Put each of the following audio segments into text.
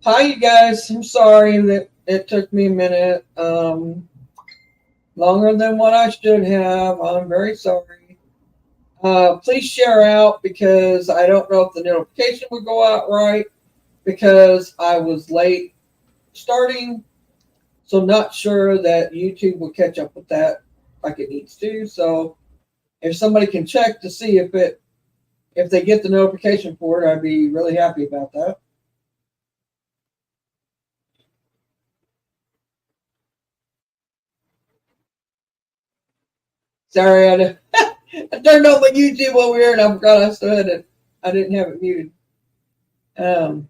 Hi, you guys. I'm sorry that it took me a minute. Longer than what I should have. I'm very sorry. Please share out because I don't know if the notification would go out right because I was late starting. So not sure that YouTube will catch up with that like it needs to. So if somebody can check to see if they get the notification for it, I'd be really happy about that. Sorry, I turned on my YouTube over here and I forgot I still had it. I didn't have it muted. Um,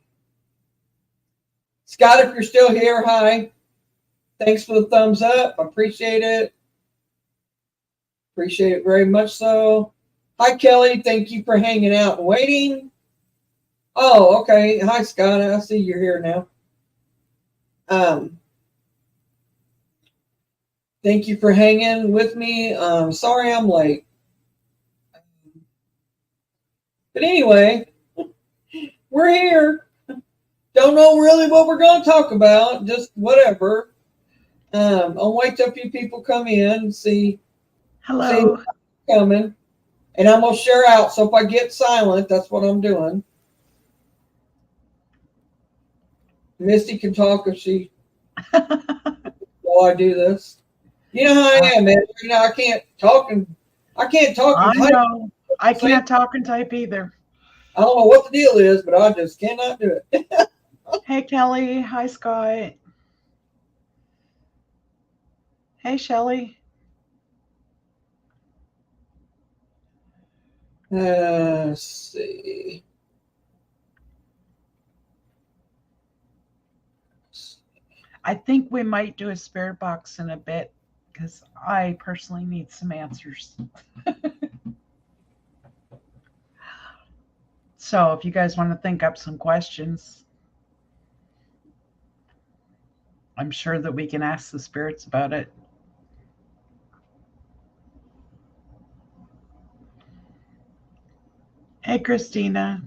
Scott, if you're still here, hi. Thanks for the thumbs up. I appreciate it. Appreciate it very much so. Hi, Kelly. Thank you for hanging out and waiting. Oh, okay. Hi, Scott. I see you're here now. Um, Thank you for hanging with me. Sorry I'm late. But anyway, we're here. Don't know really what we're going to talk about. Just whatever. I'll wait till a few people come in and see Hello. who's coming. And I'm going to share out. So if I get silent, that's what I'm doing. Misty can talk if she while I do this. You know how I am, man. You know I can't talk and I type. know. I can't talk and type either. I don't know what the deal is, but I just cannot do it. Hey, Kelly. Hi, Scott. Hey, Shelly. Let's see. I think we might do a spirit box in a bit because I personally need some answers. So if you guys want to think up some questions, I'm sure that we can ask the spirits about it. Hey, Christina.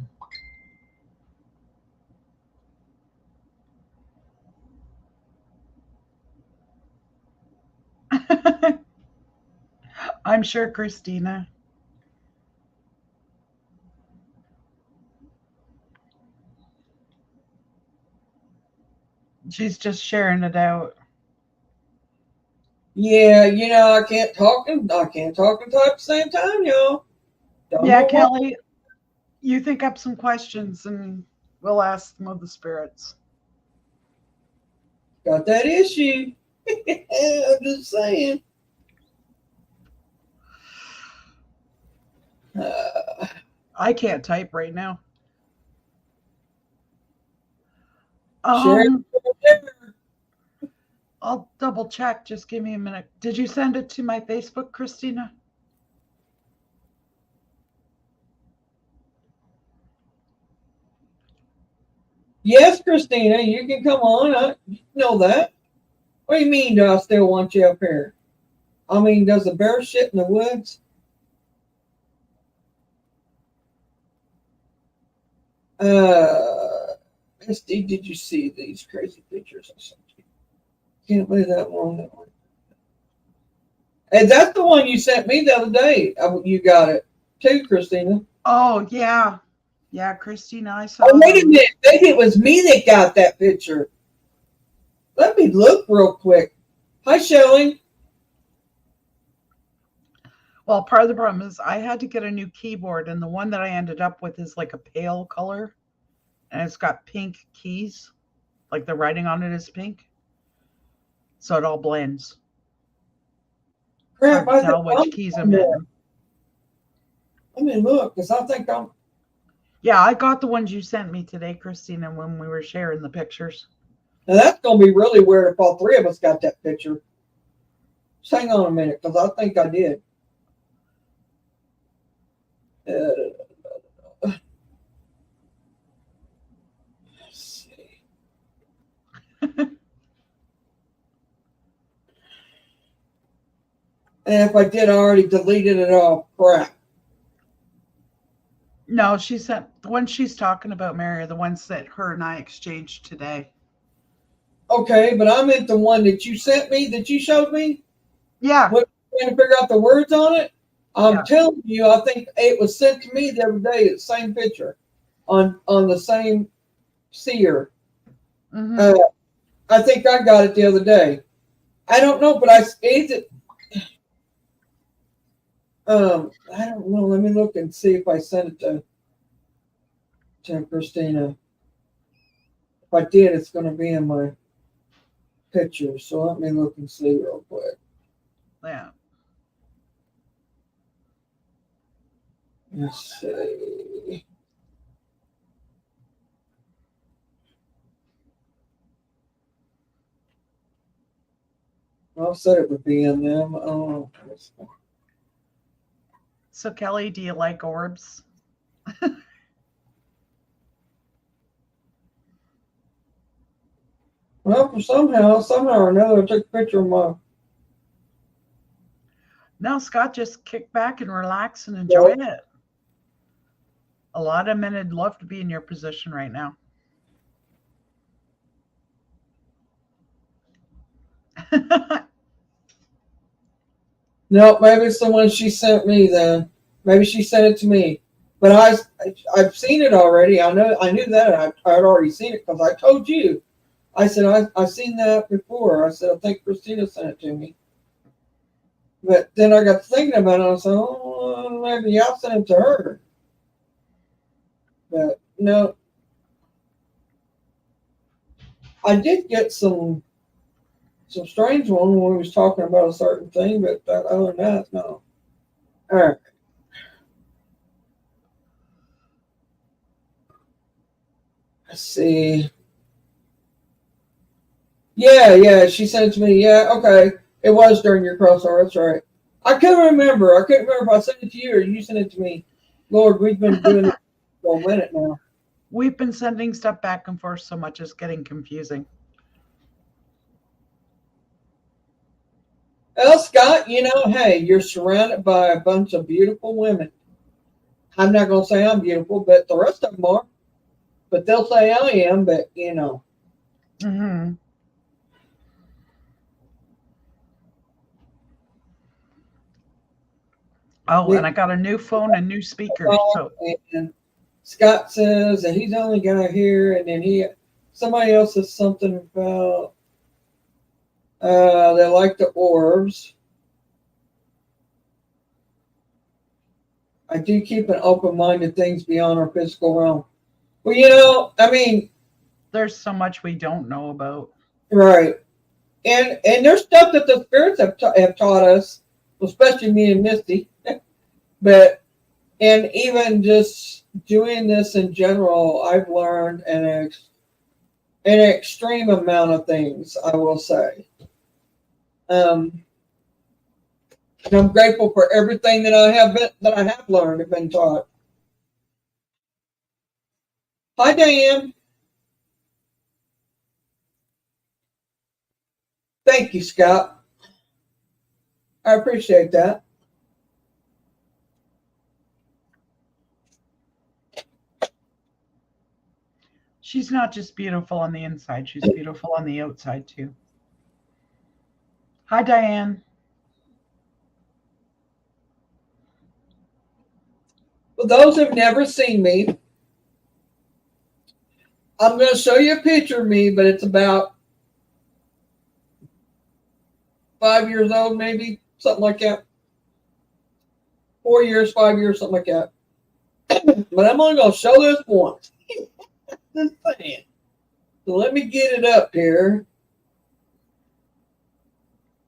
I'm sure, Christina. She's just sharing it out. Yeah, I can't talk and type at the same time, y'all. Don't Yeah, know what Kelly, you think up some questions and we'll ask them of the spirits. got that issue. I'm just saying. Uh, I can't type right now. share. Um, I'll double check. Just give me a minute. Did you send it to my Facebook, Christina? Yes, Christina, you can come on. You know that. What do you mean? Do I still want you up here? I mean, does the bear shit in the woods? Uh, Misty, did you see these crazy pictures I sent you? Can't believe that one. That one. And that's the one you sent me the other day. You got it too, Christina. Oh, yeah. Yeah, Christina, I Oh, saw wait a those. minute. Maybe it was me that got that picture. Let me look real quick. Hi, Shelly. Well, part of the problem is I had to get a new keyboard, and the one that I ended up with is like a pale color, and it's got pink keys, like the writing on it is pink. So it all blends. It's Crap, hard to I think tell I'm which keys I'm on there. hitting. Let me look, because I think I'm. Yeah, I got the ones you sent me today, Christina, when we were sharing the pictures. Now, that's going to be really weird if all three of us got that picture. Just hang on a minute, because I think I did. Let's see. And if I did, I already deleted it all. Crap. No, she sent the ones she's talking about, Mary, are the ones that her and I exchanged today. Okay, but I meant the one that you sent me, that you showed me. Yeah, What, trying to figure out the words on it. I'm yeah. telling you, I think it was sent to me the other day. The same picture on the same seer. Hmm. Uh, I think I got it the other day. I don't know, but I is it. I don't know. Let me look and see if I sent it to Christina. If I did, it's going to be in my picture. So let me look and see real quick. Yeah. Let's see. I said it would be in them. Oh, So, Kelly, do you like orbs? well, for somehow or another, I took a picture of my. No, Scott, just kick back and relax and enjoy Well, it. A lot of men would love to be in your position right now. no, maybe it's the one she sent me. Then maybe she sent it to me. But I've seen it already. I knew that I'd already seen it because I told you. I said I've seen that before. I said I think Christina sent it to me. But then I got thinking about it. I said, oh, maybe I sent it to her. But no, I did get some strange one when we was talking about a certain thing. But other than that, no. All right. Let's see. Yeah, she sent it to me. Yeah, okay. It was during your crossover. That's right. I couldn't remember. I couldn't remember if I sent it to you or you sent it to me. Lord, we've been doing it for a minute now. We've been sending stuff back and forth so much it's getting confusing. Well, Scott, hey, you're surrounded by a bunch of beautiful women. I'm not going to say I'm beautiful, but the rest of them are. But they'll say I am, but. Hmm. Oh, and I got a new phone and new speakers. So And Scott says that he's the only guy here, and then somebody else says something about they like the orbs. I do keep an open mind to things beyond our physical realm. Well, I mean, there's so much we don't know about. right. And there's stuff that the spirits have taught us, especially me and Misty. But and even just doing this in general, I've learned an extreme amount of things. I will say, and I'm grateful for everything that I have learned and been taught. Hi, Diane. Thank you, Scott. I appreciate that. She's not just beautiful on the inside, she's beautiful on the outside too. Hi, Diane. For those who've never seen me, I'm going to show you a picture of me, but it's about 5 years old, maybe something like that. 4 years, 5 years, something like that. But I'm only going to show this once. Just saying. So let me get it up here.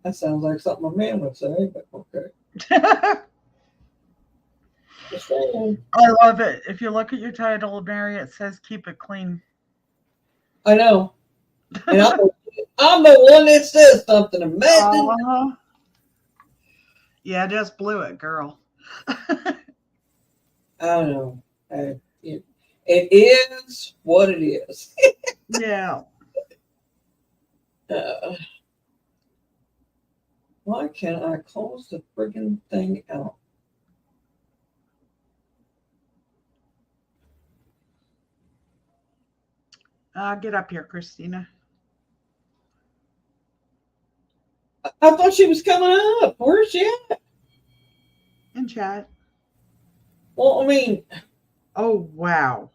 That sounds like something a man would say, but okay. I Just saying. love it. If you look at your title, Mary, it says keep it clean. I know. And I'm the one that says something. Imagine. Uh-huh. Yeah, just blew it, girl. I don't know. It is what it is. Yeah. Uh, why can't I close the friggin' thing out? Get up here, Christina. I thought she was coming up. Where's she at? In chat. Well, I mean, Oh, wow.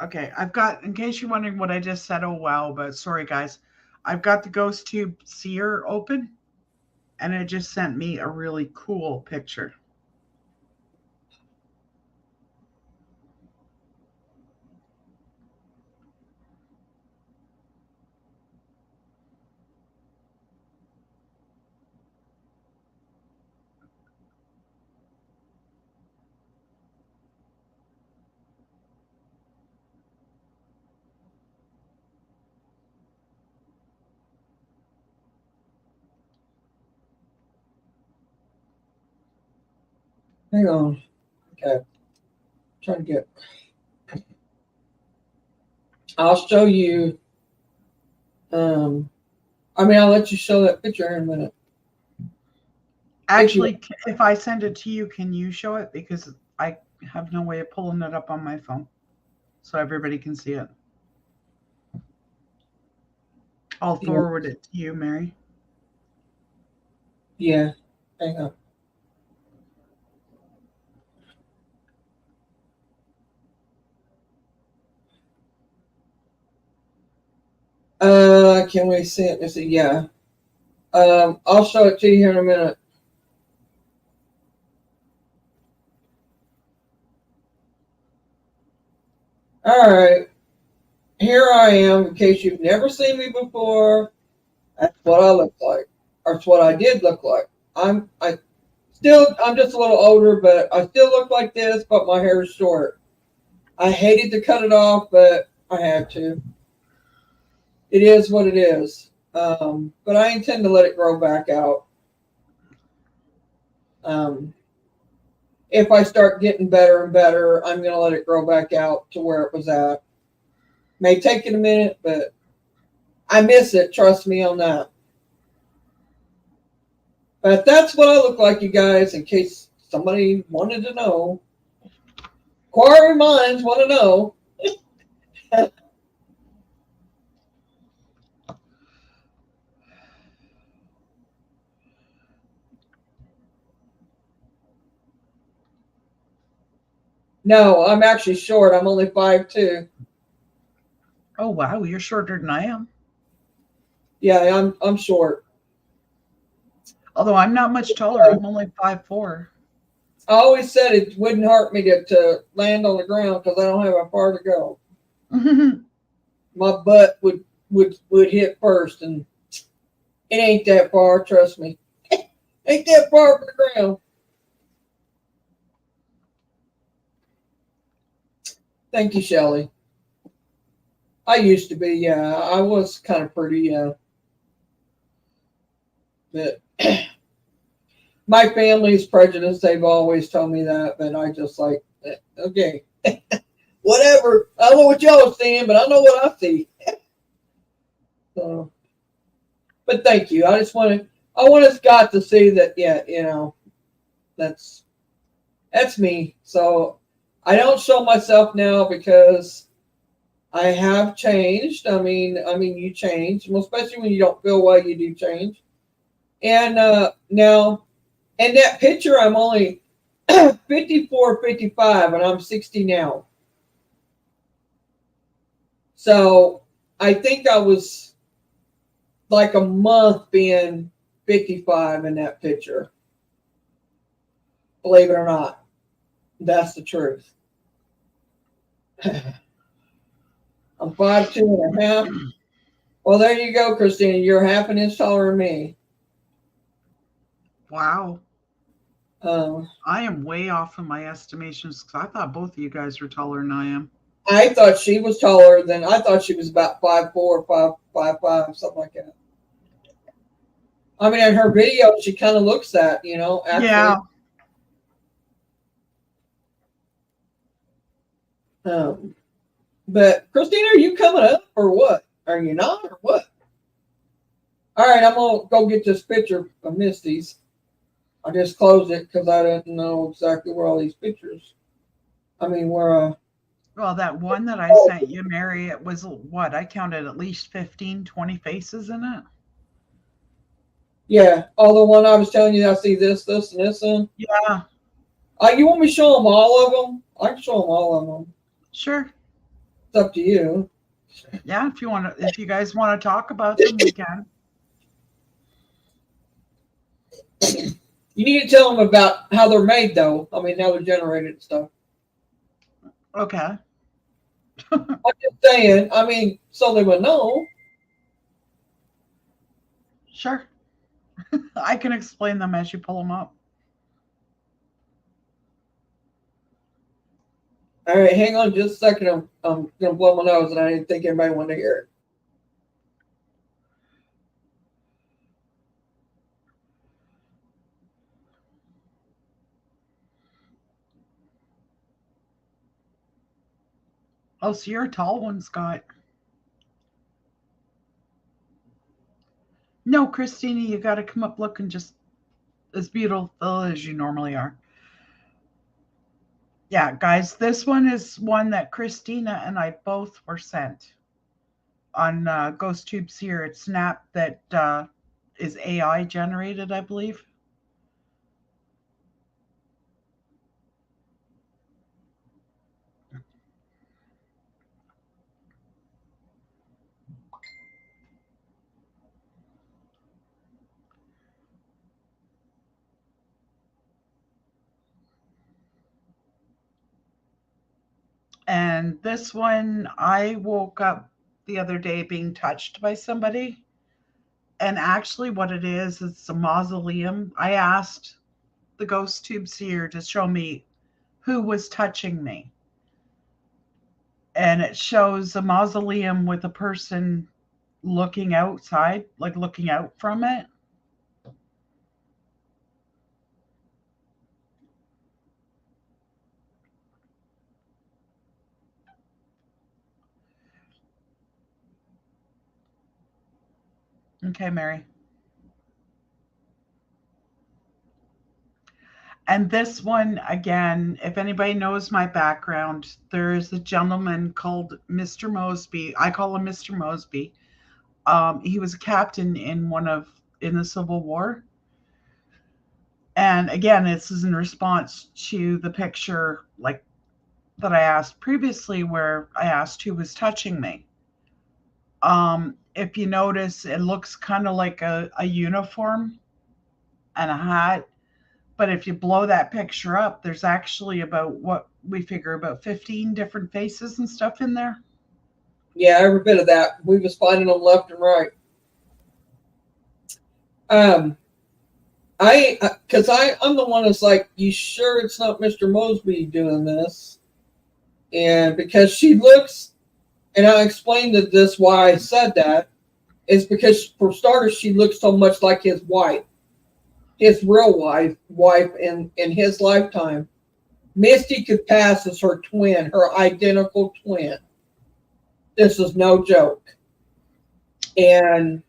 Okay, I've got, in case you're wondering what I just said, oh, wow, but sorry, guys. I've got the Ghost Tube Seer open, and it just sent me a really cool picture. hang on. Okay. Trying to get. I'll show you. I'll let you show that picture in a minute. Actually, if I send it to you, can you show it? Because I have no way of pulling it up on my phone so everybody can see it. I'll forward it to you, Mary. Yeah. Hang on. Can we see it? Is it? Yeah. I'll show it to you here in a minute. All right. Here I am. In case you've never seen me before, that's what I look like. Or it's what I did look like. I'm just a little older, but I still look like this, but my hair is short. I hated to cut it off, but I had to. It is what it is. But I intend to let it grow back out. If I start getting better and better, I'm going to let it grow back out to where it was at. May take it a minute, but I miss it. Trust me on that. But that's what I look like, you guys, in case somebody wanted to know. Inquiring minds want to know. No, I'm actually short. I'm only 5'2". Oh, wow, you're shorter than I am. Yeah, I'm short. Although I'm not much taller. I'm only 5'4". I always said it wouldn't hurt me to land on the ground because I don't have a far to go. My butt would hit first, and it ain't that far. Trust me, ain't that far from the ground. Thank you, Shelley. I used to be, yeah. I was kind of pretty, yeah. But my family's prejudice, they've always told me that, but I just like, okay, whatever. I don't know what y'all are seeing, but I know what I see. So, but thank you. I want Scott to see that, yeah, that's me. So I don't show myself now because I have changed. I mean, you change, well, especially when you don't feel well, you do change. And now, in that picture, I'm only 54, 55, and I'm 60 now. So I think I was like a month being 55 in that picture. Believe it or not, that's the truth. I'm 5'2.5". Well, there you go, Christina. You're half an inch taller than me. Wow. I am way off in my estimations because I thought both of you guys were taller than I am. I thought she was taller than I thought she was about 5'4", 5'5", something like that. I mean, in her video, she kind of looks that, actually. Yeah. But Christina, are you coming up or what? Are you not or what? All right, I'm gonna go get this picture of Misty's. I just closed it because I didn't know exactly where all these pictures. I mean, where Well, that one that I sent you, Mary, it was what? I counted at least 15, 20 faces in it. Yeah, all the one I was telling you, I see this, and this in. Yeah, You want me to show them all of them? I can show them all of them. sure. It's up to you. Yeah, if you want to, if you guys want to talk about them, we can. You need to tell them about how they're made, though. I mean, how they're generated and stuff. Okay, I'm just saying. I mean, so they would know. sure. I can explain them as you pull them up. All right, hang on just a second. I'm gonna blow my nose, and I didn't think anybody wanted to hear it. Oh, so you're a tall one, Scott. No, Christina, you got to come up looking just as beautiful as you normally are. Yeah, guys, this one is one that Christina and I both were sent on Ghost Tubes here. It's Snap that is AI generated, I believe. And this one, I woke up the other day being touched by somebody. And actually, what it is, it's a mausoleum. I asked the Ghost Tubes here to show me who was touching me. And it shows a mausoleum with a person looking outside, like looking out from it. Okay, Mary. And this one, again, if anybody knows my background, there is a gentleman called Mr. Mosby. I call him Mr. Mosby. He was a captain in the Civil War. And again, this is in response to the picture like that I asked previously, where I asked who was touching me. If you notice, it looks kind of like a uniform and a hat. But if you blow that picture up, there's actually about what we figure about 15 different faces and stuff in there. Yeah, every bit of that. We was finding them left and right. Um, I'm the one that's like, you sure it's not Mr. Mosby doing this? And because she looks, and I explained this why I said that is because for starters, she looks so much like his wife, his real wife in his lifetime. Misty could pass as her twin, her identical twin. This is no joke. And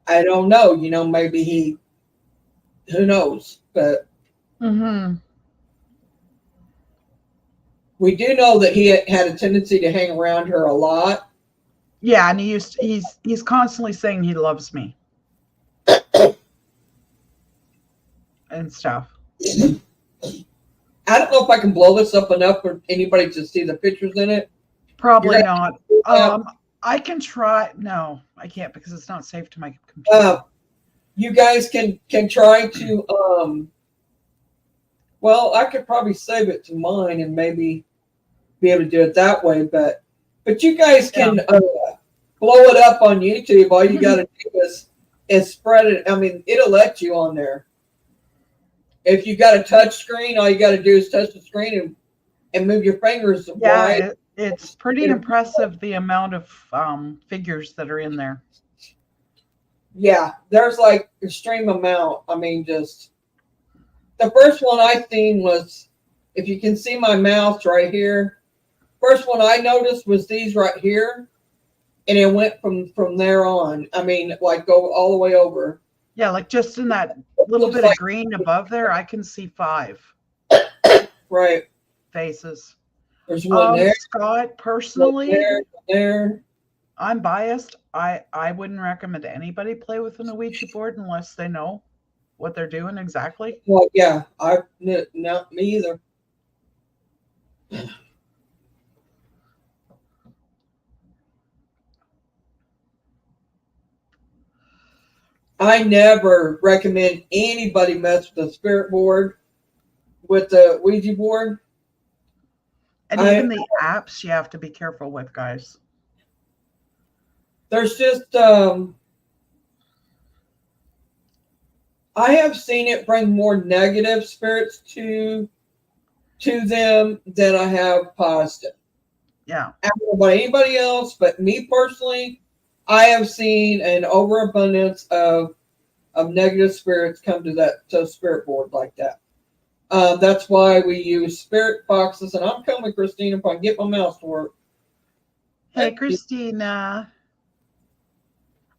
I don't know, maybe who knows, but Mm-hmm. we do know that he had a tendency to hang around her a lot. Yeah, and he's constantly saying he loves me and stuff. I don't know if I can blow this up enough for anybody to see the pictures in it. Probably not. Uh, I can try. No, I can't because it's not safe to my computer. you guys can try to well, I could probably save it to mine and maybe be able to do it that way, but you guys can blow it up on YouTube. All you got to do is spread it. I mean, it'll let you on there. If you got a touch screen, all you got to do is touch the screen and move your fingers. Yeah, it's pretty impressive the amount of figures that are in there. Yeah, there's like extreme amount. I mean, just the first one I seen was, if you can see my mouse right here. First one I noticed was these right here, and it went from there on. I mean, like go all the way over. Yeah, like just in that little bit of green above there, I can see 5 Right. faces. There's one there, Scott, one personally, there, one there. I'm biased. I wouldn't recommend anybody play with an Ouija board unless they know what they're doing exactly. Well, yeah, not me either. I never recommend anybody mess with the spirit board with the Ouija board. And I even the apps you have to be careful with, guys. there's just I have seen it bring more negative spirits to them than I have positive. Yeah. I don't know about anybody else, but me personally, I have seen an overabundance of negative spirits come to that spirit board like that. That's why we use spirit boxes, and I'm coming, Christina, if I can get my mouse to work. Hey, Christina.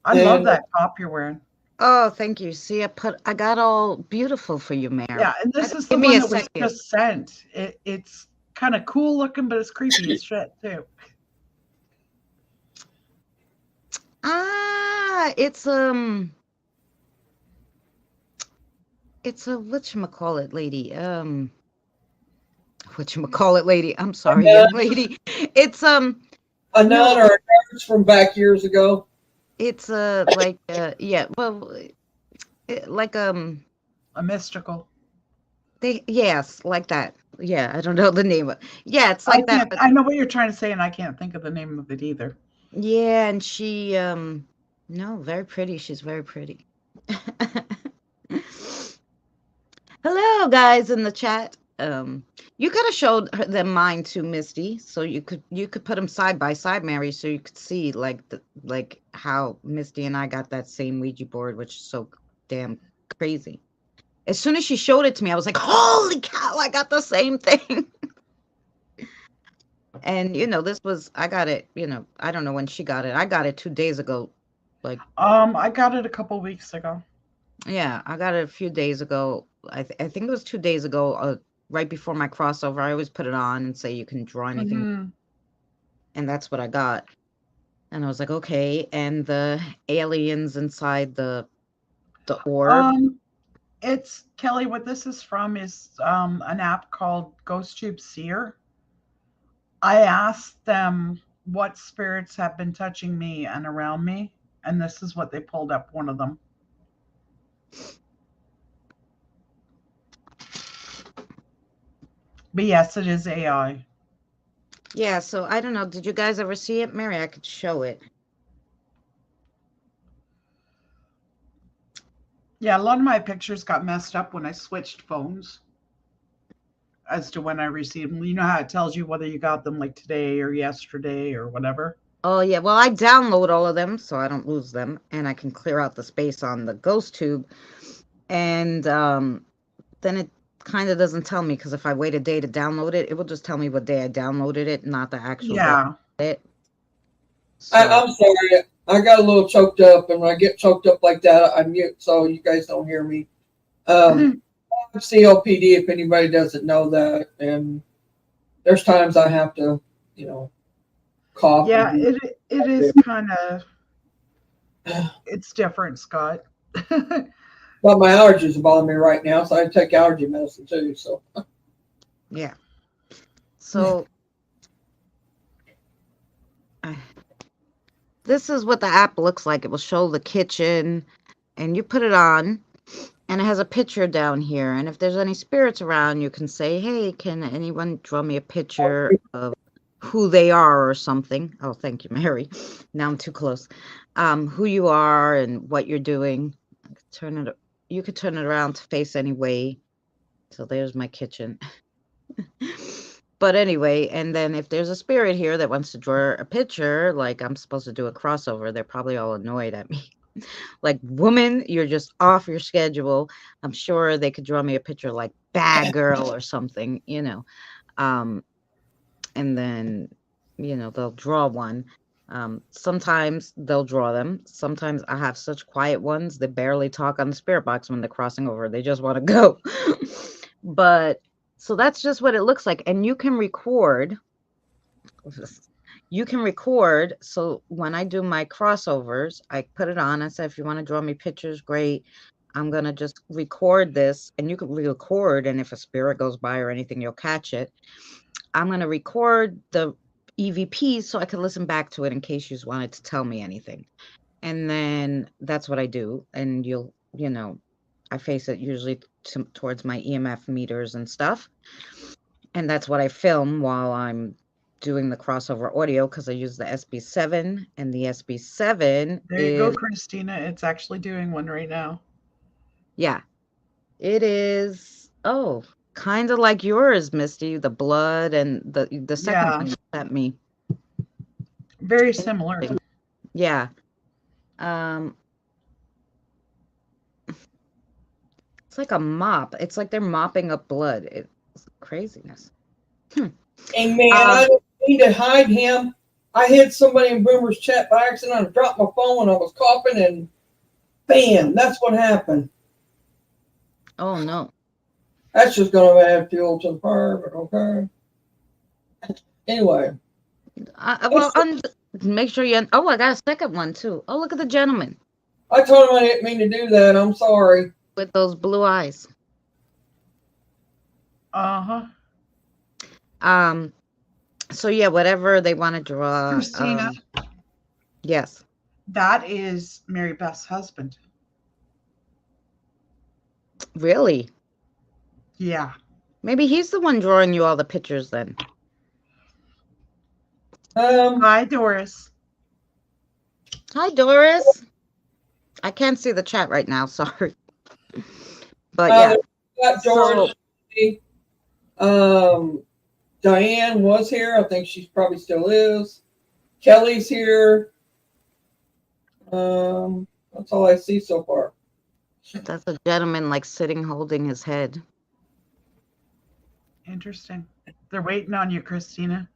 I love And that top you're wearing. Oh, thank you. See, I got all beautiful for you, Mary. Yeah, and this is the Give me one a that was second. just sent. It's kind of cool looking, but it's creepy as shit too. It's it's a whatchamacallit lady. Whatchamacallit lady. I'm sorry, young lady. It's a nun or a nurse from back years ago. It's like yeah, well, like A mystical. yes, like that. Yeah, I don't know the name of. Yeah, it's like that. But I know what you're trying to say, and I can't think of the name of it either. yeah, and she no, very pretty. She's very pretty. Hello, guys in the chat. You could have showed them mine too, Misty. So you could put them side by side, Mary, so you could see like how Misty and I got that same Ouija board, which is so damn crazy. As soon as she showed it to me, I was like, "Holy cow! I got the same thing." And I got it. I don't know when she got it. I got it 2 days ago. Like, I got it a couple weeks ago. yeah, I got it a few days ago. I think it was 2 days ago. Right before my crossover, I always put it on and say you can draw anything, and that's what I got. And I was like, okay. And the aliens inside the orb. It's Kelly. What this is from is an app called GhostTube Seer. I asked them what spirits have been touching me and around me, and this is what they pulled up. One of them. But yes, it is AI. Yeah, so I don't know. Did you guys ever see it? Mary, I could show it. Yeah, a lot of my pictures got messed up when I switched phones as to when I received them. You know how it tells you whether you got them like today or yesterday or whatever? Oh, yeah. Well, I download all of them so I don't lose them, and I can clear out the space on the ghost tube. And then it kind of doesn't tell me, because if I wait a day to download it, it will just tell me what day I downloaded it, not the actual day I did it. So, I'm sorry. I got a little choked up, and when I get choked up like that, I mute so you guys don't hear me. I have COPD, if anybody doesn't know that, and there's times I have to, cough. Yeah, it is kind of, it's different, Scott. Well, my allergies are bothering me right now, so I take allergy medicine too. So yeah. So this is what the app looks like. It will show the kitchen, and you put it on, and it has a picture down here. And if there's any spirits around, you can say, "Hey, can anyone draw me a picture of who they are or something?" Oh, thank you, Mary. Now I'm too close. Who you are and what you're doing. You could turn it around to face any way. So there's my kitchen. But anyway, and then if there's a spirit here that wants to draw a picture, like I'm supposed to do a crossover, they're probably all annoyed at me. Like, woman, you're just off your schedule. I'm sure they could draw me a picture like bad girl or something, and then, they'll draw one. Sometimes they'll draw them. Sometimes I have such quiet ones that barely talk on the spirit box when they're crossing over. They just want to go. But so that's just what it looks like. And you can record you can record. So when I do my crossovers, I put it on. I said, if you want to draw me pictures, great. I'm going to just record this, and you can record. And if a spirit goes by or anything, you'll catch it. I'm going to record the EVPs so I can listen back to it in case you wanted to tell me anything. And then that's what I do. And I face it usually towards my EMF meters and stuff. And that's what I film while I'm doing the crossover audio, because I use the SB7, and the SB7 There you go, is, Christina. It's actually doing one right now. yeah, it is, kind of like yours, Misty, the blood and the second Yeah. one you sent me. Very similar. Yeah. It's like a mop. It's like they're mopping up blood. It's craziness. And man, I didn't mean to hide him. I hit somebody in Boomer's chat by accident. I dropped my phone and I was coughing, and bam, that's what happened. Oh no. That's just going to add fuel to the fire, but okay. Anyway. Make sure you. Oh, I got a second one too. Oh, look at the gentleman I told him I didn't mean to do that. I'm sorry. with those blue eyes. Uh-huh. So yeah, whatever they want to draw. Christina. Yes. That is Mary Beth's husband. Really? Yeah. Maybe he's the one drawing you all the pictures then. Hi, Doris. Hi, Doris. I can't see the chat right now. Sorry. But yeah. Got George. Diane was here. I think she probably still is. Kelly's here. That's all I see so far. That's a gentleman like sitting holding his head. Interesting. They're waiting on you, Christina.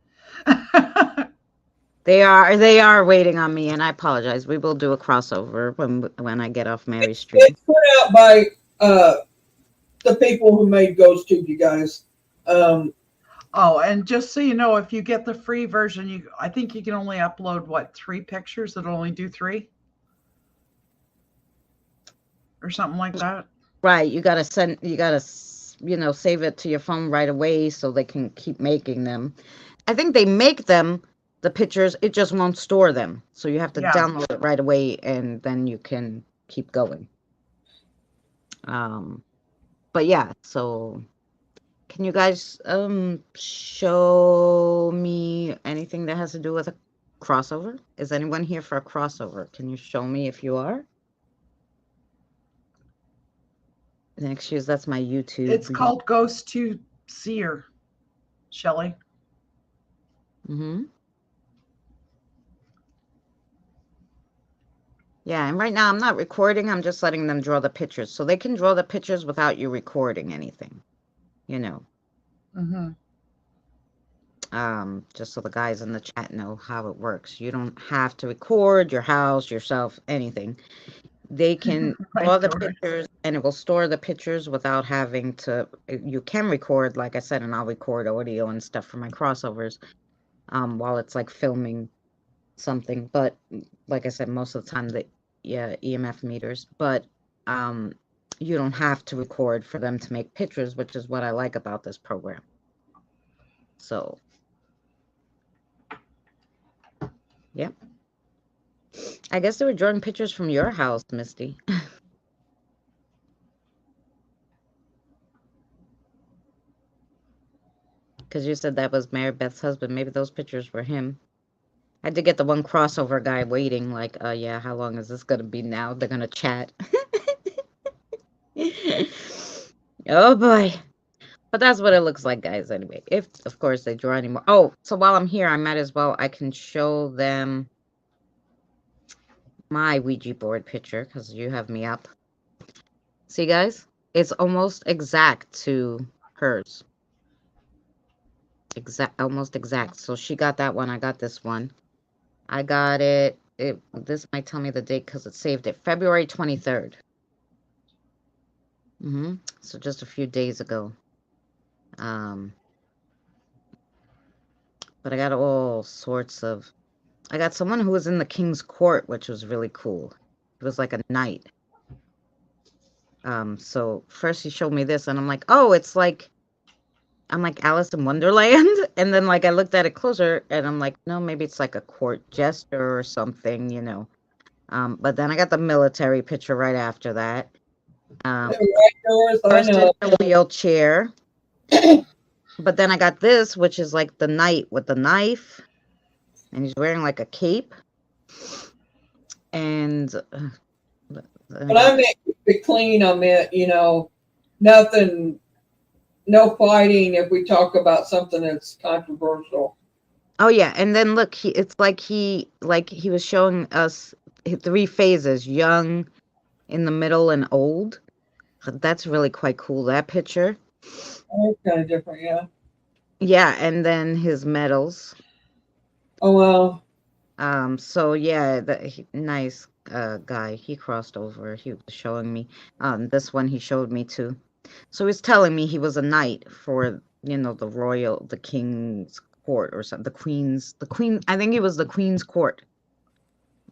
They are waiting on me, and I apologize. We will do a crossover when I get off Mary's stream. It's put out by the people who made Ghost Tube, you guys. Oh, and just so you know, if you get the free version, I think you can only upload 3 pictures. It'll only do 3 or something like that. Right. You gotta save it to your phone right away so they can keep making them. I think they make them, the pictures, it just won't store them. So you have to download it right away, and then you can keep going. But yeah, so can you guys show me anything that has to do with a crossover? Is anyone here for a crossover? Can you show me if you are? Excuse, that's my YouTube. It's called Ghost to Seer, Shelley. Mm-hmm. Yeah, and right now I'm not recording. I'm just letting them draw the pictures. So they can draw the pictures without you recording anything, Mm-hmm. Just so the guys in the chat know how it works. You don't have to record your house, yourself, anything. They can draw the pictures, and it will store the pictures without having to. You can record, like I said, and I'll record audio and stuff for my crossovers while it's like filming something. But like I said, most of the time EMF meters, but you don't have to record for them to make pictures, which is what I like about this program. So yeah, I guess they were drawing pictures from your house, Misty. Because you said that was Mary Beth's husband. Maybe those pictures were him. I did get the one crossover guy waiting, like, yeah, how long is this going to be now? They're going to chat. Oh, boy. But that's what it looks like, guys, anyway. If, of course, they draw any more. Oh, so while I'm here, I might as well, I can show them my Ouija board picture, because you have me up. See, guys? It's almost exact to hers. Almost exact. So she got that one. I got this one. I got it. This might tell me the date because it saved it. February 23rd. So just a few days ago. But But I got all sorts of. I got someone who was in the king's court, which was really cool. It was like a knight. So first he showed me this, and I'm like, oh, I'm like Alice in Wonderland. And then like I looked at it closer, and I'm like, no, maybe it's like a court jester or something, you know. But then I got the military picture right after that. Right, Doris, I First in know. a wheelchair. But then I got this, which is like the knight with the knife, and he's wearing like a cape. And But I meant keep it clean. I meant, nothing, no fighting if we talk about something that's controversial. oh yeah, and then look, it's like he was showing us 3 phases: young, in the middle, and old. That's really quite cool. That picture. It's kind of different, yeah. Yeah, and then his medals. Oh, well. So yeah, nice guy. He crossed over. He was showing me. This one he showed me too. So he was telling me he was a knight for, the king's court or something. The queen. I think he was the queen's court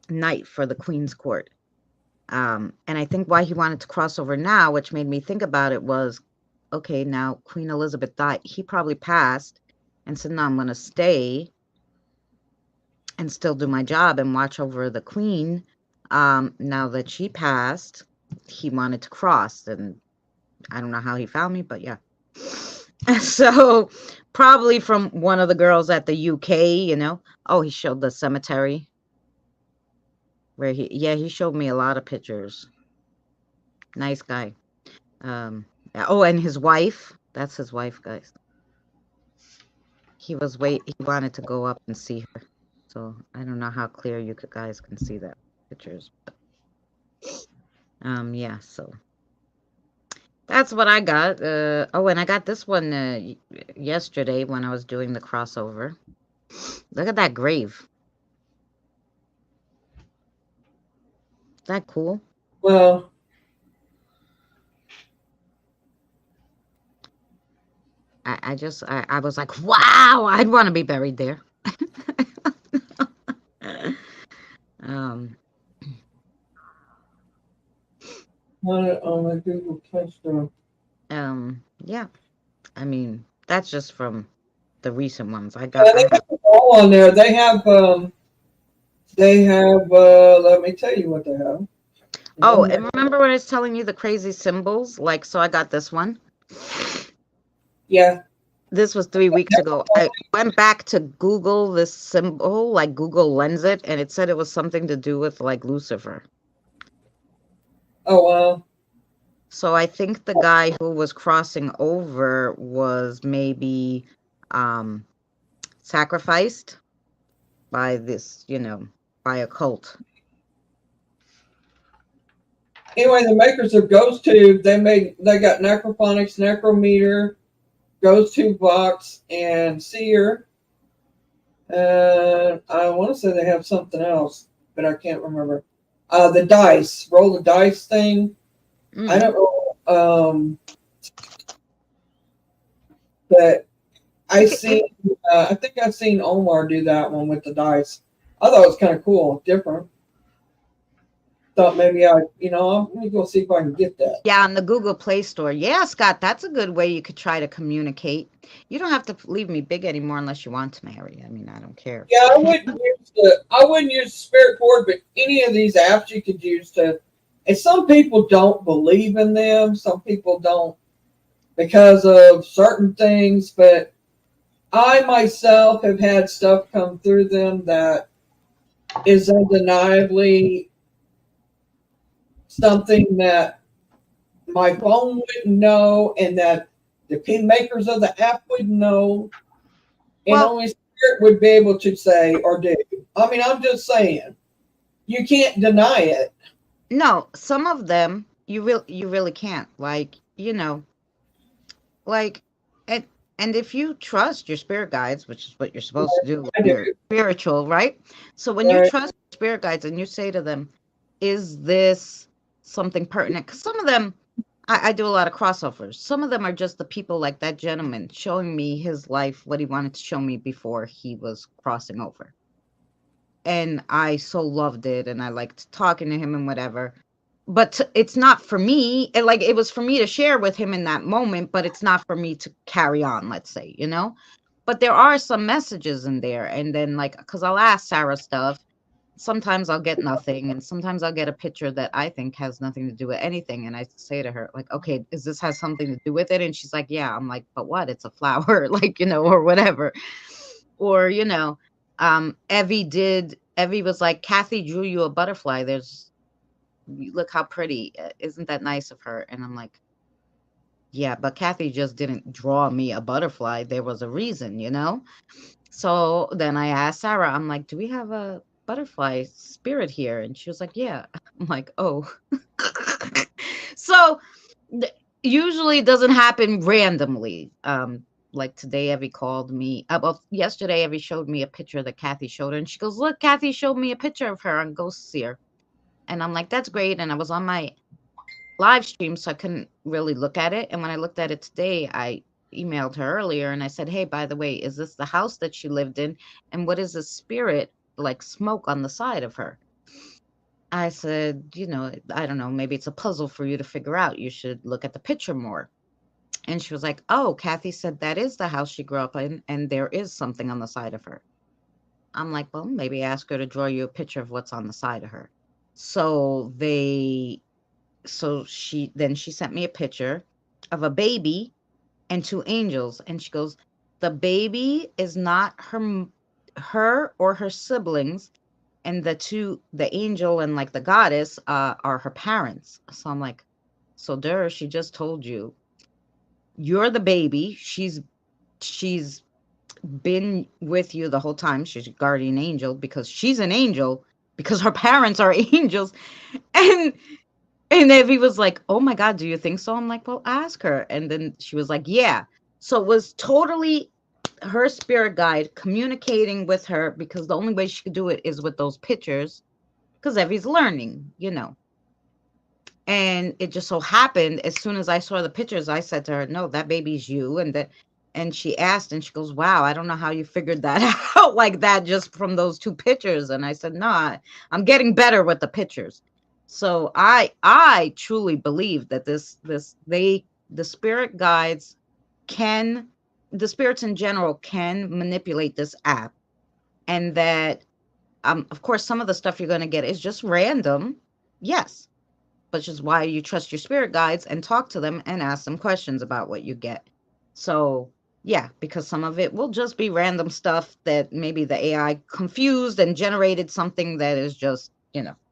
knight for the queen's court. And I think why he wanted to cross over now, which made me think about it, was, okay, now Queen Elizabeth died. He probably passed and said, no, I'm going to stay and still do my job and watch over the queen. Now that she passed, he wanted to cross, and I don't know how he found me, but yeah. So probably from one of the girls at the UK, Oh, he showed the cemetery where he showed me a lot of pictures. Nice guy. Oh, and his wife. That's his wife, guys. He wanted to go up and see her. So I don't know how clear you guys can see that pictures. But, yeah, so that's what I got. Oh, and I got this one yesterday when I was doing the crossover. Look at that grave. Is that cool? Well, I was like, wow, I'd want to be buried there. on the Google Play Store. Yeah. I mean, that's just from the recent ones. Yeah, they have them all on there. Let me tell you what they have. Oh, and remember when I was telling you the crazy symbols? Like, so I got this one. Yeah. This was 3 weeks ago. I went back to Google this symbol, like Google Lens it, and it said it was something to do with like Lucifer. Oh, wow. So I think the guy who was crossing over was maybe sacrificed by this, by a cult. Anyway, the makers of Ghost Tube, they got Necrophonics, Necrometer, Ghost Tube Box, and Seer. And I want to say they have something else, but I can't remember. The dice, roll the dice thing. I don't know. But I think I've seen Omar do that one with the dice. I thought it was kind of cool, different. Thought maybe let me go see if I can get that. Yeah, on the Google Play Store. Yeah, Scott, that's a good way you could try to communicate. You don't have to leave me big anymore unless you want to, Mary. I mean, I don't care. Yeah, I wouldn't use the Spirit Board, but any of these apps you could use to. And some people don't believe in them. Some people don't because of certain things. But I myself have had stuff come through them that is undeniably something that my phone wouldn't know, and that the pin makers of the app wouldn't know, and only Spirit would be able to say or do. I mean, I'm just saying, you can't deny it. No, some of them you really can't. Like, like, and if you trust your spirit guides, which is what you're supposed to do when you're spiritual, right? So when you trust spirit guides and you say to them, is this something pertinent? Because some of them, I do a lot of crossovers. Some of them are just the people like that gentleman showing me his life, what he wanted to show me before he was crossing over. And I so loved it, and I liked talking to him and whatever. But it's not for me. Like, it was for me to share with him in that moment, but it's not for me to carry on, let's say, you know? But there are some messages in there. And then, like, because I'll ask Sarah stuff. Sometimes I'll get nothing, and sometimes I'll get a picture that I think has nothing to do with anything. And I say to her, like, okay, is this has something to do with it? And she's like, yeah. I'm like, but what? It's a flower, like, or whatever. Or, Evie was like, Kathy drew you a butterfly. Look how pretty. Isn't that nice of her? And I'm like, yeah, but Kathy just didn't draw me a butterfly. There was a reason. So then I asked Sarah, I'm like, do we have a butterfly spirit here? And she was like, yeah. I'm like, oh. So usually it doesn't happen randomly. Like today, Evie called me. Well, yesterday, Evie showed me a picture that Kathy showed her. And she goes, look, Kathy showed me a picture of her on Ghost Seer. And I'm like, that's great. And I was on my live stream, so I couldn't really look at it. And when I looked at it today, I emailed her earlier and I said, hey, by the way, is this the house that she lived in? And what is the spirit like smoke on the side of her? I said, I don't know, maybe it's a puzzle for you to figure out. You should look at the picture more. And she was like, oh, Kathy said that is the house she grew up in, and there is something on the side of her. I'm like, well, maybe ask her to draw you a picture of what's on the side of her. So she sent me a picture of a baby and two angels, and she goes, the baby is not her or her siblings, and the angel and like the goddess are her parents. So I'm like, so she just told you're the baby. She's been with you the whole time. She's a guardian angel because she's an angel because her parents are angels. And Evie was like, oh my God, do you think so? I'm like, well, ask her. And then she was like, yeah. So it was totally her spirit guide communicating with her, because the only way she could do it is with those pictures, because Evie's learning. And it just so happened, as soon as I saw the pictures, I said to her, no, that baby's you. And she asked, and she goes, wow, I don't know how you figured that out like that just from those two pictures. And I said, no, I'm getting better with the pictures. So I truly believe that the spirit guides the spirits in general can manipulate this app. And that, of course, some of the stuff you're going to get is just random. Yes. Which is why you trust your spirit guides and talk to them and ask them questions about what you get. So yeah, because some of it will just be random stuff that maybe the AI confused and generated something that is just,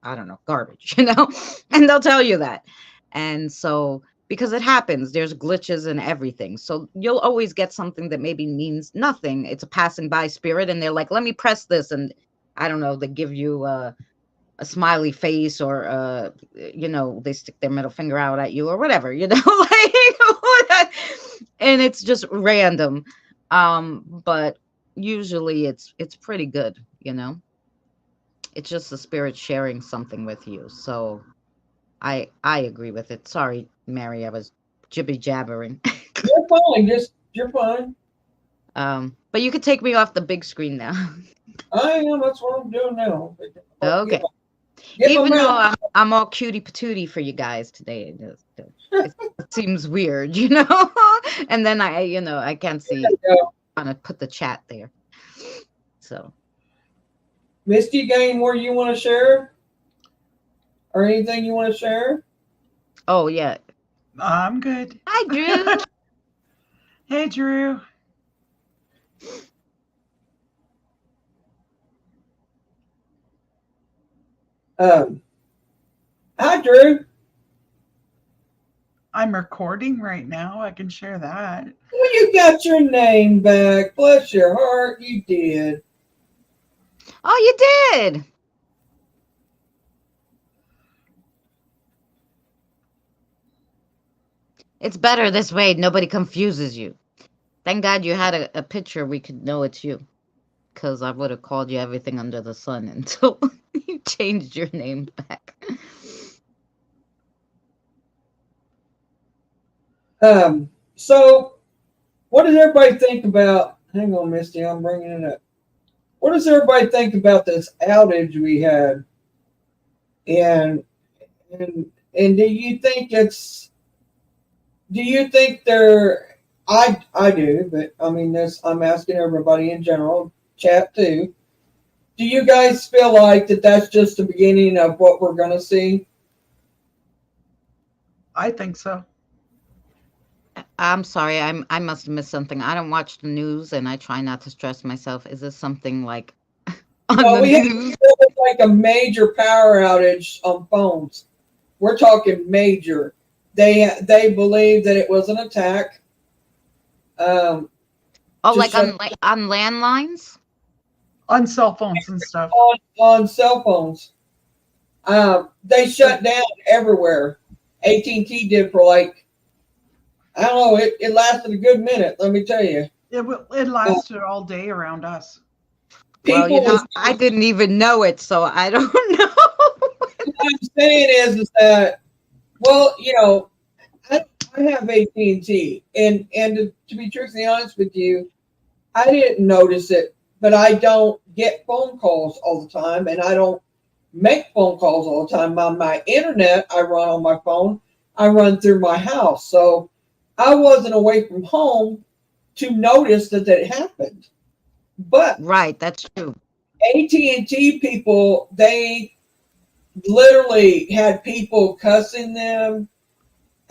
I don't know, garbage, and they'll tell you that. And so, because it happens, there's glitches and everything. So you'll always get something that maybe means nothing. It's a passing by spirit, and they're like, let me press this. And I don't know, they give you a smiley face, or they stick their middle finger out at you or whatever, like, and it's just random. But usually it's pretty good. It's just the spirit sharing something with you. So I agree with it. Sorry, Mary, I was jibby jabbering. You're fine. You're fine. But you could take me off the big screen now. I am. That's what I'm doing now. Okay. Even though I'm all cutie patootie for you guys today, it seems weird, and then I can't see. I'm gonna put the chat there. So, Misty, you got any more you want to share, or anything you want to share? Oh yeah, I'm good. Hi, Drew. Hey, Drew. Hi, Drew. I'm recording right now. I can share that. Well, you got your name back. Bless your heart, you did. Oh, you did. It's better this way. Nobody confuses you. Thank God you had a picture we could know it's you, because I would have called you everything under the sun until you changed your name back. So what does everybody think about? Hang on, Misty, I'm bringing it up. What does everybody think about this outage we had? And and do you think it's? Do you think they're? I do, but I mean this. I'm asking everybody in general, chat too. Do you guys feel like that's just the beginning of what we're going to see? I think so. I'm sorry, I must have missed something. I don't watch the news and I try not to stress myself. Is this something like on Well, the we had news? like a major power outage on phones. We're talking major. They believe that it was an attack. Um, Oh, to like shut on landlines? On cell phones and stuff. on cell phones. They shut down everywhere. AT&T did for like, I don't know, it lasted a good minute, let me tell you. It lasted all day around us. Well, People was, I didn't even know it, so I don't know. what I'm saying is that, well, I have AT&T, and to be truthfully honest with you, I didn't notice it, but I don't get phone calls all the time, and I don't make phone calls all the time. On my internet, I run on my phone. I run through my house, so I wasn't away from home to notice that happened. But Right, that's true. AT&T people, they literally had people cussing them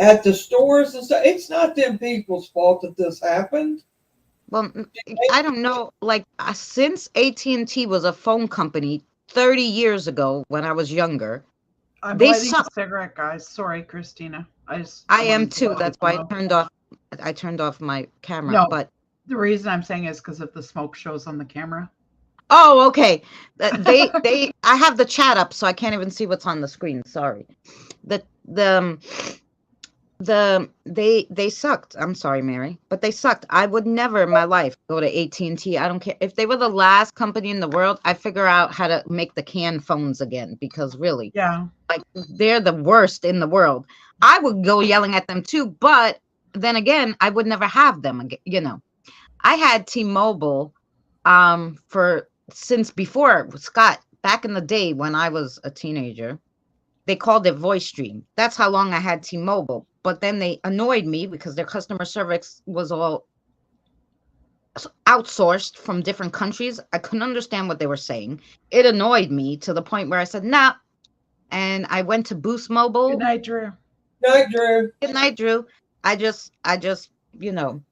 at the stores and stuff. It's not them people's fault that this happened. Well, I don't know. Like since AT&T was a phone company 30 years ago when I was younger, I'm they lighting a suck. cigarette, guys. Sorry, Christina. I am wanted to too. let That's you why know. I turned off my camera. No, But the reason I'm saying is because of the smoke shows on the camera. oh, okay. I have the chat up, so I can't even see what's on the screen. Sorry. They sucked. I'm sorry, Mary, but they sucked. I would never in my life go to AT&T. I don't care if they were the last company in the world. I figure out how to make the canned phones again, because really, Yeah. like, they're the worst in the world. I would go yelling at them too, but then again, I would never have them again. I had T-Mobile for since before Scott, back in the day when I was a teenager. They called it Voice Stream. That's how long I had T-Mobile. But then they annoyed me because their customer service was all outsourced from different countries. I couldn't understand what they were saying. It annoyed me to the point where I said, nah. And I went to Boost Good Mobile. night, Drew. Night, Drew. Good night, Drew. I just, you know,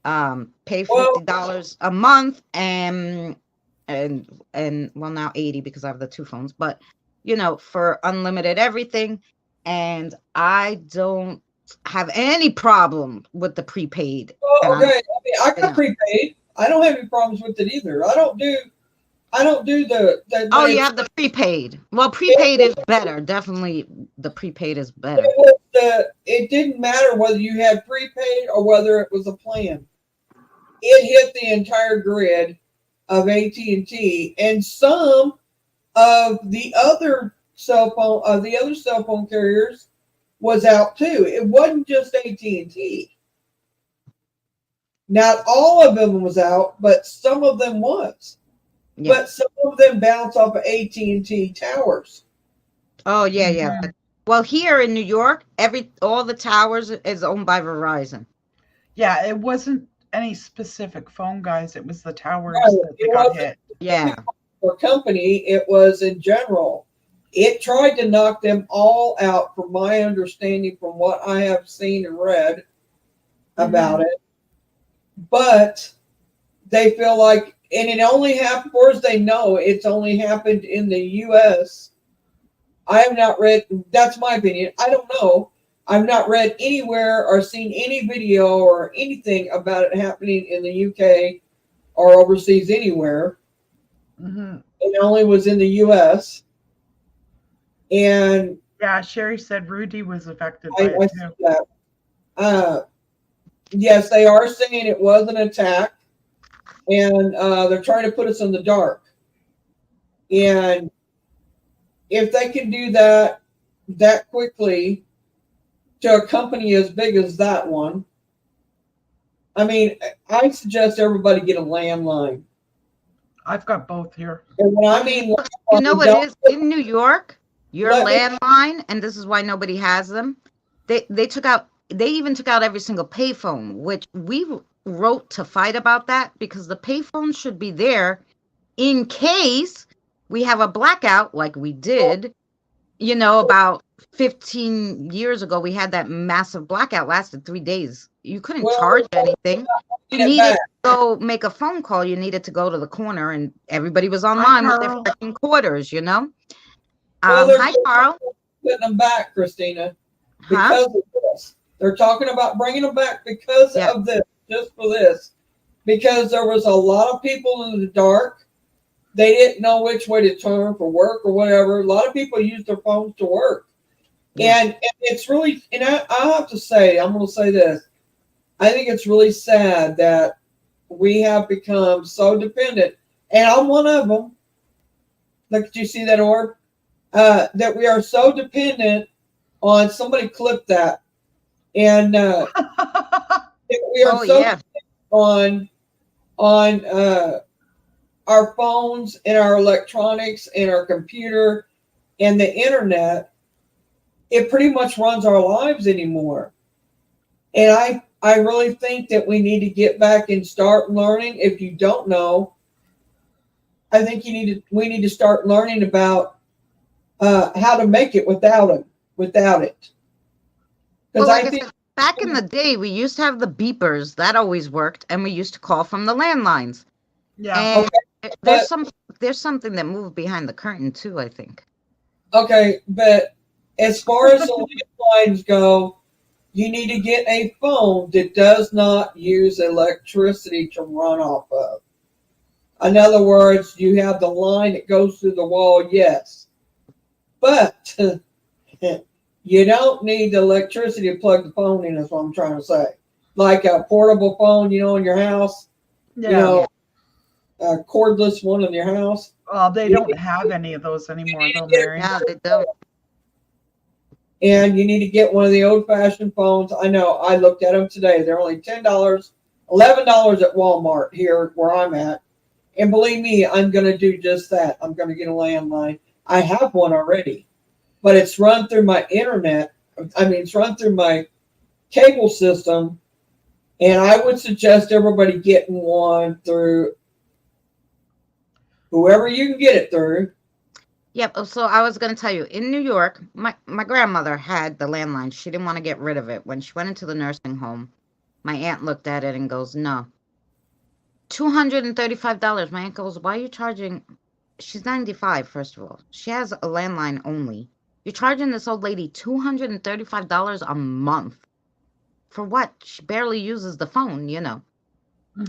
pay Well, $50 a month and well, now 80 because I have the two phones, but for unlimited everything. And I don't have any problem with the prepaid. And okay. I mean, I you got know, prepaid. I don't have any problems with it either. I don't do the oh, but you it's have the prepaid. Well, it, prepaid is better. Definitely the prepaid is better. it was it didn't matter whether you had prepaid or whether it was a plan. It hit the entire grid of AT&T and some of the other cell phone carriers was out too. It wasn't just AT&T. Not all of them was out, but some of them was. Yeah. But some of them bounce off of AT&T towers. Oh, yeah, yeah. Mhm. Well, here in New York, all the towers is owned by Verizon. Yeah, it wasn't any specific phone, guys. It was the towers No, that it got wasn't hit. Yeah. for company, it was in general. It tried to knock them all out, from my understanding, from what I have seen and read about it. But they feel like, and it only happened, for as they know, it's only happened in the U.S. I have not read, that's my opinion. I don't know. I've not read anywhere or seen any video or anything about it happening in the UK or overseas anywhere. Mm-hmm. It only was in the U.S. And Yeah, Sherry said Rudy was affected I by it see too. that. Yes, they are saying it was an attack, and they're trying to put us in the dark. And if they can do that quickly to a company as big as that one. I mean, I suggest everybody get a landline. I've got both here. And when I Well, mean you know landline, what it is? In New York, your let me. landline, and this is why nobody has them, they even took out every single payphone, which we wrote to fight about that because the payphone should be there in case we have a blackout like we did, about 15 years ago. We had that massive blackout, lasted 3 days. You couldn't Well, charge anything. You get it needed back. to go make a phone call. You needed to go to the corner, and everybody was Hi, online with their Carl. freaking quarters. Well, they're Hi, Carl. putting them back, Christina, Huh? because of this. They're talking about bringing them back because Yeah. of this, just for this. Because there was a lot of people in the dark. They didn't know which way to turn for work or whatever. A lot of people use their phones to work. Yeah. And it's really, and I have to say, I'm going to say this. I think it's really sad that we have become so dependent, and I'm one of them. Look, did you see that orb? That we are so dependent on, somebody clip that, and that we are Oh, so yeah. on our phones and our electronics and our computer and the internet. It pretty much runs our lives anymore. And I really think that we need to get back and start learning. If you don't know, I think we need to start learning about how to make it without it. Well, Because like I I think said, back in the day, we used to have the beepers. That always worked, and we used to call from the landlines. Yeah. And okay, there's but there's something that moved behind the curtain too, I think. okay, but as far as the landlines go, you need to get a phone that does not use electricity to run off of. In other words, you have the line that goes through the wall, yes. But you don't need the electricity to plug the phone in, is what I'm trying to say. Like a portable phone, in your house, Yeah. a cordless one in your house. Well, they You don't have any of those anymore, though, get it, Mary. Yeah, they don't. and you need to get one of the old-fashioned phones. I know. I looked at them today. They're only $10, $11 at Walmart here where I'm at. And believe me, I'm going to do just that. I'm going to get a landline. I have one already, but it's run through my internet. I mean, it's run through my cable system. And I would suggest everybody getting one through whoever you can get it through. Yep. So I was going to tell you, in New York, my grandmother had the landline. She didn't want to get rid of it. When she went into the nursing home, my aunt looked at it and goes, no. $235. My aunt goes, why are you charging? She's 95, first of all. She has a landline only. You're charging this old lady $235 a month. For what? She barely uses the phone.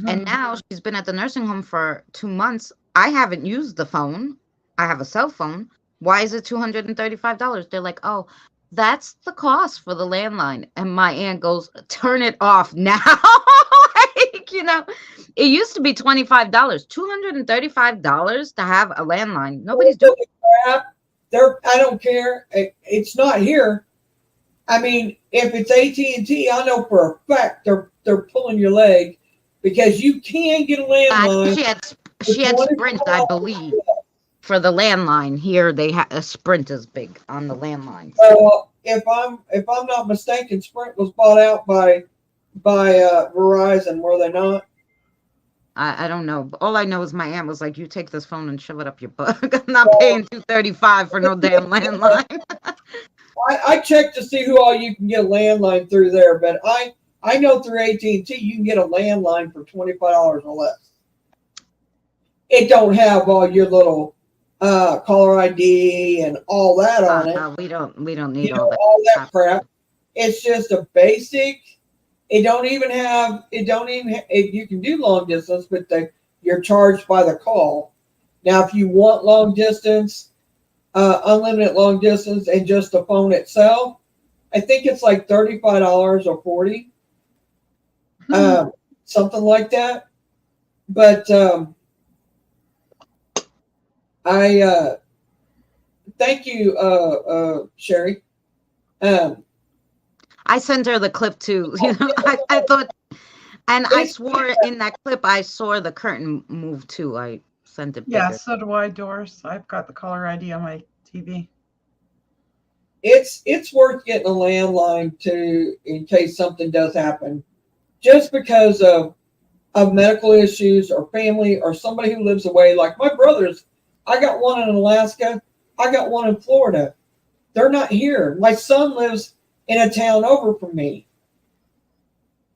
And now she's been at the nursing home for 2 months. I haven't used the phone. I have a cell phone. Why is it $235? They're like, oh, that's the cost for the landline. And my aunt goes, turn it off now. It used to be $25. $235 to have a landline. Nobody's doing it. Crap. I don't care. It's not here. I mean, if it's AT&T, I know for a fact they're pulling your leg because you can get a landline. She had Sprint, I believe, for the landline. Here they have a Sprint is big on the landline. If I'm not mistaken, Sprint was bought out by Verizon, were they not? I don't know. All I know is my aunt was like, "You take this phone and shove it up your butt. I'm not paying $235 for no damn landline." I checked to see who all you can get a landline through there, but I know through AT&T you can get a landline for $25 or less. It don't have all your little caller ID and all that on it. We don't need all that. All that crap. It's just a basic. You can do long distance, but you're charged by the call. Now, if you want long distance, unlimited long distance, and just the phone itself, I think it's like $35 or $40, something like that. But I thank you, Sherry. I sent her the clip too. I thought, and I It's swore in that clip I saw the curtain move too. I sent it Yeah, bigger. so do I, Doris. I've got the caller ID on my TV. it's worth getting a landline to in case something does happen, just because of medical issues or family or somebody who lives away. Like my brothers, I got one in Alaska, I got one in Florida. They're not here. My son lives in a town over from me.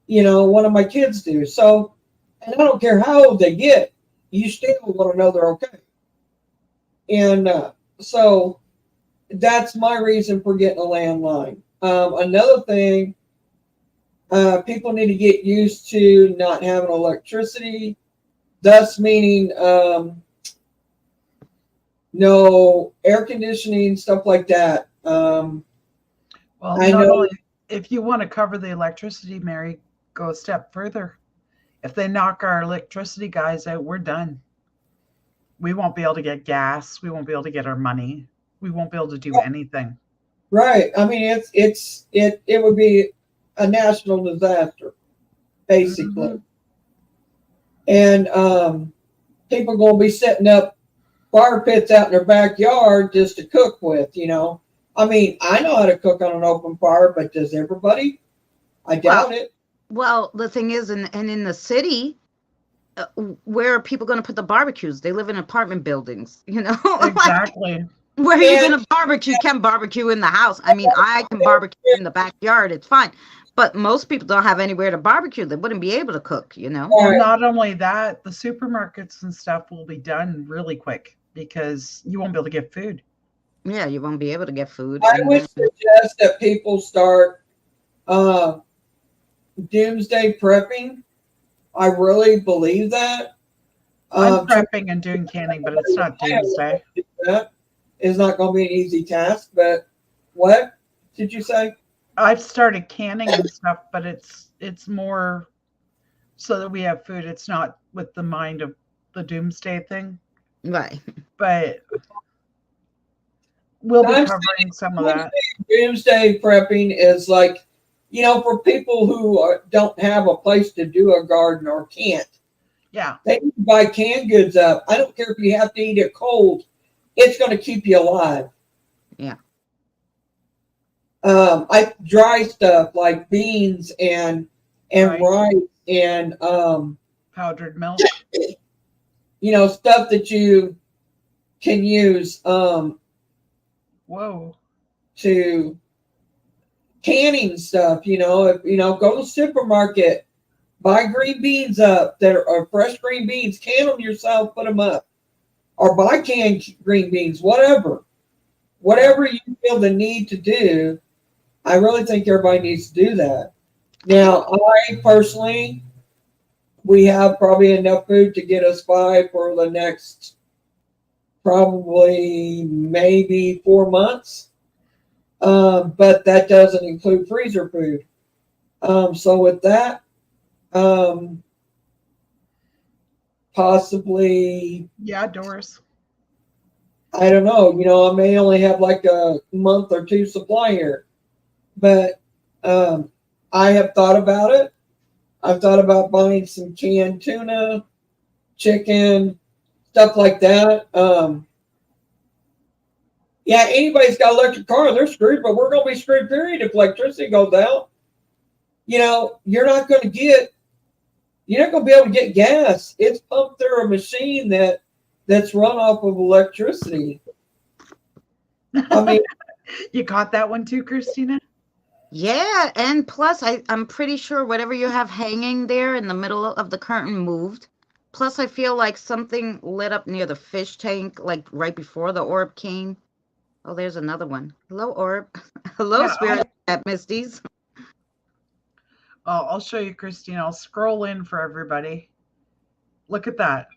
One of my kids do. So, and I don't care how old they get, you still want to know they're okay. And so that's my reason for getting a landline. Another thing, people need to get used to not having electricity, thus meaning no air conditioning, stuff like that. Well, I not know, only if you want to cover the electricity, Mary, go a step further. If they knock our electricity guys out, we're done. We won't be able to get gas. We won't be able to get our money. We won't be able to do anything. right? I mean, it would be a national disaster, basically. Mm-hmm. And people going to be setting up fire pits out in their backyard just to cook with. I mean, I know how to cook on an open fire, but does everybody? I doubt it. Well, the thing is, and in the city, where are people going to put the barbecues? They live in apartment buildings, like Exactly. where are you And going to barbecue? You can barbecue in the house. I mean, I can barbecue in the backyard. It's fine. But most people don't have anywhere to barbecue. They wouldn't be able to cook. Well, right, not only that, the supermarkets and stuff will be done really quick because you won't be able to get food. Yeah, you won't be able to get food. I And would then, suggest that people start uh, doomsday prepping. I really believe that. I'm To prepping and doing canning, but it's not doomsday. that is not going to be an easy task. But what did you say? I've started canning and stuff, but it's more so that we have food. It's not with the mind of the doomsday thing, right. but we'll be I'm covering some of saying that. doomsday prepping is like, for people who don't have a place to do a garden or can't. Yeah. They need to buy canned goods up. I don't care if you have to eat it cold. It's going to keep you alive. Yeah. I dry stuff like beans and Right. rice and Powdered milk. stuff that you can use Whoa. to canning stuff. If, go to the supermarket, buy green beans up that are fresh green beans, can them yourself, put them up, or buy canned green beans, whatever you feel the need to do. I really think everybody needs to do that. Now, I personally, we have probably enough food to get us by for the next probably maybe 4 months. But that doesn't include freezer food. So with that, possibly, Yeah, Doris. I don't know. I may only have like a month or two supply here, but I have thought about it. I've thought about buying some canned tuna, chicken, stuff like that. Yeah, anybody's got an electric car, they're screwed, but we're going to be screwed, period, if electricity goes out. You're not going to be able to get gas. It's pumped through a machine that's run off of electricity. I mean, You caught that one too, Christina? Yeah, and plus I'm pretty sure whatever you have hanging there in the middle of the curtain moved. Plus I feel like something lit up near the fish tank, like right before the orb came. Oh, there's another one. Hello, orb. Hello, Yeah, spirit at Misty's. I'll show you, Christina. I'll scroll in for everybody. Look at that.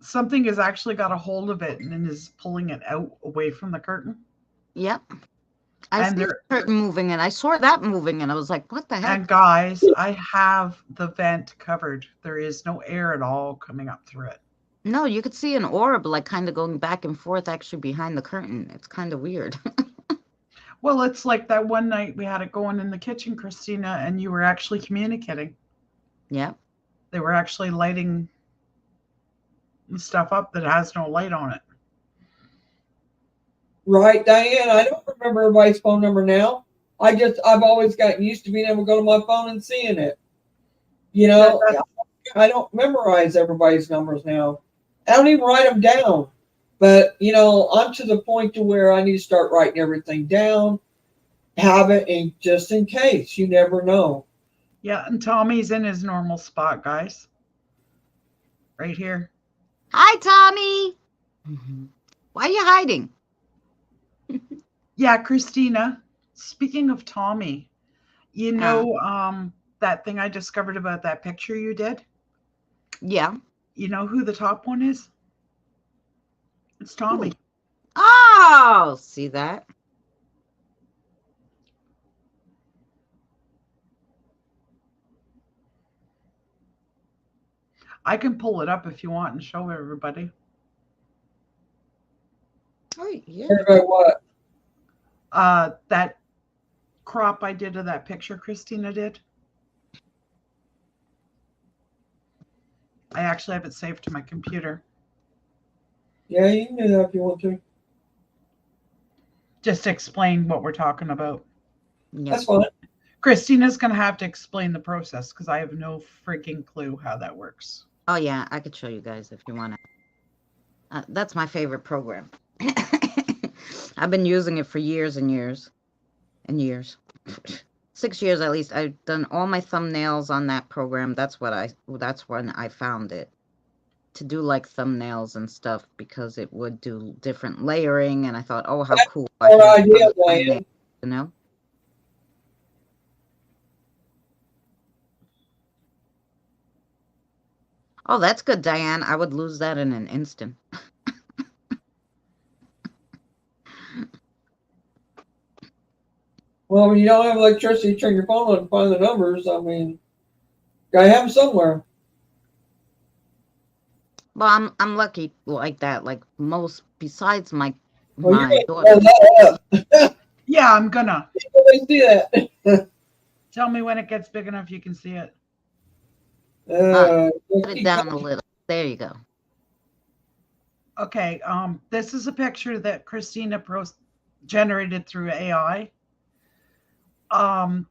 Something has actually got a hold of it and is pulling it out away from the curtain. Yep. I And see the there curtain moving and I saw that moving and I was like, what the heck? and guys, I have the vent covered. There is no air at all coming up through it. No, you could see an orb like kind of going back and forth actually behind the curtain. It's kind of weird. Well, it's like that one night we had it going in the kitchen, Christina, and you were actually communicating. Yeah. They were actually lighting stuff up that has no light on it. Right, Diane? I don't remember everybody's phone number now. I've always gotten used to being able to go to my phone and seeing it. You That, know, that, I don't memorize everybody's numbers now. I don't even write them down. But I'm to the point to where I need to start writing everything down, have it, and just in case, you never know. yeah, and Tommy's in his normal spot, guys. Right here. Hi, Tommy. Why are you hiding? Yeah, Christina. Speaking of Tommy, you Uh, know that thing I discovered about that picture you did? yeah. You know who the top one is? It's Tommy. Ooh. Oh, see that? I can pull it up if you want and show everybody. Oh, yeah. Everybody, what? That crop I did of that picture Christina did. I actually have it saved to my computer. Yeah, you can do that if you want to. Just to explain what we're talking about. Yeah. That's fine. Christina's going to have to explain the process because I have no freaking clue how that works. Oh, yeah. I could show you guys if you want to. That's my favorite program. I've been using it for years and years and years. 6 years at least. I've done all my thumbnails on that program. That's when I found it, to do like thumbnails and stuff, because it would do different layering, and I thought, oh, how cool. I Our can have idea, thumbnails, Diane. you know? Oh, that's good, Diane. I would lose that in an instant. Well, when you don't have electricity, turn your phone on and find the numbers. I mean, gotta have them somewhere. Well, I'm lucky like that. Like most, besides my Well, you're my gonna daughter. blow that up. Yeah, I'm gonna. They see that. Tell me when it gets big enough you can see it. Put it down a little. There you go. Okay, this is a picture that Christina generated through AI.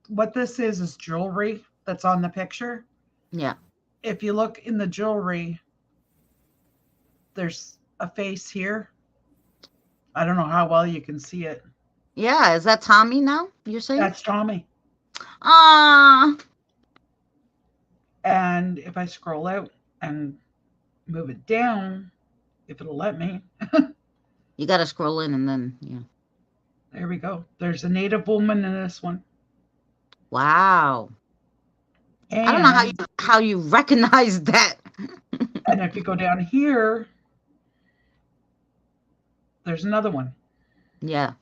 What this is jewelry that's on the picture. Yeah. If you look in the jewelry, there's a face here. I don't know how well you can see it. Yeah, is that Tommy now? You're saying? That's Tommy. Ah. And if I scroll out and move it down, if it'll let me. You got to scroll in and then, yeah. There we go. There's a native woman in this one. Wow. And I don't know how you recognize that. and if you go down here, there's another one. Yeah.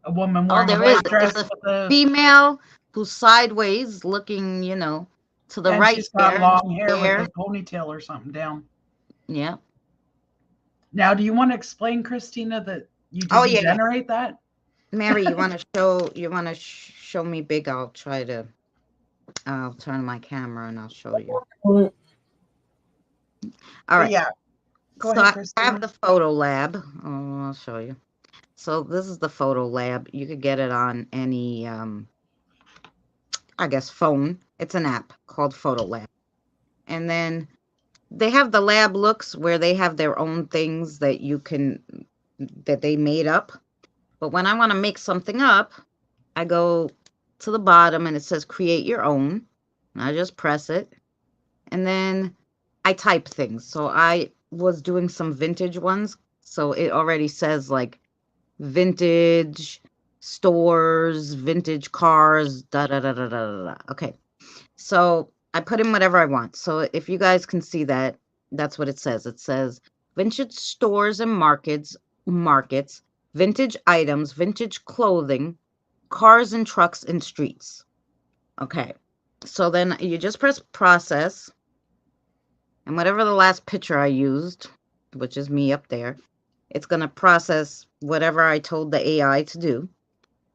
A woman Oh, wearing a there is. white dress It's with a female who's sideways looking, to the and right she's got there. long hair with a ponytail or something down. Yeah. Now, do you want to explain, Christina, that you didn't Oh, yeah. generate that? Mary, you want to show me big? I'll turn my camera and I'll show you. All right. Yeah. Go So ahead, I Christina. have the photo lab. Oh, I'll show you. So this is the photo lab. You could get it on any, I guess, phone. It's an app called Photo Lab. And then they have the lab looks where they have their own things that they made up. But when I want to make something up, I go to the bottom and it says create your own. And I just press it. And then I type things. So I was doing some vintage ones. So it already says like vintage stores, vintage cars, da da da da da da. Da. Okay. So I put in whatever I want. So if you guys can see that, that's what it says. It says vintage stores and markets, vintage items, vintage clothing, cars and trucks and streets. Okay. So then you just press process, and whatever the last picture I used, which is me up there, it's going to process whatever I told the AI to do.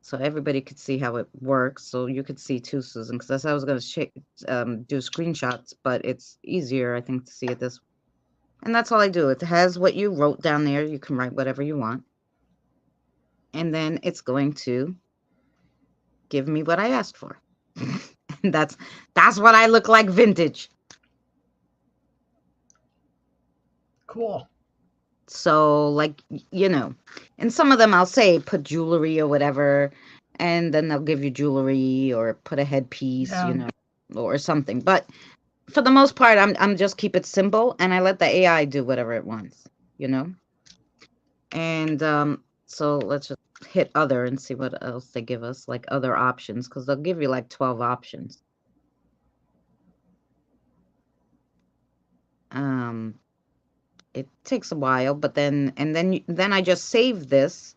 so everybody could see how it works. So you could see too, Susan, because that's how I was going to do screenshots, but it's easier, I think, to see it this way. And that's all I do. It has what you wrote down there. You can write whatever you want. And then it's going to give me what I asked for. And that's what I look like vintage. Cool. So, like, you know, and some of them I'll say put jewelry or whatever, and then they'll give you jewelry or put a headpiece, Yeah. you know, or something. But for the most part, I'm just keep it simple, and I let the AI do whatever it wants, you know. And so let's just hit other and see what else they give us, like other options, because they'll give you like 12 options. It takes a while, but then I just save this.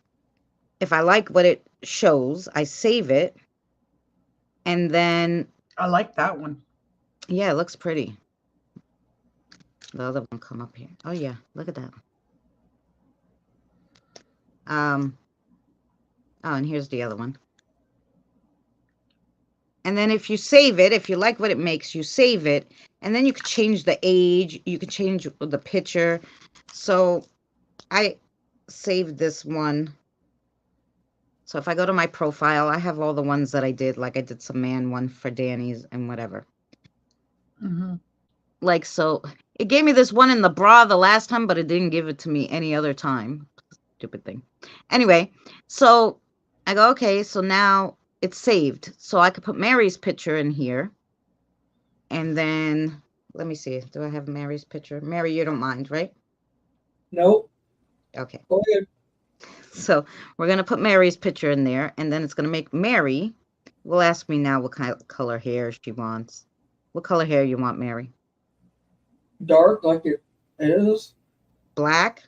If I like what it shows, I save it, and then I like that one. yeah, it looks pretty. The other one come up here. Oh yeah, look at that. Oh, and here's the other one. And then if you save it, if you like what it makes, you save it, and then you could change the age, you could change the picture. So I saved this one. So if I go to my profile, I have all the ones that I did, like I did some man one for Danny's and whatever. Mm-hmm. Like, so it gave me this one in the bra the last time, but it didn't give it to me any other time. Stupid thing. Anyway, so I go, okay, so now it's saved. So I could put Mary's picture in here. And then, let me see. Do I have Mary's picture? Mary, you don't mind, right? Nope. Okay. Go ahead. So we're going to put Mary's picture in there. And then it's going to make Mary. Will ask me now what kind of color hair she wants. What color hair you want, Mary? Dark like it is. Black?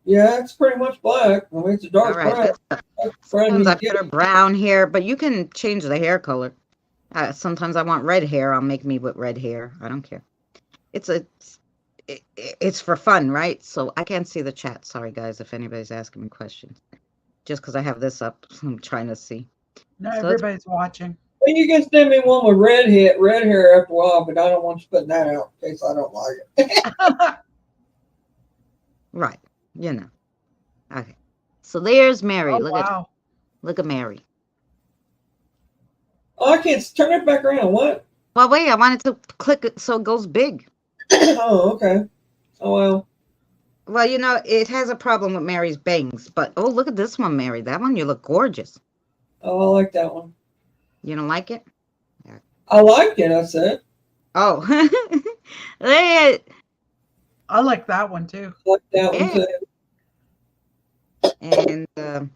Yeah, it's pretty much black. I mean, it's a dark All right. brown. Sometimes I Yeah. put her brown hair, but you can change the hair color. Sometimes I want red hair. I'll make me with red hair. I don't care. It's for fun, right? So I can't see the chat. Sorry, guys, if anybody's asking me questions. Just because I have this up, I'm trying to see. No, So everybody's watching. Well, you can send me one with red hair after a while, but I don't want you putting that out in case I don't like it. Right. You know. Okay. So there's Mary. Oh, Look at Mary. Oh, I can't turn it back around. What? Well, wait, I wanted to click it so it goes big. Oh, okay. Oh, well. Well, you know, it has a problem with Mary's bangs, but oh, look at this one, Mary. That one, you look gorgeous. Oh, I like that one. You don't like it? I like it, I said. Oh. Look I like that one too. I like that one too. And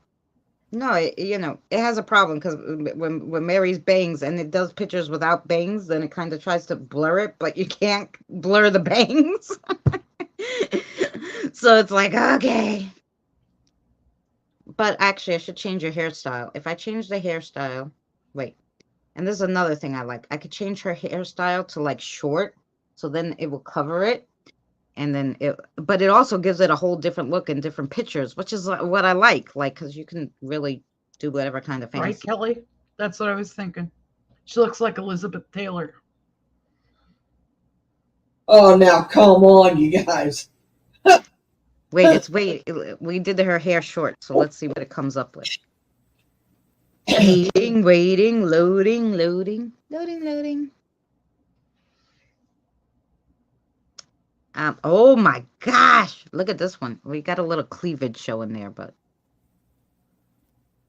no, you know, it has a problem because when Mary's bangs and it does pictures without bangs, then it kind of tries to blur it, but you can't blur the bangs. So it's like, okay. But actually, I should change your hairstyle. If I change the hairstyle, wait. And this is another thing I like. I could change her hairstyle to like short, so then it will cover it. And then but it also gives it a whole different look in different pictures, which is what I like, because you can really do whatever kind of fancy. Right, Kelly? That's what I was thinking. She looks like Elizabeth Taylor. Oh, now come on, you guys. Wait, we did her hair short, so let's see what it comes up with. Waiting, loading. Oh my gosh, look at this one. We got a little cleavage showing there, but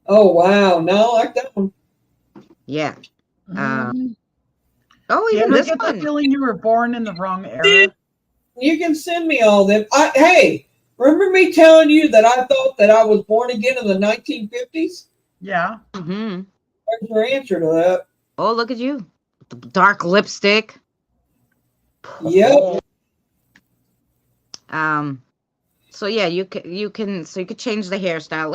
Oh, wow. No, I like that one. yeah. Mhm. Oh, You even ever this get the one. feeling you were born in the wrong era? You can send me all them. Hey, remember me telling you that I thought that I was born again in the 1950s? Yeah. Mm-hmm. There's your answer to that. Oh, look at you. The dark lipstick. Yep. So yeah, you can change the hairstyle.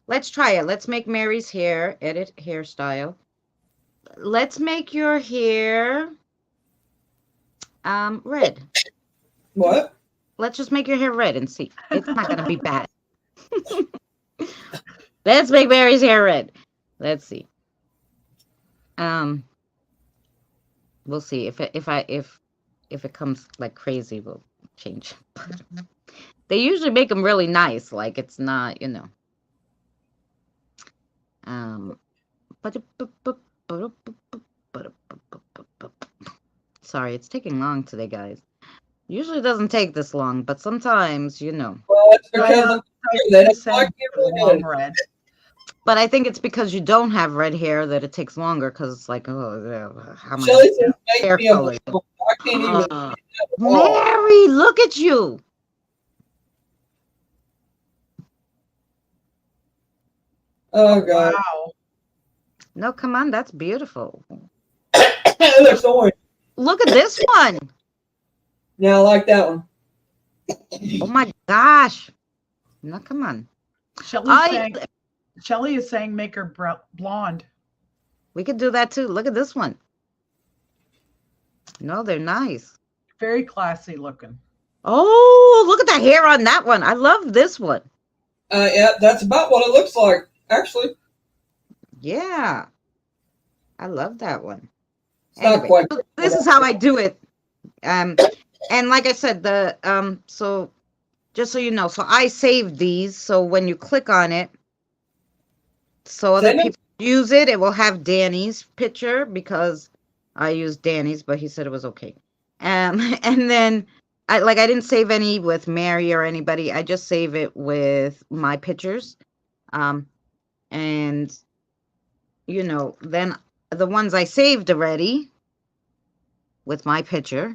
Let's try it. Let's make Mary's hair. Edit hairstyle. Let's make your hair red. Let's make Mary's hair red. Let's see. We'll see if it comes like crazy, we'll change. They usually make them really nice, like it's not, you know. Sorry, it's taking long today, guys. Usually it doesn't take this long, but sometimes, you know. Well, it's because they don't like it long red. red. But I think it's because you don't have red hair that it takes longer, because it's like, oh, how much Shelly says, hair make me a color? blonde. I can't even. Mary, look at you. Oh God. Wow. No, come on, that's beautiful. It looks orange. Look at this one. Yeah, I like that one. Oh my gosh. No, come on. Shelly is saying make her blonde. We could do that too. Look at this one. No, they're nice. Very classy looking. Oh, look at the hair on that one. I love this one. Yeah, that's about what it looks like, actually. Yeah. I love that one. It's not quite. This is how I do it. And like I said, so just so you know, so I saved these. So when you click on it, so other people use it, it will have Danny's picture, because I used Danny's, but he said it was okay. And then I didn't save any with Mary or anybody. I just save it with my pictures. And you know, then the ones I saved already with my picture.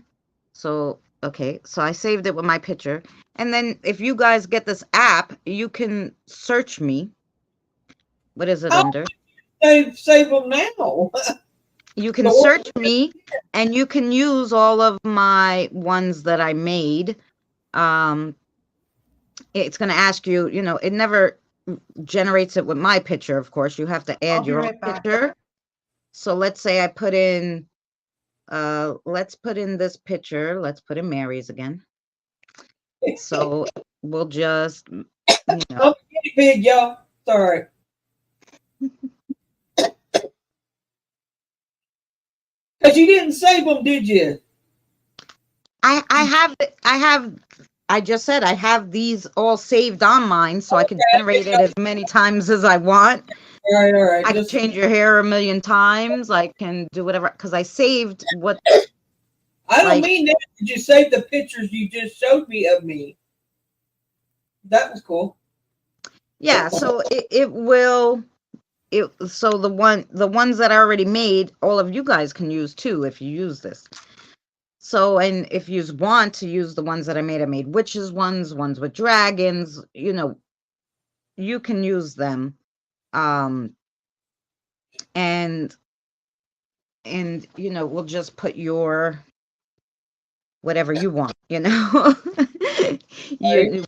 So, okay, so I saved it with my picture. And then if you guys get this app, you can search me. What is it under? Save them now. You can search me, and you can use all of my ones that I made. It's going to ask you, you know, it never generates it with my picture, of course. You have to add your own picture. So let's say I put in, let's put in this picture. Let's put in Mary's again. So we'll just, you know. I'm a guinea pig, y'all. Sorry. Because you didn't save them, did you? I just said I have these all saved on mine, so I can generate it as many times as I want. All right. I can change your hair a million times. I can do whatever, because I saved what. I don't mean that. Did you save the pictures you just showed me of me? That was cool. Yeah, so it will. So the ones that I already made, all of you guys can use too if you use this. So, and if you want to use the ones that I made witches ones with dragons, you know, you can use them. And you know, we'll just put your whatever you want, you know.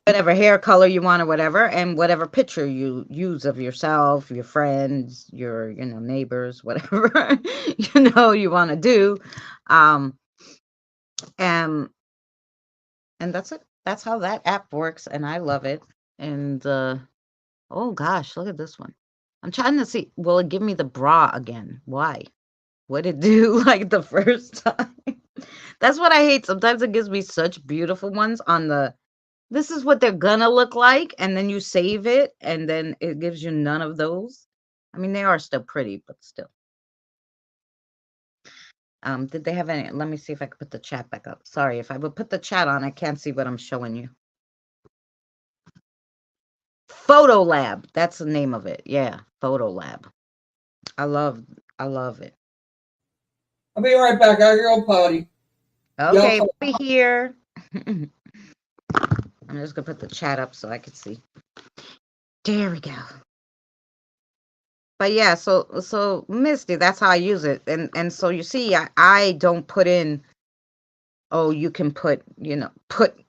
Whatever hair color you want or whatever, and whatever picture you use of yourself, your friends, your, you know, neighbors, whatever you know you want to do. And that's it. That's how that app works, and I love it. And oh gosh, look at this one. I'm trying to see, will it give me the bra again? Why? What did it do like the first time? That's what I hate. Sometimes it gives me such beautiful ones on the, this is what they're gonna look like, and then you save it, and then it gives you none of those. I mean, they are still pretty, but still. Did they have any? Let me see if I could put the chat back up. Sorry, if I would put the chat on, I can't see what I'm showing you. Photo Lab, that's the name of it. Yeah, Photo Lab. I love it. I'll be right back. I gotta go potty. Okay, we'll be here. I'm just gonna put the chat up so I can see. There we go. But yeah, so Misty, that's how I use it. And so you see, I don't put in, oh, you can put, you know, put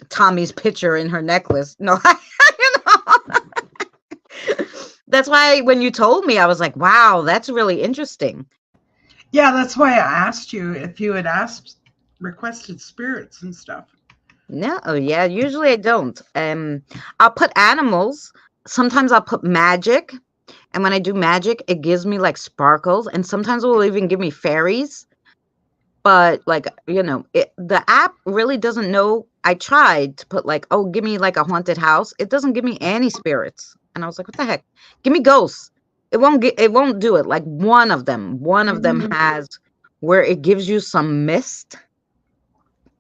Tommy's picture in her necklace. No, you know. That's why when you told me, I was like, wow, that's really interesting. Yeah, that's why I asked you if you had requested spirits and stuff. No, yeah, usually I don't. I'll put animals. sometimes I'll put magic, and when I do magic, it gives me like sparkles, and sometimes it will even give me fairies. But like, the app really doesn't know. I tried to put like, oh, give me like a haunted house. It doesn't give me any spirits. And I was like, what the heck? Give me ghosts. It won't do it. Like one of them has where it gives you some mist,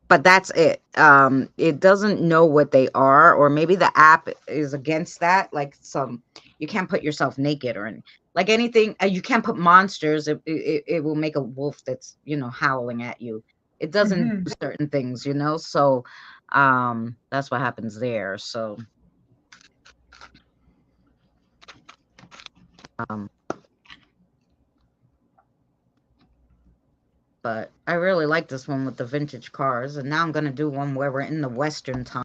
but that's it. It doesn't know what they are, or maybe the app is against that. Like you can't put yourself naked or like anything. You can't put monsters. It will make a wolf that's howling at you. It doesn't do certain things, So, that's what happens there. So, um, but I really like this one with the vintage cars, and now I'm gonna do one where we're in the Western time.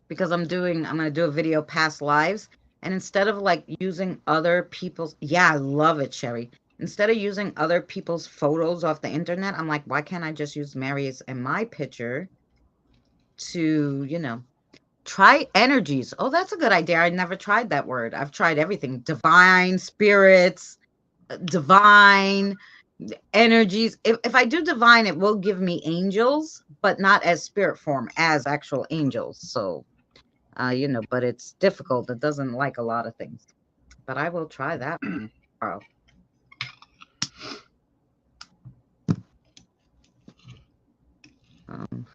Because I'm going to do a video past lives, and instead of like using other people's, I love it, Sherry. Instead of using other people's photos off the internet, I'm like, why can't I just use Mary's and my picture to, try energies? Oh, that's a good idea. I never tried that word. I've tried everything. Divine spirits, divine energies. If I do divine, it will give me angels, but not as spirit form, as actual angels. So but it's difficult. It doesn't like a lot of things. But I will try that one tomorrow. Um,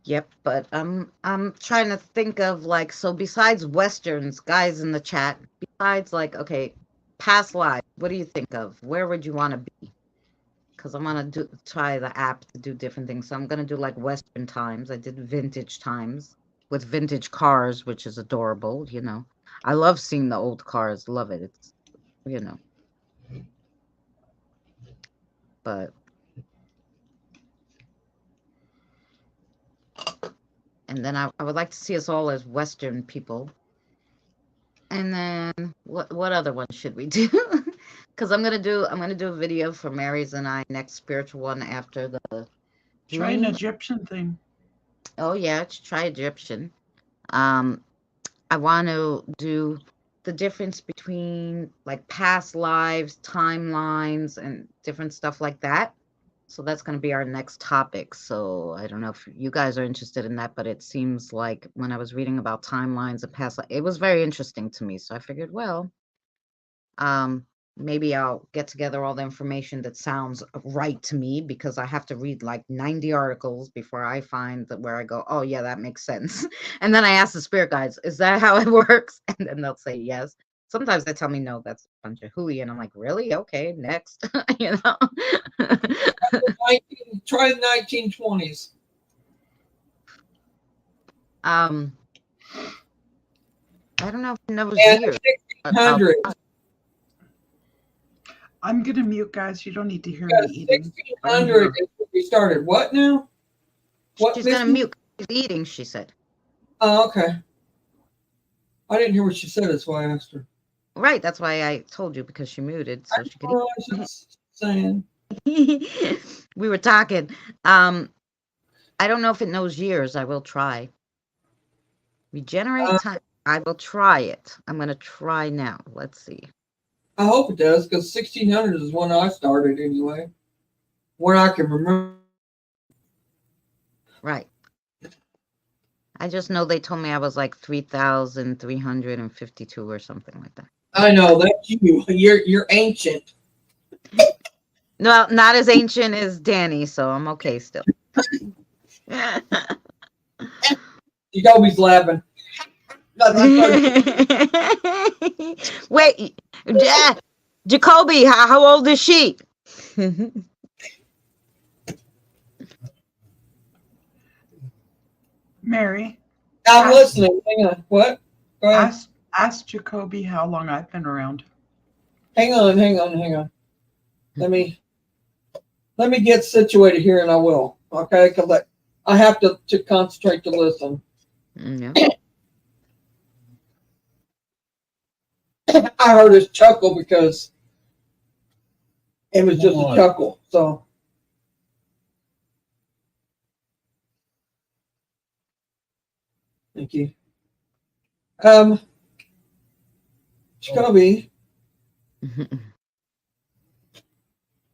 yep, but I'm trying to think of like, so besides westerns, guys in the chat, besides like, okay, past lives, what do you think of? Where would you want to be? Because I want to try the app to do different things. So I'm gonna do like western times. I did vintage times with vintage cars, which is adorable. I love seeing the old cars. Love it. It's but. And then I would like to see us all as Western people. And then what other one should we do? Because I'm gonna do a video for Mary's and I next spiritual one after the Try an Egyptian thing. Oh yeah, try Egyptian. I want to do the difference between like past lives, timelines, and different stuff like that. So that's going to be our next topic. So I don't know if you guys are interested in that, but it seems like when I was reading about timelines and past, it was very interesting to me. So I figured, well, maybe I'll get together all the information that sounds right to me, because I have to read like 90 articles before I find that where I go, oh yeah, that makes sense. And then I ask the spirit guides, is that how it works? And then they'll say yes. Sometimes they tell me no, that's a bunch of hooey, and I'm like, really? Okay, next. Try the 1920s. I don't know if it knows And years. 1600s. I'm gonna mute, guys. You don't need to hear me eating. 1600 is when we started. What now? What? She's gonna mute. She's eating, she said. Oh, okay. I didn't hear what she said. That's why I asked her. Right, that's why I told you, because she muted, so she could eat. I was just saying. We were talking. I don't know if it knows years. I will try. Regenerate time. I will try it. I'm going to try now. Let's see. I hope it does, because 1600 is when I started anyway. When I can remember. Right. I just know they told me I was like 3,352 or something like that. I know, that's you. You're ancient. No, not as ancient as Danny, so I'm okay still. She's always laughing. Wait, Jacoby, how old is she? Mary. I'm Ask, listening. Hang on. What? Go ahead. ask Jacoby how long I've been around. Hang on. Let me get situated here, and I will. Okay, because I have to concentrate to listen. Yeah. I heard his chuckle because it was just a chuckle. So, thank you. Jacoby,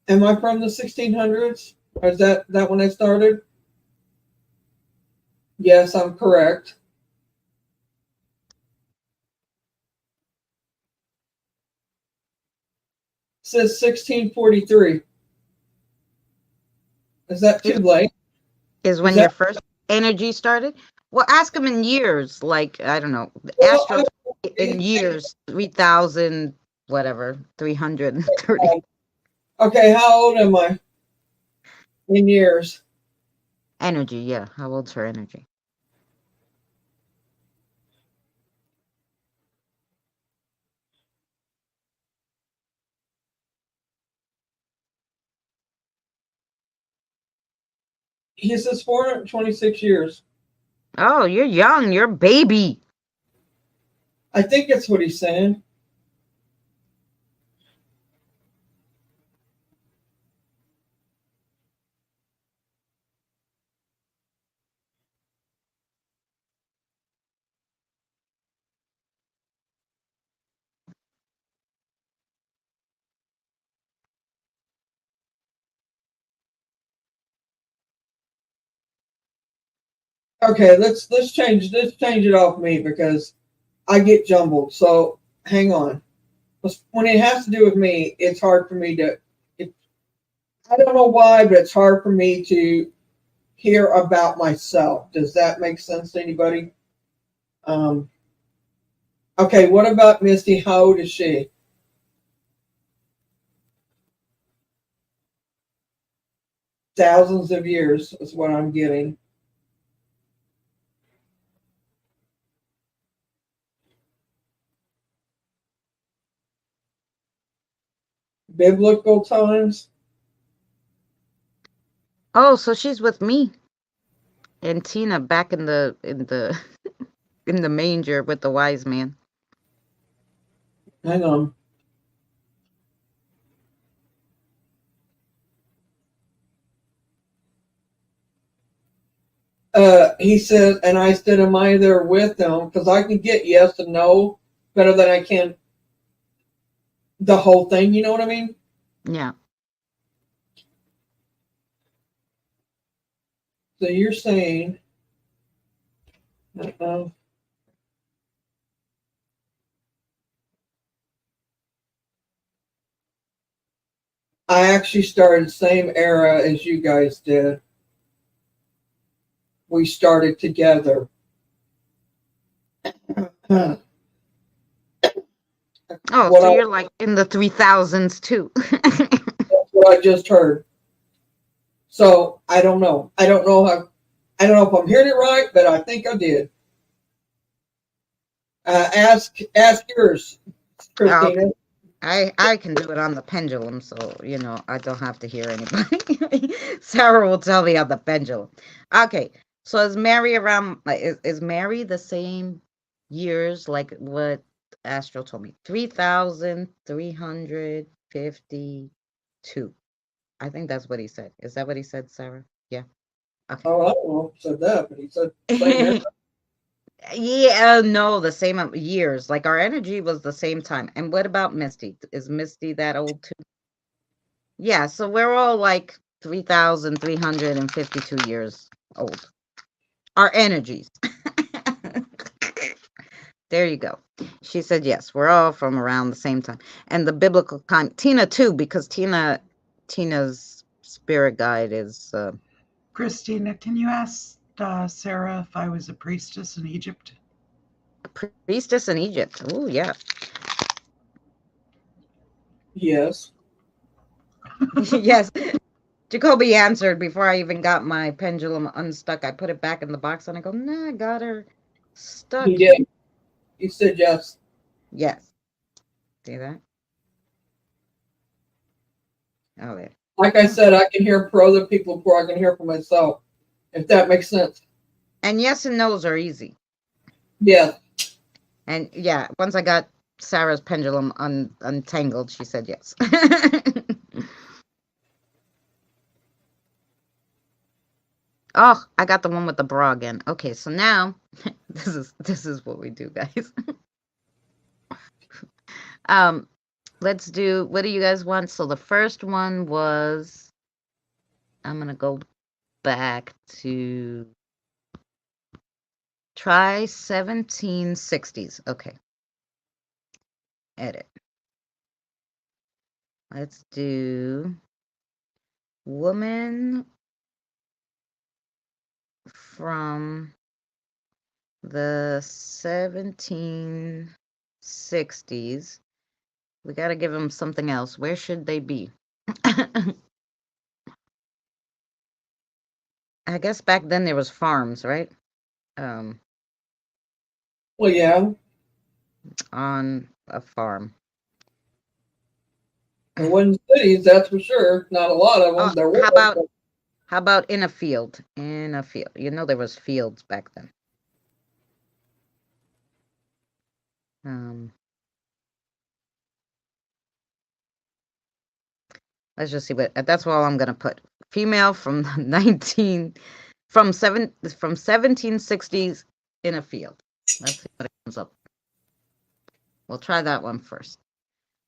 am I from the 1600s? Or is that when I started? Yes, I'm correct. It says 1643. Is that too late? Is when Is your that first energy started? Well, ask him in years. Like, I don't know. well? Astro in years, 3,000, whatever, 330. Okay, how old am I in years? Energy, yeah. How old's her energy? He says 426 years. Oh, you're young. You're a baby. I think that's what he's saying. Okay, let's change it off me because I get jumbled. So hang on. When it has to do with me, it's hard for me to. I don't know why, but it's hard for me to hear about myself. Does that make sense to anybody? Um, okay, what about Misty? How old is she? Thousands of years is what I'm getting. Biblical times. Oh, so she's with me and Tina back in the in the manger with the wise man. Hang on. He said, and I said, am I there with them? Because I can get yes and no better than I can the whole thing. You know what I mean? Yeah. So you're saying, I actually started the same era as you guys did. We started together. What Oh, so you're like in the 3,000s too. what I just heard. So I don't know. I don't know if I'm hearing it right, but I think I did. Ask yours, Oh, Christina. I can do it on the pendulum, so I don't have to hear anybody. Sarah will tell me on the pendulum. Okay, so is Mary around? Is Mary the same years like what Astro told me? 3,352. I think that's what he said. Is that what he said, Sarah? Yeah. Okay. Oh, I don't know if he said that, but he said same era. Yeah, no, the same years. Like our energy was the same time. And what about Misty? Is Misty that old too? Yeah, so we're all like 3,352 years old. Our energies. There you go. She said yes. We're all from around the same time. And the biblical time. Tina too, because Tina's spirit guide is Christina, can you ask Sarah if I was a priestess in Egypt? a priestess in Egypt. Oh yeah. Yes. Yes. Jacoby answered before I even got my pendulum unstuck. I put it back in the box and I go, nah, I got her. Stuck. He did. He said yes. Yes. See that? Oh, yeah. Like I said, I can hear for other people before I can hear for myself, if that makes sense. And yes and no's are easy. Yeah. And yeah, once I got Sarah's pendulum untangled, she said yes. Oh, I got the one with the bra again. Okay, so now this is what we do, guys. Let's do, what do you guys want? So the first one was, I'm gonna go back to try 1760s. Okay. Edit. Let's do woman from the 1760s. We got to give them something else. Where should they be? I guess back then there was farms, right? Well, yeah. On a farm. There wasn't cities, that's for sure. Not a lot of them. Oh, There was. how about in a field? In a field. You know there was fields back then. Let's just see what that's all I'm gonna put. Female from 1760s in a field. Let's see what it comes up. We'll try that one first.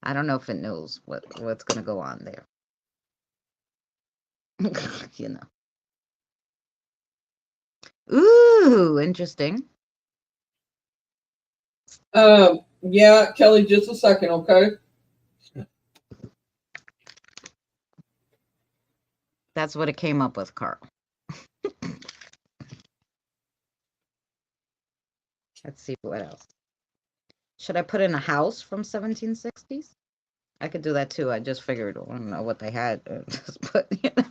I don't know if it knows what's gonna go on there. You know. Ooh, interesting. Yeah, Kelly, just a second, okay? That's what it came up with, Carl. Let's see what else. Should I put in a house from 1760s? I could do that too. I just figured, I don't know what they had. Just put, you know.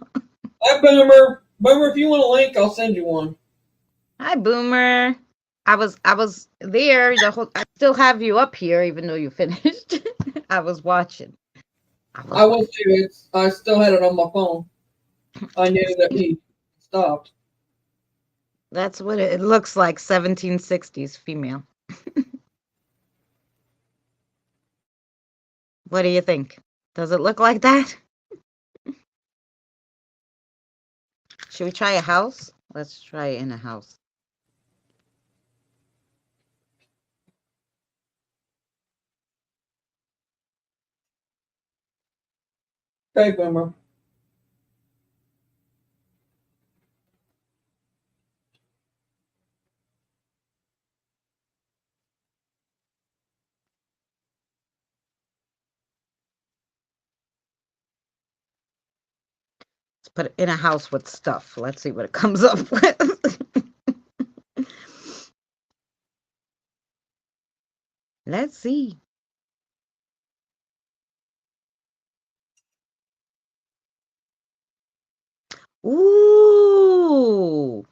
Hi, Boomer. Boomer, if you want a link, I'll send you one. Hi, Boomer. I was there the whole. I still have you up here, even though you finished. I was watching. I was too. I still had it on my phone. I knew that he stopped. That's what it looks like. 1760s female. What do you think? Does it look like that? Should we try a house? Let's try it in a house. Okay, Boomer. Let's put it in a house with stuff. Let's see what it comes up with. Let's see. Ooh.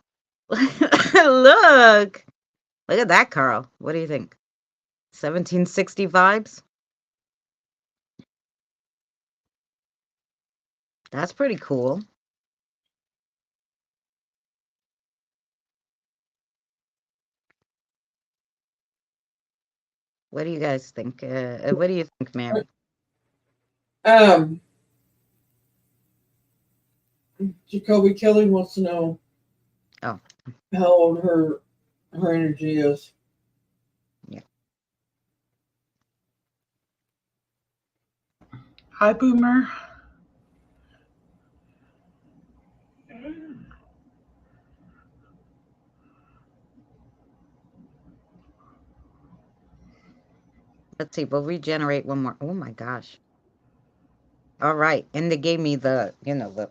Look. Look at that, Carl. What do you think? 1760 vibes? That's pretty cool. What do you guys think? What do you think, Mary? Jacoby Kelly wants to know how old her energy is. Yeah. Hi, Boomer. Let's see. We'll regenerate one more. Oh my gosh. All right. And they gave me the, the.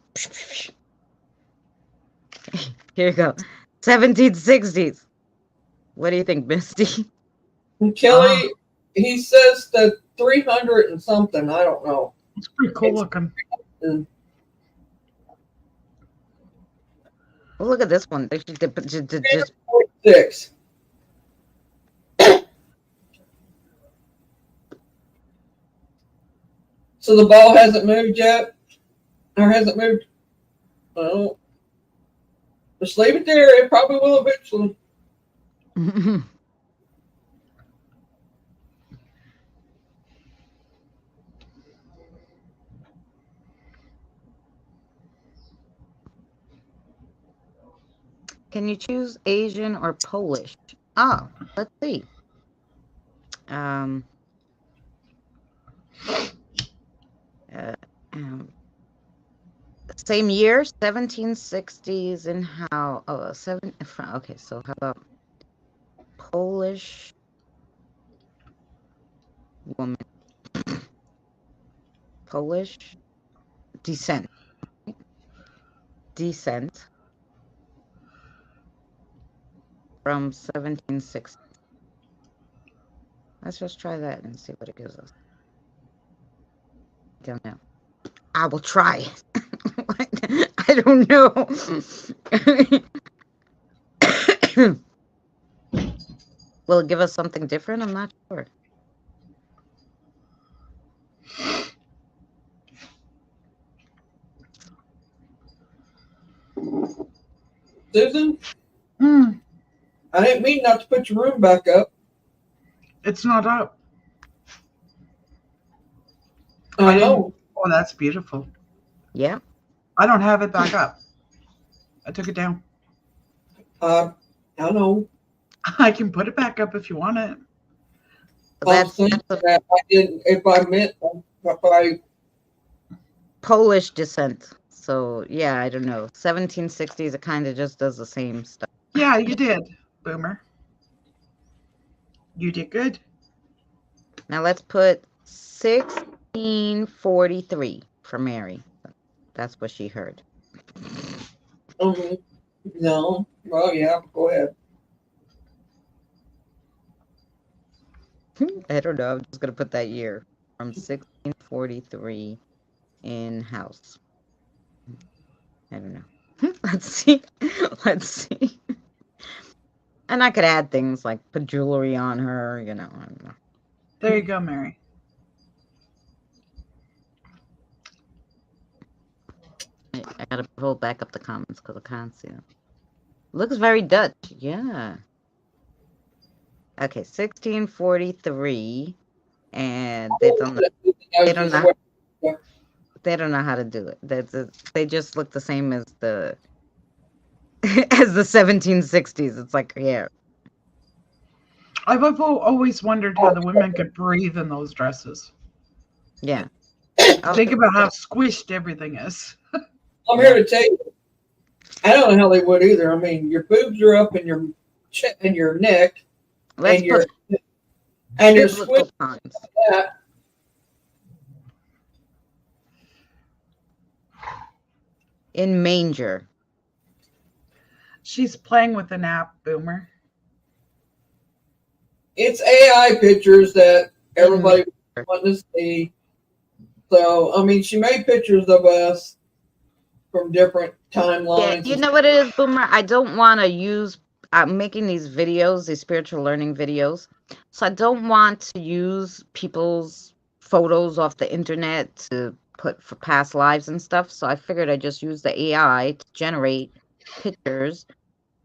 Here you go. 1760s. What do you think, Misty? And Kelly, he says that 300 and something. I don't know. It's pretty cool looking. Oh, look at this one. Just 6. So the ball hasn't moved yet? Or hasn't moved? Well, just leave it there. It probably will eventually. Can you choose Asian or Polish? Oh, let's see. Um, uh, um, Same year, 1760s, and how? Oh, okay, so how about Polish woman? Polish descent. Descent from 1760. Let's just try that and see what it gives us. Don't know. I will try. I don't know. Will it give us something different? I'm not sure. Susan, Mm, I didn't mean not to put your room back up. it's not up. I didn't- know. Oh, that's beautiful. Yeah. I don't have it back up. I took it down. I know. I can put it back up if you want it. That's That I didn't. If I meant, if I Polish descent. So yeah, I don't know. 1760s, it kind of just does the same stuff. Yeah, you did, Boomer. You did good. Now let's put 1643 for Mary. That's what she heard. no. Well, yeah. Go ahead. I don't know. I'm just gonna put that year from 1643 in house. I don't know. Let's see. Let's see. And I could add things like put jewelry on her, you know. I don't know. There you go, Mary. I gotta pull back up the comments because I can't see them. Looks very Dutch. Yeah. Okay, 1643, and they don't know how to do it. They just look the same as the as the 1760s. It's like, yeah. I've always wondered how the women could breathe in those dresses. Yeah. Think about how squished everything is. I'm here to tell you. I don't know how they would either. I mean, your boobs are up in your neck, Let's and your put squished times. like that. In manger. She's playing with an app, Boomer. It's AI pictures that everybody wants to see. So, I mean, she made pictures of us from different timelines. Yeah, you know what it is, Boomer? I don't want to use. I'm making these videos, these spiritual learning videos. So I don't want to use people's photos off the internet to put for past lives and stuff. So I figured I'd just use the AI to generate pictures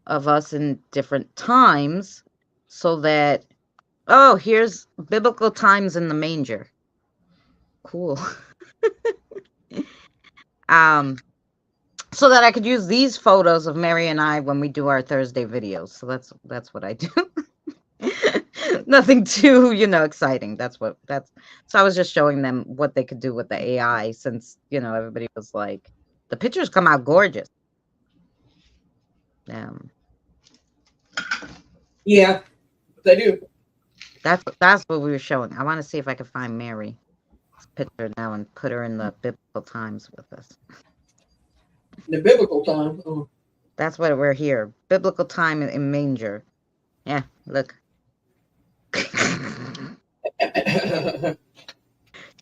of us in different times so that, oh, here's biblical times in the manger. Cool. So that I could use these photos of Mary and I when we do our Thursday videos. So that's what I do. Nothing too, exciting. So I was just showing them what they could do with the AI since, everybody was like, the pictures come out gorgeous. Yeah, they do. That's what we were showing. I want to see if I can find Mary's picture now and put her in the biblical times with us. The biblical time. Oh. That's what we're here. Biblical time in manger. Yeah, look.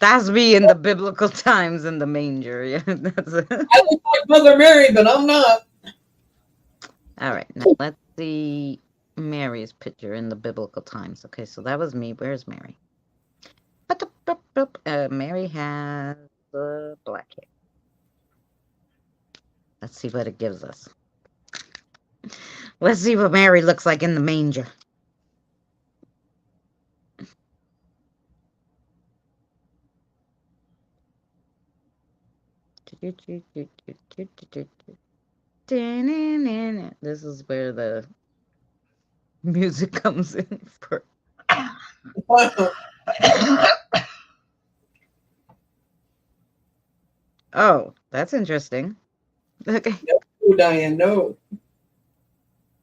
That's me in the biblical times in the manger. Yeah, that's it. I look like Mother Mary, but I'm not. All right, now let's see Mary's picture in the biblical times. Okay, so that was me. Where's Mary? Mary has the black hair. Let's see what it gives us. Let's see what Mary looks like in the manger. This is where the music comes in for. Wow. Oh, that's interesting. Okay, No, Diane, no.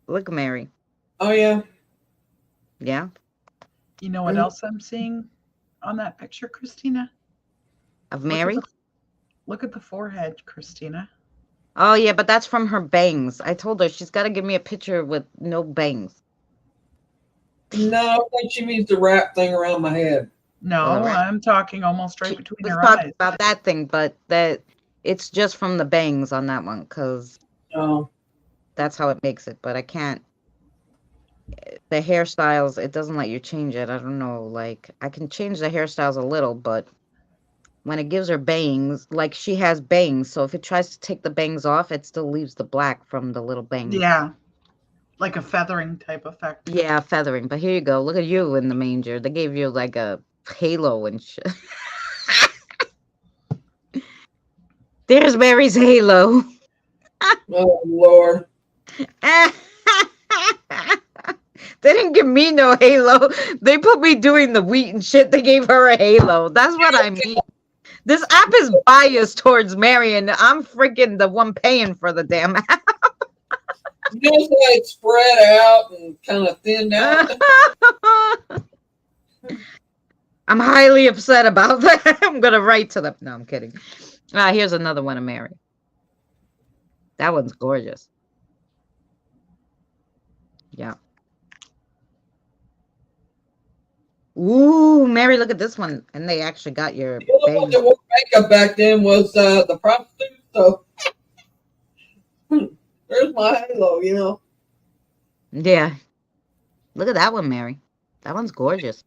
look, Mary. Oh, yeah. Yeah, You know what else I'm seeing on that picture, Christina? of Look at Mary. the, look at the forehead, Christina. Oh yeah, but that's from her bangs. I told her she's got to give me a picture with no bangs. No, I think she means the wrap thing around my head. No, right. I'm talking almost right She between was her talking eyes. about that thing, but that it's just from the bangs on that one because No. that's how it makes it. But I can't. The hairstyles, it doesn't let you change it. I don't know. Like I can change the hairstyles a little, but when it gives her bangs, like she has bangs, so if it tries to take the bangs off, it still leaves the black from the little bangs. Yeah, like a feathering type effect. Yeah, feathering. But here you go. Look at you in the manger. They gave you like a halo and shit. There's Mary's halo. Oh, Lord. They didn't give me no halo. They put me doing the wheat and shit. They gave her a halo. That's what I mean. This app is biased towards Mary, and I'm freaking the one paying for the damn app. You know, how it spread out and kind of thinned out. I'm highly upset about that. I'm gonna write to them. No, I'm kidding. Here's another one of Mary. That one's gorgeous. Yeah. Ooh, Mary, look at this one. And they actually got your The only one that wore makeup back then was the prostitute. So there's my halo, you know. Yeah. Look at that one, Mary. That one's gorgeous.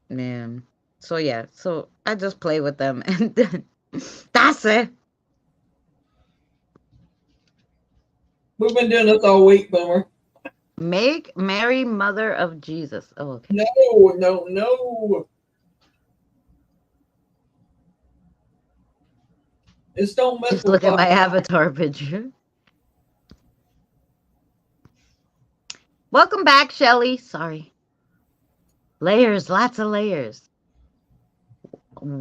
Man. So yeah, so I just play with them and then that's it. We've been doing this all week, Boomer. Make Mary Mother of Jesus. Oh, okay. No, no, no. Just don't mess Just with look at Bob. my avatar picture. Welcome back, Shelly. Sorry. Layers, lots of layers.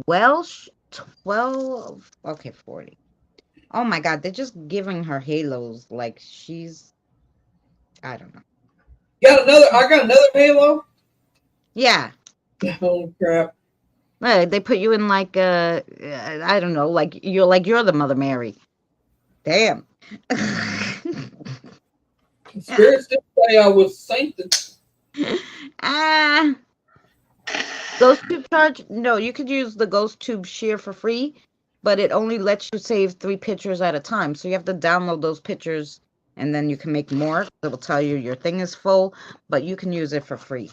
Welsh 12. Okay, 40. Oh my god, they're just giving her halos like she's I don't know. I got another halo. Yeah. Oh crap. They put you in like I don't know, like you're the Mother Mary. Damn. Spirits did say I was sainted. Ghost Tube charge? No, you could use the Ghost Tube Shear for free, but it only lets you save 3 pictures at a time. So you have to download those pictures and then you can make more. It'll tell you your thing is full, but you can use it for free.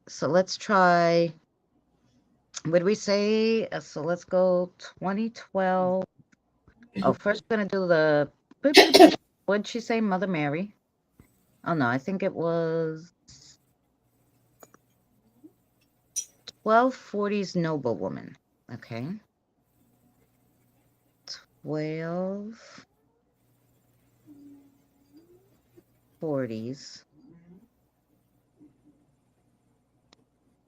So let's try, what did we say? So let's go 2012. Oh, first we're going to do the, what did she say, Mother Mary? Oh, no, I think it was 1240s Noblewoman. Okay. 1240s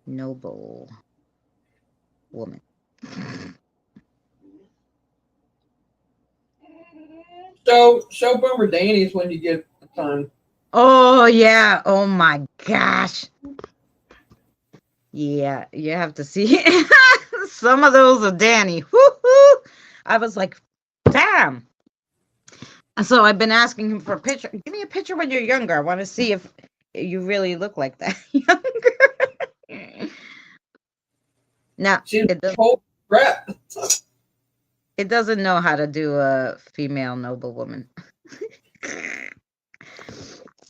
Noble Woman. Show Boomer Danny's when you get the time. Oh, yeah. Oh, my gosh. Yeah, you have to see. Some of those are Danny. Woo-hoo! I was like, damn. So I've been asking him for a picture. Give me a picture when you're younger. I want to see if you really look like that younger. Now, She's it doesn't. whole crap. It doesn't know how to do a female noblewoman.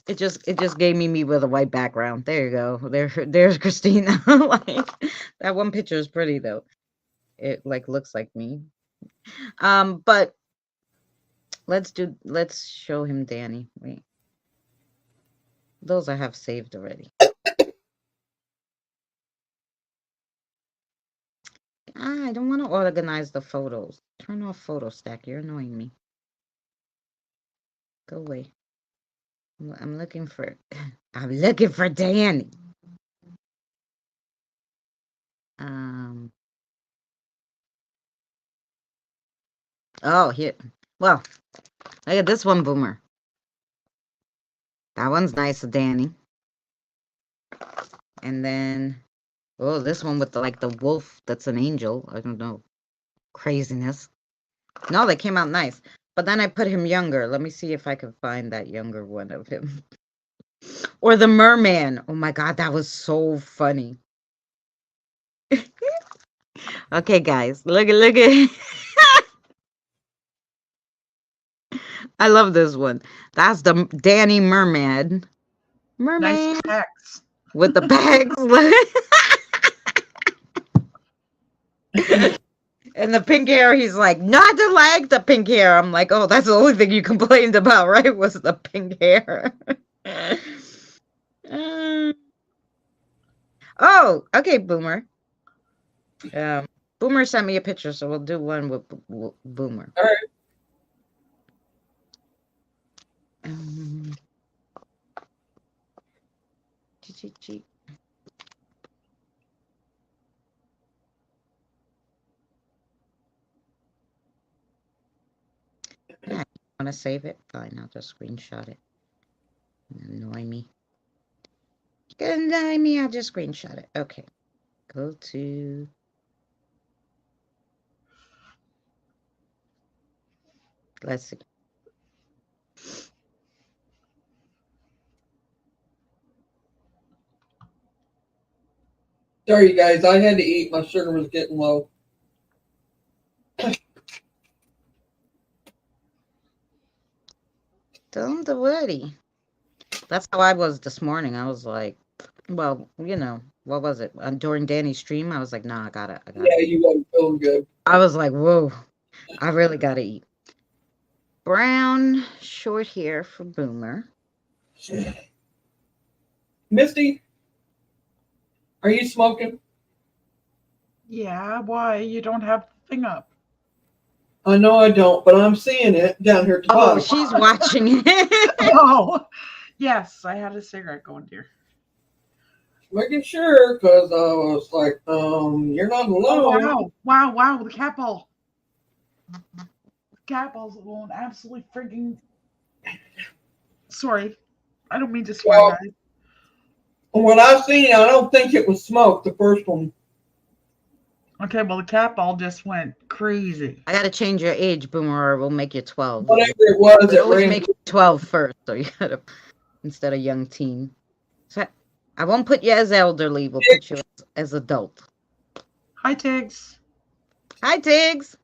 It just gave me with a white background. There you go. There's Christina. Like, that one picture is pretty though. It like looks like me. But let's show him Danny. Wait. Those I have saved already. I don't want to organize the photos. Turn off photo stack. You're annoying me. Go away. I'm looking for Danny. Oh, here. Well, look at this one, Boomer. That one's nice, Danny. And then, oh, this one with the wolf that's an angel. I don't know. Craziness. No, they came out nice. But then I put him younger. Let me see if I can find that younger one of him. Or the merman. Oh my God, that was so funny. Okay, guys, look at. I love this one. That's the Danny Merman. Nice packs. With the bags. And the pink hair, he's like, not to like the pink hair. I'm like, oh, that's the only thing you complained about, right? Was the pink hair. Oh, okay, Boomer. Boomer sent me a picture, so we'll do one with Boomer. All right. Yeah, want to save it? Fine, I'll just screenshot it. Annoy me. You can annoy me, I'll just screenshot it. Okay. Go to... Let's see. Sorry, you guys. I had to eat. My sugar was getting low. Don't worry. That's how I was this morning. I was like, well, you know, what was it? During Danny's stream, I was like, nah, I gotta. Yeah, you weren't feeling good. I was like, whoa, I really gotta eat. Brown short hair for Boomer. Misty, are you smoking? Yeah, why? You don't have the thing up. I know I don't, but I'm seeing it down here at the bottom. She's watching it. Oh, yes, I had a cigarette going, dear. Making sure, because I was like, you're not alone. Oh, wow, the cat ball. The cat ball's going absolutely freaking... Sorry, I don't mean to swear, Well, guys. What I've seen, I don't think it was smoke, the first one. Okay, well, the cat ball just went crazy. I gotta change your age, Boomer, or we'll make you 12. Whatever it was, We it always ran. make you 12 first, so you gotta, instead of young teen. So I won't put you as elderly, we'll put you as adult. Hi, Tiggs. Hi, Tiggs.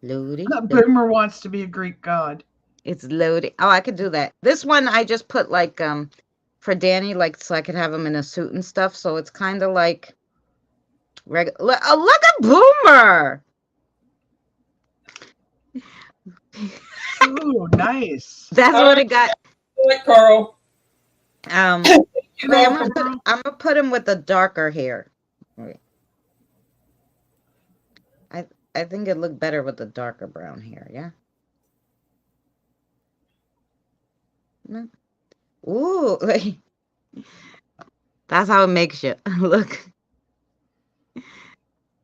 Loading. Boomer wants to be a Greek god. It's loading. Oh, I could do that. This one I just put like for Danny, like so I could have him in a suit and stuff. So it's kind of like regular. Look at Boomer. Ooh, nice. That's what it got. Like Carl. I'm gonna put him with the darker hair. Wait. I think it looked better with the darker brown hair. Yeah. No. Ooh, that's how it makes you look.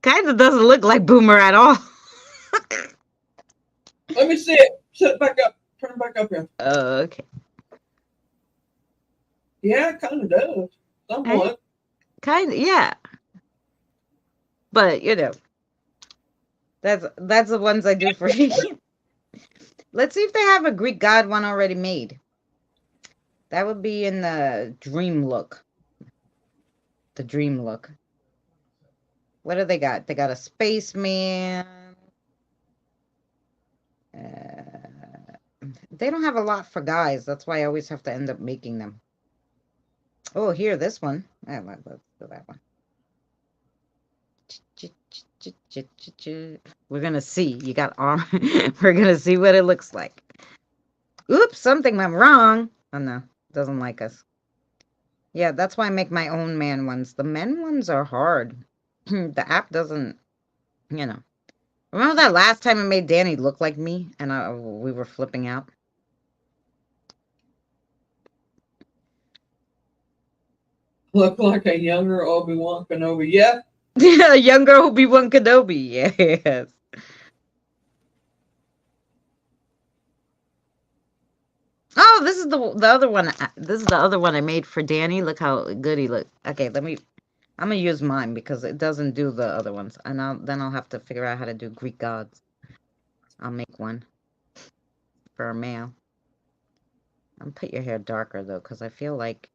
Kind of doesn't look like Boomer at all. Let me see it. Set it back up. Turn it back up here. Oh, okay. Yeah, it kind of does. Somewhat. Kind of, yeah. But you know, that's the ones I do for you. Let's see if they have a Greek god one already made. That would be in the dream look. The dream look. What do they got? They got a spaceman. They don't have a lot for guys. That's why I always have to end up making them. Oh, here, this one. Let's do that one. We're gonna see. You got arm. We're gonna see what it looks like. Oops, something went wrong. Oh no, doesn't like us. Yeah, that's why I make my own man ones. The men ones are hard. The app doesn't, you know. Remember that last time I made Danny look like me and we were flipping out? Look like a younger Obi-Wan Kenobi. Yeah. Yeah, younger Obi-Wan Kenobi. Yes. Oh, this is the other one. This is the other one I made for Danny. Look how good he look. Okay, I'm gonna use mine because it doesn't do the other ones. And then I'll have to figure out how to do Greek gods. I'll make one for a male. I'm gonna put your hair darker though, because I feel like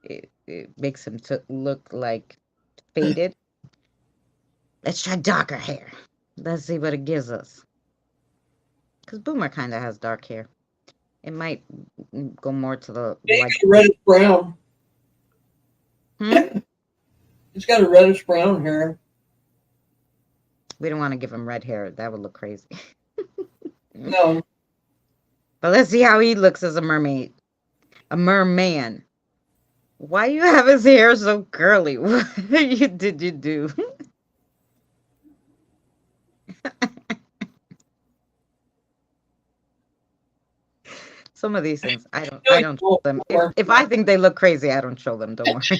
it makes him look like faded. Let's try darker hair. Let's see what it gives us. Because Boomer kind of has dark hair. It might go more to the Maybe like reddish brown. Hmm? He's got a reddish brown hair. We don't want to give him red hair. That would look crazy. No. But let's see how he looks as a mermaid. A merman. Why you have his hair so curly? What did you do? Some of these things I don't show them. If I think they look crazy, I don't show them. Don't worry.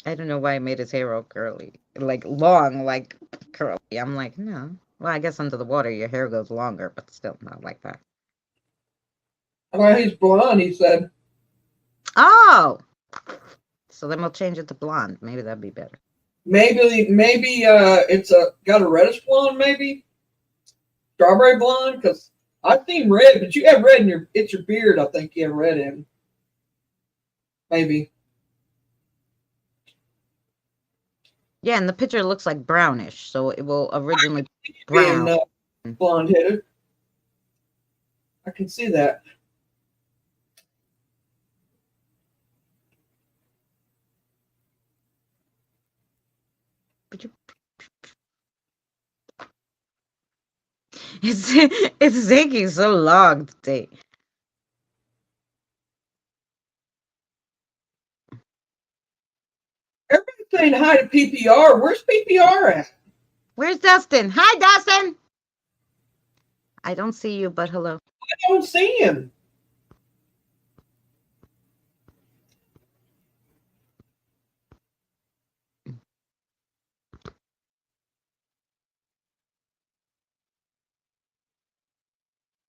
I don't know why I made his hair all curly, like long, like curly. I'm like, no. Well, I guess under the water your hair goes longer, but still not like that. Well, he's blonde, he said. Oh, so then we'll change it to blonde. Maybe that'd be better. Maybe it's got a reddish blonde, maybe strawberry blonde. Because I've seen red, but you have red in your beard. I think you have red in. Maybe. Yeah, and the picture looks like brownish, so it will originally brown. Being blonde headed. I can see that. It's taking so long today. Everybody's saying hi to PPR. Where's PPR at? Where's Dustin? Hi, Dustin. I don't see you, but hello. I don't see him.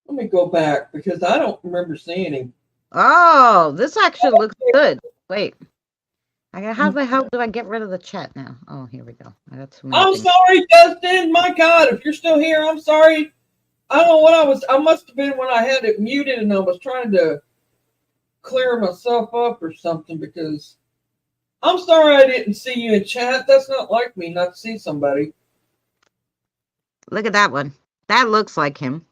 Let me go back because I don't remember seeing him. Oh, this actually looks good. Wait. How the hell do I get rid of the chat now? Oh, here we go. I got too many I'm things. sorry, Dustin. My God, if you're still here, I'm sorry. I don't know what I must have been when I had it muted and I was trying to clear myself up or something because I'm sorry I didn't see you in chat. That's not like me not to see somebody. Look at that one. That looks like him.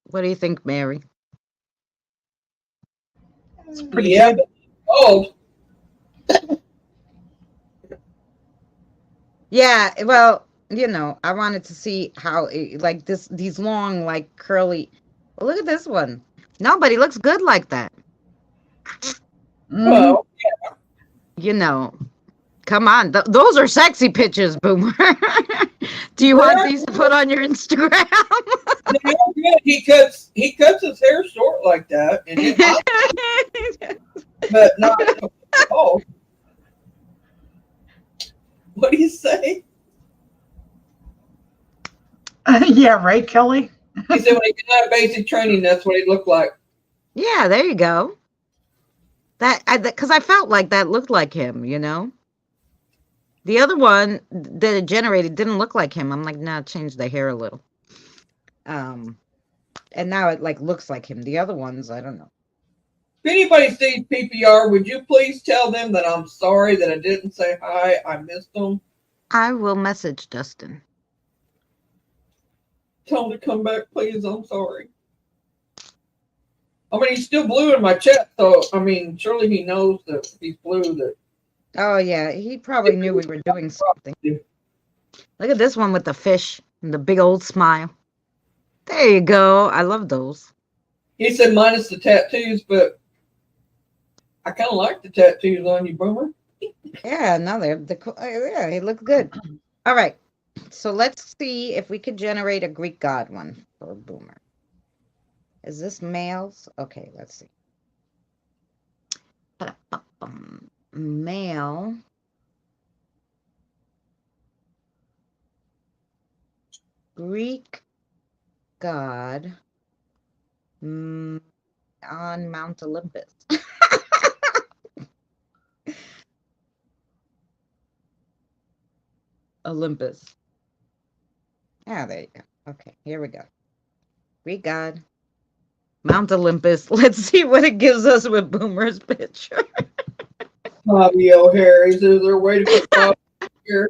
What do you think, Mary? It's pretty good. Oh. Yeah, well, I wanted to see how like these long, like curly. Well, look at this one. Nobody looks good like that. Well, Come on. Those are sexy pictures, Boomer. Do you want these to put on your Instagram? He cuts his hair short like that, and but not. Oh, what do you say? Yeah, right, Kelly? He said when he got out of basic training, that's what he looked like. Yeah, there you go. Because I felt like that looked like him, The other one that it generated didn't look like him. I'm like, nah, change the hair a little. And now it like looks like him. The other ones, I don't know. If anybody sees PPR, would you please tell them that I'm sorry that I didn't say hi? I missed them. I will message Dustin. Tell him to come back, please. I'm sorry. I mean, he's still blue in my chat, so I mean, surely he knows that he's blue. That Oh yeah, he probably knew we were doing something. Look at this one with the fish and the big old smile. There you go. I love those. he said minus the tattoos, but I kind of like the tattoos on you, Boomer. Yeah, no, they're cool. Yeah, he looks good. All right, so let's see if we could generate a Greek god one for Boomer. Is this males? Okay, let's see. Male. Greek god on Mount Olympus. Olympus. Ah, there you go. Okay, here we go. Greek god. Mount Olympus. Let's see what it gives us with Boomer's picture. Bobby O'Hare. Is there a way to put Bobby here?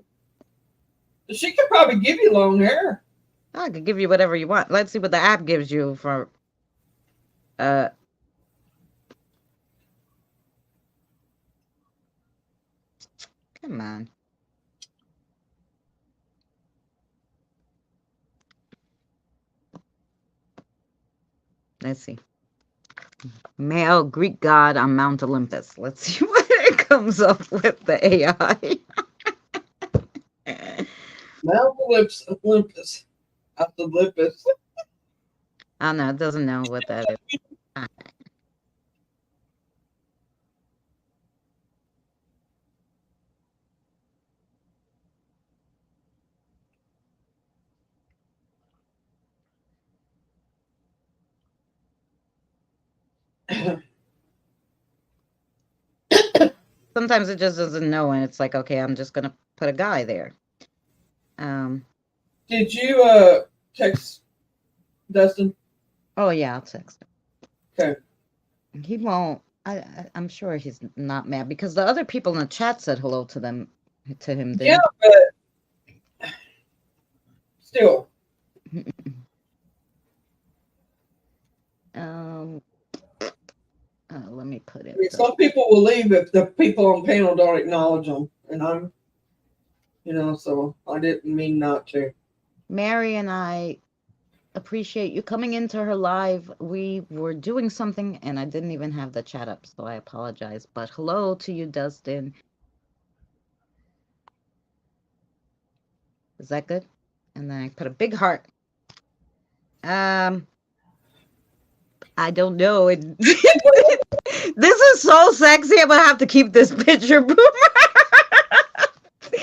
She could probably give you long hair. I could give you whatever you want. Let's see what the app gives you for come on. Let's see. Male Greek god on Mount Olympus. Let's see what it comes up with the AI. Mount Olympus. Out the Olympus. Oh no, it doesn't know what that is. Sometimes it just doesn't know, and it's like, okay, I'm just gonna put a guy there. Did you text Dustin? Oh yeah, I'll text him. Okay. He won't. I'm sure he's not mad because the other people in the chat said hello to him. Yeah, but still. Let me put it. I mean, some people will leave if the people on panel don't acknowledge them, and I'm, so I didn't mean not to. Mary and I appreciate you coming into her live. We were doing something, and I didn't even have the chat up, so I apologize. But hello to you, Dustin. Is that good? And then I put a big heart. I don't know. This is so sexy. I'm gonna have to keep this picture, Boomer.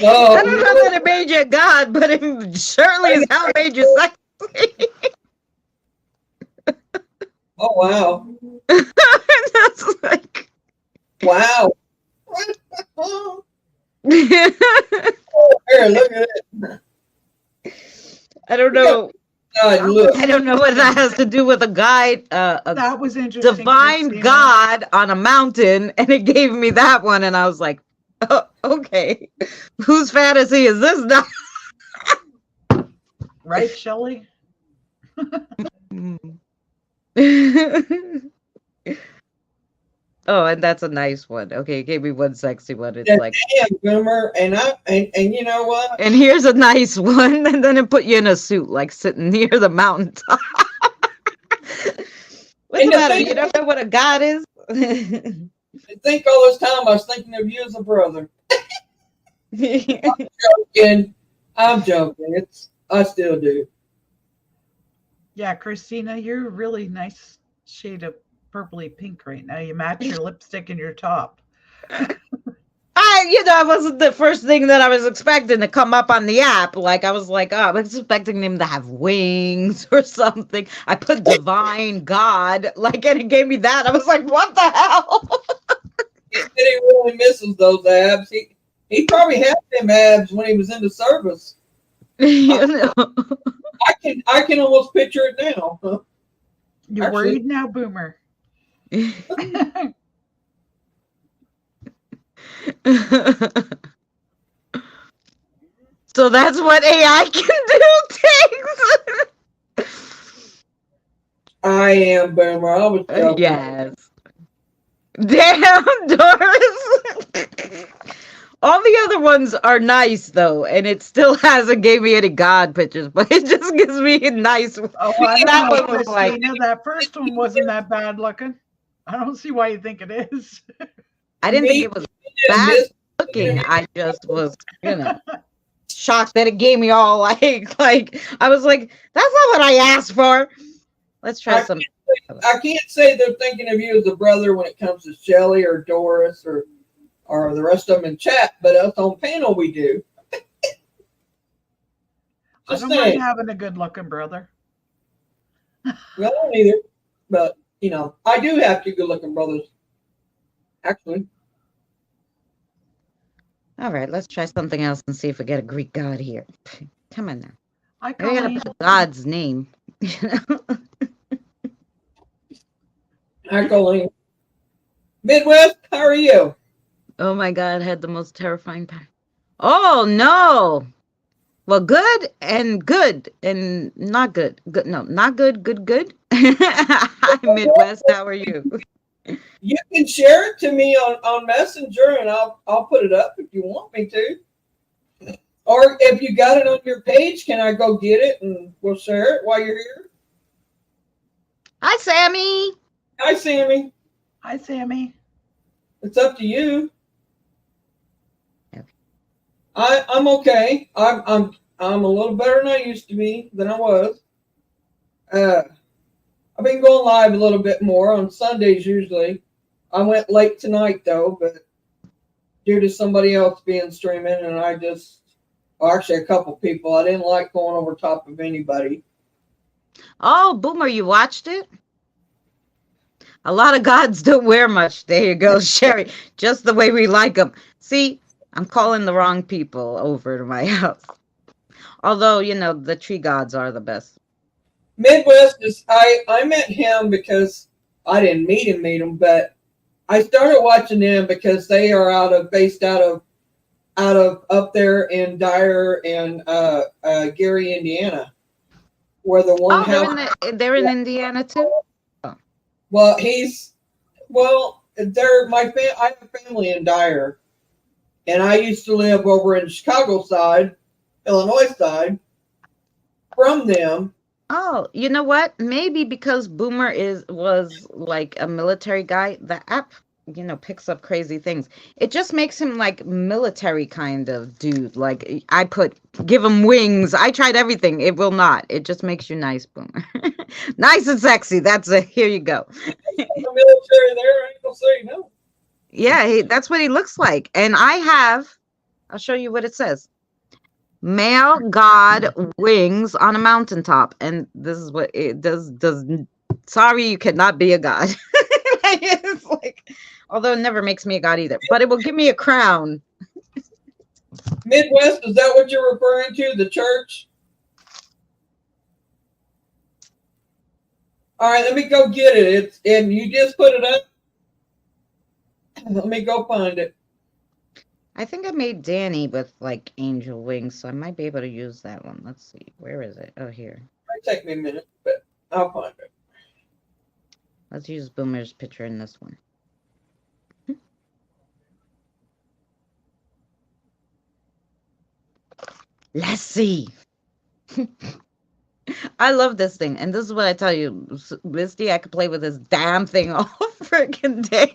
Oh, I don't know that it made you a god, but it surely is how it made you sexy. Oh wow! That's like Wow! Here, look at it. I don't know. God, look. I don't know what that has to do with a guide, a That was interesting. divine Christina. god on a mountain, and it gave me that one, and I was like, oh, okay, whose fantasy is this now? Right, Shelley? Oh, and that's a nice one. Okay, it gave me one sexy one. It's Yeah, like, damn, Boomer, and you know what? and here's a nice one, and then it put you in a suit, like sitting near the mountaintop. What's the matter? You don't know what a god is? I think all this time I was thinking of you as a brother. I'm joking. I still do. Yeah, Christina, you're a really nice shade of purpley pink right now. You match your lipstick and your top. It wasn't the first thing that I was expecting to come up on the app. Like, I was like, oh, I was expecting him to have wings or something. I put divine God, like, and it gave me that. I was like, what the hell? He said he really misses those abs. He probably had them abs when he was in the service. You know. I can almost picture it now. You Actually, worried now, Boomer? So that's what AI can do, things. I am Boomer. I was joking. Yes. Damn, Doris. All the other ones are nice though, and it still hasn't gave me any god pictures, but it just gives me a nice. Oh, I don't That know, one was like, Christina. That first one wasn't that bad looking. I don't see why you think it is. I didn't think Me it was and bad Miss looking. I just was, shocked that it gave me all like I was like, that's not what I asked for. Let's try I some. I can't say they're thinking of you as a brother when it comes to Shelly or Doris or the rest of them in chat, but us on panel we do. I Just don't mind saying. having a good looking brother. Well, I don't either, but I do have two good-looking brothers. Actually, All right, let's try something else and see if we get a Greek god here. Come on now. Hi, Maybe I Colleen. gotta put God's name. hi Colleen. Midwest, how are you? Oh my God, I had the most terrifying pack. Oh no. Well, good and not good. Good, no, not good. Good, good. Hi, Midwest. How are you? You can share it to me on Messenger, and I'll put it up if you want me to. Or if you got it on your page, can I go get it and we'll share it while you're here? Hi, Sammy. Hi, Sammy. Hi, Sammy. It's up to you. Okay. I'm okay. I'm a little better than I used to be than I was. I've been going live a little bit more on Sundays usually. I went late tonight though, but due to somebody else being streaming, and well, actually a couple people, I didn't like going over top of anybody. Oh, Boomer, you watched it? A lot of gods don't wear much. There you go, Sherry. Just the way we like them. See, I'm calling the wrong people over to my house. Although, the tree gods are the best. Midwest is I met him because I didn't meet him, but I started watching them because they are based out of up there in Dyer and Gary, Indiana, where the one Oh, house. they're in Indiana too? Oh. Well, I have family in Dyer, and I used to live over in Chicago side, Illinois side, from them. Oh, you know what? Maybe because Boomer was like a military guy, the app, picks up crazy things. It just makes him like military kind of dude. Like give him wings. I tried everything. It will not. It just makes you nice, Boomer. Nice and sexy. That's it. Here you go. The military there, I ain't gonna say no. Yeah, that's what he looks like. And I'll show you what it says. Male god wings on a mountaintop, and this is what it does. Sorry, you cannot be a god. It's like, although it never makes me a god either, but it will give me a crown. Midwest, is that what you're referring to? The church? All right, let me go get it. And you just put it up. Let me go find it. I think I made Danny with like angel wings, so I might be able to use that one. Let's see, where is it? Oh, here. It might take me a minute, but I'll find it. Let's use Boomer's picture in this one. Let's see. I love this thing, and this is what I tell you, Misty. I could play with this damn thing all freaking day.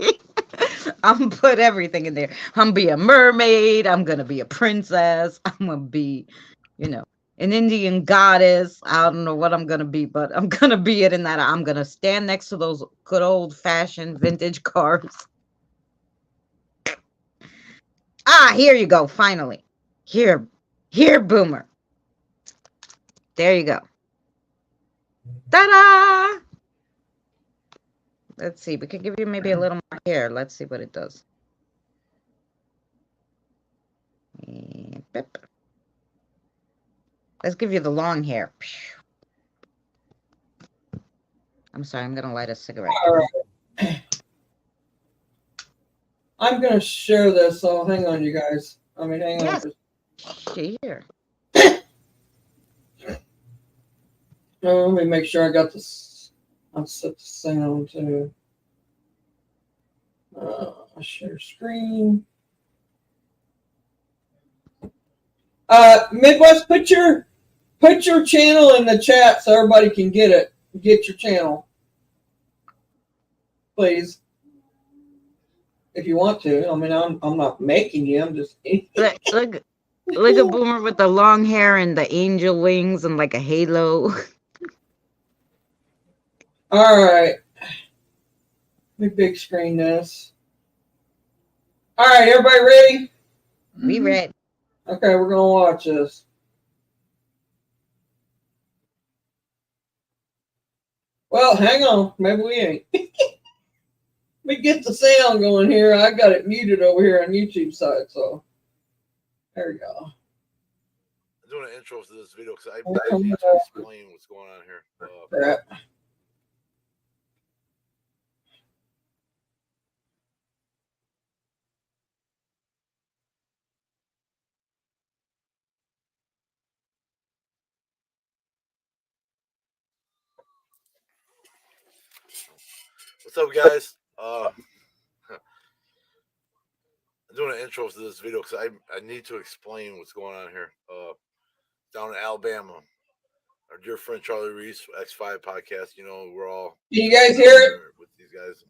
I'm gonna put everything in there. I'm gonna be a mermaid. I'm gonna be a princess. I'm gonna be, an Indian goddess. I don't know what I'm gonna be, but I'm gonna be it in that. I'm gonna stand next to those good old-fashioned vintage cars. Ah, here you go. Finally, here, Boomer. There you go. Ta-da! Let's see. We could give you maybe a little more hair. Let's see what it does. Let's give you the long hair. I'm sorry, I'm gonna light a cigarette. All right. I'm gonna share this, so hang on, you guys. I mean, hang on. Yes. Here. Let me make sure I got this. I'll set the sound to share screen. Midwest, put your channel in the chat so everybody can get it. Get your channel, please, if you want to. I mean, I'm not making you. I'm just. Look at Boomer with the long hair and the angel wings and like a halo. All right. Let me big screen this. All right, everybody ready? We read. Okay, we're gonna watch this. Well, hang on. Maybe we ain't. Let me get the sound going here. I got it muted over here on YouTube side, so there we go. I'm doing an intro to this video because I need to explain what's going on here. Crap. What's up, guys? I'm doing an intro to this video because I need to explain what's going on here. Down in Alabama, our dear friend Charlie Reese, X5 podcast. You know, we're all. Can you guys hear it? With these guys.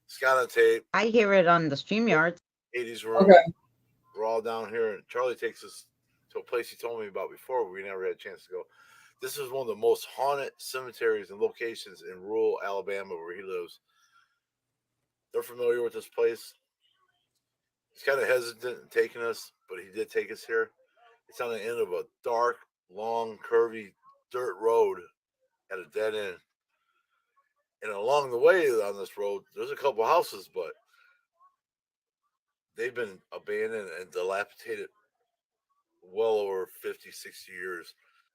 Scott on tape. I hear it on the StreamYard. 80s room. Okay. We're all down here, and Charlie takes us to a place he told me about before. We never had a chance to go. This is one of the most haunted cemeteries and locations in rural Alabama where he lives. They're familiar with this place. He's kind of hesitant in taking us, but he did take us here. It's on the end of a dark, long, curvy dirt road at a dead end. And along the way on this road, there's a couple houses, but they've been abandoned and dilapidated well over 50, 60 years.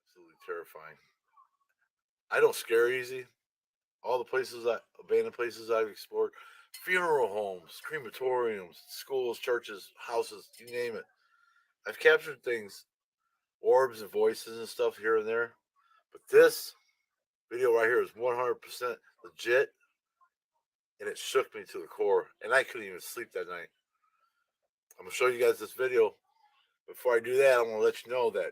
Absolutely terrifying. I don't scare easy. All the abandoned places I've explored, funeral homes, crematoriums, schools, churches, houses, you name it. I've captured things, orbs and voices and stuff here and there. But this video right here is 100% legit, and it shook me to the core, and I couldn't even sleep that night. I'm going to show you guys this video. Before I do that, I'm going to let you know that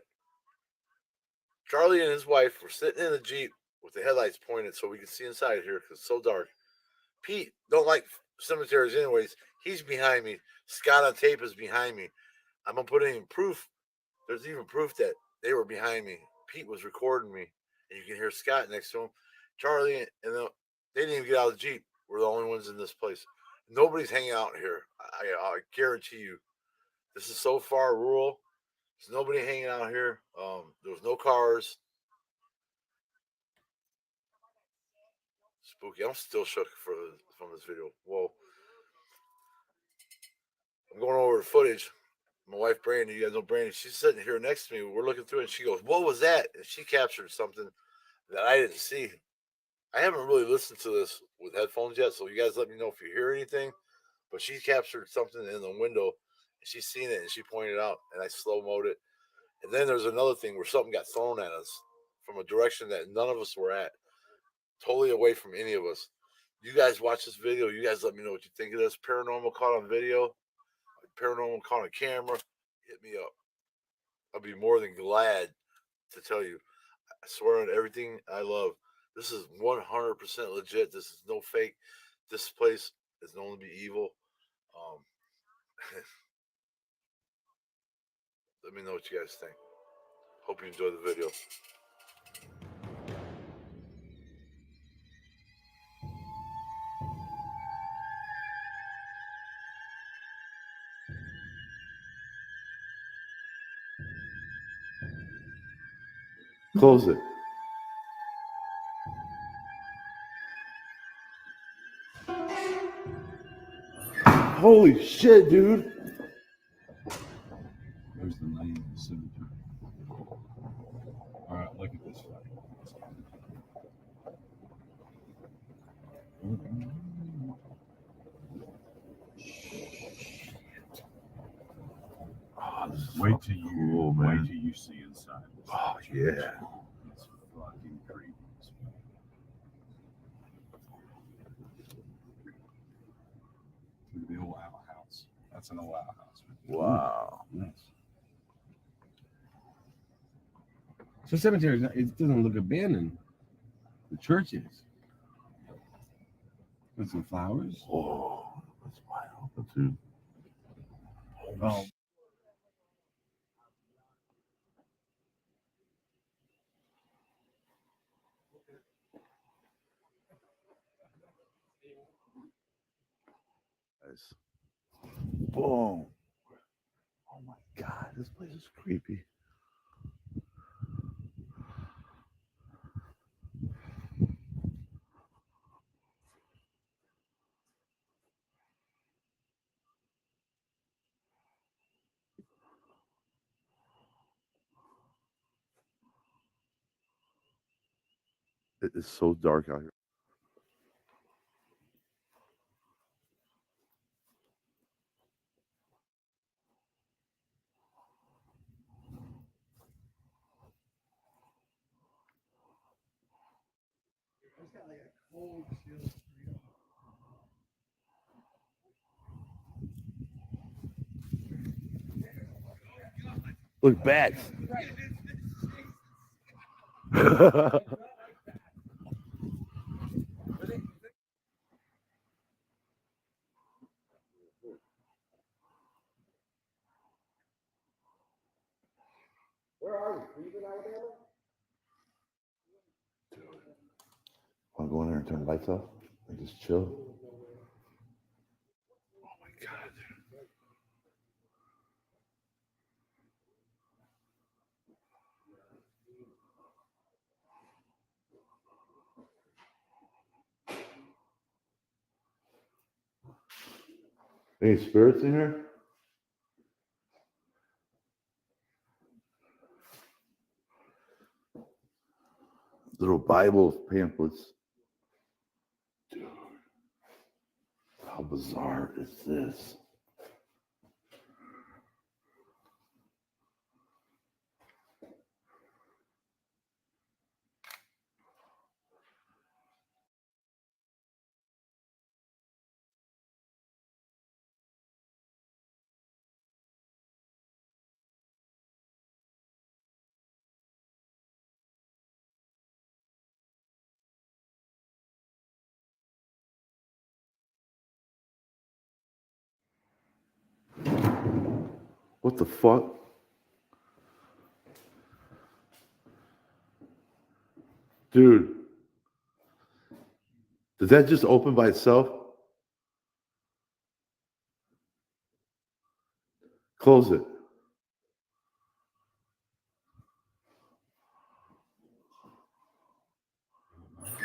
Charlie and his wife were sitting in a Jeep with the headlights pointed so we could see inside here because it's so dark. Pete don't like cemeteries anyways. He's behind me. Scott on tape is behind me. I'm going to put in proof. There's even proof that they were behind me. Pete was recording me. And you can hear Scott next to him. Charlie, and they didn't even get out of the Jeep. We're the only ones in this place. Nobody's hanging out here. I guarantee you. This is so far rural. There's nobody hanging out here. There was no cars. Spooky. I'm still shook from this video. Whoa. I'm going over the footage. My wife, Brandy, you guys know Brandy, she's sitting here next to me. We're looking through it, and she goes, "What was that?" And she captured something that I didn't see. I haven't really listened to this with headphones yet, so you guys let me know if you hear anything. But she captured something in the window, and she's seen it, and she pointed it out, and I slow-moed it. And then there's another thing where something got thrown at us from a direction that none of us were at, totally away from any of us. You guys watch this video. You guys let me know what you think of this. Paranormal caught on video, paranormal caught on camera. Hit me up. I'll be more than glad to tell you. I swear on everything I love. This is 100% legit. This is no fake. This place is known to be evil. Let me know what you guys think. Hope you enjoy the video. Close it. Holy shit, dude. There's the name of the cemetery. All right, look at this. Wait till you see inside. Oh, yeah. It's fucking creepy. Look at the old outhouse. That's an old outhouse. Wow. Nice. So cemetery, it doesn't look abandoned. The church is. With some flowers. Oh, that's wide open too. Oh. Nice. Boom. Oh my God, this place is creepy. It is so dark out here. Look, bats. Where are you? Are you in Alabama? Want to go in there and turn the lights off and just chill? Oh my God. Any spirits in here? Little Bible pamphlets. Dude, how bizarre is this? What the fuck? Dude, did that just open by itself? Close it.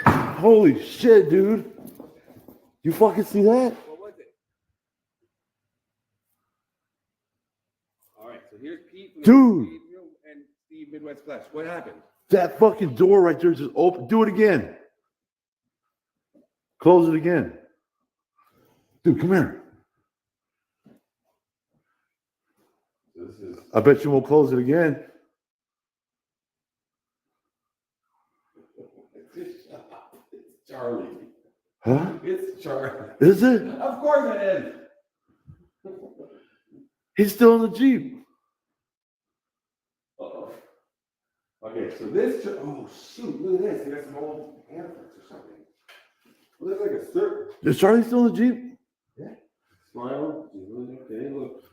Holy shit, dude. You fucking see that? What was it? All right, so here's Pete from Dude. and Steve Midwest Flesh. What happened? That fucking door right there just open. Do it again. Close it again. Dude, come here. This is I bet you won't close it again. it's Charlie. Huh? It's Charlie. Is it? Of course it is. He's still in the Jeep. Uh-oh. Okay, so this. Oh shoot! Look at this. He got some old pamphlets or something. Looks like a circle. Is Charlie still in the Jeep? Yeah. Smile. Okay, look.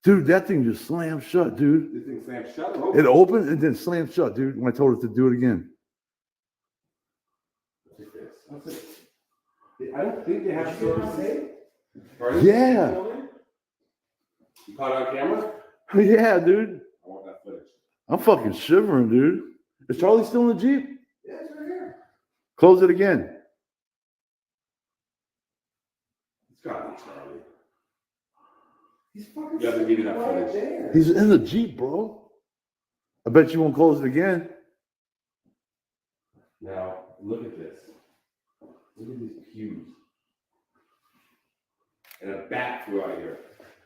Dude, that thing just slammed shut, dude. This thing slammed shut. It opened and then slammed shut, dude, when I told it to do it again. Look at this. What's this? I don't think they have services. Yeah. You caught it on camera? Yeah, dude. I want that footage. I'm fucking shivering, dude. Is Charlie still in the Jeep? Yeah, it's right here. Close it again. It's gotta be Charlie. He's fucking. You have to give me that footage. There. He's in the Jeep, bro. I bet you won't close it again. Now, look at this. Look at these pews. And a bat flew out here.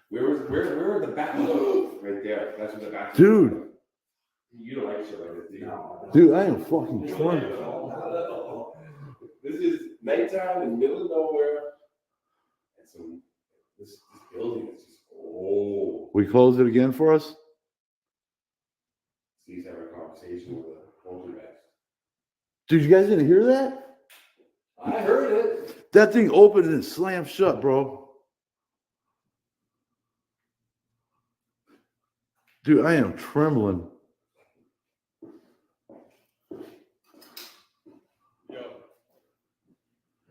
Where are the bat? Right there. That's where the bat. Dude, You don't like shit like this, do you? No. Dude, I am fucking trembling. This is nighttime in the middle of nowhere. And so this building is just old. We close it again for us? Steve's having a conversation with a poltergeist. Dude, you guys didn't hear that? I heard it. That thing opened and slammed shut, bro. Dude, I am trembling. Yo.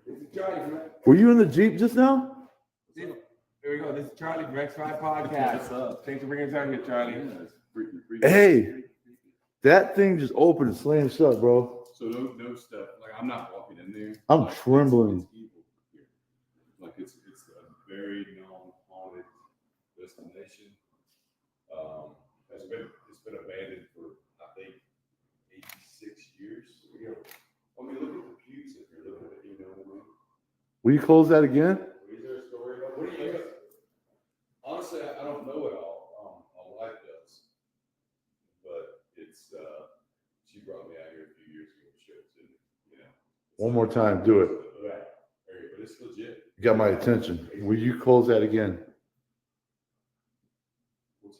This is Charlie from Were you in the Jeep just now? Here we go. This is Charlie from X5 Podcast. What's up? Thanks for bringing us out here, Charlie. Hey, that thing just opened and slammed shut, bro. So no stuff. Like I'm not walking in there. I'm like, trembling. It's evil here. Like it's a very known haunted destination. It's been abandoned for I think 86 years. I mean, look at the pews if you're looking at it. You know what I mean? Will you close that again? Is there a story about what do you? Honestly, I don't know it all. My wife does, but it's she brought me out here a few years ago to show it to me. You know. One more time, do it. Right. But it's legit. You got my attention. Will you close that again? What's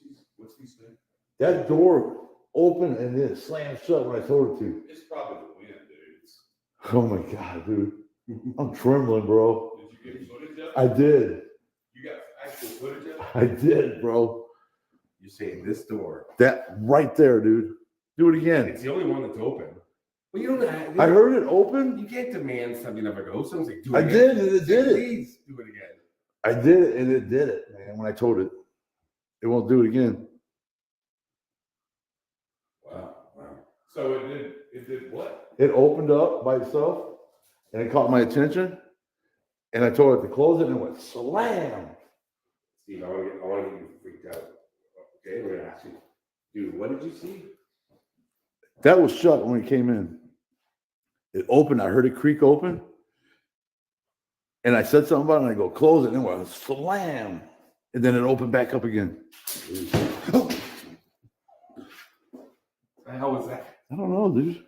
he saying? That door opened and then it slammed shut when I told it to. It's probably the wind, dude. Oh my God, dude. I'm trembling, bro. Did you get footage of it? I did. You got actual footage of it? I did, bro. You're saying this door. That right there, dude. Do it again. It's the only one that's open. Well, you don't have. I heard it open. You can't demand something of a ghost. Someone's like, do it I again. did, and it did it. Please do it again. I did it, and it did it, man. When I told it, it won't do it again. Wow. So it did what? It opened up by itself, and it caught my attention. And I told it to close it, and it went slam. Steve, I want to get you freaked out. Okay, we're gonna ask you, dude, what did you see? That was shut when it came in. It opened. I heard it creak open. And I said something about it, and I go, close it. And it went slam. And then it opened back up again. What the hell was that? I don't know, dude.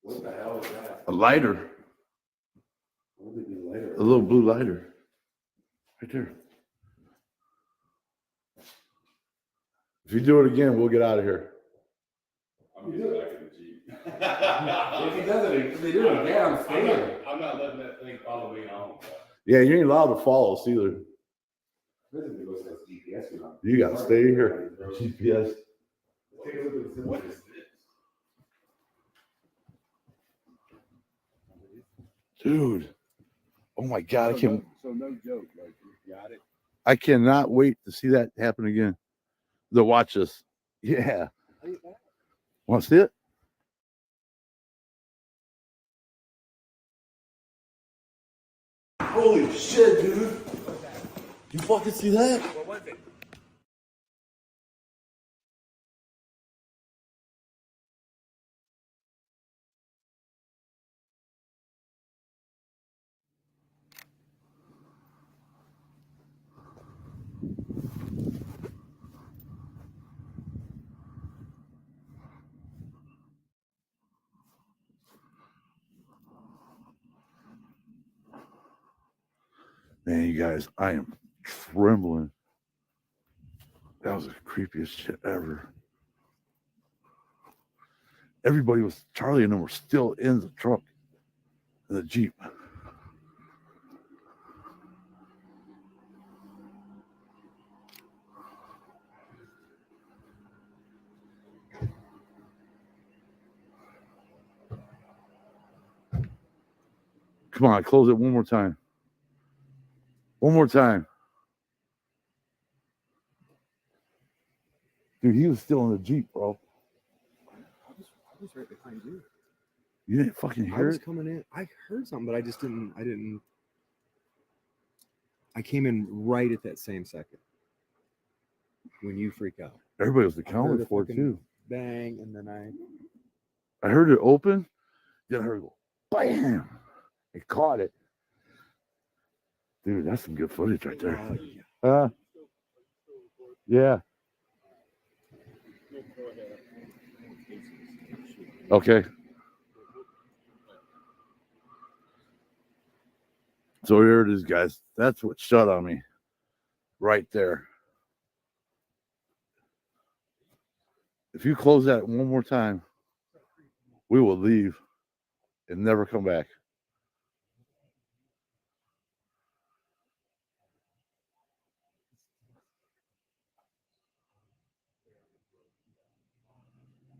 What the hell was that? A lighter. What did you later? A little blue lighter. Right there. If you do it again, we'll get out of here. I'm getting back in the Jeep. If he does it, if they do it again, I'm staying. I'm not letting that thing follow me home. Yeah, you ain't allowed to follow us either. Listen, it goes to GPS, you know. You got to stay here. GPS. Take a look at this. What is this? Dude. Oh my God. So no joke. Like you got it. I cannot wait to see that happen again. To watch us. Yeah. Want to see it? Holy shit, dude. You fucking see that? What was it? Man, you guys, I am trembling. That was the creepiest shit ever. Everybody was, Charlie and them were still in the truck, in the Jeep. Come on, close it one more time. One more time. Dude, he was still in the Jeep, bro. I was right behind you. You didn't fucking I hear was it? coming in. I heard something, but I just didn't. I came in right at that same second when you freak out. Everybody was I heard accounting a for it fucking too. Bang, and then I heard it open, then I heard it go bam. It caught it. Dude, that's some good footage right there. yeah. Yeah. Okay. So here it is, guys. That's what shut on me right there. If you close that one more time, we will leave and never come back.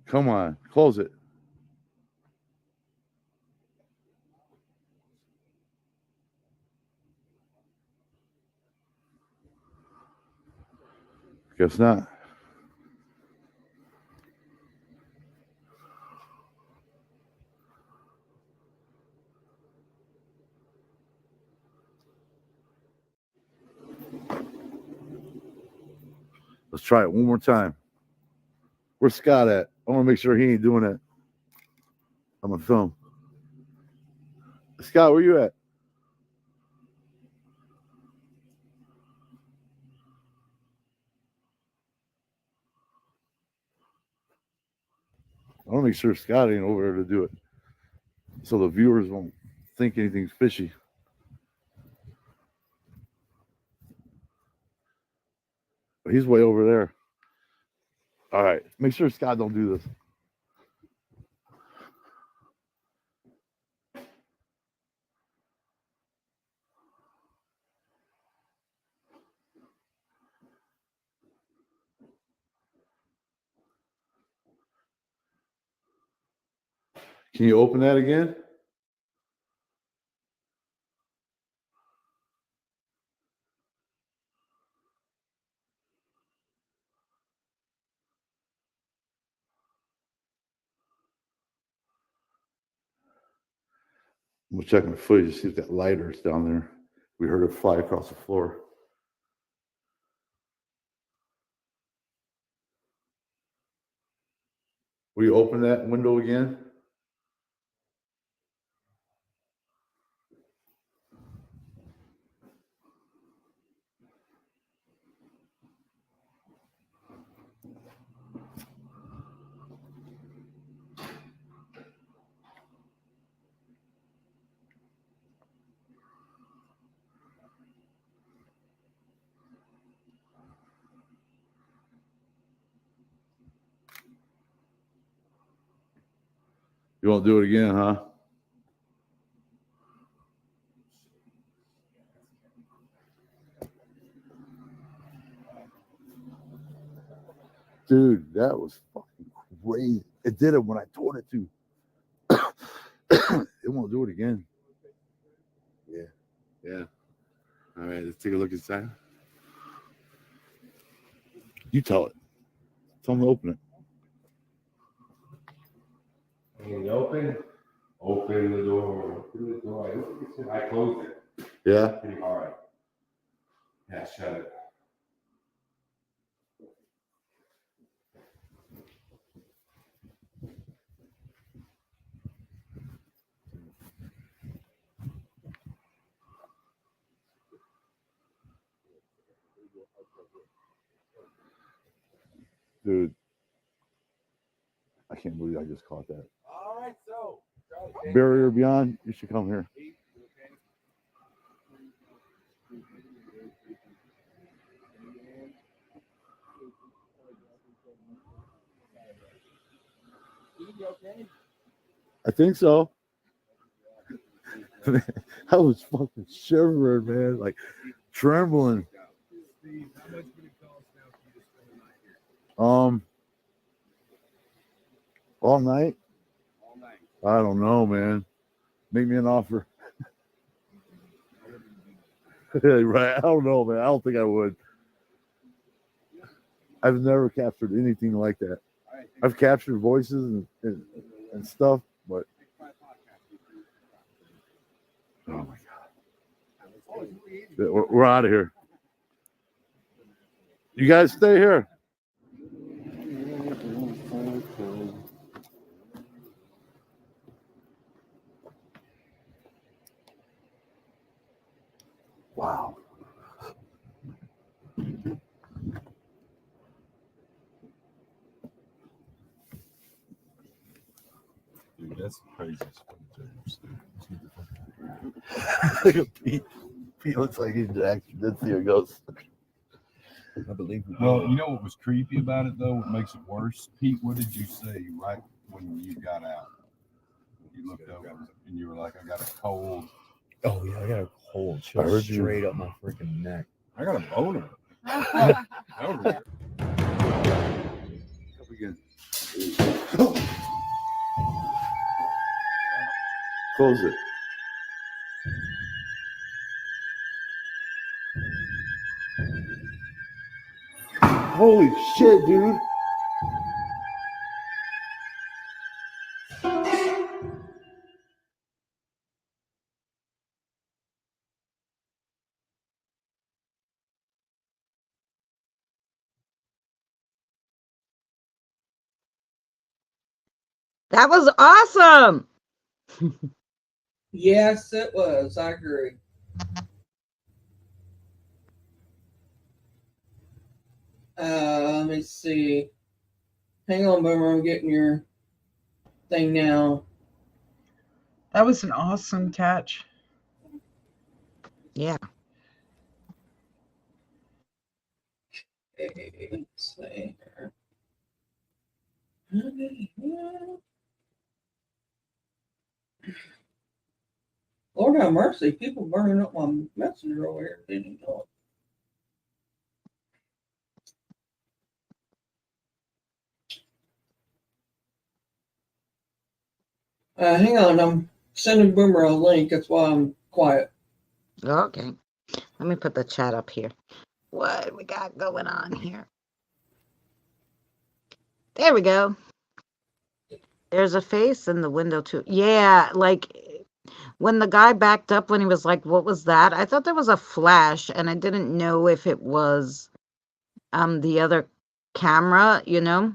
Come on, close it. Guess not. Let's try it one more time. Where's Scott at? I want to make sure he ain't doing that. I'm on film. Scott, where you at? I want to make sure Scott ain't over there to do it, so the viewers won't think anything's fishy. But he's way over there. All right, make sure Scott don't do this. Can you open that again? I'm checking the footage to see if that lighter is down there. We heard it fly across the floor. Will you open that window again? You won't do it again, huh? Dude, that was fucking crazy. It did it when I told it to. It won't do it again. Yeah. Yeah. All right, let's take a look inside. You tell it. Tell them to open it. And open the door. Open the door. I don't think it's I closed it Yeah. pretty hard. Yeah, shut it. Dude, I can't believe I just caught that. All right, so Barrier Beyond, you should come here. I think so. I was fucking shivering, man, like trembling. All night? I don't know, man. Make me an offer. Right? I don't know, man. I don't think I would. I've never captured anything like that. I've captured voices and stuff, but oh my god, we're out of here. You guys stay here. Wow. Dude, that's the craziest thing. Pete looks like he actually did see a ghost. I believe we Well, did. you know what was creepy about it though? What makes it worse? Pete, what did you say right when you got out? You looked over and you were like, I got a cold. Oh yeah, I got a cold chill I heard you. straight up my freaking neck. I got a boner. Over here. Up again. Close it. Holy shit, dude. That was awesome. Yes, it was. I agree. Let me see. Hang on, Boomer. I'm getting your thing now. That was an awesome catch. Yeah. Okay, let's see here. Lord have mercy. People burning up my messenger over here. Didn't even know it. Hang on. I'm sending Boomer a link. That's why I'm quiet. Okay. Let me put the chat up here. What we got going on here? There we go. There's a face in the window too. Yeah, like when the guy backed up when he was like, "What was that?" I thought there was a flash, and I didn't know if it was the other camera, you know.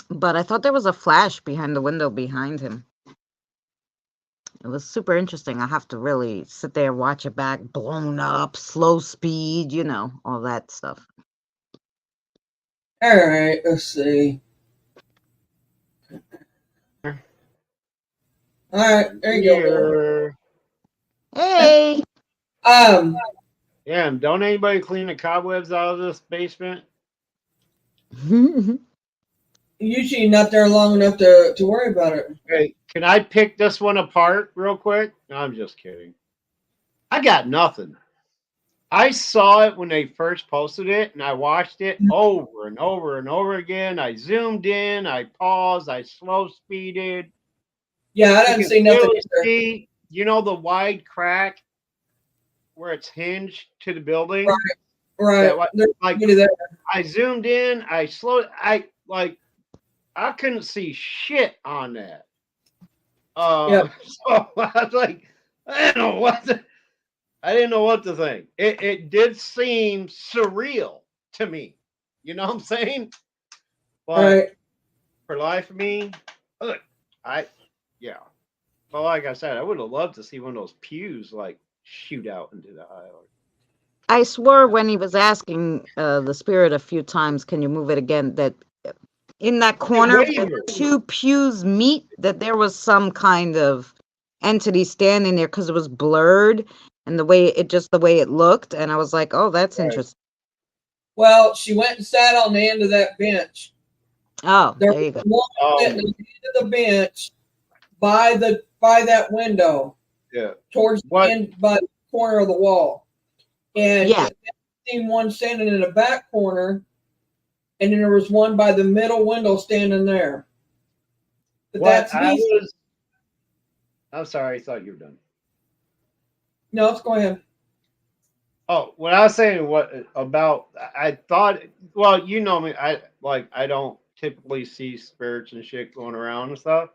But I thought there was a flash behind the window behind him. It was super interesting. I have to really sit there, watch it back, blown up, slow speed, you know, all that stuff. All right. Let's see. All right. There you go. Hey. Yeah, and don't anybody clean the cobwebs out of this basement? Usually not there long enough to worry about it. Hey, can I pick this one apart real quick? No, I'm just kidding. I got nothing. I saw it when they first posted it, and I watched it over and over and over again. I zoomed in, I paused, I slow speeded. Yeah, I didn't see nothing either. See, you know the wide crack where it's hinged to the building? Right. That, like, there. I zoomed in, I slowed, I couldn't see shit on that. Yep. So I was like, I didn't know what to think. It did seem surreal to me. You know what I'm saying? But Right. for life of me, yeah. But like I said, I would have loved to see one of those pews like shoot out into the aisle. I swore when he was asking the spirit a few times, can you move it again, that in that corner where two pews meet, that there was some kind of entity standing there because it was blurred and the way it looked. And I was like, oh, that's interesting. Well, she went and sat on the end of that bench. Oh, there you go. One sitting at the end of the bench by that window. Yeah. Towards the end, by the corner of the wall. And yeah, seen one standing in the back corner, and then there was one by the middle window standing there. But I'm sorry, I thought you were done. No, let's go ahead. Oh, what I was saying, I thought, well, you know me, I don't typically see spirits and shit going around and stuff,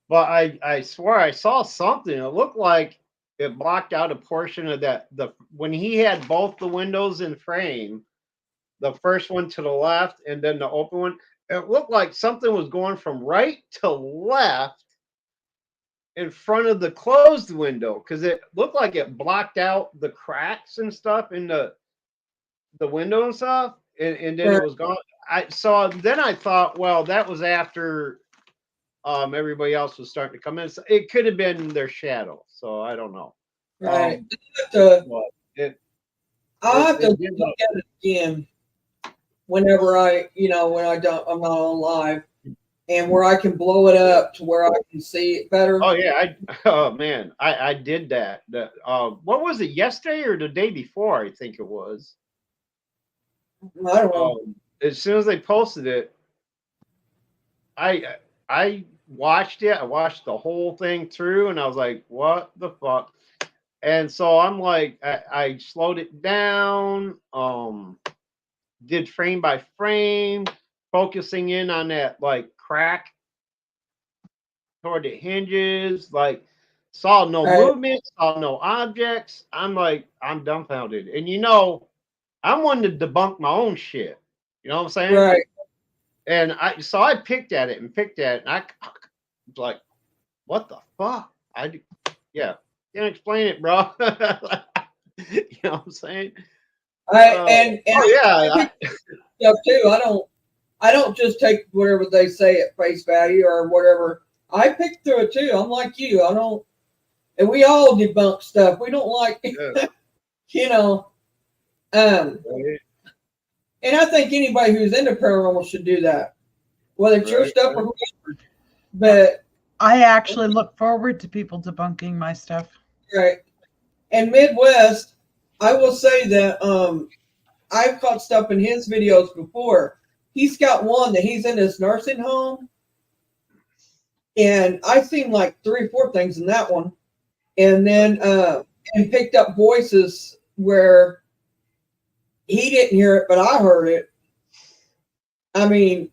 but I swear I saw something. It looked like it blocked out a portion of when he had both the windows in frame, the first one to the left and then the open one, it looked like something was going from right to left in front of the closed window, because it looked like it blocked out the cracks and stuff in the window and stuff, and then it was gone. Then I thought, well, that was after everybody else was starting to come in. So it could have been their shadow. So I don't know. Right. But I'll have to it did look at it again whenever I'm not on live, and where I can blow it up to where I can see it better. Oh yeah, oh man, I did that. What was it, yesterday or the day before? I think it was. I don't know. As soon as they posted it, I watched it. I watched the whole thing through, and I was like, "What the fuck?" And so I'm like, I slowed it down. Did frame by frame, focusing in on that like crack toward the hinges, like saw no movement, saw no objects. I'm like, I'm dumbfounded. And I'm one to debunk my own shit. You know what I'm saying? Right. And I picked at it, and I was like, what the fuck? Can't explain it, bro. You know what I'm saying? Stuff too. I don't just take whatever they say at face value or whatever. I pick through it too. I'm like you. I don't, and we all debunk stuff. We don't like, And I think anybody who's into paranormal should do that, whether it's your stuff or whoever. But I actually look forward to people debunking my stuff. Right. And Midwest, I will say that I've caught stuff in his videos before. He's got one that he's in his nursing home, and I've seen like 3 or 4 things in that one. And then and picked up voices where he didn't hear it, but I heard it. I mean,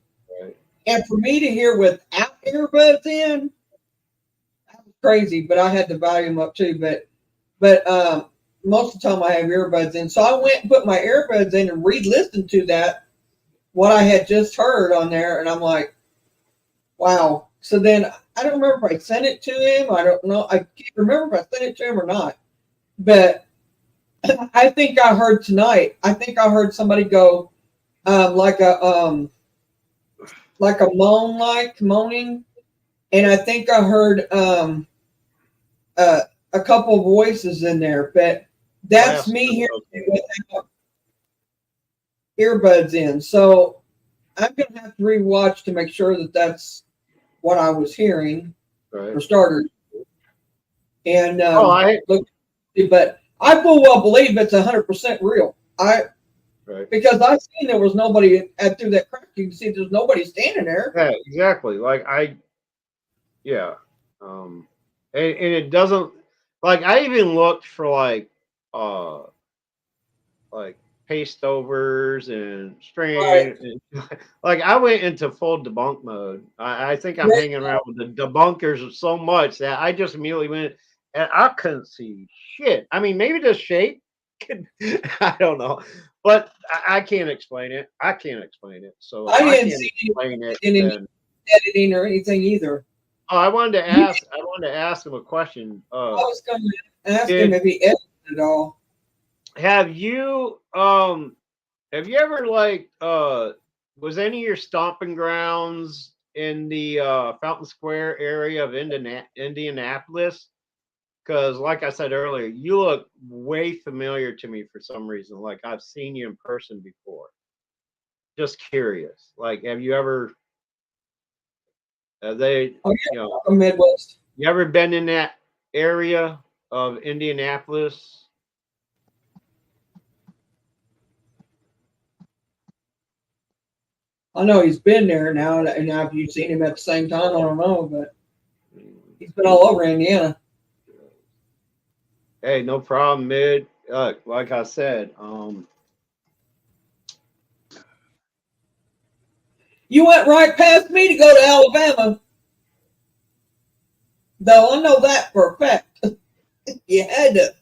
and for me to hear without earbuds in, that was crazy. But I had the volume up too. But most of the time I have earbuds in. So I went and put my earbuds in and re-listened to that, what I had just heard on there, and I'm like, wow. So then I don't remember if I sent it to him. I don't know. I can't remember if I sent it to him or not. But I think I heard tonight. I think I heard somebody go like a moaning, and I think I heard a couple of voices in there. But that's me hearing it without earbuds in. So I'm gonna have to rewatch to make sure that that's what I was hearing for starters. And but I full well believe it's 100% real. Because I seen there was nobody through that crack. You can see there's nobody standing there. Yeah, exactly. Like and it doesn't, like, I even looked for like paste overs and string. And, like, I went into full debunk mode. I think I'm hanging around with the debunkers so much that I just immediately went, and I couldn't see shit. I mean, maybe the shape I don't know, but I can't explain it. I can't explain it. So I didn't can't see explain it. any editing or anything either. Oh, I wanted to ask him a question. I was going to ask him if he edited it all. Have you ever was any of your stomping grounds in the Fountain Square area of Indianapolis? Because, like I said earlier, you look way familiar to me for some reason. Like, I've seen you in person before. Just curious. Like, have you ever? Midwest. You ever been in that area of Indianapolis? I know he's been there now, and now if you've seen him at the same time, I don't know, but he's been all over Indiana. Hey, no problem, Mid. Like I said, you went right past me to go to Alabama. Though I know that for a fact. You had to.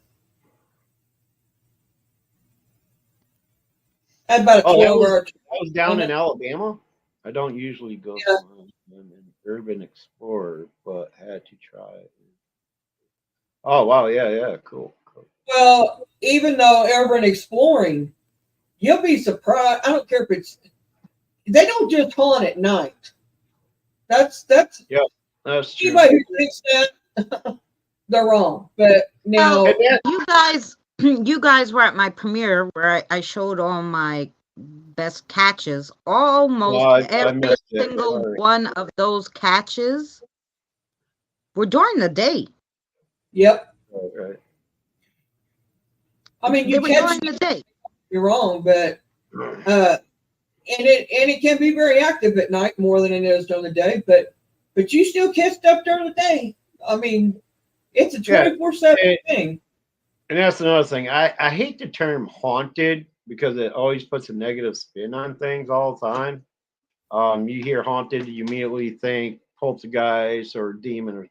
Had about a 12-hour. I was down in Alabama. I don't usually go I'm an urban explorer, but had to try it. Oh wow, yeah, cool. Well, even though urban exploring, you'll be surprised. I don't care if they don't just haunt at night. That's That's true. Anybody who thinks that, they're wrong. But now, And that- You guys, you guys were at my premiere where I showed all my best catches. Almost I every missed it. single Sorry. one of those catches were during the day. yep. Okay. I mean, They you were catch during the day. you're wrong, but and it can be very active at night more than it is during the day. But you still catch stuff during the day. I mean, it's a Yeah, 24/7 it- thing. And that's another thing. I hate the term haunted because it always puts a negative spin on things all the time. You hear haunted, you immediately think poltergeist or demon.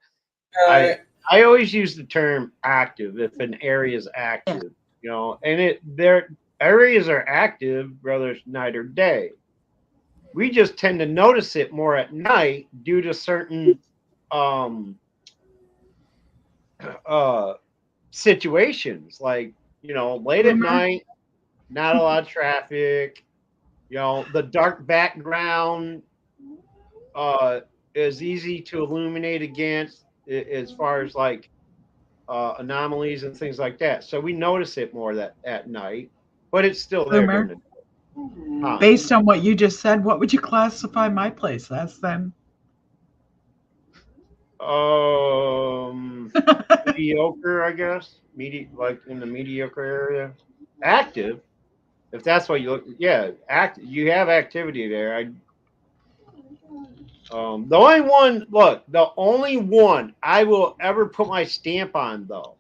Right. I always use the term active if an area is active, you know, and their areas are active whether it's night or day. We just tend to notice it more at night due to certain uh situations, like, you know, late at night, not a lot of traffic, you know, the dark background is easy to illuminate against as far as like anomalies and things like that. So we notice it more that at night, but it's still there during Boomer, the day. Huh. based on what you just said, what would you classify my place as then? Mediocre, I guess. Like in the mediocre area. Active, if that's what you look. Yeah, you have activity there. The only one, look, the only one I will ever put my stamp on, though,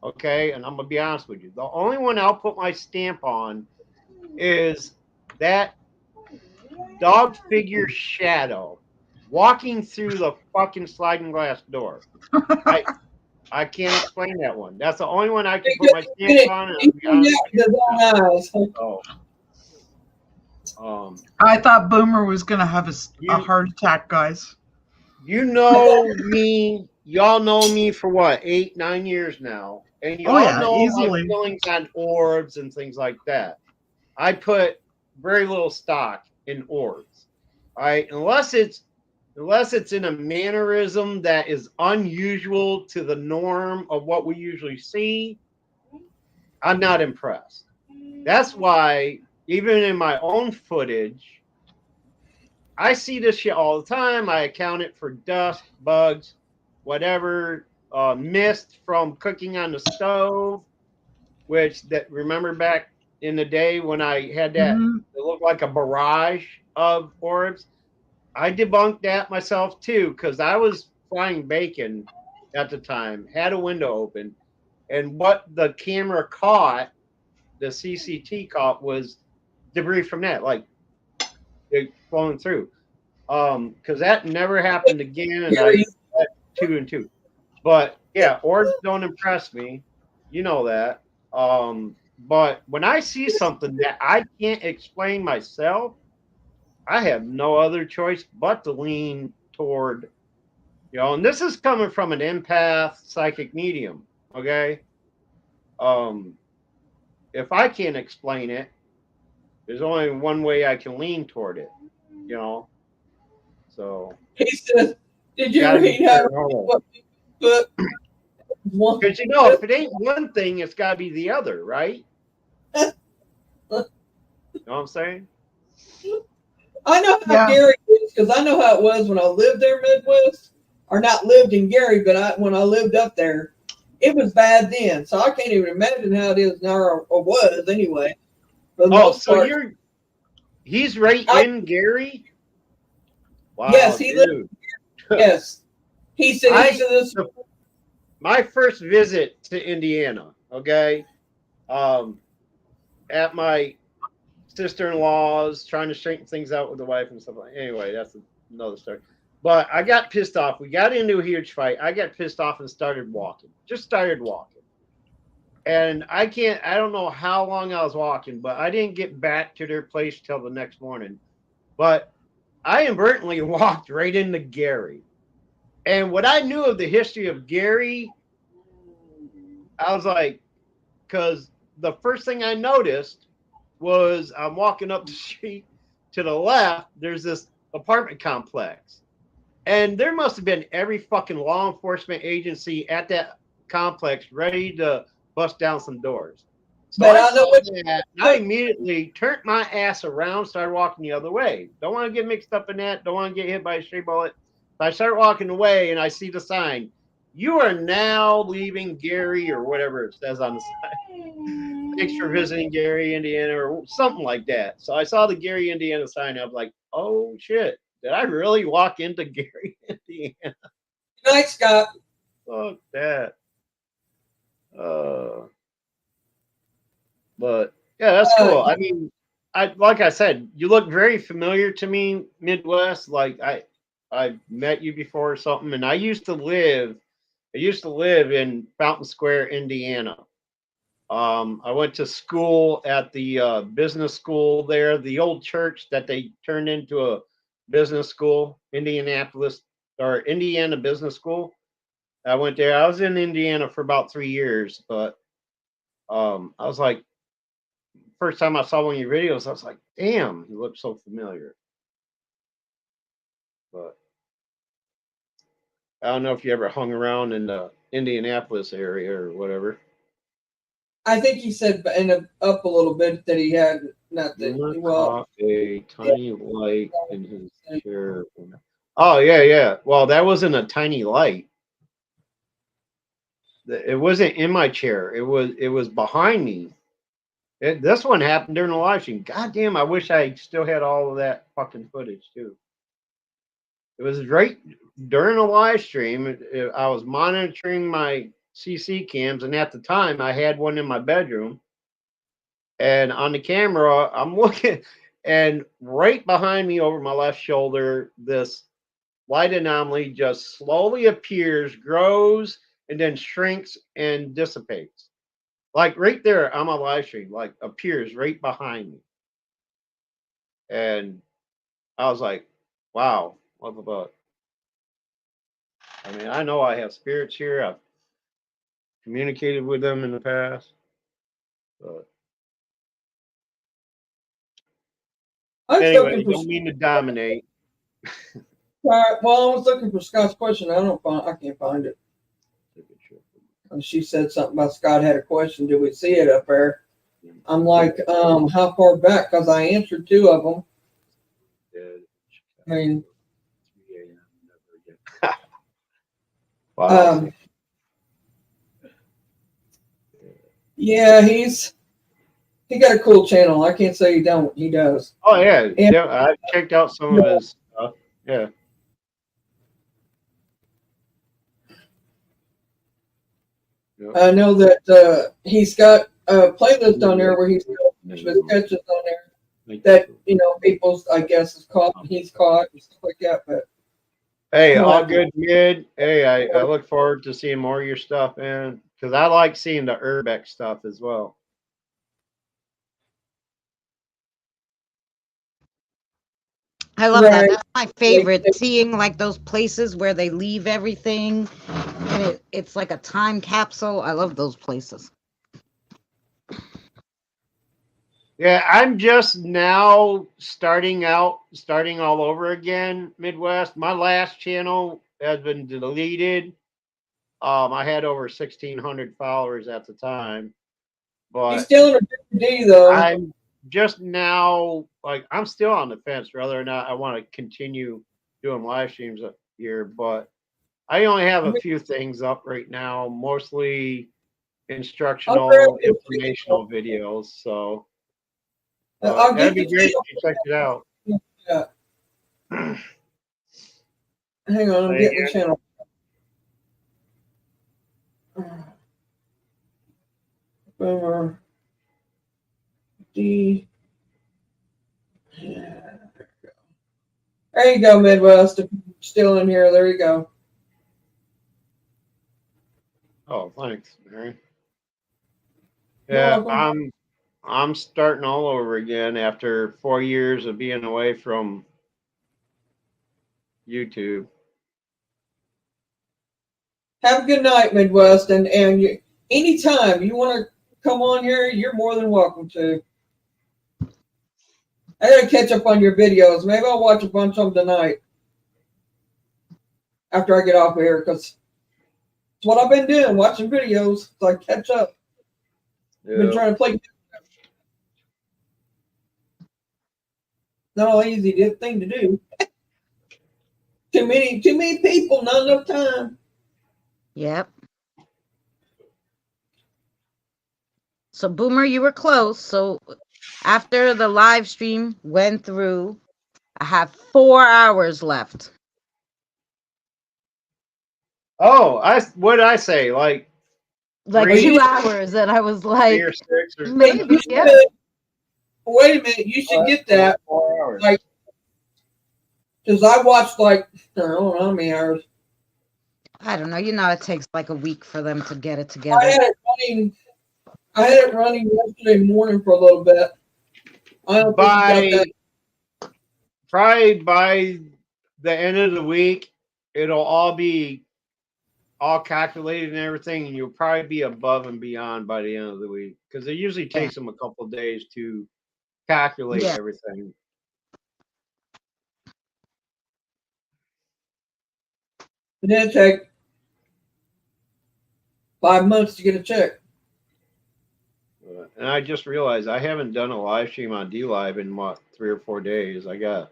okay, and I'm gonna be honest with you, the only one I'll put my stamp on is that dog figure shadow walking through the fucking sliding glass door. I can't explain that one. That's the only one I can put my stamp on. And I'll be honest with you. So, I thought Boomer was going to have a heart attack, guys. you know me, y'all know me for what, 8-9 years now, and y'all know easily. my feelings on orbs and things like that. I put very little stock in orbs, all right, unless it's in a mannerism that is unusual to the norm of what we usually see. I'm not impressed. That's why even in my own footage, I see this shit all the time. I account it for dust, bugs, whatever, mist from cooking on the stove, which that remember back in the day when I had that, it looked like a barrage of orbs. I debunked that myself too, because I was frying bacon at the time, had a window open, and what the camera caught, the CCT caught, was debris from that, like it flowing through. Because that never happened again, and I 2 and 2. But yeah, orbs don't impress me, you know that. But when I see something that I can't explain myself, I have no other choice but to lean toward, you know, and this is coming from an empath psychic medium, okay? If I can't explain it, there's only one way I can lean toward it, you know. So He says, "Did you gotta be read how paranormal. put one?" Because you know, if it ain't one thing, it's got to be the other, right? You know what I'm saying? I know how Gary is because I know how it was when I lived there, Midwest, or not lived in Gary, but when I lived up there, it was bad then. So I can't even imagine how it is now, or was anyway. Oh, so he's right in Gary? Wow, yes, he dude. lived. Yes, he said my first visit to Indiana, okay, at my sister-in-law's, trying to straighten things out with the wife and stuff like that. Anyway, that's another story. But I got pissed off. We got into a huge fight. I got pissed off and started walking. Just started walking. And I don't know how long I was walking, but I didn't get back to their place till the next morning. But I inadvertently walked right into Gary. And what I knew of the history of Gary, I was like, because the first thing I noticed was I'm walking up the street to the left, there's this apartment complex. And there must have been every fucking law enforcement agency at that complex ready to bust down some doors. So But I I know saw what. that, and I immediately turned my ass around, started walking the other way. Don't want to get mixed up in that. Don't want to get hit by a stray bullet. So I start walking away, and I see the sign. You are now leaving Gary, or whatever it says on the sign. Thanks for visiting Gary, Indiana, or something like that. So I saw the Gary, Indiana sign. I was like, oh shit. Did I really walk into Gary, Indiana? Good night, Scott. Fuck that. But yeah, that's cool. I mean, I like I said, you look very familiar to me, Midwest. Like I met you before or something, and I used to live in Fountain Square, Indiana. I went to school at the business school there, the old church that they turned into a business school, Indianapolis or Indiana Business School. I went there. I was in Indiana for about 3 years, but I was like, first time I saw one of your videos, I was like, damn, you look so familiar. But I don't know if you ever hung around in the Indianapolis area or whatever. I think he said up a little bit that he had not that Luna well. caught a tiny light in his chair. Oh yeah, yeah. Well, that wasn't a tiny light. It wasn't in my chair. It was behind me. This one happened during the live stream. God damn, I wish I still had all of that fucking footage too. It was right during the live stream. I was monitoring my CC cams, and at the time, I had one in my bedroom. And on the camera, I'm looking, and right behind me over my left shoulder, this light anomaly just slowly appears, grows, and then shrinks and dissipates. Like right there on my live stream, like appears right behind me. And I was like, wow, what the fuck? I mean, I know I have spirits here. I've communicated with them in the past. But I was anyway, looking for. don't mean to dominate. Well, I was looking for Scott's question. I can't find it. She said something about Scott had a question. Did we see it up there? I'm like, how far back? Because I answered two of them. I mean, Wow. yeah, he got a cool channel. I can't say he don't. He does. Oh yeah, And, yeah. I checked out some of his stuff. Yeah. I know that he's got a playlist on there where he's got his sketches on there that people's I guess is caught and he's caught and stuff like that. But hey, all good, Mid. Hey, I look forward to seeing more of your stuff, man. Because I like seeing the Urbex stuff as well. I love that. That's my favorite. Seeing like those places where they leave everything and it's like a time capsule. I love those places. Yeah, I'm just now starting all over again, Midwest. My last channel has been deleted. I had over 1,600 followers at the time, but he's still in a D though. I'm just now like I'm still on the fence whether or not I want to continue doing live streams up here, but I only have a few things up right now, mostly instructional, informational videos. So that'd be great if you check it out. Yeah. Hang on, I'm getting the channel. D. There you go, Midwest. Still in here. There you go. Oh, thanks, Mary. Yeah, I'm starting all over again after 4 years of being away from YouTube. Have a good night, Midwest, and you, anytime you want to come on here, you're more than welcome to. I gotta catch up on your videos. Maybe I'll watch a bunch of them tonight. after I get off here because it's what I've been doing, watching videos so I catch up. I've been Yeah. trying to play. Not an easy thing to do. Too many people, not enough time. Yep. So Boomer, you were close. So after the live stream went through, I have 4 hours left. Oh, what did I say? Like Like Three? 2 hours, and I was 3 like, or 6 or maybe, You yeah. should, wait a minute, you should Oh, get that. 4 hours. Like, because I watched like, I don't know how many hours. I don't know. You know, it takes like a week for them to get it I together. had it running yesterday morning for a little bit. I don't think you got that. Probably by the end of the week, it'll all be all calculated and everything, and you'll probably be above and beyond by the end of the week because it usually takes them a couple of days to calculate Yeah. everything. And then it take 5 months to get a check. And I just realized I haven't done a live stream on D Live in what 3 or 4 days. I got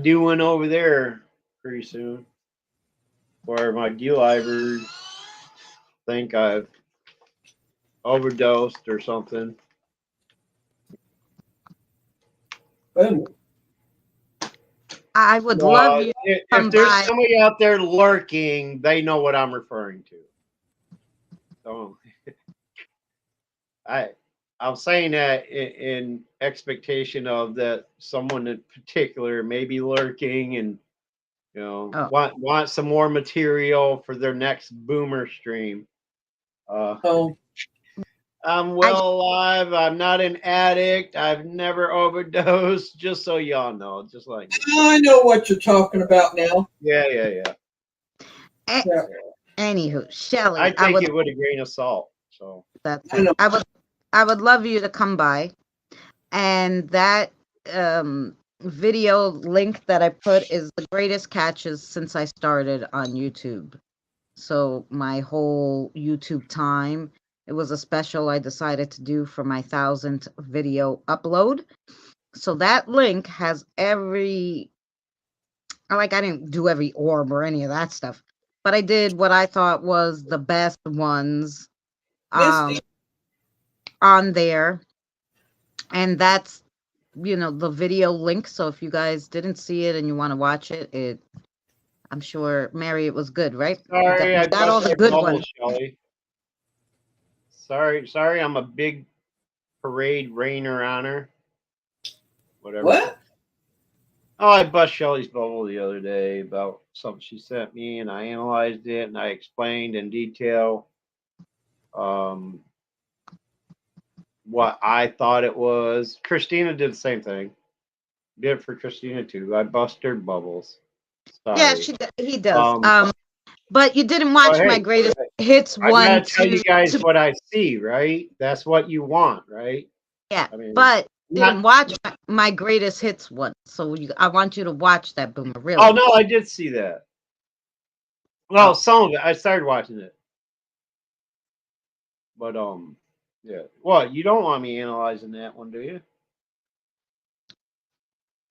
doing over there pretty soon, where my D Livers think I've overdosed or something. Boom. I would love you to come If there's by. somebody out there lurking, they know what I'm referring to. So I'm saying that in expectation of that someone in particular may be lurking and want some more material for their next boomer stream. I'm well alive. I'm not an addict. I've never overdosed. Just so y'all know, just like I know what you're talking about now. Yeah. Anywho, Shelly, I take it with a grain of salt. So that's it. I would love you to come by, and that video link that I put is the greatest catches since I started on YouTube. So my whole YouTube time, it was a special I decided to do for my 1,000th video upload. So that link has I didn't do every orb or any of that stuff, but I did what I thought was the best ones on there. And that's, the video link. So if you guys didn't see it and you want to watch it, I'm sure, Mary, it was good, right? sorry, you got all the good ones. Shelly. Sorry, I'm a big parade rainer on her. Whatever. What? Oh, I bust Shelly's bubble the other day about something she sent me, and I analyzed it and I explained in detail what I thought it was. Christina did the same thing. Did it for Christina too. I bust her bubbles. Sorry. Yeah, he does. But you didn't watch my greatest hits one. I gotta tell you guys what I see, right? That's what you want, right? Yeah, but didn't watch my greatest hits one. So I want you to watch that, Boomer. Really? Oh no, I did see that. Well, some of it. I started watching it, but yeah. Well, you don't want me analyzing that one, do you?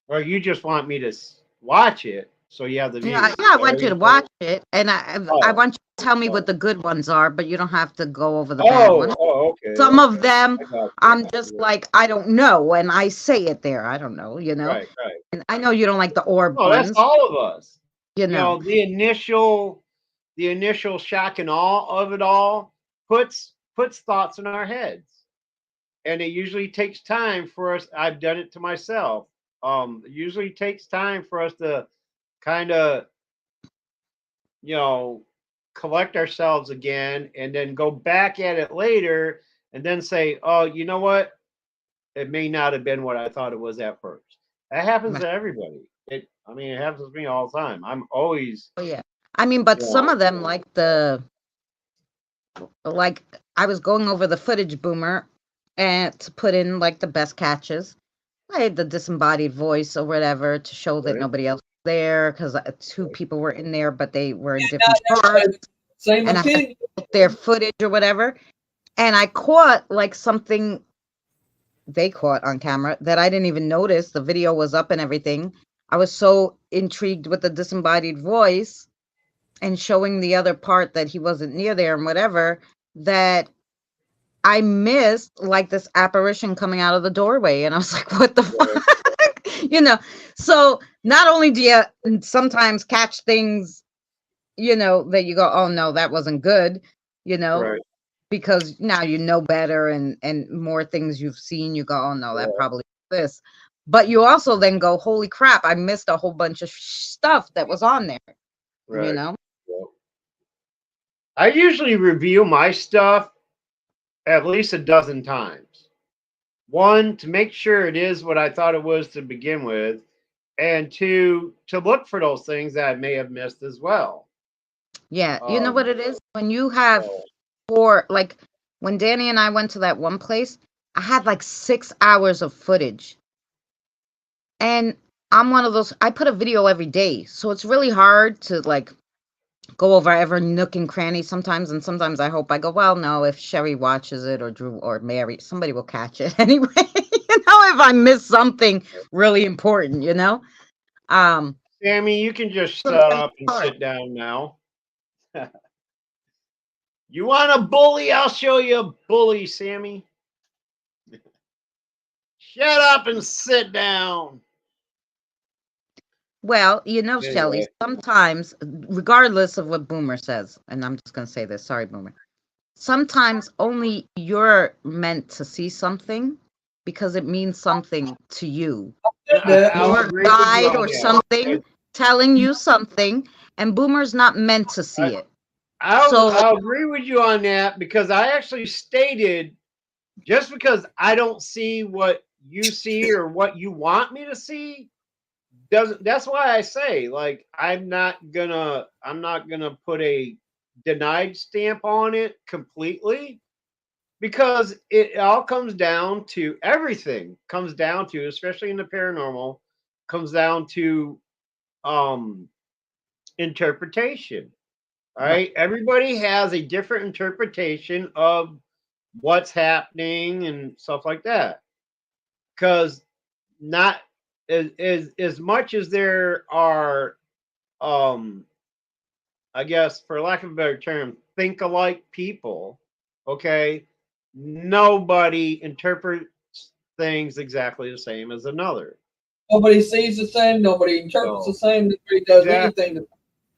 Or you just want me to watch it so you have the view? Yeah, I want you to watch it, and I want you to tell me what the good ones are, but you don't have to go over the bad ones. Oh, okay. Some of them, I'm just like, I don't know, and I say it there. I don't know, Right. And I know you don't like the orb ones. That's all of us. The initial shock and awe of it all puts thoughts in our heads, and it usually takes time for us. I've done it to myself. It usually takes time for us to kind of, collect ourselves again and then go back at it later and then say, oh, you know what? It may not have been what I thought it was at first. That happens to everybody. It happens to me all the time. I'm always. Oh, yeah. But some of them, like I was going over the footage, Boomer, and to put in like the best catches. I had the disembodied voice or whatever to show that nobody else there because 2 people were in there, but they were in Not different parts, everybody, same and I had opinion. their footage or whatever. And I caught like something they caught on camera that I didn't even notice. The video was up and everything. I was so intrigued with the disembodied voice and showing the other part that he wasn't near there and whatever, that I missed like this apparition coming out of the doorway. And I was like, what the fuck? You know, so not only do you sometimes catch things, you know, that you go, oh no, that wasn't good, you know, Right. because now you know better and more things you've seen, you go, oh no, that probably this. But you also then go, holy crap, I missed a whole bunch of stuff that was on there, you Right. know? I usually review my stuff at least a dozen times. One, to make sure it is what I thought it was to begin with, and two, to look for those things that I may have missed as well. Yeah, you know what it is? When you have 4, like when Danny and I went to that one place, I had like 6 hours of footage. And I'm one of those, I put a video every day. So it's really hard to like go over every nook and cranny sometimes. And sometimes I hope I go, well, no, if Sherry watches it or Drew or Mary, somebody will catch it anyway. You know, if I miss something really important, you know? Sammy, you can just shut up and sit down now. You want a bully? I'll show you a bully, Sammy. Shut up and sit down. Well, you know, Anyway. Shelley, sometimes, regardless of what Boomer says, and I'm just going to say this, sorry, Boomer, sometimes only you're meant to see something because it means something to you. I'll Or agree with you guide on or that. something telling you something, and Boomer's not meant to see it. I'll agree with you on that because I actually stated just because I don't see what you see or what you want me to see doesn't. That's why I say like I'm not gonna put a denied stamp on it completely because it all comes down to everything comes down to, especially in the paranormal, comes down to interpretation. All right. Everybody has a different interpretation of what's happening and stuff like that. Because not as much as there are, I guess, for lack of a better term, think alike people, okay, nobody interprets things exactly the same as another. Nobody sees the same. Nobody interprets the same. Nobody does anything.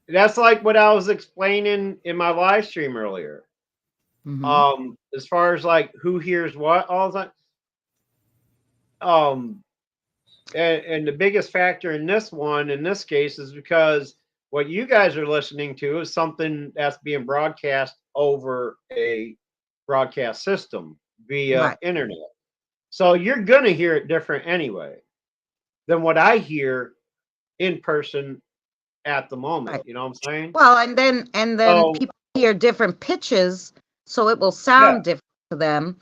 That's like what I was explaining in my live stream earlier. As far as like who hears what all the time. And the biggest factor in this case, is because what you guys are listening to is something that's being broadcast over a broadcast system via internet. So you're gonna hear it different anyway than what I hear in person at the moment. You know what I'm saying? Well, and then people hear different pitches, so it will sound different to them.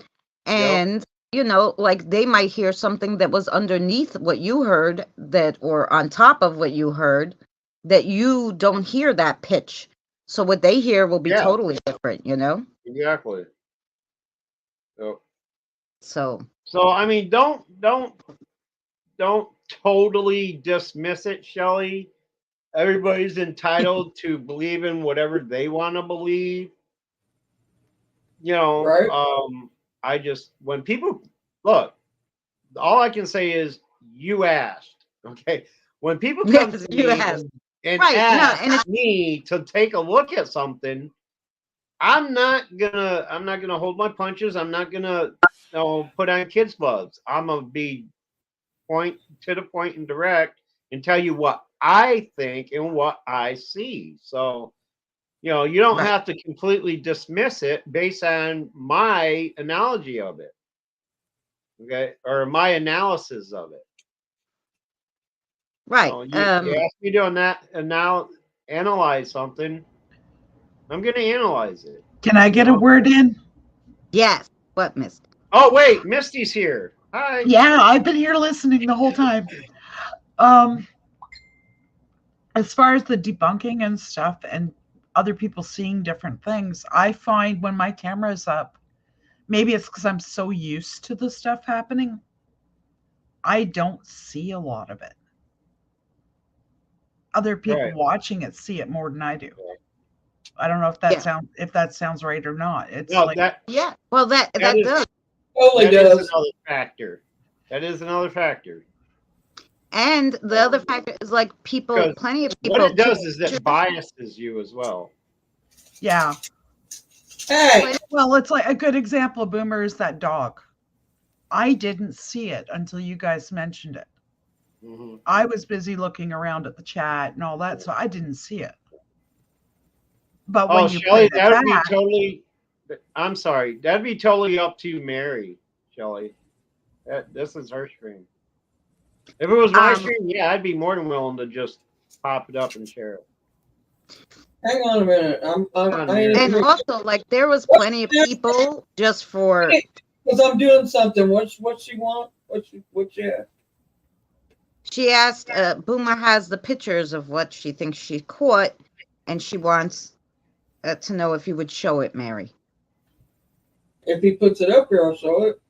And you know, like they might hear something that was underneath what you heard or on top of what you heard that you don't hear that pitch. So what they hear will be totally different, you know? Exactly. So I mean, don't totally dismiss it, Shelley. Everybody's entitled to believe in whatever they want to believe. You know, I just, when people look, all I can say is you asked. Okay. When people come to me and ask me to take a look at something, I'm not gonna hold my punches. I'm not gonna put on kids' gloves. I'm gonna be point to the point and direct and tell you what I think and what I see. So, you know, you don't have to completely dismiss it based on my analogy of it. Okay. Or my analysis of it. Right. You ask me to analyze something, I'm going to analyze it. Can I get a word in? Yes. What, Misty? Oh, wait. Misty's here. Hi. Yeah, I've been here listening the whole time. as far as the debunking and stuff and other people seeing different things, I find when my camera is up, maybe it's because I'm so used to the stuff happening, I don't see a lot of it. Other people Right. watching it see it more than I do. I don't know if that sounds right or not. It's No, like Yeah. Well, that that is, does. Totally that is does. another factor. That is another factor. And the other factor is like people, Because plenty of what people. it does is it biases you as well. yeah. Hey, Well, it's like a good example of Boomer is that dog. I didn't see it until you guys mentioned it. Mm-hmm. I was busy looking around at the chat and all that, so I didn't see it. But when you Shelly, put it that would be back, totally. I'm sorry. That'd be totally up to Mary, Shelly. This is her stream. If it was my stream, yeah, I'd be more than willing to just pop it up and share it. hang on a minute. I ain't And even also, like, there was plenty of people just for. because I'm doing something. What she want? What she have? She asked, Boomer has the pictures of what she thinks she caught, and she wants to know if you would show it, Mary. If he puts it up here, I'll show it.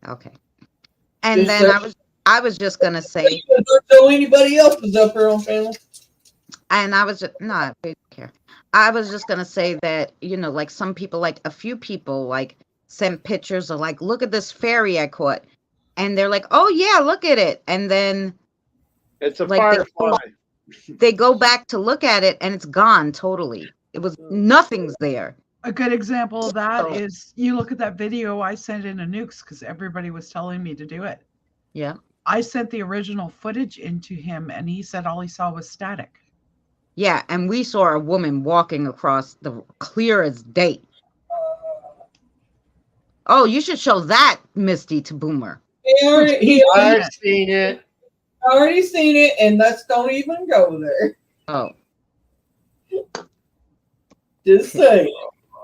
Okay. And Just then I was just gonna say, don't show anybody else is up here on panel. and I was just no, I don't care. I was just gonna say that, you know, like some people, like a few people, like sent pictures of like, look at this fairy I caught, and they're like, oh yeah, look at it, and then It's a like firefly. they go back to look at it, and it's gone totally. It was nothing's there. a good example of that So- is you look at that video I sent in a nukes because everybody was telling me to do it. Yeah. I sent the original footage into him and he said all he saw was static. Yeah, and we saw a woman walking across the clear as day. Oh, you should show that, Misty, to Boomer. I've seen it. Already seen it, and let's don't even go there. Oh. Just saying.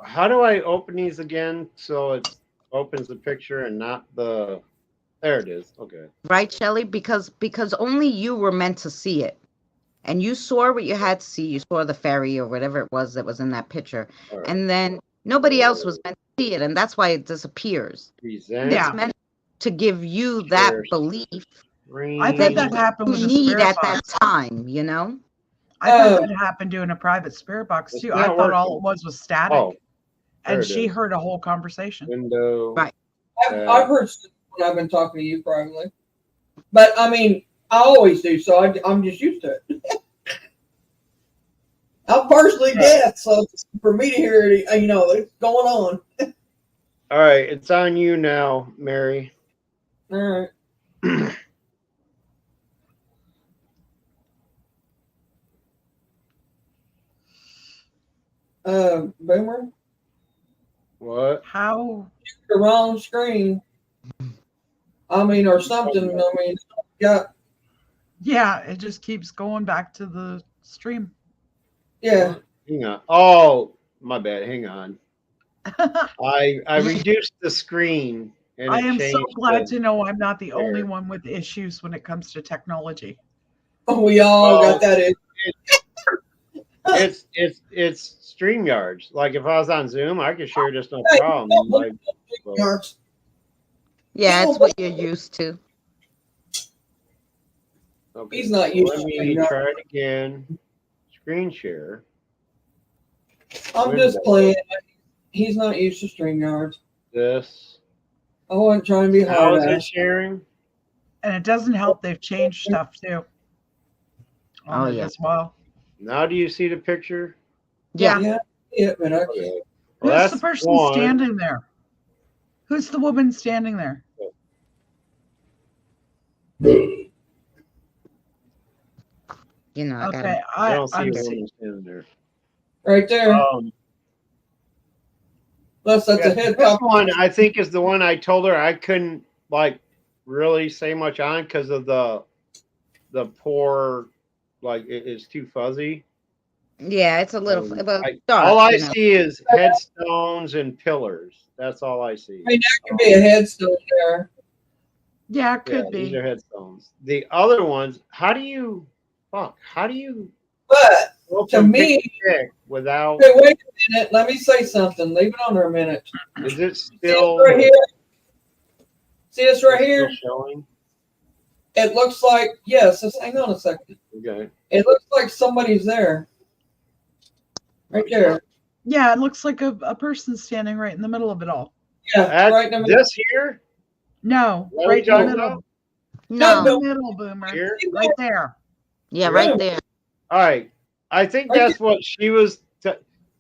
How do I open these again so it opens the picture and not the? There it is. Okay. Right, Shelley? Because only you were meant to see it. And you saw what you had to see. You saw the fairy or whatever it was that was in that picture. Right. And then nobody else was meant to see it, and that's why it disappears. Present. Yeah. It's meant to give you that Share belief I think that happened you with the need spirit at box. that time, you know? I thought that happened doing a private spirit box It's too. I not thought all working. it was static. Oh, there and it she is. heard a whole conversation. Window. Right. I've heard stuff when I've been talking to you privately, but I mean, I always do, so I'm just used to it. I'm partially deaf, so for me to hear it, you know, it's going on. All right, it's on you now, Mary. All right. Boomer, What? How? the wrong screen. I mean, or something. I mean, got Yeah, it just keeps going back to the stream. yeah. Hang on. Oh, my bad. Hang on. I reduced the screen. And I it am so changed glad the- to know I'm not the only there. one with issues when it comes to technology. We all got that in. It's StreamYards. Like if I was on Zoom, I could share just no problem. Like, well, Yeah, it's what you're used to. okay, He's not so used let to me StreamYards. try it again. Screen share. I'm just playing. He's not used to StreamYards. This. I wasn't trying to be How hard is at. it sharing? And it doesn't help they've changed stuff too. On Oh, it yeah. as well. Now do you see the picture? Yeah. Yeah, but I Okay. Well, Who's that's the person one. standing there? Who's the woman standing there? You know, I Okay, gotta. I don't see I'm a see- woman standing there. right there. Unless that's a head this top. one I think is the one I told her I couldn't like really say much on because of the poor, like it is too fuzzy. Yeah, it's a little. Well, dark, all I you know. see is headstones and pillars. That's all I see. I mean, that could be a headstone there. Yeah, it could These be. are headstones. The other ones, how do you But to Open me, pick without. hey, wait a minute. Let me say something. Leave it on there a minute. Is it See still? this right here? See this right Still here? showing? It looks like, yes, just hang on a second. Okay. It looks like somebody's there. Right there. Yeah, it looks like a person standing right in the middle of it all. Yeah, That's right in the middle. this here. No, What are right we in the talking middle. about? No, In the No. middle, Boomer. Here. Right there. Yeah, Yeah. right there. All right. I think Right that's what she was.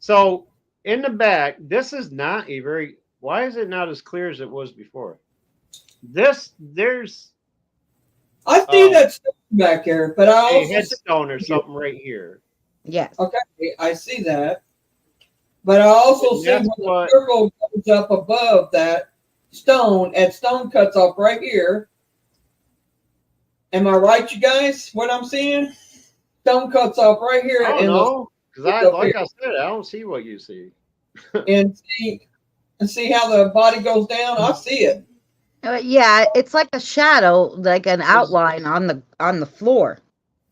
So in the back, this is not a very. Why is it not as clear as it was before? There's I see that stuff back here, but I a also see, headstone or something right here. Yes. okay, I see that. But I also And see when that's the what- circle goes up above that stone, and stone cuts off right here. Am I right, you guys? What I'm seeing? Stone cuts off right here, I don't and know because I it's up like here. I said, I don't see what you see. and see how the body goes down. I see it. Yeah, it's like a shadow, like an outline on the floor.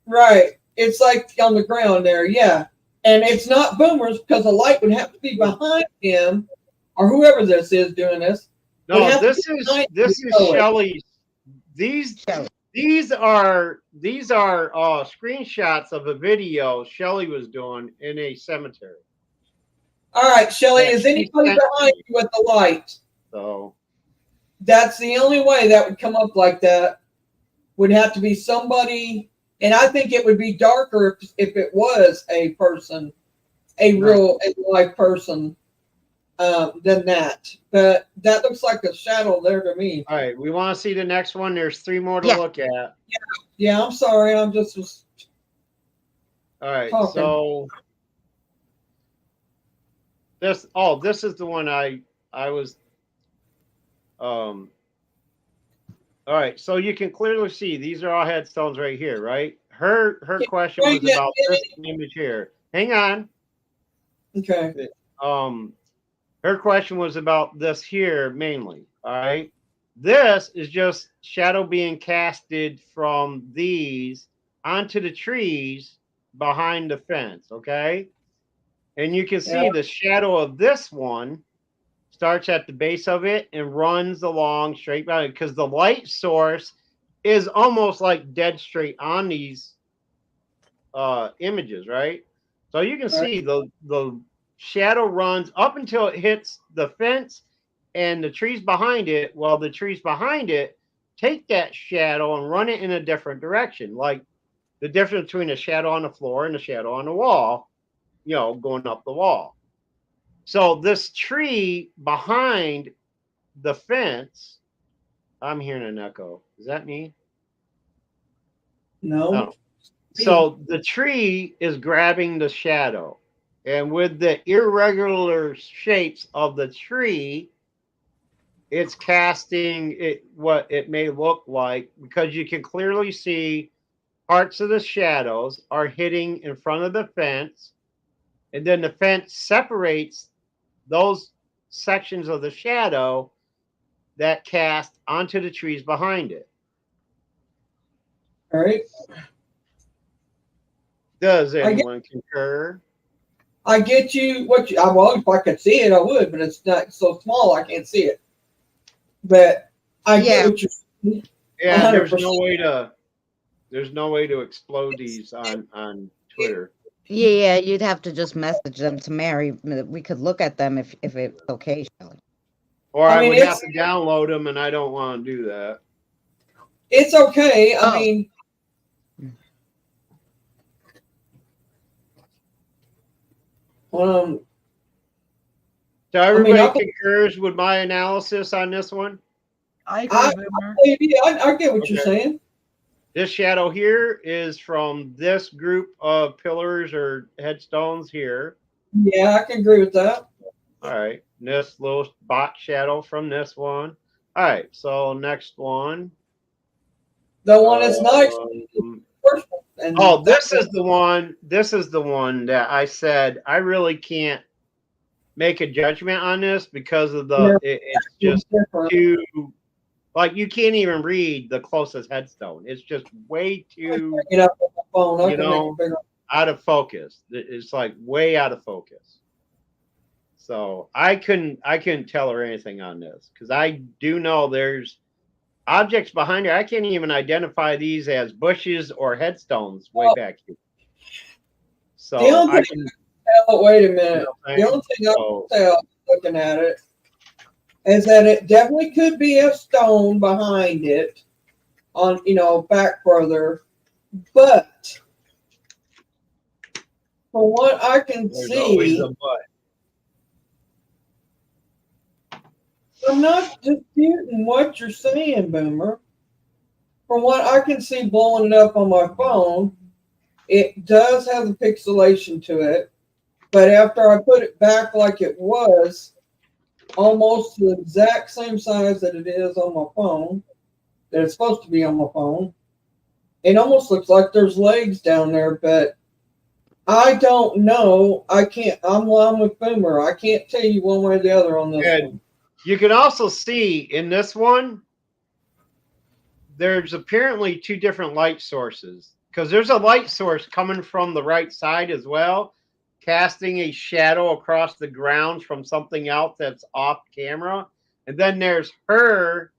Right. It's like on the ground there, yeah. And it's not Boomer's because the light would have to be behind him, or whoever this is doing this. would No, have to this be is behind this him is to show it. Shelley's. These are screenshots of a video Shelley was doing in a cemetery. All right, Shelly, Yeah, is she anybody sent behind me. you with the light? So That's the only way that would come up like that. Would have to be somebody, and I think it would be darker if it was a person, a real life person, than that. But that looks like a shadow there to me. all right, we want to see the next one. There's 3 more to Yeah. look at. Yeah, I'm sorry. I'm just was All right, talking. so this is the one I was all right, so you can clearly see these are all headstones right here, right? Her question was about this image here. Hang on. Okay. Her question was about this here mainly. All right. This is just shadow being casted from these onto the trees behind the fence. Okay. And you can see the shadow of this one starts at the base of it and runs along straight by it because the light source is almost like dead straight on these images, right? So you can see the shadow runs up until it hits the fence and the trees behind it. Well, the trees behind it take that shadow and run it in a different direction, like the difference between a shadow on the floor and a shadow on the wall, going up the wall. So this tree behind the fence, I'm hearing an echo. Is that me? No. Oh. So the tree is grabbing the shadow. And with the irregular shapes of the tree, it's casting it what it may look like because you can clearly see parts of the shadows are hitting in front of the fence. And then the fence separates those sections of the shadow that cast onto the trees behind it. All right. Does anyone concur? I get you. Well, if I could see it, I would, but it's not so small I can't see it. But I get what you're saying. Yeah, 100%. there's no way to explode these on Twitter. Yeah, you'd have to just message them to Mary. We could look at them if it's okay, Shelley. Or I would have to download them, and I don't want to do that. It's okay. I mean, so everybody concurs with my analysis on this one? I agree, Boomer. I get what you're saying. This shadow here is from this group of pillars or headstones here. Yeah, I can agree with that. All right. This little box shadow from this one. All right. So next one. The one that's nice. This is the one. This is the one that I said I really can't make a judgment on this because of it's just too, like, you can't even read the closest headstone. It's just way too, out of focus. It's like way out of focus. So I couldn't tell her anything on this because I do know there's objects behind her. I can't even identify these as bushes or headstones way Well, back here. the So only I thing can wait a you minute. know what I'm The saying? only thing I So can tell looking at it is that it definitely could be a stone behind it on, back further. But from what I can there's always see, a but. I'm not disputing what you're saying, Boomer. From what I can see blowing it up on my phone, it does have the pixelation to it. But after I put it back like it was, almost the exact same size that it is on my phone, that it's supposed to be on my phone, it almost looks like there's legs down there, but I don't know. I can't. I'm with Boomer. I can't tell you one way or the other on this And one. you can also see in this one, there's apparently two different light sources because there's a light source coming from the right side as well, casting a shadow across the ground from something else that's off camera. And then there's her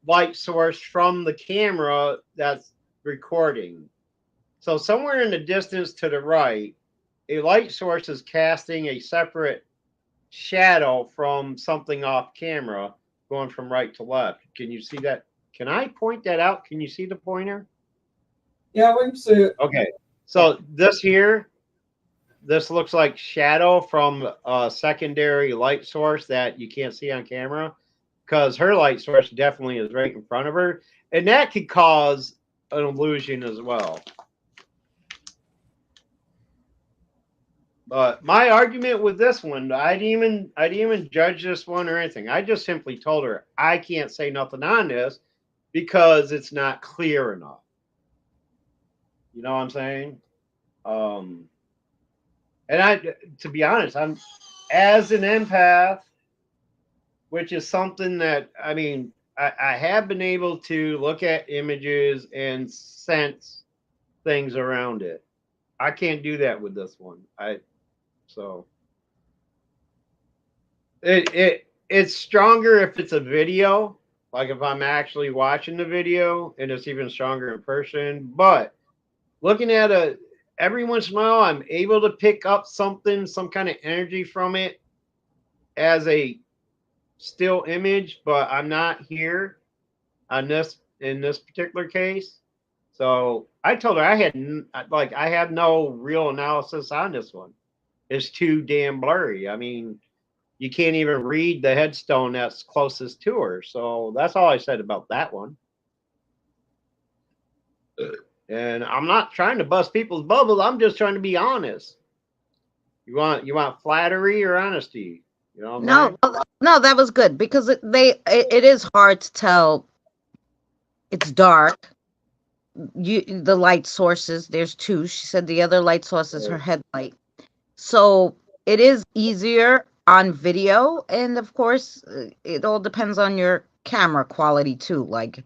light source from the camera that's recording. So somewhere in the distance to the right, a light source is casting a separate shadow from something off camera going from right to left. Can you see that? Can I point that out? Can you see the pointer? Yeah, we can see it. Okay. So this here, this looks like shadow from a secondary light source that you can't see on camera because her light source definitely is right in front of her. And that could cause an illusion as well. But my argument with this one, I didn't even judge this one or anything. I just simply told her I can't say nothing on this because it's not clear enough. You know what I'm saying? Um, and to be honest, I'm as an empath, which is something that I mean, I have been able to look at images and sense things around it. I can't do that with this one. So it's stronger if it's a video, like if I'm actually watching the video, and it's even stronger in person. But looking at every once in a while, I'm able to pick up something, some kind of energy from it as a still image, but I'm not here on this in this particular case. So I told her I have no real analysis on this one. It's too damn blurry. I mean, you can't even read the headstone that's closest to her. So that's all I said about that one. And I'm not trying to bust people's bubbles. I'm just trying to be honest. You want flattery or honesty? You know what I'm No, saying? no, that was good because it is hard to tell. It's dark. The light sources, there's two. She said the other light source is her headlight. So it is easier on video, and of course, it all depends on your camera quality too. Like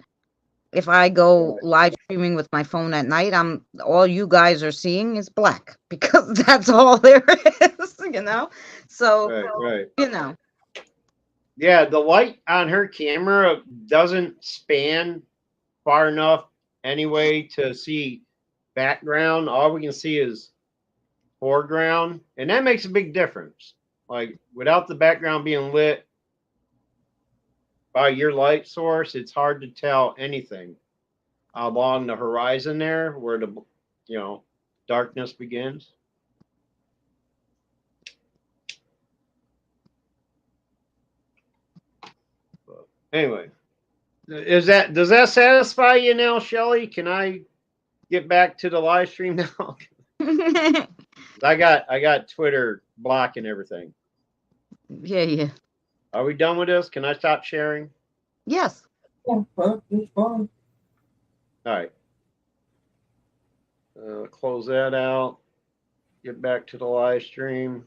if I go live streaming with my phone at night, I'm all you guys are seeing is black because that's all there is. So, Right. you know. Yeah, the light on her camera doesn't span far enough anyway to see background. All we can see is foreground, and that makes a big difference. Like without the background being lit by your light source, it's hard to tell anything along the horizon there where the darkness begins. But anyway, does that satisfy you now, Shelly? Can I get back to the live stream now? I got Twitter blocking everything. Yeah. Are we done with this? Can I stop sharing? Yes. Yeah, well, it's fine. All right. Close that out. Get back to the live stream.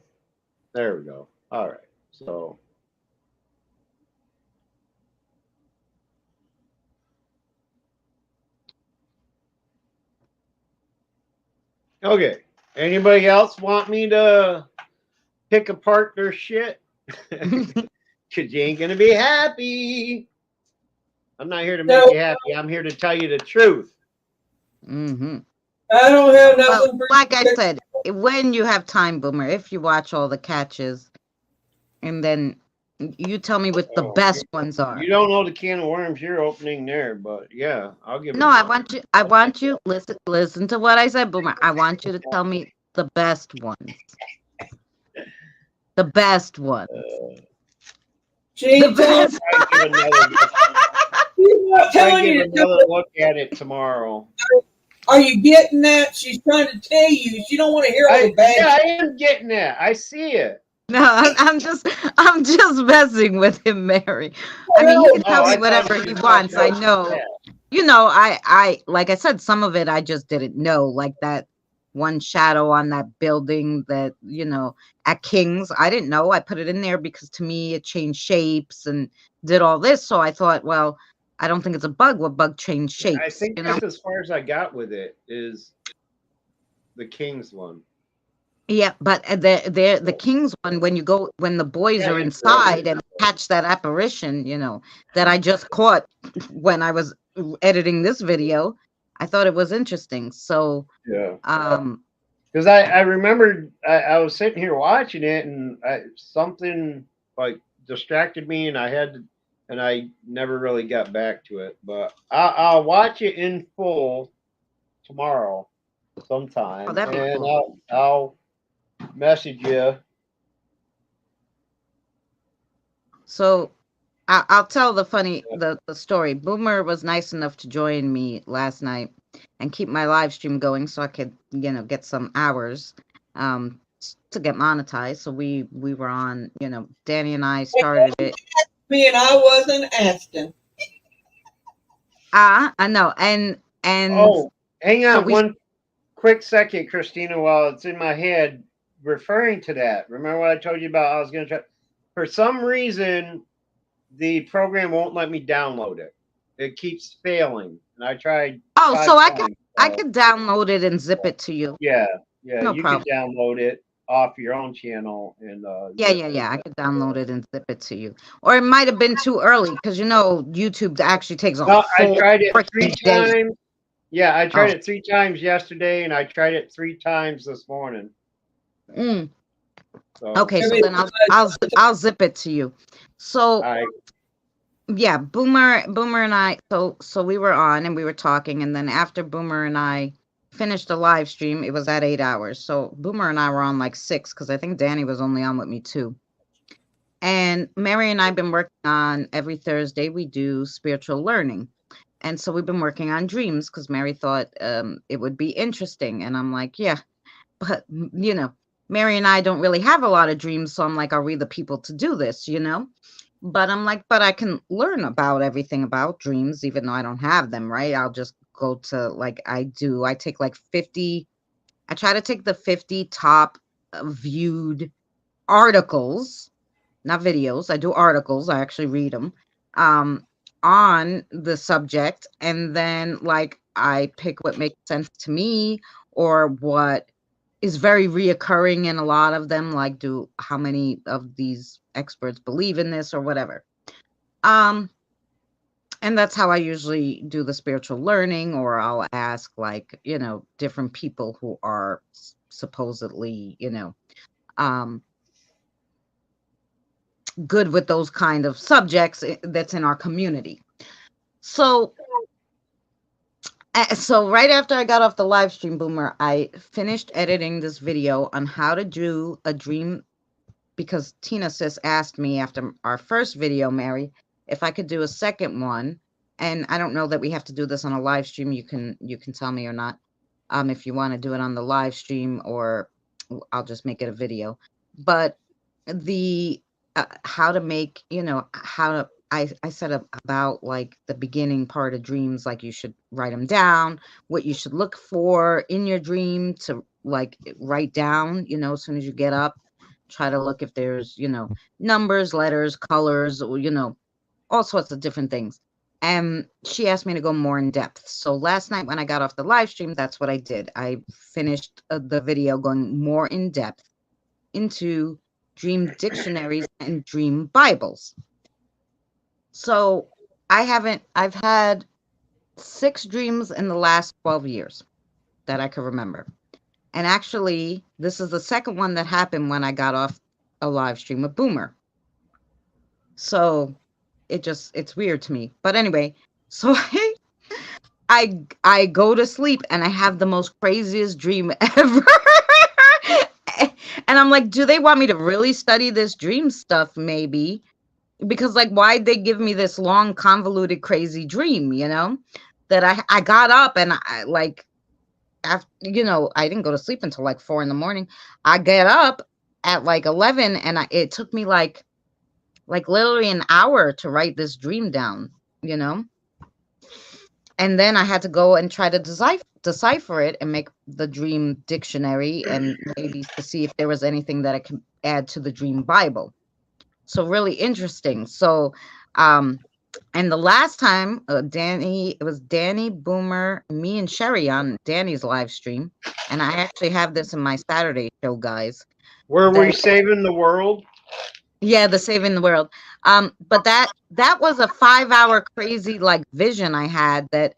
There we go. All right. So Okay. Anybody else want me to pick apart their shit? Cause you ain't gonna be happy. I'm not here to make No, you happy. I'm here to tell you the truth. Mm-hmm. I don't have Well, nothing for like you. I said, when you have time, Boomer, if you watch all the catches, and then you tell me what the Oh, best ones are. you don't know the can of worms you're opening there, but yeah, I'll give it. No, a I shot. want you. I want you. Listen to what I said, Boomer. I want you to tell me the best ones. The best ones. She ain't The telling. best. I'll give another. She's not I'll telling give you to tell another her. look at it tomorrow. Are you getting that? She's trying to tell you. She don't want to hear all the bad. Yeah, I am getting that. I see it. No, I'm just messing with him, Mary. I mean, he can Oh, tell me I thought whatever you he were wants. I talking know. about You know, I like I said, some of it I just didn't know, like that one shadow on that building that, at King's. I didn't know. I put it in there because to me it changed shapes and did all this. So I thought, well, I don't think it's a bug. What bug changed that. I shapes, think that's as far as I got with it. Is the King's one? Yeah, but the King's one, when the boys Yeah, are you brought inside and catch that apparition, that I just caught when I was editing this video, I thought it was interesting. So, Yeah. um, Because I remembered I was sitting here watching it and something like distracted me and I never really got back to it. But I'll watch it in full tomorrow oh, sometime that'd be and cool. I'll message you. So I'll tell the story. Boomer was nice enough to join me last night and keep my live stream going so I could, get some hours to get monetized. So we were on, Danny and I started it. Me and I wasn't asking. I know. And Oh, hang so on we one quick second, Christina, while it's in my head, referring to that. Remember what I told you about? I was going to try. For some reason, the program won't let me download it. It keeps failing, and I tried oh, 5 so times. I could download it and zip it to you. Yeah, yeah, No you could problem. download it off your own channel and Yeah, zip yeah, it. yeah. I could download it and zip it to you. Or it might have been too early because YouTube actually takes a No, I whole tried it 3 freaking day. times. Yeah, I Oh. tried it 3 times yesterday, and I tried it 3 times this morning. Mm. So Okay, so Maybe then I'll zip it to you. So I yeah, Boomer and I, so we were on and we were talking, and then after Boomer and I finished the live stream, it was at 8 hours. So Boomer and I were on like 6 because I think Danny was only on with me too. And Mary and I've been working on every Thursday we do spiritual learning. And so we've been working on dreams because Mary thought it would be interesting. And I'm like, yeah, but Mary and I don't really have a lot of dreams. So I'm like, are we the people to do this? But I'm like, but I can learn about everything about dreams, even though I don't have them, right? I'll just go to like I take like 50, I try to take the 50 top viewed articles, not videos. I do articles. I actually read them on the subject. And then like I pick what makes sense to me or what is very reoccurring in a lot of them, like how many of these experts believe in this or whatever. And that's how I usually do the spiritual learning, or I'll ask like, different people who are supposedly, um, good with those kind of subjects that's in our community. So right after I got off the live stream, Boomer, I finished editing this video on how to do a dream because Tina Sis asked me after our first video, Mary, if I could do a second one. And I don't know that we have to do this on a live stream. You can tell me or not, if you want to do it on the live stream, or I'll just make it a video. But the how to make, how to I said about like the beginning part of dreams, like you should write them down, what you should look for in your dream to like write down, as soon as you get up. Try to look if there's, numbers, letters, colors, or, all sorts of different things. And she asked me to go more in depth. So last night when I got off the live stream, that's what I did. I finished the video going more in depth into dream dictionaries and dream Bibles. So I've had 6 dreams in the last 12 years that I could remember. And actually, this is the second one that happened when I got off a live stream with Boomer. So it's weird to me. But anyway, so I go to sleep and I have the most craziest dream ever. And I'm like, do they want me to really study this dream stuff? Maybe. Because like, why'd they give me this long, convoluted, crazy dream, that I got up and I like, after, I didn't go to sleep until like 4 a.m. I get up at like 11 and it took me like literally an hour to write this dream down, and then I had to go and try to decipher it and make the dream dictionary and maybe to see if there was anything that I can add to the dream Bible. So really interesting. So, and the last time, it was Danny, Boomer, me, and Sherry on Danny's live stream, and I actually have this in my Saturday show, guys. Were we saving the world? Yeah, the saving the world. But that was a 5-hour crazy like vision I had that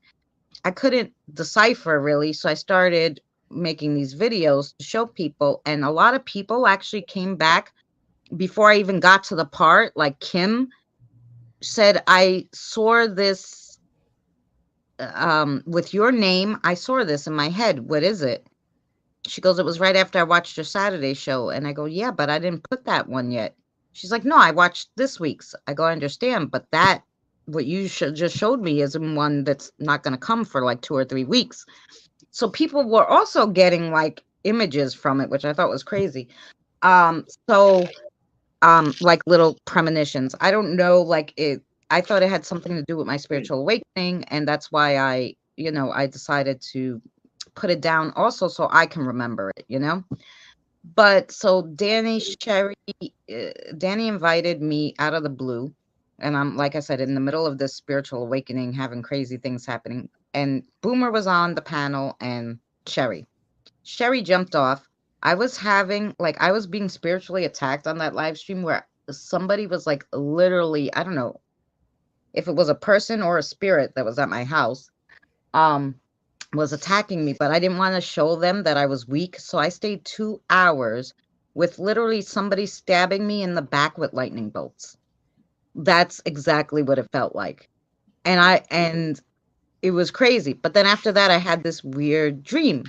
I couldn't decipher really. So I started making these videos to show people, and a lot of people actually came back before I even got to the part. Like Kim said, I saw this with your name. I saw this in my head. What is it? She goes, it was right after I watched your Saturday show. And I go, yeah, but I didn't put that one yet. She's like, no, I watched this week's. I go, I understand, but what you just showed me is one that's not going to come for like 2 or 3 weeks. So people were also getting like images from it, which I thought was crazy. Like little premonitions. I don't know, I thought it had something to do with my spiritual awakening, and that's why I decided to put it down also so I can remember it. But so Danny invited me out of the blue, and I'm, like I said, in the middle of this spiritual awakening, having crazy things happening, and Boomer was on the panel and Sherry jumped off. I was being spiritually attacked on that live stream where somebody was like literally, I don't know if it was a person or a spirit that was at my house, was attacking me, but I didn't want to show them that I was weak. So I stayed 2 hours with literally somebody stabbing me in the back with lightning bolts. That's exactly what it felt like. And it was crazy. But then after that, I had this weird dream.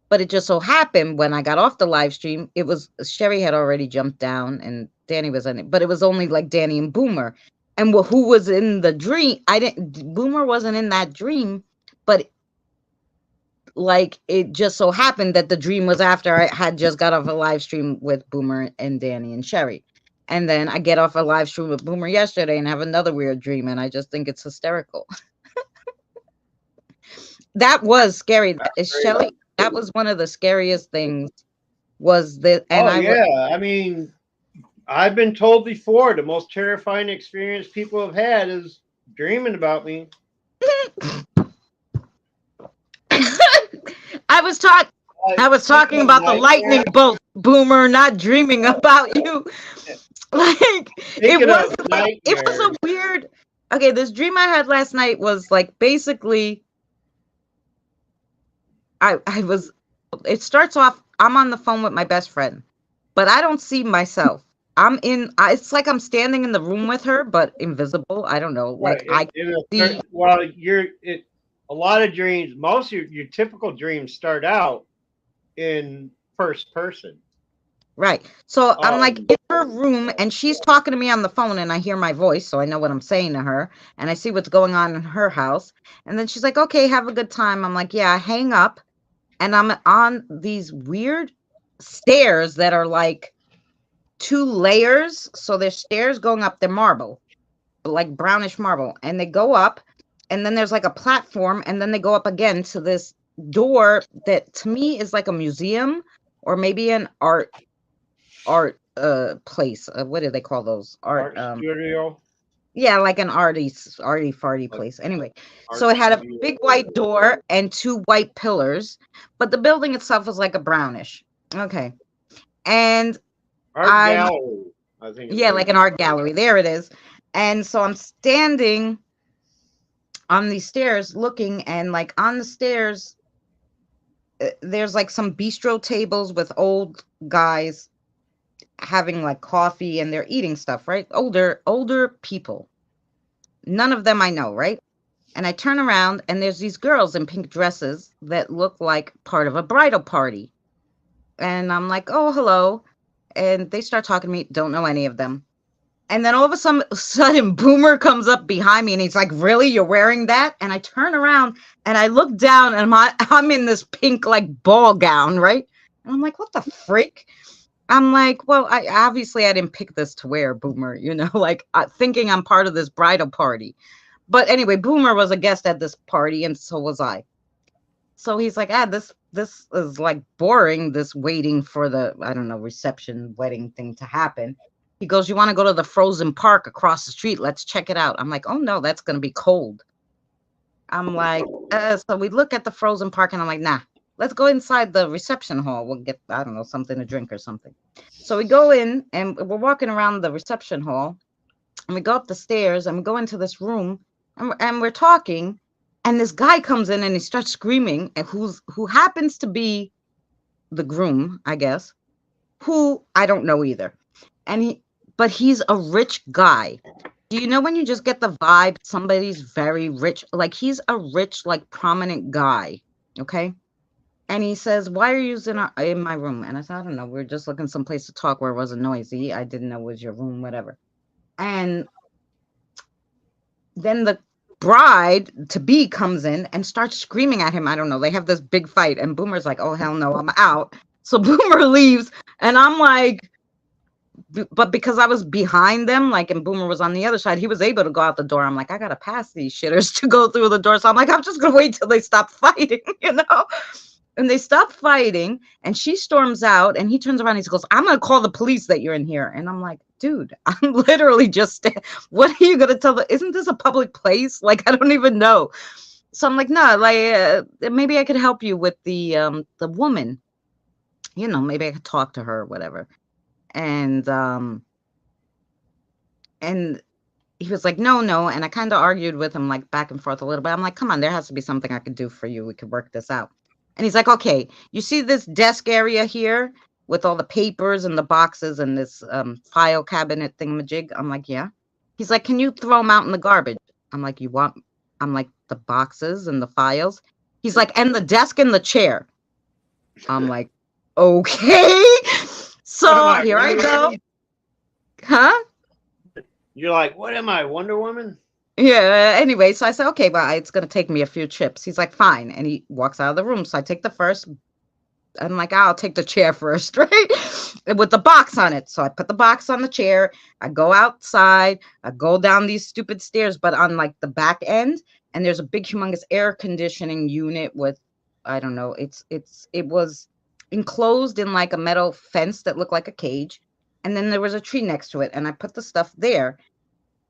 But it just so happened when I got off the live stream, it was Sherry had already jumped down and Danny was in it, but it was only like Danny and Boomer. And who was in the dream? Boomer wasn't in that dream, but like it just so happened that the dream was after I had just got off a live stream with Boomer and Danny and Sherry. And then I get off a live stream with Boomer yesterday and have another weird dream, and I just think it's hysterical. That was scary. Shelly, that was one of the scariest things. Was that? And I mean, I've been told before the most terrifying experience people have had is dreaming about me. I was talking about the lightning bolt, Boomer, not dreaming about you. Like it was a weird. Okay, this dream I had last night was like basically. It starts off, I'm on the phone with my best friend, but I don't see myself. It's like I'm standing in the room with her, but invisible. I don't know. Like a lot of dreams, most of your typical dreams start out in first person. Right. So I'm like in her room and she's talking to me on the phone and I hear my voice. So I know what I'm saying to her and I see what's going on in her house. And then she's like, okay, have a good time. I'm like, yeah, I hang up. And I'm on these weird stairs that are like 2 layers. So there's stairs going up. They're marble, like brownish marble. And they go up. And then there's like a platform. And then they go up again to this door that to me is like a museum or maybe an art place. What do they call those? Art studio. Yeah, like an arty farty Like place. Anyway, art so it had a studio big or white whatever. door and 2 white pillars, but the building itself was like a brownish. Okay. And Art I'm gallery, I think is yeah, what like it's an art called. gallery. There it is. And so I'm standing on these stairs looking, and like on the stairs there's like some bistro tables with old guys having like coffee and they're eating stuff, right? Older people. None of them I know, right? And I turn around and there's these girls in pink dresses that look like part of a bridal party. And I'm like, "Oh, hello." And they start talking to me, don't know any of them. And then all of a sudden, Boomer comes up behind me and he's like, "Really? You're wearing that?" And I turn around and I look down and I'm in this pink like ball gown, right? And I'm like, "What the freak?" I'm like, "Well, I didn't pick this to wear, Boomer, like thinking I'm part of this bridal party." But anyway, Boomer was a guest at this party and so was I. So he's like, this is like boring, this waiting for the, I don't know, reception wedding thing to happen. He goes, "You want to go to the frozen park across the street? Let's check it out." I'm like, "Oh no, that's going to be cold." I'm like, so we look at the frozen park and I'm like, "Nah, let's go inside the reception hall. We'll get, I don't know, something to drink or something." So we go in and we're walking around the reception hall and we go up the stairs and we go into this room and we're talking, and this guy comes in and he starts screaming, and who happens to be the groom, I guess, who I don't know either. And but he's a rich guy. Do you know when you just get the vibe somebody's very rich? Like he's a rich, like prominent guy. Okay. And he says, "Why are you in my room?" And I said, "I don't know. We're just looking someplace to talk where it wasn't noisy. I didn't know it was your room, whatever." And then the bride to be comes in and starts screaming at him. I don't know. They have this big fight, and Boomer's like, "Oh hell no, I'm out." So Boomer leaves, and I'm like, but because I was behind them, like, and Boomer was on the other side, he was able to go out the door. I'm like, I gotta pass these shitters to go through the door. So I'm like, I'm just gonna wait till they stop fighting, you know? And they stop fighting, and she storms out, and he turns around and he goes, "I'm gonna call the police that you're in here." And I'm like, dude, I'm literally just what are you gonna tell isn't this a public place? Like, I don't even know. So I'm like, no, like maybe I could help you with the woman. Maybe I could talk to her or whatever. And he was like, "No, no." And I kind of argued with him, like back and forth a little bit. I'm like, "Come on, there has to be something I could do for you. We could work this out." And he's like, "Okay, you see this desk area here with all the papers and the boxes and this file cabinet thingamajig?" I'm like, "Yeah." He's like, "Can you throw them out in the garbage?" I'm like, "You want?" I'm like, "The boxes and the files?" He's like, "And the desk and the chair." I'm like, "Okay." What am So I, here I Wonder go. Woman? Huh? You're like, what am I, Wonder Woman? Yeah. Anyway, so I said, "Okay, but it's gonna take me a few chips." He's like, "Fine," and he walks out of the room. So I take the first. I'm like, "I'll take the chair first," right? With the box on it. So I put the box on the chair. I go outside. I go down these stupid stairs, but on like the back end, and there's a big, humongous air conditioning unit with, I don't know. It was enclosed in like a metal fence that looked like a cage, and then there was a tree next to it, and I put the stuff there.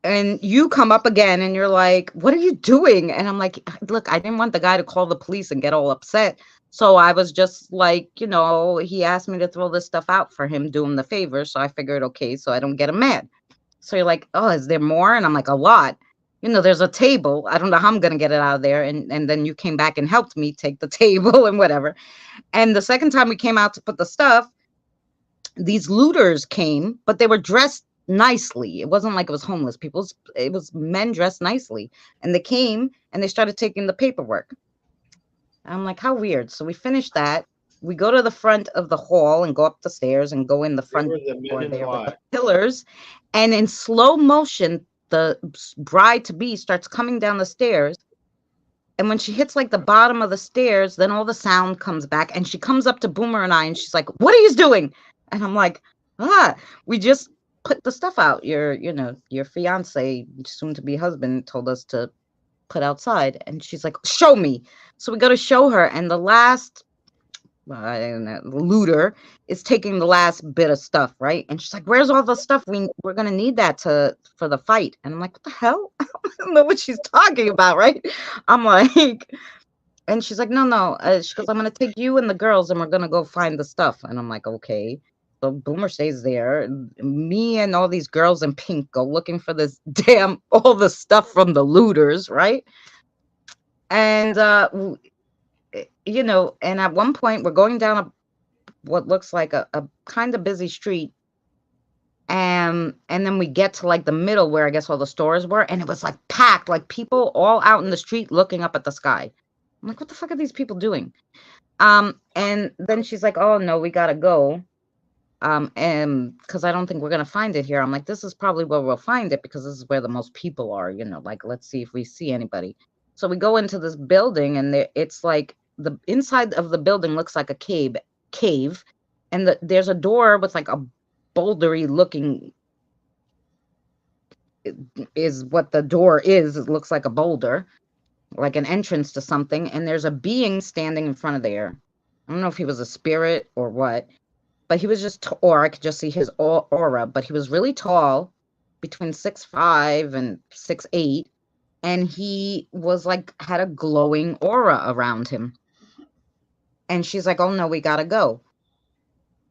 And you come up again and you're like, "What are you doing?" And I'm like, "Look, I didn't want the guy to call the police and get all upset. So I was just like, he asked me to throw this stuff out for him, do him the favor. So I figured, okay, so I don't get him mad." So you're like, "Oh, is there more?" And I'm like, "A lot. There's a table. I don't know how I'm going to get it out of there." And then you came back and helped me take the table and whatever. And the second time we came out to put the stuff, these looters came, but they were dressed nicely. It wasn't like it was homeless people. It was men dressed nicely. And they came and they started taking the paperwork. I'm like, how weird. So we finished that. We go to the front of the hall and go up the stairs and go in the They front were the men door in there with the black. pillars. And in slow motion, the bride to be starts coming down the stairs. And when she hits like the bottom of the stairs, then all the sound comes back and she comes up to Boomer and I and she's like, "What are you doing?" And I'm like, we just put the stuff out. Your fiance, soon to be husband, told us to put outside." And she's like, "Show me." So we go to show her. And the last the looter is taking the last bit of stuff, right? And she's like, "Where's all the stuff? We're gonna need that for the fight." And I'm like, "What the hell?" I don't know what she's talking about, right? I'm like, and she's like, "No, no." She goes, "I'm gonna take you and the girls, and we're gonna go find the stuff." And I'm like, "Okay." So Boomer stays there. Me and all these girls in pink go looking for this all the stuff from the looters, right? And and at one point we're going down what looks like a kind of busy street, and then we get to like the middle where I guess all the stores were, and it was like packed, like people all out in the street looking up at the sky. I'm like, what the fuck are these people doing? And then she's like, "Oh no, we gotta go." And because I don't think we're gonna find it here. I'm like, this is probably where we'll find it because this is where the most people are, like let's see if we see anybody. So we go into this building, and it's like the inside of the building looks like a cave, and there's a door with like a bouldery looking is what the door is. It looks like a boulder, like an entrance to something, and there's a being standing in front of there. I don't know if he was a spirit or what, but he was just, or I could just see his aura, but he was really tall, between 6'5" and 6'8", and he was like, had a glowing aura around him. And she's like, "Oh no, we gotta go."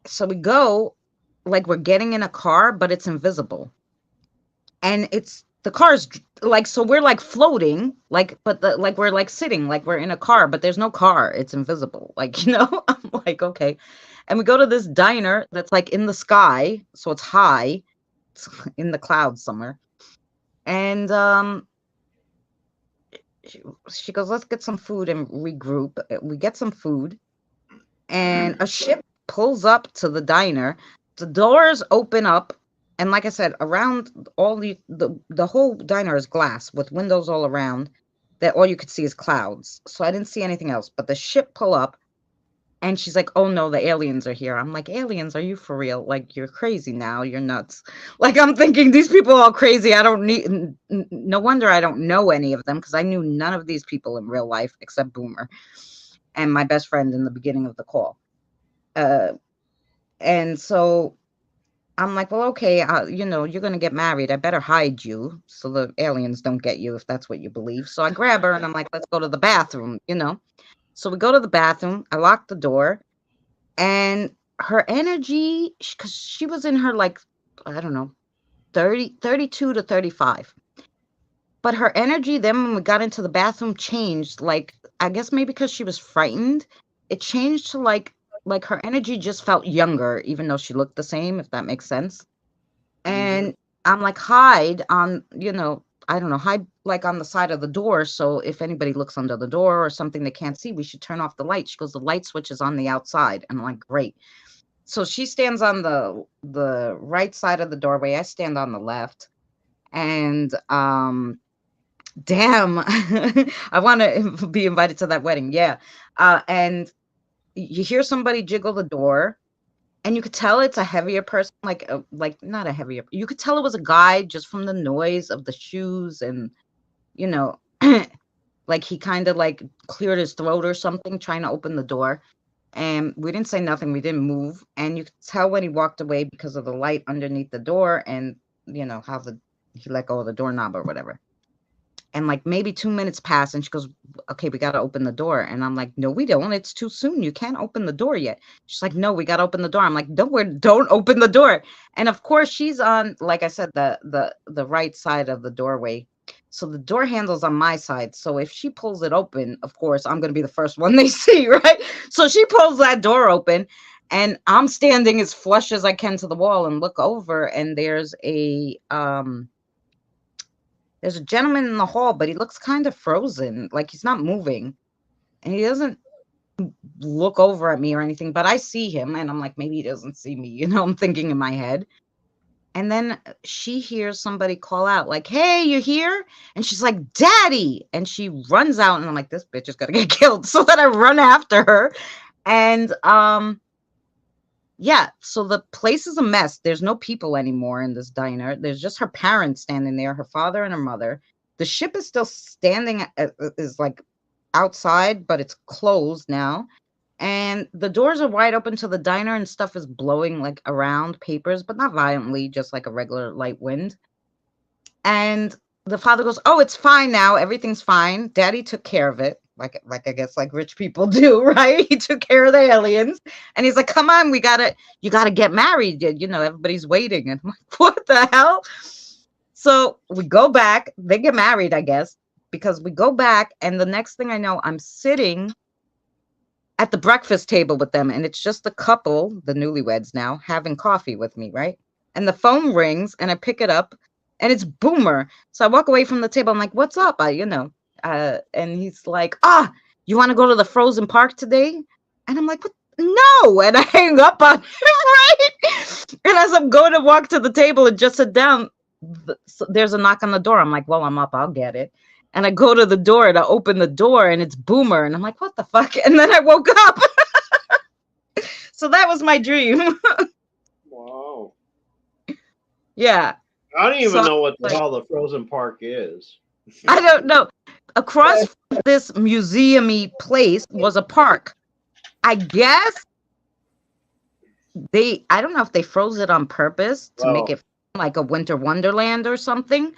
So we go, like we're getting in a car, but it's invisible. And the car's like, so we're like floating, like, but like we're like sitting, like we're in a car, but there's no car. It's invisible. Like, I'm like, okay. And we go to this diner that's like in the sky. So it's high, it's in the clouds somewhere. And she goes, "Let's get some food and regroup." We get some food, and a ship pulls up to the diner. The doors open up, and like I said, around all the whole diner is glass with windows all around, that all you could see is clouds. So I didn't see anything else, but the ship pull up, and she's like, "Oh no, the aliens are here." I'm like, "Aliens? Are you for real? Like, you're crazy now. You're nuts." Like, I'm thinking these people are all crazy. I don't need, no wonder I don't know any of them, because I knew none of these people in real life except Boomer and my best friend in the beginning of the call. And so I'm like, "Well, okay, you're going to get married. I better hide you so the aliens don't get you, if that's what you believe." So I grab her and I'm like, "Let's go to the bathroom. So we go to the bathroom. I lock the door, and her energy, because she was in her, like, I don't know, 32 to 35. But her energy then when we got into the bathroom changed, like, I guess maybe because she was frightened, it changed to like her energy just felt younger, even though she looked the same, if that makes sense. And I'm like, hide on, I don't know, hide like on the side of the door. So if anybody looks under the door or something they can't see, we should turn off the light. She goes, "The light switch is on the outside." And I'm like, "Great." So she stands on the right side of the doorway. I stand on the left. And damn, I want to be invited to that wedding. Yeah. And you hear somebody jiggle the door, and you could tell it's a heavier person, like not a heavier. You could tell it was a guy just from the noise of the shoes, and you know, like he kind of like cleared his throat or something trying to open the door. And we didn't say nothing. We didn't move, and you could tell when he walked away because of the light underneath the door, and how he let go of the doorknob or whatever. And like maybe 2 minutes pass, and she goes, "Okay, we got to open the door." And I'm like, "No, we don't. It's too soon. You can't open the door yet." She's like, "No, we got to open the door." I'm like, don't open the door." And of course, she's on, like I said, the right side of the doorway. So the door handle's on my side. So if she pulls it open, of course, I'm going to be the first one they see, right? So she pulls that door open, and I'm standing as flush as I can to the wall and look over, and there's a gentleman in the hall, but he looks kind of frozen, like he's not moving. And he doesn't look over at me or anything, but I see him, and I'm like, maybe he doesn't see me, I'm thinking in my head. And then she hears somebody call out, like, "Hey, you here?" And she's like, "Daddy!" And she runs out, and I'm like, this bitch is gonna get killed. So then I run after her. And yeah, so the place is a mess. There's no people anymore in this diner. There's just her parents standing there, her father and her mother. The ship is still standing, is like outside, but it's closed now. and the doors are wide open to the diner, and stuff is blowing like around papers, but not violently, just like a regular light wind. And the father goes, "Oh, it's fine now. Everything's fine. Daddy took care of it." Like I guess like rich people do, right? He took care of the aliens. And he's like, "Come on, you gotta get married. You know, everybody's waiting." And I'm like, "What the hell?" So we go back. They get married, I guess, because we go back, and the next thing I know, I'm sitting at the breakfast table with them, and it's just the couple, the newlyweds now, having coffee with me, right? And the phone rings, and I pick it up, and it's Boomer. So I walk away from the table. I'm like, "What's up?" And he's like, "Ah, you want to go to the frozen park today?" And I'm like, "What? No!" And I hang up on him, right? And as I'm going to walk to the table and just sit down, there's a knock on the door. I'm like, "Well, I'm up. I'll get it." And I go to the door to open the door, and it's Boomer. And I'm like, "What the fuck?" And then I woke up. So that was my dream. Wow. Yeah. I don't even So, know what the like, hell the frozen park is. I don't know. Across from this museum-y place was a park. I guess I don't know if they froze it on purpose to make Well, it like a winter wonderland or something.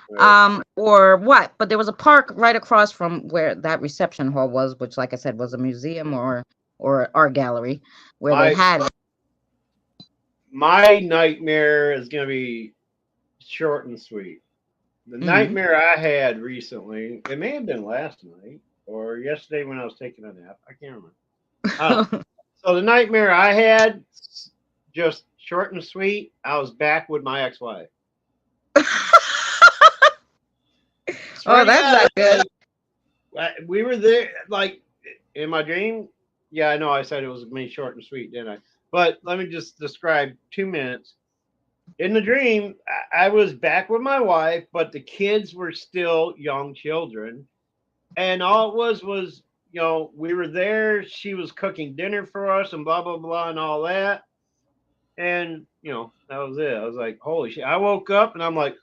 right. Or what, but there was a park right across from where that reception hall was, which, like I said, was a museum or art gallery where they my had it. my nightmare is gonna be short and sweet. The Mhm. nightmare I had recently, it may have been last night or yesterday when I was taking a nap. I can't remember. I don't know. So the nightmare I had, just short and sweet, I was back with my ex-wife. Swear Oh, to that's God, not good. we were there, like in my dream. Yeah, I know I said it was me short and sweet, didn't I? But let me just describe 2 minutes. In the dream, I was back with my wife, but the kids were still young children. And all it was, we were there. She was cooking dinner for us and blah, blah, blah, and all that. And, that was it. I was like, holy shit. I woke up and I'm like,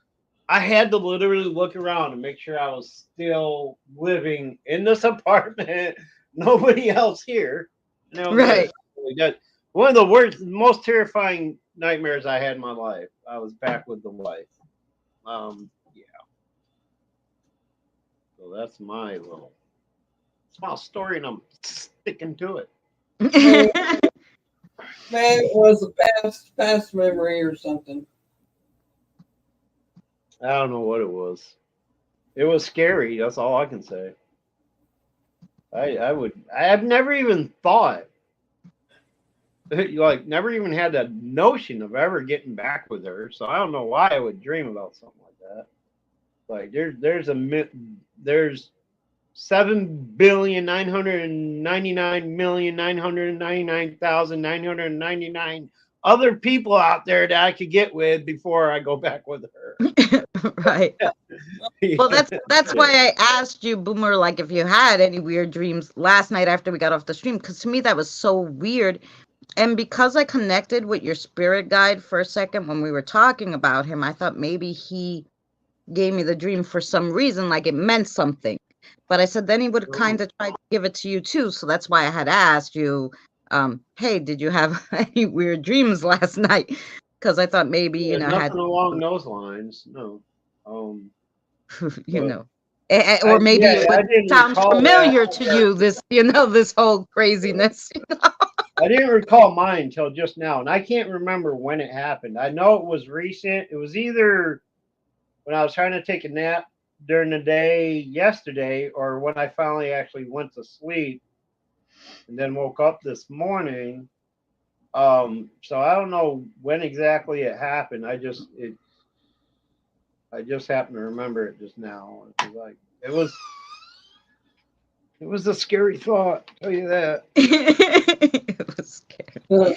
I had to literally look around and make sure I was still living in this apartment, nobody else here. And that was Right. it. One of the worst, most terrifying nightmares I had in my life. I was back with the wife. Yeah. So that's my little small story, and I'm sticking to it. Maybe it was a past memory or something. I don't know what it was. It was scary. That's all I can say. I've never even thought, like, never even had that notion of ever getting back with her. So I don't know why I would dream about something like that. Like there's 7,999,999,999 other people out there that I could get with before I go back with her. Right. Well, that's why I asked you, Boomer, like if you had any weird dreams last night after we got off the stream, because to me that was so weird. And because I connected with your spirit guide for a second when we were talking about him, I thought maybe he gave me the dream for some reason, like it meant something. But I said then he would kind of try to give it to you too. So that's why I had asked you, hey, did you have any weird dreams last night? Because I thought maybe, There's had nothing along those lines. No. you But know, or maybe it I would didn't sound recall familiar that. to you, this whole craziness. I didn't recall mine until just now, and I can't remember when it happened. I know it was recent. It was either when I was trying to take a nap during the day yesterday, or when I finally actually went to sleep and then woke up this morning. So I don't know when exactly it happened. I just happened to remember it just now. It was a scary thought. I'll tell you that. It was scary.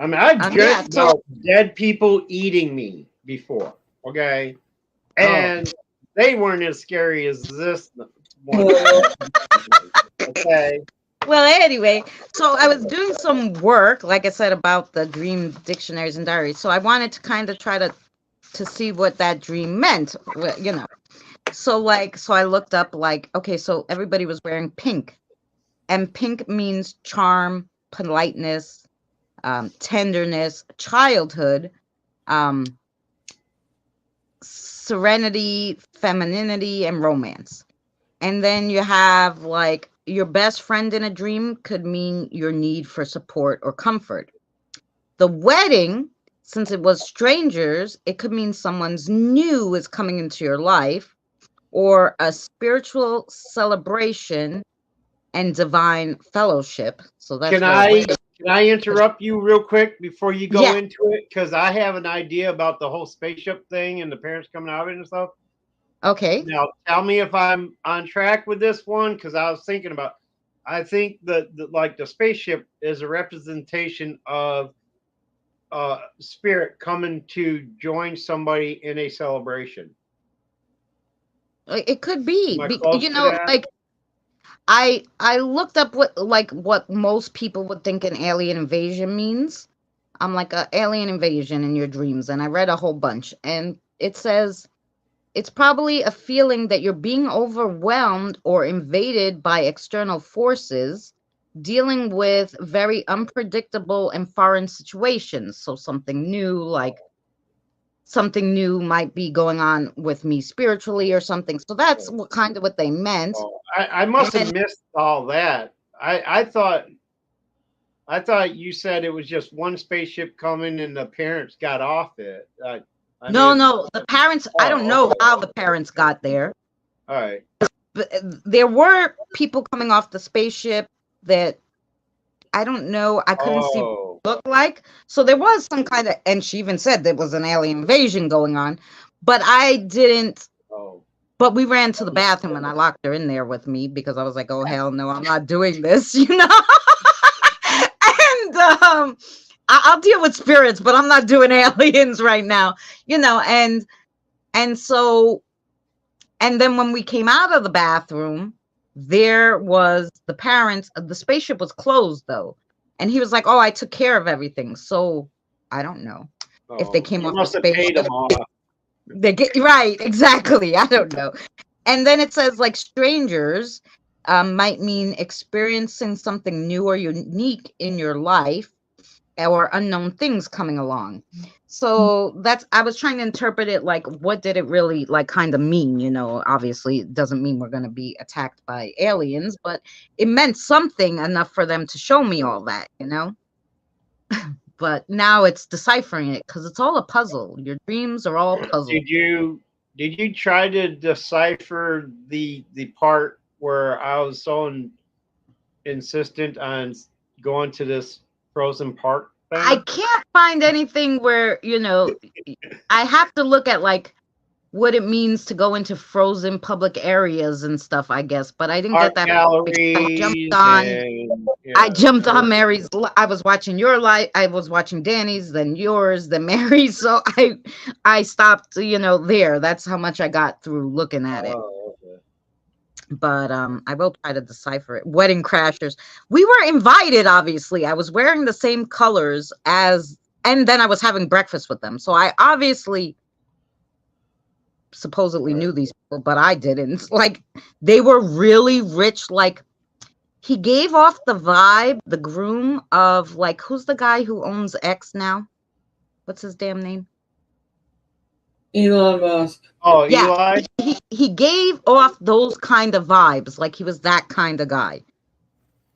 I mean, I've Yeah, dreamt so about dead people eating me before. Okay, and they weren't as scary as this one. Okay. well, anyway, so I was doing some work, like I said, about the dream dictionaries and diaries. So I wanted to kind of try to see what that dream meant, So I looked up, like, okay, so everybody was wearing pink. And pink means charm, politeness, tenderness, childhood, um, serenity, femininity, and romance. And then you have like your best friend in a dream could mean your need for support or comfort. The wedding, since it was strangers, it could mean someone's new is coming into your life, or a spiritual celebration and divine fellowship. So that's Can where I wedding. can I interrupt you real quick before you go Yeah. into it? Because I have an idea about the whole spaceship thing and the parents coming out of it and stuff. Okay. Now, tell me if I'm on track with this one, because I was thinking about. I think that like the spaceship is a representation of spirit coming to join somebody in a celebration. It could be, Am I close you to know, that? like I looked up what most people would think an alien invasion means. I'm like a alien invasion in your dreams, and I read a whole bunch, and it says it's probably a feeling that you're being overwhelmed or invaded by external forces, dealing with very unpredictable and foreign situations. So something new, like something new might be going on with me spiritually or something. So that's what kind of what they meant. Oh, I must have And missed all that. I thought you said it was just one spaceship coming and the parents got off it. I no, mean, no, the parents, I don't oh, know okay. how the parents got there. All right. But there were people coming off the spaceship that I don't know. I couldn't see what Oh, it looked like. So there was some kind of, and she even said there was an alien invasion going on, but I didn't. oh. But we ran to the bathroom and I locked her in there with me because I was like, oh, hell no, I'm not doing this, you know? And I'll deal with spirits, but I'm not doing aliens right now, you know? And so, and then when we came out of the bathroom, there was the parents. The spaceship was closed though. And he was like, oh, I took care of everything. So I don't know if they Oh, came you off the must have paid spaceship. them off. They get right, exactly. I don't know. And then it says like strangers might mean experiencing something new or unique in your life or unknown things coming along. So that's, I was trying to interpret it like, what did it really like kind of mean? You know, obviously it doesn't mean we're going to be attacked by aliens, but it meant something enough for them to show me all that, you know? But now it's deciphering it because it's all a puzzle. Your dreams are all puzzles. Did you try to decipher the part where I was so insistent on going to this frozen park thing? I can't find anything where, you know, I have to look at like what it means to go into frozen public areas and stuff, I guess. But I didn't Art get that because galleries and I jumped on Mary's. I was watching your live. I was watching Danny's, then yours, then Mary's. So I stopped, you know, there. That's how much I got through looking at it. Oh, okay. But I will try to decipher it. Wedding crashers. We were invited, obviously. I was wearing the same colors as, and then I was having breakfast with them. So I obviously supposedly knew these people, but I didn't. Like, they were really rich. Like, he gave off the vibe, the groom of like, who's the guy who owns X now? What's his damn name? Elon Musk. Oh, Yeah, Eli? he gave off those kind of vibes, like he was that kind of guy.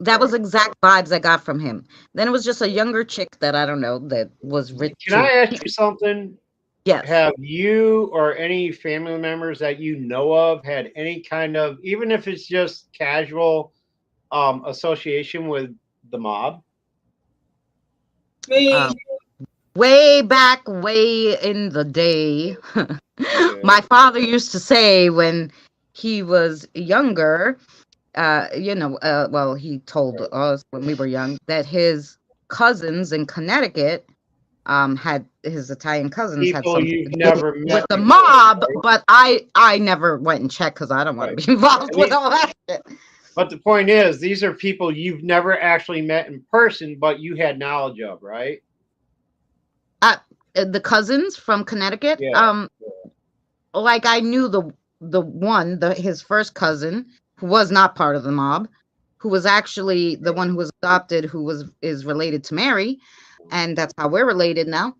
That was exact vibes I got from him. Then it was just a younger chick that I don't know that was rich. Can I ask you something? Yes. Have you or any family members that you know of had any kind of, even if it's just casual, association with the mob? Me. Way back, way in the day, my father used to say when he was younger, well, he told us when we were young that his cousins in Connecticut, had his Italian cousins had People something you've to do never with met the before, mob, right? but I never went and checked because I don't want to be involved with all that shit. But the point is, these are people you've never actually met in person, but you had knowledge of, right? The cousins from Connecticut, Yeah. like I knew his first cousin who was not part of the mob. who was actually the one who was adopted, who is related to Mary, and that's how we're related now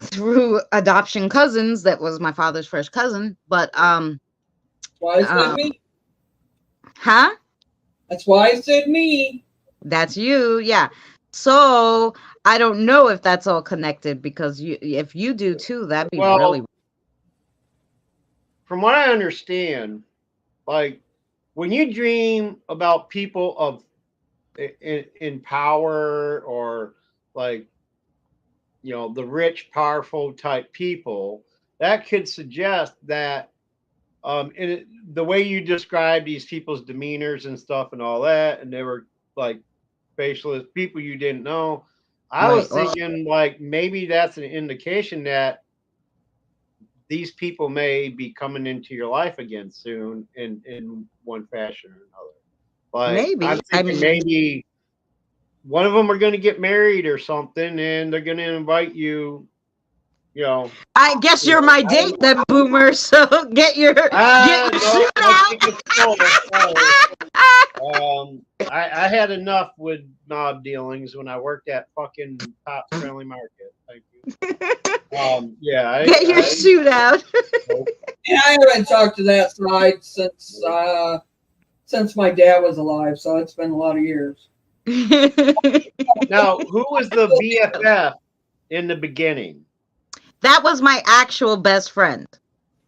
through adoption cousins. That was my father's first cousin, but Why is that um, me? huh? That's why I said me. That's you, yeah. So I don't know if that's all connected because if you do too, that'd be really Well, from what I understand, like when you dream about people of in power or like the rich, powerful type people, that could suggest that the way you describe these people's demeanors and stuff and all that, and they were like facialist people you didn't know. I right. was Well, thinking like maybe that's an indication that these people may be coming into your life again soon in one fashion or another. Like I'm maybe. I thinking mean, maybe one of them are going to get married or something, and they're going to invite you. You know, I guess you're my I don't date then, Boomer. So get your no, suit I out. think it's full. Sorry. I had enough with knob dealings when I worked at fucking Tops Friendly Market. Thank you. Yeah, Get your I suit out. And I haven't talked to that side since my dad was alive, so it's been a lot of years. now who was the BFF in the beginning? That was my actual best friend.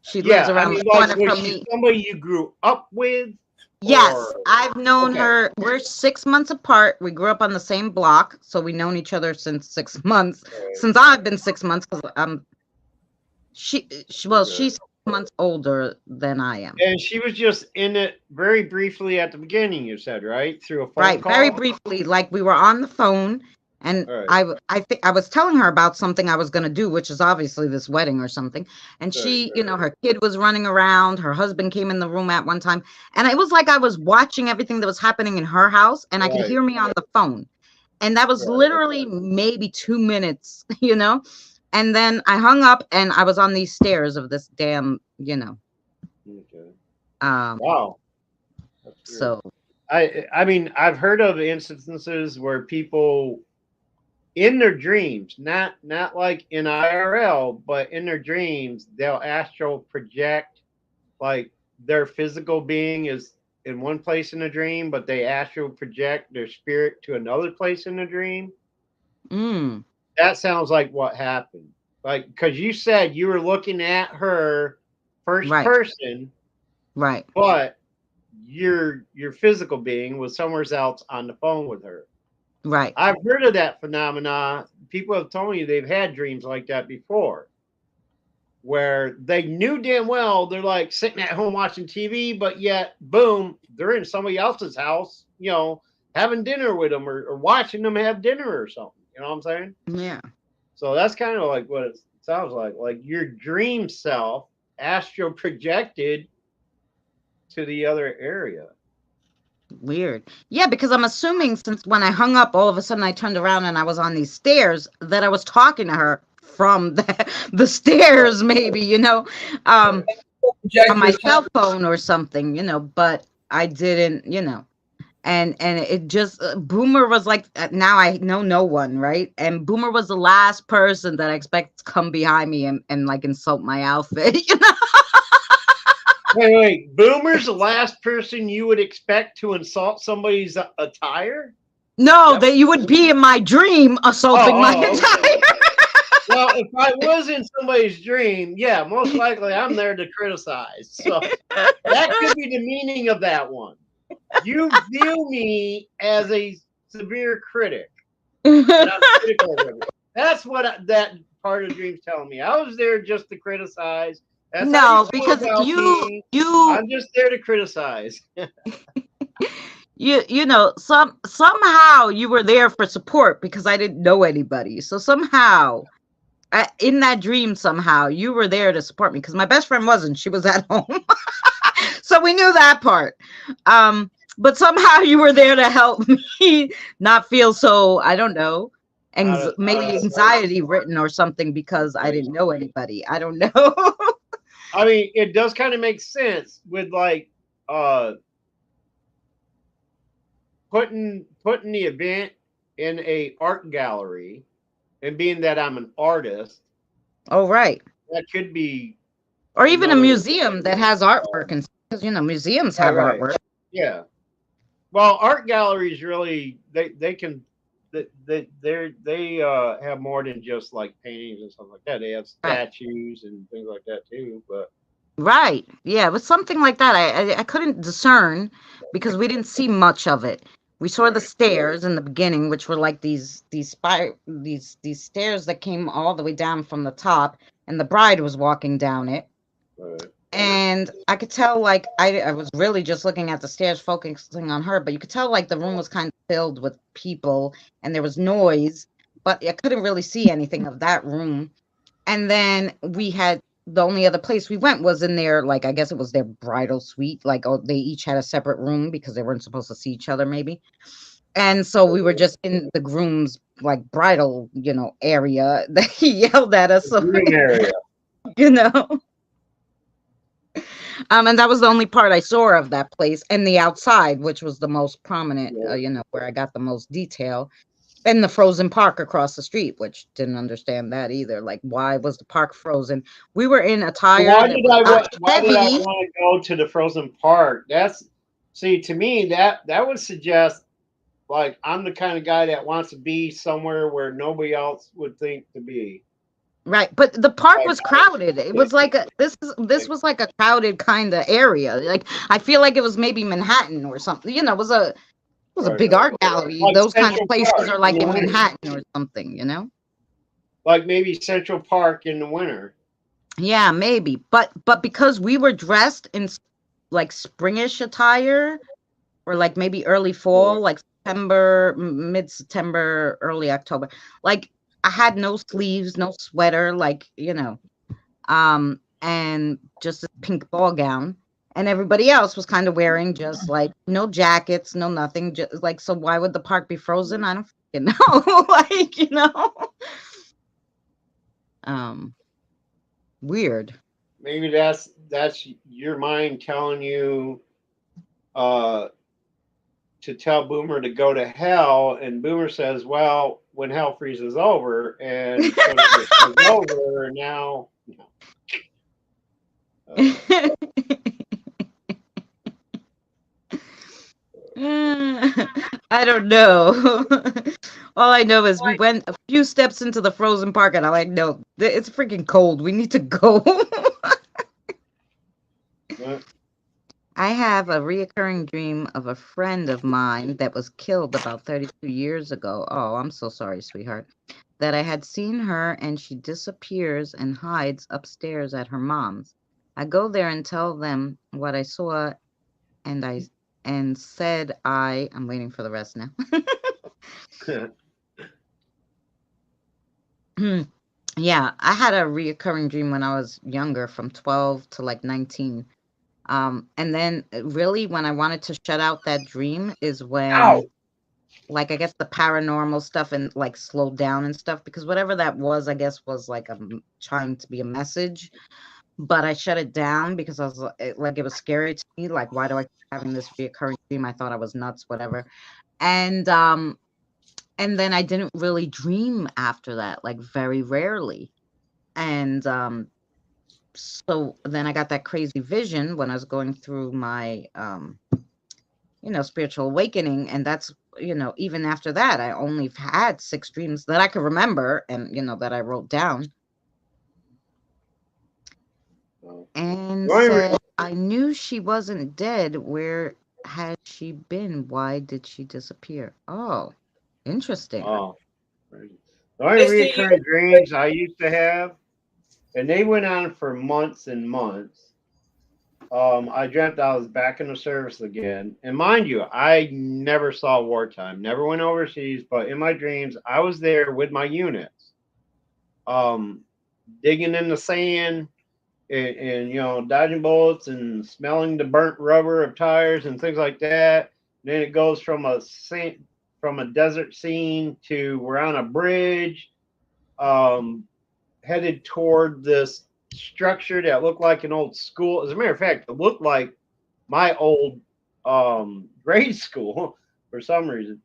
She lives Yeah, I around the mean, like, corner was from she me. somebody you grew up with, Yes, or I've known okay? her. We're 6 months apart. We grew up on the same block, so we've known each other since 6 months. Right, Since I've been 6 months, because well, okay. she's 6 months older than I am. And she was just in it very briefly at the beginning. You said right through a phone Right, very call. briefly, like we were on the phone, and All right, I think I was telling her about something I was going to do, which is obviously this wedding or something. And right, she, her kid was running around. Her husband came in the room at one time, and it was like I was watching everything that was happening in her house, and I could right, hear me on the phone. And that was right. literally maybe 2 minutes, And then I hung up, and I was on these stairs of this damn, Okay. um. Wow, that's weird. So I mean, I've heard of instances where people in their dreams, not like in IRL, but in their dreams, they'll astral project like their physical being is in one place in a dream, but they astral project their spirit to another place in the dream. mm, That sounds like what happened. Like, because you said you were looking at her first right, person, right, but your physical being was somewhere else on the phone with her. right. I've heard of that phenomena. People have told me they've had dreams like that before, where they knew damn well they're like sitting at home watching TV, but yet, boom, they're in somebody else's house, having dinner with them or watching them have dinner or something. You know what I'm saying? Yeah. So that's kind of like what it sounds like your dream self astral projected to the other area. Weird. Yeah, because I'm assuming since when I hung up, all of a sudden I turned around and I was on these stairs that I was talking to her from the stairs, maybe, on Project my your cell phone or something, but I didn't, and it just Boomer was like now I know no one, right? And Boomer was the last person that I expect to come behind me and like insult my outfit, Wait. Boomer's the last person you would expect to insult somebody's attire? No, that you would be in my dream assaulting my Okay. attire. Well, if I was in somebody's dream, yeah, most likely I'm there to criticize. So that could be the meaning of that one. You view me as a severe critic, and I'm critical of everything. That's what that part of the dream's telling me. I was there just to criticize. That's how No, you feel because about you me. you I'm just there to criticize. somehow you were there for support because I didn't know anybody. So somehow in that dream, somehow you were there to support me because my best friend wasn't. She was at home. So we knew that part. But somehow you were there to help me not feel so, I don't know, maybe anxiety written or something because I didn't know anybody. I don't know. I mean, it does kind of make sense with like putting the event in a art gallery, and being that I'm an artist, Oh, right. that could be Or even a another. museum that has artwork, and because museums have Right. artwork. Yeah. Well, art galleries really they can they have more than just like paintings and stuff like that. They have Right. statues and things like that too. But Right. Yeah, it was something like that. I couldn't discern because we didn't see much of it. We saw the stairs in the beginning, which were like these stairs that came all the way down from the top, and the bride was walking down it. And I could tell, like, I was really just looking at the stairs, focusing on her, but you could tell, like, the room was kind of filled with people and there was noise, but I couldn't really see anything of that room. And then we had the only other place we went was in their, like, I guess it was their bridal suite. Like, oh, they each had a separate room because they weren't supposed to see each other, maybe. And so we were just in the groom's, like, bridal, area that he yelled at us. So, green area. you know. And that was the only part I saw of that place, and the outside, which was the most prominent, where I got the most detail, and the frozen park across the street, which didn't understand that either. Like, why was the park frozen? We were in attire Why that did was I not why did I heavy. want to go to the frozen park? To me that would suggest like I'm the kind of guy that wants to be somewhere where nobody else would think to be. Right, but the park Like, was crowded. It was like this was like a crowded kind of area. Like, I feel like it was maybe Manhattan or something. It was a big art gallery. Like Those kind of Central places Park are like in in the winter. Manhattan or something. Like maybe Central Park in the winter. Yeah, maybe. But because we were dressed in like springish attire, or like maybe early fall, like September, mid-September, early October. Like, I had no sleeves, no sweater, like, and just a pink ball gown. And everybody else was kind of wearing just like no jackets, no nothing. Just like, so why would the park be frozen? I don't fucking know. Weird. Maybe that's your mind telling you to tell Boomer to go to hell, and Boomer says, "Well, when hell freezes over, and so it's over now." I don't know. All I know is we went a few steps into the frozen park, and I'm like, no, it's freaking cold. We need to go. I have a reoccurring dream of a friend of mine that was killed about 32 years ago. Oh, I'm so sorry, sweetheart. That I had seen her, and she disappears and hides upstairs at her mom's. I go there and tell them what I saw, and I'm waiting for the rest now. Yeah, I had a reoccurring dream when I was younger, from 12 to like 19. And then really when I wanted to shut out that dream is when, like, I guess the paranormal stuff and like slowed down and stuff, because whatever that was, I guess was like trying to be a message. But I shut it down because I was like, it was scary to me. Like, why do I keep having this reoccurring dream? I thought I was nuts, whatever. And then I didn't really dream after that, like very rarely. And so then I got that crazy vision when I was going through my spiritual awakening, and that's even after that I only had 6 dreams that I could remember, and that I wrote down. And said, I knew she wasn't dead. Where had she been? Why did she disappear? Oh, interesting. Oh, the only recurring dreams I used to have, and they went on for months and months. I dreamt I was back in the service again, and mind you, I never saw wartime, never went overseas, but in my dreams, I was there with my units, digging in the sand, and dodging bullets and smelling the burnt rubber of tires and things like that. And then it goes from a desert scene to we're on a bridge, headed toward this structure that looked like an old school. As a matter of fact, it looked like my old grade school. for some reason.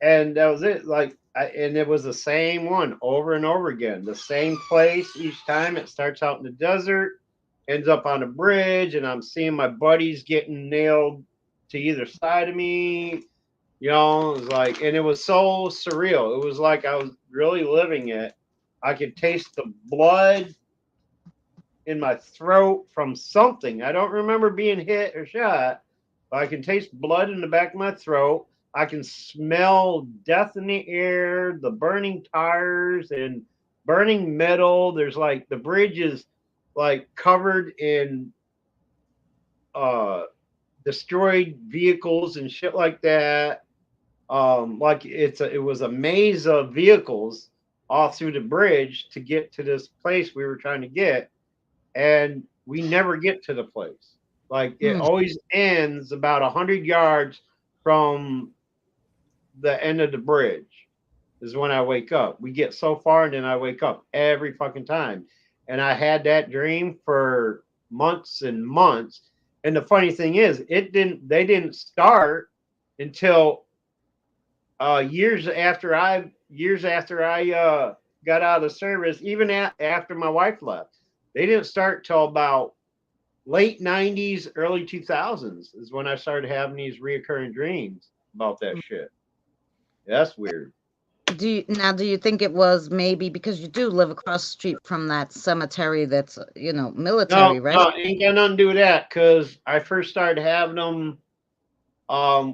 And that was it. Like, and it was the same one over and over again. The same place each time. It starts out in the desert, ends up on a bridge, and I'm seeing my buddies getting nailed to either side of me. You know, it was like, and it was so surreal. It was like I was really living it. I could taste the blood in my throat from something. I don't remember being hit or shot, but I can taste blood in the back of my throat. I can smell death in the air, the burning tires and burning metal. There's like the bridge is like covered in uh destroyed vehicles and shit like that. Like it was a maze of vehicles all through the bridge to get to this place we were trying to get, and we never get to the place. Like it always ends about 100 yards from the end of the bridge is when I wake up. We get so far and then I wake up every fucking time. And I had that dream for months and months. And the funny thing is, they didn't start until years after I got out of the service, even after my wife left. They didn't start till about late 90s, early 2000s is when I started having these reoccurring dreams about that shit. That's weird. Do you think it was maybe because you do live across the street from that cemetery that's, military, right? No, ain't got nothing to do with that, because I first started having them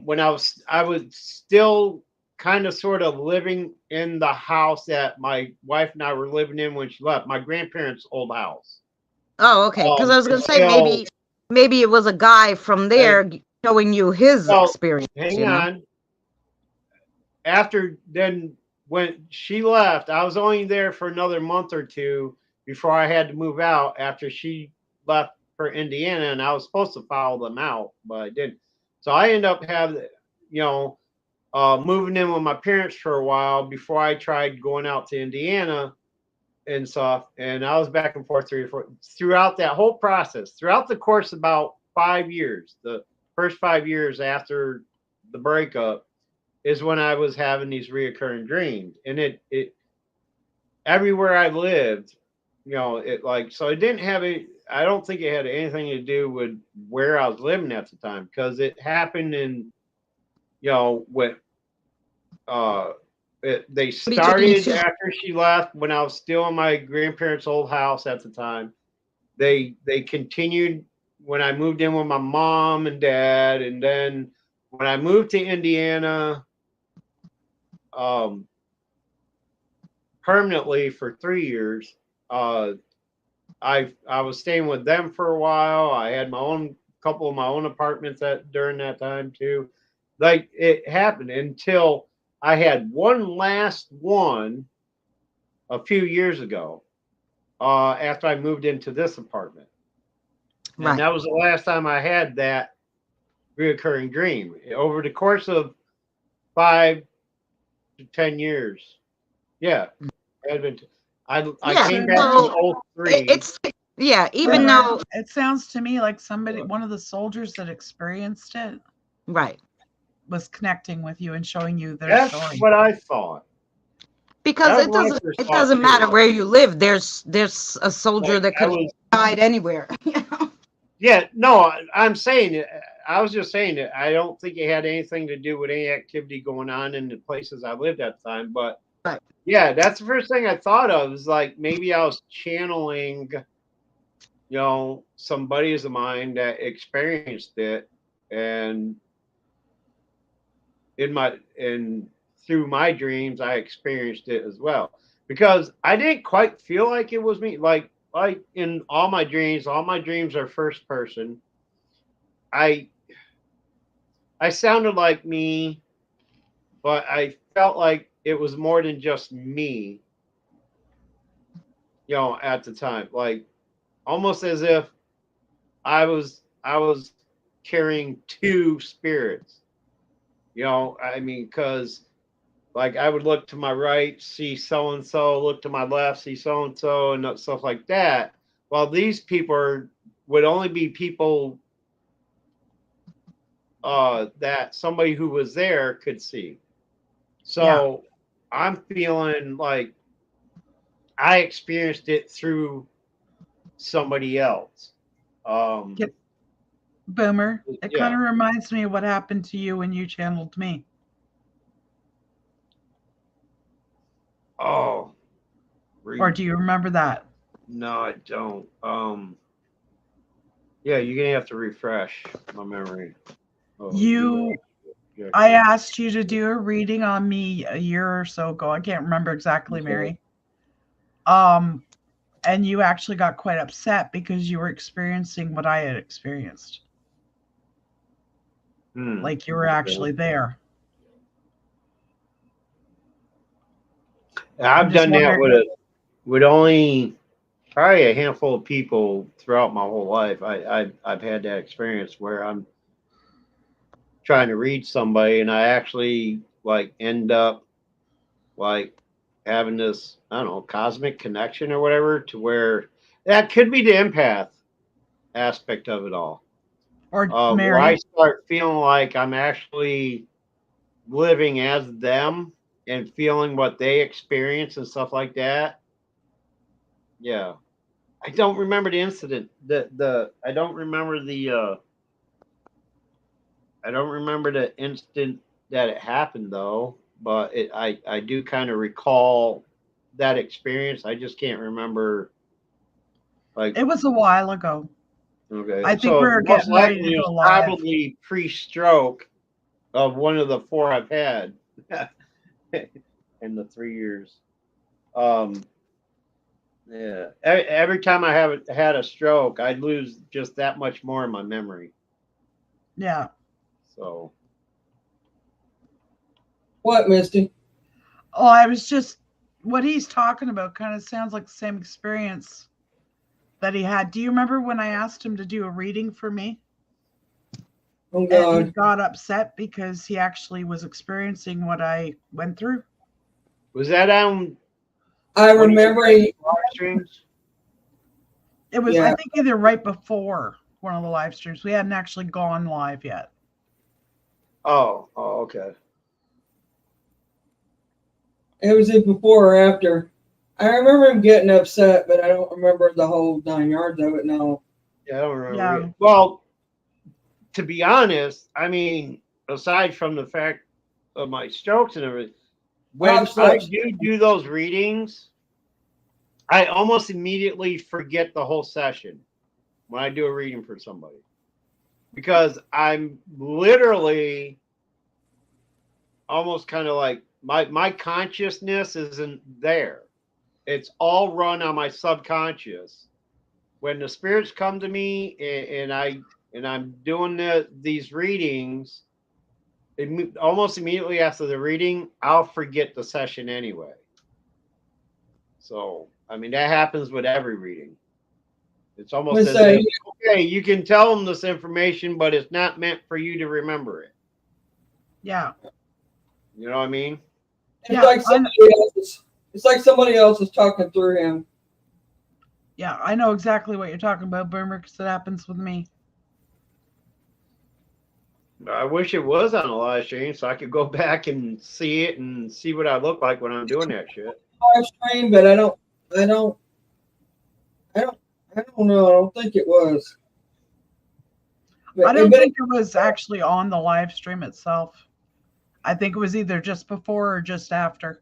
when I was still kind of sort of living in the house that my wife and I were living in when she left, my grandparents' old house. Oh, okay. Because I was going to say until maybe it was a guy from there showing you his well, experience. hang on. After then, when she left, I was only there for another month or two before I had to move out after she left for Indiana, and I was supposed to follow them out, but I didn't. So I ended up having, moving in with my parents for a while before I tried going out to Indiana and stuff. And I was back and forth throughout that whole process, throughout the course of about 5 years, the first 5 years after the breakup is when I was having these reoccurring dreams. And it everywhere I lived, so it didn't have I don't think it had anything to do with where I was living at the time, because it happened in, when they started after she left when I was still in my grandparents' old house at the time. They continued when I moved in with my mom and dad, and then when I moved to Indiana, permanently for 3 years. I was staying with them for a while. I had my own couple of my own apartments during that time too. Like it happened until I had one last one a few years ago, after I moved into this apartment. Right. And that was the last time I had that reoccurring dream. Over the course of 5 to 10 years. Yeah. I came back in 03. Even though it sounds to me like one of the soldiers that experienced it, right, was connecting with you and showing you their That's story. what I thought. Because it doesn't matter where you live. There's a soldier that could have died anywhere. Yeah, no, I'm saying it. I was just saying it. I don't think it had anything to do with any activity going on in the places I lived at the time. But yeah, that's the first thing I thought of. Is like maybe I was channeling, some buddies of mine that experienced it, and through my dreams, I experienced it as well. Because I didn't quite feel like it was me. Like in all my dreams are first person. I sounded like me, but I felt like it was more than just me, at the time. Like almost as if I was carrying two spirits. I mean, because like I would look to my right, see so and so, look to my left, see so and so, and stuff like that. While these people would only be people that somebody who was there could see. So I'm feeling like I experienced it through somebody else. Get Boomer. It kind Yeah. of reminds me of what happened to you when you channeled me. Oh, Or do you remember that? no, I don't. Yeah, you're gonna have to refresh my memory. Oh, I asked you to do a reading on me a year or so ago. I can't remember exactly, Mary. And you actually got quite upset because you were experiencing what I had experienced. Like you were actually there. I've done that with only probably a handful of people throughout my whole life. I've had that experience where I'm trying to read somebody and I actually like end up like having this, I don't know, cosmic connection or whatever, to where that could be the empath aspect of it all. Or Where I start feeling like I'm actually living as them and feeling what they experience and stuff like that. Yeah. I don't remember the incident. I don't remember the instant that it happened though, but I do kind of recall that experience. I just can't remember like it was a while ago. okay. I think So we were most getting ready likely to it go was live. probably pre-stroke of one of the 4 I've had in the 3 years. Yeah. Every time I have had a stroke, I lose just that much more in my memory. Yeah. So. What, Misty? Oh, I was just what he's talking about kind of sounds like the same experience that he had. Do you remember when I asked him to do a reading for me? Oh And God. he got upset because he actually was experiencing what I went through. Was that on? I remember live streams? It was, I think, either right before one of the live streams. We hadn't actually gone live yet. Oh, okay. It was either before or after. I remember him getting upset, but I don't remember the whole 9 yards of it. No. Yeah, I don't remember. Yeah. Well, to be honest, I mean, aside from the fact of my strokes and everything, when I do those readings, I almost immediately forget the whole session when I do a reading for somebody, because I'm literally almost kind of like my consciousness isn't there. It's all run on my subconscious. When the spirits come to me and I'm doing these readings, almost immediately after the reading, I'll forget the session anyway. So, I mean, that happens with every reading. It's almost as if, okay, you can tell them this information, but it's not meant for you to remember it. Yeah. You know what I mean? It's like somebody else is talking through him. Yeah, I know exactly what you're talking about, Boomer, because it happens with me. I wish it was on a live stream so I could go back and see it and see what I look like when I'm doing that shit. Live stream, but I don't know. I don't think it was. But I don't think it was actually on the live stream itself. I think it was either just before or just after.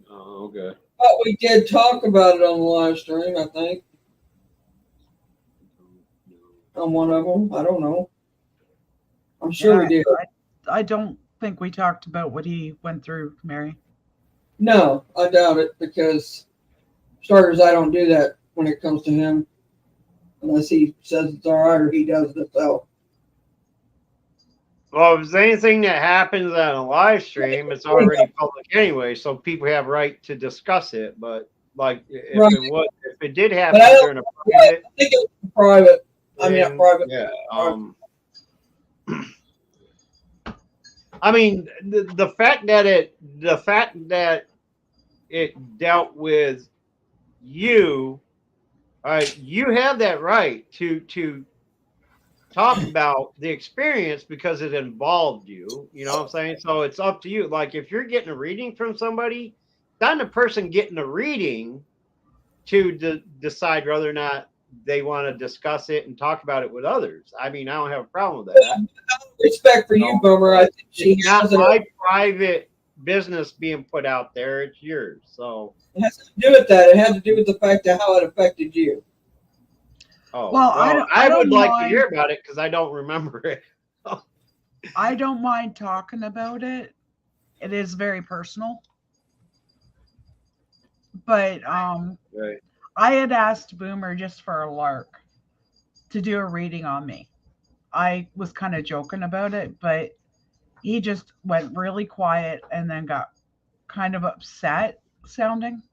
Oh, okay. But we did talk about it on the live stream, I think. On one of them. I don't know. I'm sure we did. I don't think we talked about what he went through, Mary. No, I doubt it, because starters, I don't do that when it comes to him. Unless he says it's all right or he does it himself. Well, if there's anything that happens on a live stream, it's already public anyway, so people have right to discuss it. But like, if it did happen during a private, I think it was private. I mean, not private. Yeah. I mean, the fact that it dealt with you, you have that right to talk about the experience because it involved you. You know what I'm saying? So it's up to you. Like if you're getting a reading from somebody, it's on the person getting a reading to decide whether or not they want to discuss it and talk about it with others. I mean, I don't have a problem with that. Respect for you, Boomer. I think she It's not has it. my private business being put out there. It's yours. So It has to do with that. It had to do with the fact of how it affected you. Well, I I would don't like to mind. hear about it because I don't remember it. I don't mind talking about it. It is very personal. But Right. I had asked Boomer just for a lark to do a reading on me. I was kind of joking about it, but he just went really quiet and then got kind of upset sounding.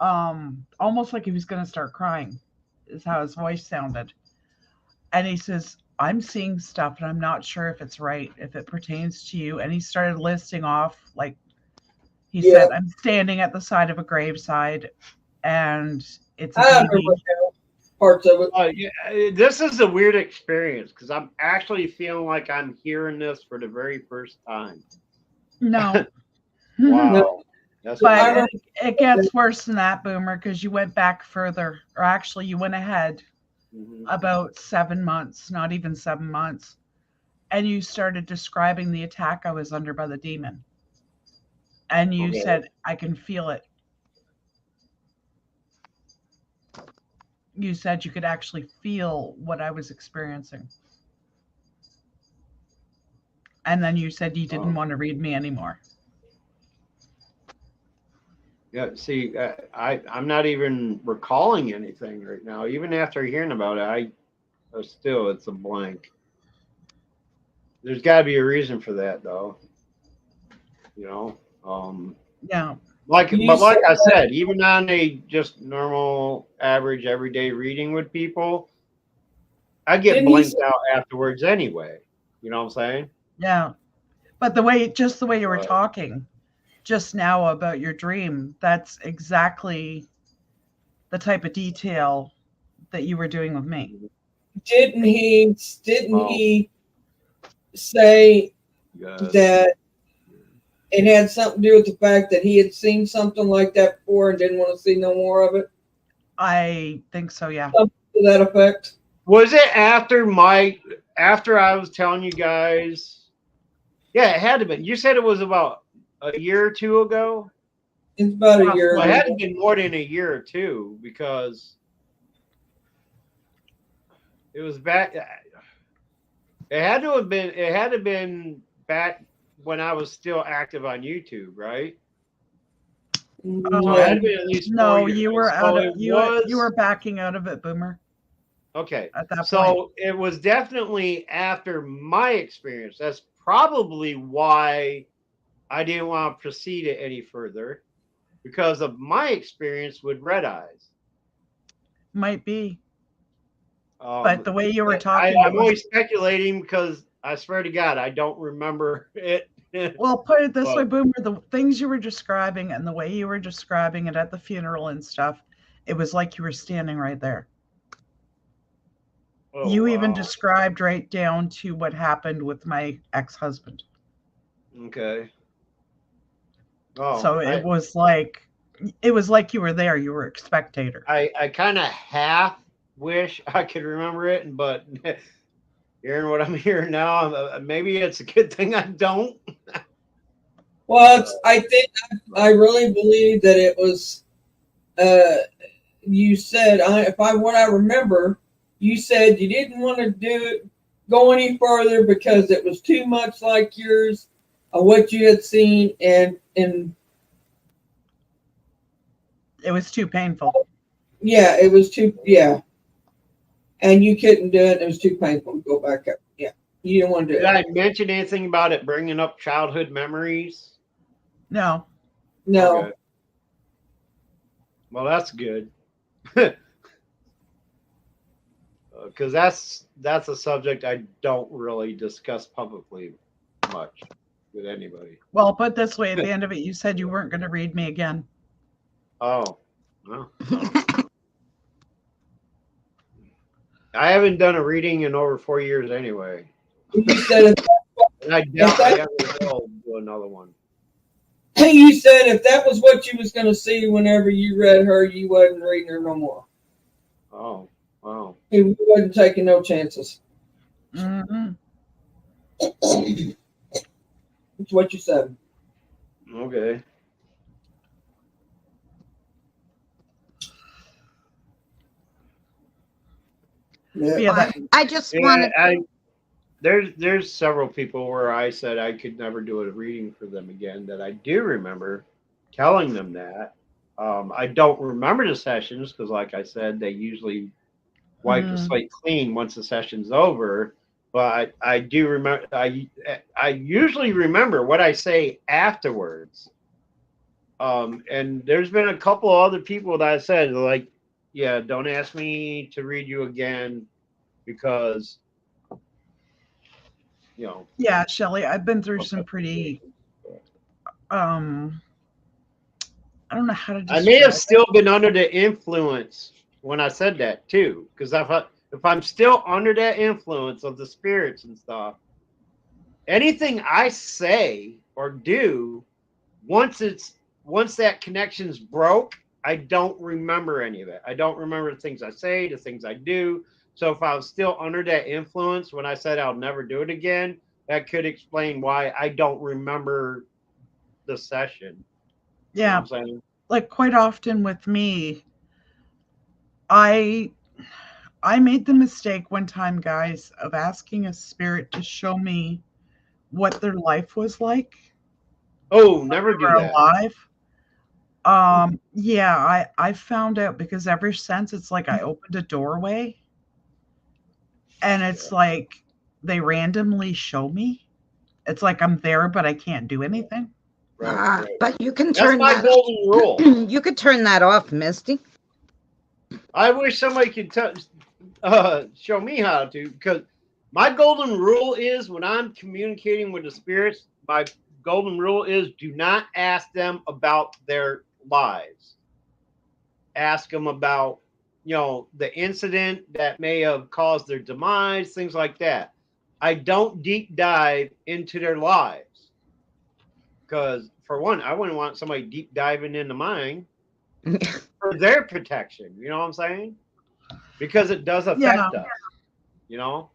Almost like he was going to start crying, is how his voice sounded. And he says, I'm seeing stuff and I'm not sure if it's right, if it pertains to you. And he started listing off, like he Yeah. said, I'm standing at the side of a graveside and it's a I remember baby. parts of it. Yeah, this is a weird experience because I'm actually feeling like I'm hearing this for the very first time. No. Wow. That's But weird. it gets worse than that, Boomer, because you went back further, or actually you went ahead about 7 months, not even 7 months, and you started describing the attack I was under by the demon. And you said, I can feel it. You said you could actually feel what I was experiencing. And then you said you didn't want to read me anymore. Yeah, see, I'm not even recalling anything right now. Even after hearing about it, still it's a blank. There's got to be a reason for that, though. You know, Yeah. like I said, even on a just normal, average, everyday reading with people, I get blinked out afterwards anyway. You know what I'm saying? Yeah. But the way you were talking just now about your dream, that's exactly the type of detail that you were doing with me. Didn't he say that it had something to do with the fact that he had seen something like that before and didn't want to see no more of it? I think so, yeah. Something to that effect. Was it after I was telling you guys? Yeah, it had to be. You said it was about a year or two ago? It's about a year. Well, it had to be more than a year or two because it was back. It had to have been back when I was still active on YouTube, right? So it had to be at least 4 years. You were so you were backing out of it, Boomer. Okay. At that so point. It was definitely after my experience. That's probably why I didn't want to proceed it any further because of my experience with red eyes. Might be. But the way you were talking, I'm always speculating because I swear to God, I don't remember it. Well, put it this way, Boomer, the things you were describing and the way you were describing it at the funeral and stuff, it was like you were standing right there. You even described right down to what happened with my ex-husband. Okay. So it was like you were there. You were a spectator. I kind of half wish I could remember it, but hearing what I'm hearing now, maybe it's a good thing I don't. Well, I really believe that it was. You said, what I remember, you said you didn't want to go any further because it was too much like yours of what you had seen, and it was too painful. Yeah, it was too. Yeah, and you couldn't do it. It was too painful to go back up. Yeah, you didn't want to do it. Did I mention anything about it bringing up childhood memories? No. No. Okay. Well, that's good. Because that's a subject I don't really discuss publicly much with anybody. Well, put this way, at the end of it, you said you weren't going to read me again. Oh. Well. I haven't done a reading in over 4 years anyway. You said if, And I doubt I ever will do another one. you said if that was what you was going to see whenever you read her, you wasn't reading her no more. Oh, wow. You wasn't taking no chances. Mhm. That's what you said. Okay. Yeah. But yeah, that, I just Yeah, wanted. there's several people where I said I could never do a reading for them again that I do remember telling them that. I don't remember the sessions because, like I said, they usually wipe the Mhm. slate clean once the session's over. But I do remember. I usually remember what I say afterwards. And there's been a couple other people that I said like, yeah, don't ask me to read you again because you know. yeah, Shelly, I've been through some pretty um I don't know how to I may have describe it. still been under the influence when I said that too, because if I'm still under that influence of the spirits and stuff, anything I say or do, once that connection's broke, I don't remember any of it. I don't remember the things I say, the things I do. So if I was still under that influence when I said I'll never do it again, that could explain why I don't remember the session. You know what Yeah, I'm saying? like quite often with me, I I made the mistake one time, guys, of asking a spirit to show me what their life was like Oh, when never they do were that. alive. Yeah, I found out because ever since it's like I opened a doorway and it's like they randomly show me. It's like I'm there, but I can't do anything. Right. But you can That's turn my that. golden rule. You could turn that off, Misty. I wish somebody could show me how to, because my golden rule is when I'm communicating with the spirits, my golden rule is do not ask them about their lives. Ask them about, the incident that may have caused their demise, things like that. I don't deep dive into their lives because, for one, I wouldn't want somebody deep diving into mine for their protection. You know what I'm saying? Because it does Yeah, affect us. You know.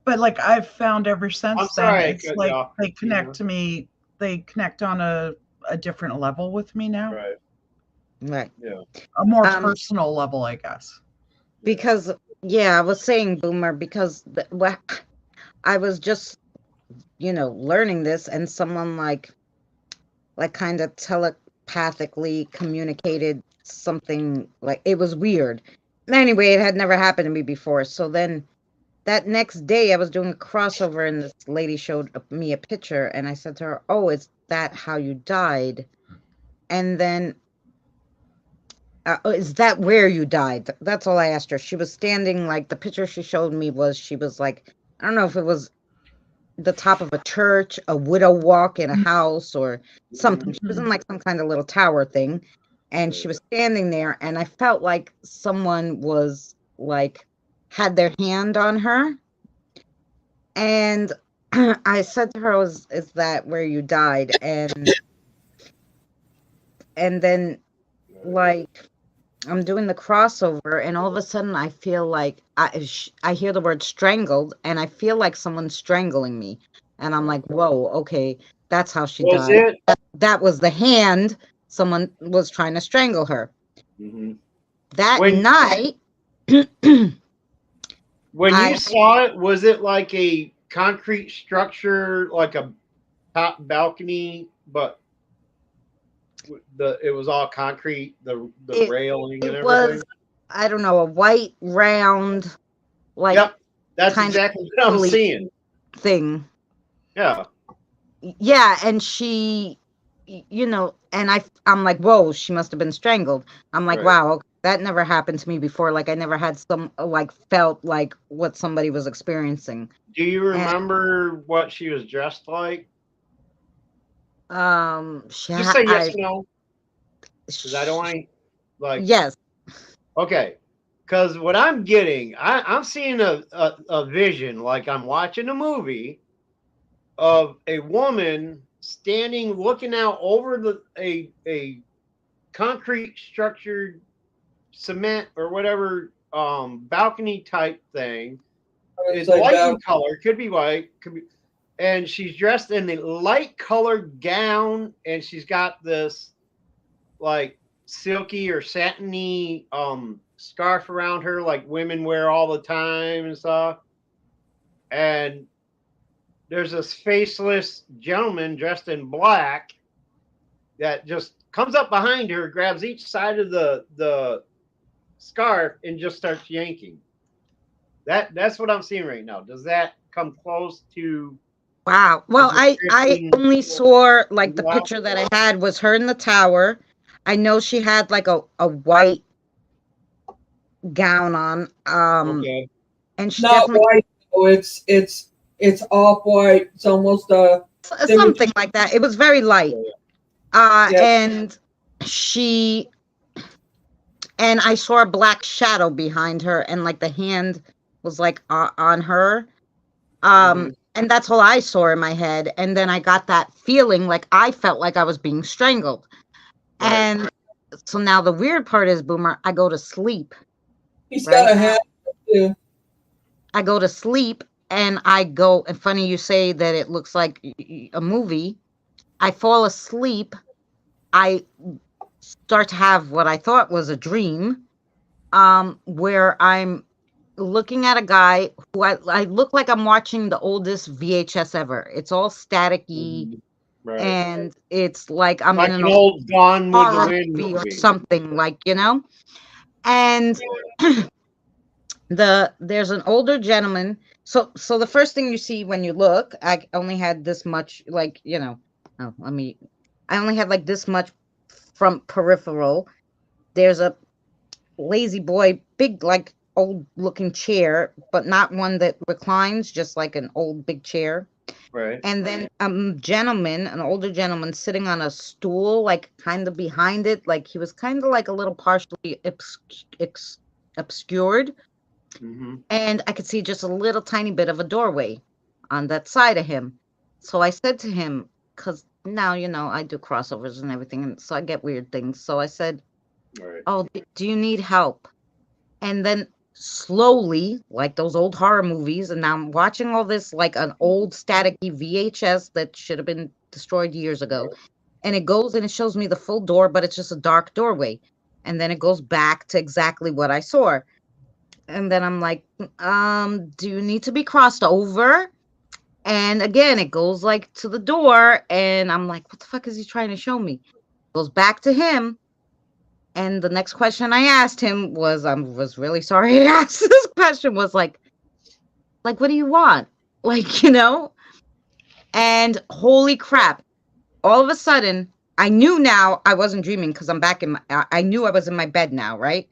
but like I've found ever I'm since then, sorry I it's cut you like off, they connect Christina. to me. They connect on a different level with me now, Right. Right. Yeah. a more Um, personal level, I guess. because yeah, I was saying Boomer because I was just learning this, and someone like kind of telepathically communicated something, like it was weird. Anyway, it had never happened to me before. So then that next day I was doing a crossover and this lady showed me a picture and I said to her, "Oh, is that how you died?" And then is that where you died? That's all I asked her. She was standing, like the picture she showed me was, she was like, I don't know if it was the top of a church, a widow walk in a house, or something. She was in like some kind of little tower thing, and she was standing there, and I felt like someone was like had their hand on her, and I said to her, "Is that where you died?" And then like I'm doing the crossover, and all of a sudden I feel like I hear the word strangled, and I feel like someone's strangling me, and I'm like, whoa, okay, that's how she Was died. it? That was the hand. Someone was trying to strangle her. Mm-hmm. That When night, when you I saw it, was it like a concrete structure, like a top balcony, but it was all concrete, the it railing and it everything? was, I don't know, a white round like Yep, that's kind of exactly what I'm silly seeing. thing. Yeah, Yeah, and she, and I'm like, whoa, she must have been strangled. I'm like, right. wow, okay, that never happened to me before. Like I never had like felt like what somebody was experiencing. Do you And remember what she was dressed like? she Just ha- say yes I or no, because I don't sh- want like. yes. Okay, Because what I'm getting, I'm seeing a vision, like I'm watching a movie of a woman standing looking out over a concrete structured cement or whatever balcony type thing. It's It's like light in about color, could be white, could be, and she's dressed in a light colored gown, and she's got this like silky or satiny scarf around her, like women wear all the time and stuff. And there's this faceless gentleman dressed in black that just comes up behind her, grabs each side of the scarf, and just starts yanking. That's what I'm seeing right now. Does that come close to Wow. a Well, I description? only saw like the Wow. picture that I had was her in the tower. I know she had like a white gown on. Okay. And she not definitely white. So it's off white. It's almost something like that. It was very light. Yeah. And she and I saw a black shadow behind her, and like the hand was like on her. And that's all I saw in my head. And then I got that feeling like I felt like I was being strangled. Right. And so now the weird part is, Boomer, I go to sleep. He's Right got a now, hat too. I go to sleep and I go, and funny you say that it looks like a movie. I fall asleep. I start to have what I thought was a dream, where I'm looking at a guy who I look like I'm watching the oldest VHS ever. It's all staticky, Right. and it's like I'm Like in an an old Gone with the horror Wind movie or movie. something, like, you know. And there's an older gentleman. So the first thing you see when you look, I only had this much, like, you know. Oh, I only had like this much from peripheral. There's a lazy boy, big, like old looking chair, but not one that reclines, just like an old big chair. Right. And then an older gentleman sitting on a stool, like kind of behind it, like he was kind of like a little partially obscured. Mm-hmm. And I could see just a little tiny bit of a doorway on that side of him. So I said to him, because now, you know, I do crossovers and everything, and so I get weird things. So I said, Right. "Oh, do you need help?" And then slowly, like those old horror movies, and now I'm watching all this like an old staticky VHS that should have been destroyed years ago. And it goes and it shows me the full door, but it's just a dark doorway. And then it goes back to exactly what I saw. And then I'm like, do you need to be crossed over? And again, it goes like to the door, and I'm like, what the fuck is he trying to show me? Goes back to him. And the next question I asked him was, I was really sorry I asked this question, was like, what do you want? Like, you know? And holy crap, all of a sudden, I knew now I wasn't dreaming because I'm back in I knew I was in my bed now, right?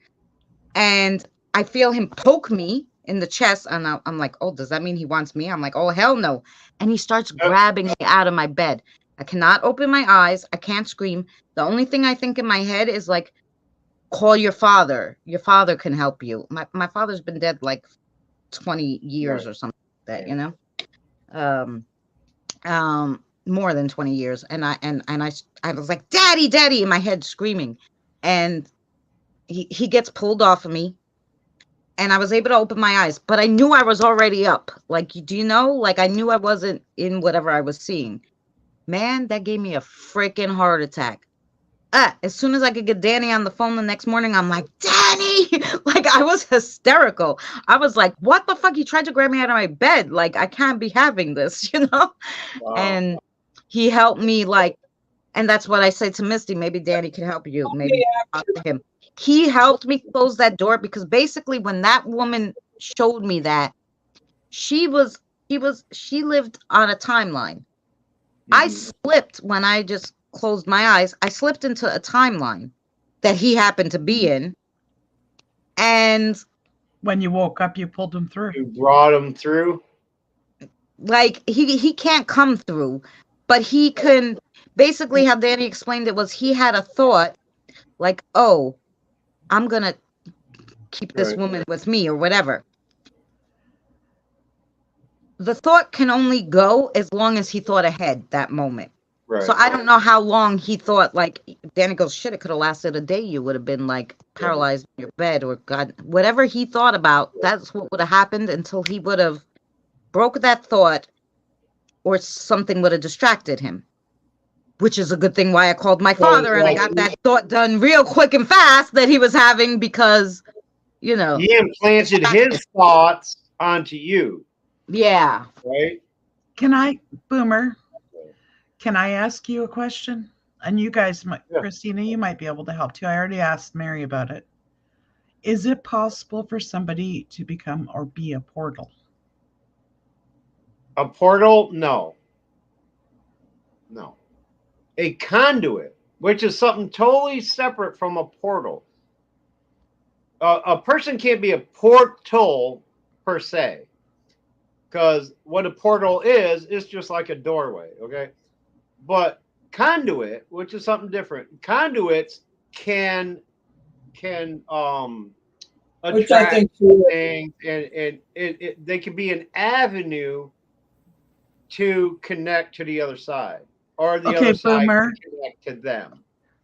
And I feel him poke me in the chest, and I'm like, oh, does that mean he wants me? I'm like, oh, hell no. And he starts grabbing me out of my bed. I cannot open my eyes. I can't scream. The only thing I think in my head is like, call your father. Your father can help you. My father's been dead like 20 years or something like that, you know? More than 20 years. And I was like, daddy in my head screaming. And he gets pulled off of me. And I was able to open my eyes, but I knew I was already up. Like, do you know? Like, I knew I wasn't in whatever I was seeing. Man, that gave me a freaking heart attack. As soon as I could get Danny on the phone the next morning, I'm like, Danny! Like, I was hysterical. I was like, what the fuck? He tried to grab me out of my bed. Like, I can't be having this, you know? Wow. And he helped me, like, and that's what I said to Misty. Maybe Danny can help you. Maybe talk to him. He helped me close that door because basically when that woman showed me that, she lived on a timeline. I slipped when I just closed my eyes. I slipped into a timeline that he happened to be in. And When you woke up, you pulled him through. You brought him through. like he can't come through, but he can basically, how Danny explained it was he had a thought like, oh, I'm gonna keep this Right. woman with me or whatever. The thought can only go as long as he thought ahead that moment. Right. So I don't know how long he thought, like, Danny goes, shit, it could have lasted a day. You would have been like paralyzed in your bed, or God, whatever he thought about, that's what would have happened until he would have broke that thought or something would have distracted him, which is a good thing why I called my father and I got that thought done real quick and fast that he was having because, you know. He implanted his thoughts onto you, Yeah. right? Boomer, can I ask you a question? And you guys might, Yeah. Christina, you might be able to help too. I already asked Mary about it. Is it possible for somebody to become or be a portal? A portal? No. No. A conduit, which is something totally separate from a portal. A person can't be a portal per se, because what a portal is just like a doorway, okay? But conduit, which is something different, conduits can Which I attract think too. things, and they can be an avenue to connect to the other side, or the Okay, other side Boomer. can connect to them.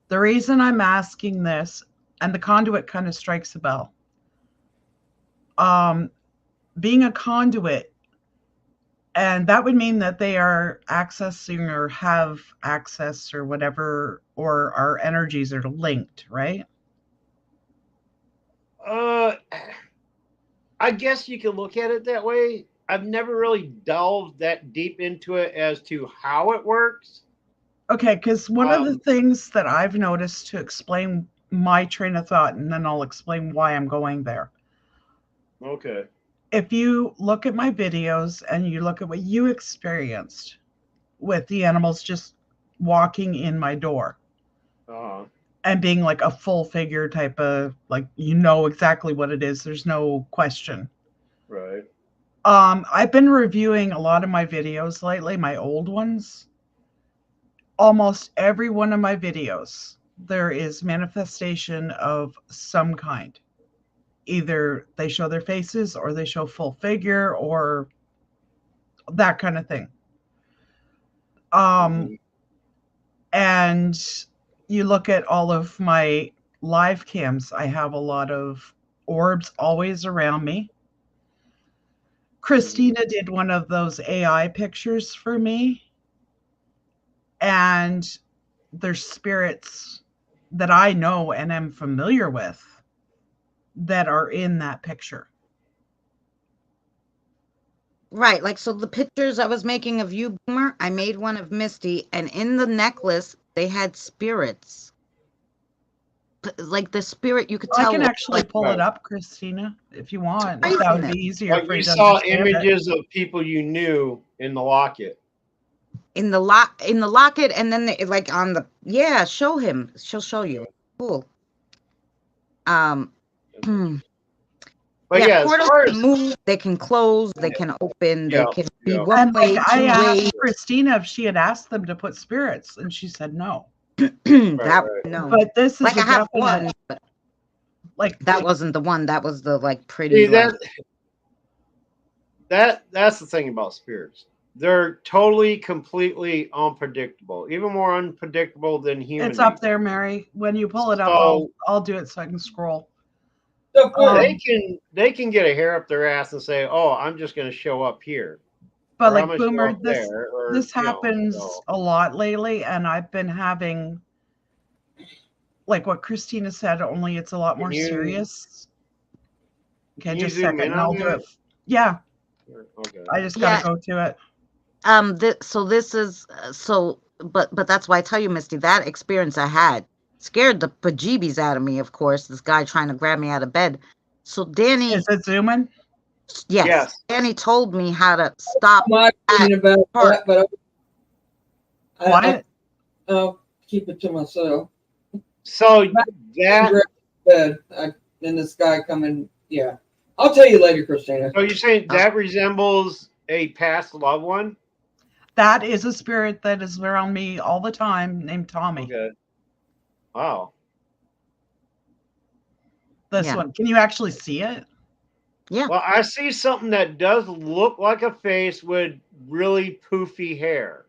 The reason I'm asking this, and the conduit kind of strikes a bell. Being a conduit, and that would mean that they are accessing or have access or whatever, or our energies are linked, right? I guess you can look at it that way. I've never really delved that deep into it as to how it works. Okay, because one of the things that I've noticed, to explain my train of thought, and then I'll explain why I'm going there. Okay. If you look at my videos and you look at what you experienced with the animals just walking in my door and being like a full figure type of, like, you know exactly what it is. There's no question. Right. I've been reviewing a lot of my videos lately, my old ones. Almost every one of my videos, there is manifestation of some kind. Either they show their faces or they show full figure or that kind of thing. And you look at all of my live cams, I have a lot of orbs always around me. Christina did one of those AI pictures for me, and there's spirits that I know and am familiar with that are in that picture. Right, like, so the pictures I was making of you, Boomer, I made one of Misty, and in the necklace they had spirits. Like the spirit, you could tell. I can actually like, pull it up, Christina, if you want. If that would be easier Like for you you to saw understand it. images of people you knew in the locket. In the locket, and then like on the, yeah, show him. She'll show you. Cool. But yeah, yeah, as portals far can as move, they can close, they can open, they can be And one way, like, I two asked ways. Christina if she had asked them to put spirits, and she said no. No. But this is like a I have definite, one, but like, that wasn't the one. That was the like pretty. See, like, that's the thing about spirits. They're totally, completely unpredictable. Even more unpredictable than human. It's up there, Mary. When you pull it up, I'll do it so I can scroll. They can get a hair up their ass and say, "Oh, I'm just going to show up here." But or, like Boomer, this you know, happens so. a lot lately, and I've been having, like what Christina said, only it's a lot more serious. Okay, Can just a you zoom second, in and I'll on do that? it. Yeah. Okay. I just gotta go to it. So this is but that's why I tell you, Misty, that experience I had scared the bejeebies out of me. Of course, this guy trying to grab me out of bed. So Danny, is it zooming? Yes. Danny told me how to stop. My opinion about that, but I'll keep it to myself. So that bed, and this guy coming, yeah. I'll tell you later, Christina. So you're saying that resembles a past loved one? That is a spirit that is around me all the time, named Tommy. Okay. Wow. This Yeah. one. Can you actually see it? Yeah. Well, I see something that does look like a face with really poofy hair.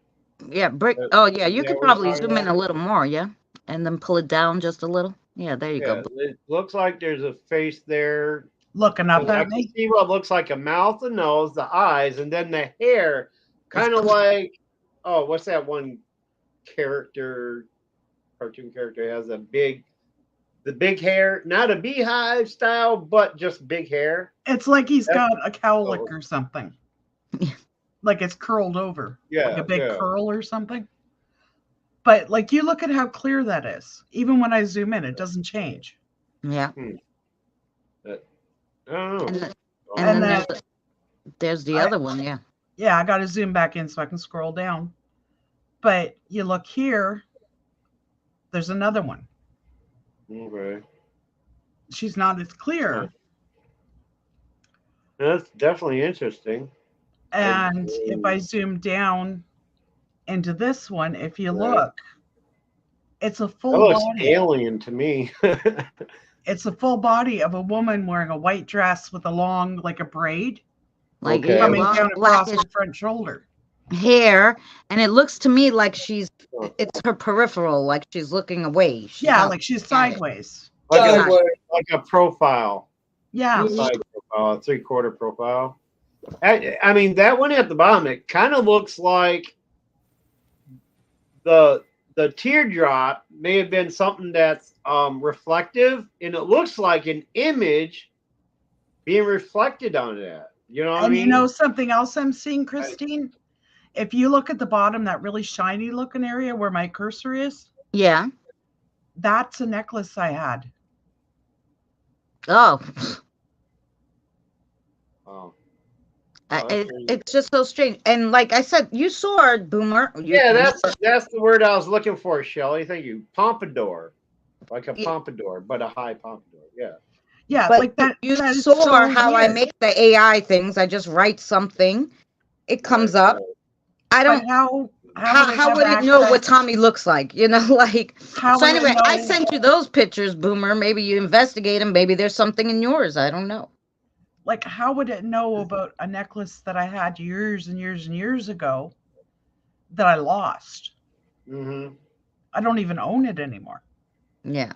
Yeah. Brick. Is Oh, yeah. You that could what you're probably talking zoom in about? a little more. Yeah. And then pull it down just a little. Yeah. There you Yeah, go. it looks like there's a face there. Looking up Because I at can me? see what looks like a mouth, a nose, the eyes, and then the hair, It's kind of poofy. like, oh, what's that one character, cartoon character has the big hair, not a beehive style, but just big hair. It's like he's That's got a cowlick oh, or something. Like it's curled over. Like yeah, a big yeah. curl or something. But like you look at how clear that is. Even when I zoom in, it doesn't change. Yeah. I don't know. And, the, Um, and And then then there's the I, other one. Yeah. yeah, I got to zoom back in so I can scroll down. But you look here, there's another one. okay. She's not as clear. That's definitely interesting. And if I zoom down into this one, if you Right. look, it's a That full looks body. alien to me. It's a full body of a woman wearing a white dress with a long, like a braid Like Okay. yeah, coming long down across blackish her front shoulder. hair, and it looks to me like it's her peripheral, like she's looking away. She's Yeah, not like she's looking at it. sideways. like a Sideways. like a profile, Yeah. Mhm. side profile, 3/4 profile. I mean, that one at the bottom, it kind of looks like the teardrop may have been something that's reflective, and it looks like an image being reflected on that. You know what I And you mean? know something else I'm seeing, Christine? If you look at the bottom, that really shiny looking area where my cursor is, Yeah. that's a necklace I had. Oh, Oh. it's just so strange. And like I said, you saw it, Boomer. Yeah, that's the word I was looking for, Shelley. Thank you. Pompadour, like a Yeah. pompadour, but a high pompadour. Yeah. Yeah, But like that. you That is saw so how I weird. make the AI things. I just write something, it comes Right, up. right. I But don't. how would it How have would it know what access? Tommy looks like? You know, like. How So would it anyway, I know? sent you those pictures, Boomer. Maybe you investigate them. Maybe there's something in yours. I don't know. Like, how would it know about a necklace that I had years and years and years ago that I lost? Mm-hmm. I don't even own it anymore. Yeah.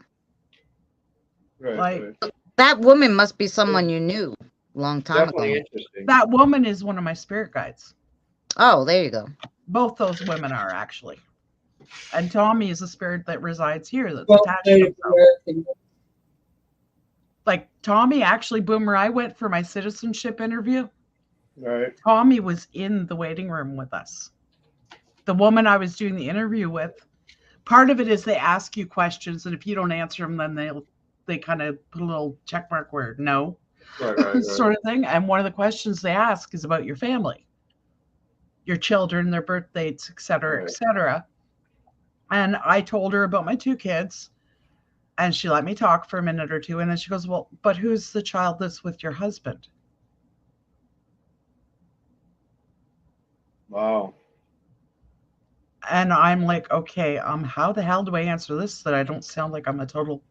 Right, Like, right. That woman must be someone you knew a long time Definitely ago. interesting. that woman is one of my spirit guides. Oh, there you go. Both those women are actually. And Tommy is a spirit that resides here that's Both attached to Native himself. American. Like Tommy, actually, Boomer, I went for my citizenship interview. Right. Tommy was in the waiting room with us. The woman I was doing the interview with, part of it is they ask you questions, and if you don't answer them, then they kind of put a little check mark where no, Right. sort of thing. And one of the questions they ask is about your family, your children, their birth dates, et cetera, Right. et cetera. And I told her about my 2 kids, and she let me talk for a minute or two. And then she goes, well, but who's the child that's with your husband? Wow. And I'm like, okay, how the hell do I answer this so that I don't sound like I'm a total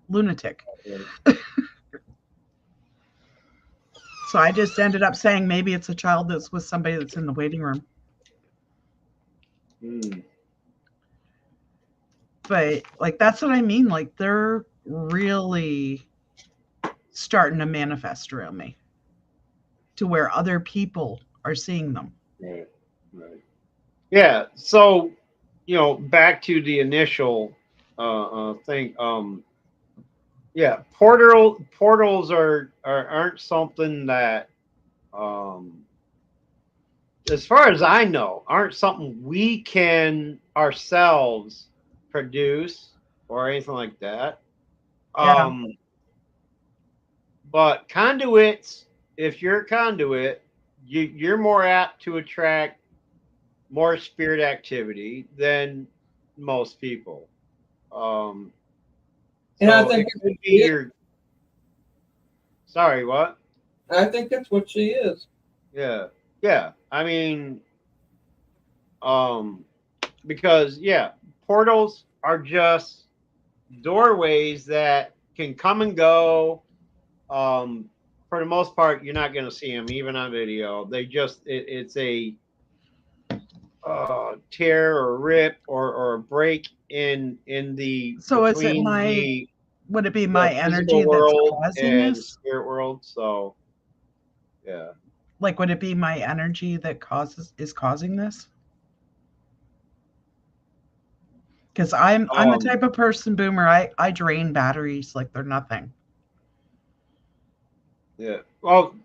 lunatic? So I just ended up saying maybe it's a child that's with somebody that's in the waiting room. Mm. But like that's what I mean. Like they're really starting to manifest around me to where other people are seeing them. Right. Right. Yeah. So, back to the initial thing. Yeah, portals aren't something that, as far as I know, aren't something we can ourselves produce or anything like that. Yeah. But conduits, if you're a conduit, you're more apt to attract more spirit activity than most people. And I So think it could be your. Sorry, what? I think that's what she is. Yeah. I mean, because portals are just doorways that can come and go. For the most part, you're not going to see them even on video. They just it's a tear or rip or a break in the So is it between would it be the my energy physical that's world causing and this? spirit world. So yeah. Like, would it be my energy that is causing this? Because I'm the type of person, Boomer. I drain batteries like they're nothing. Yeah. Well,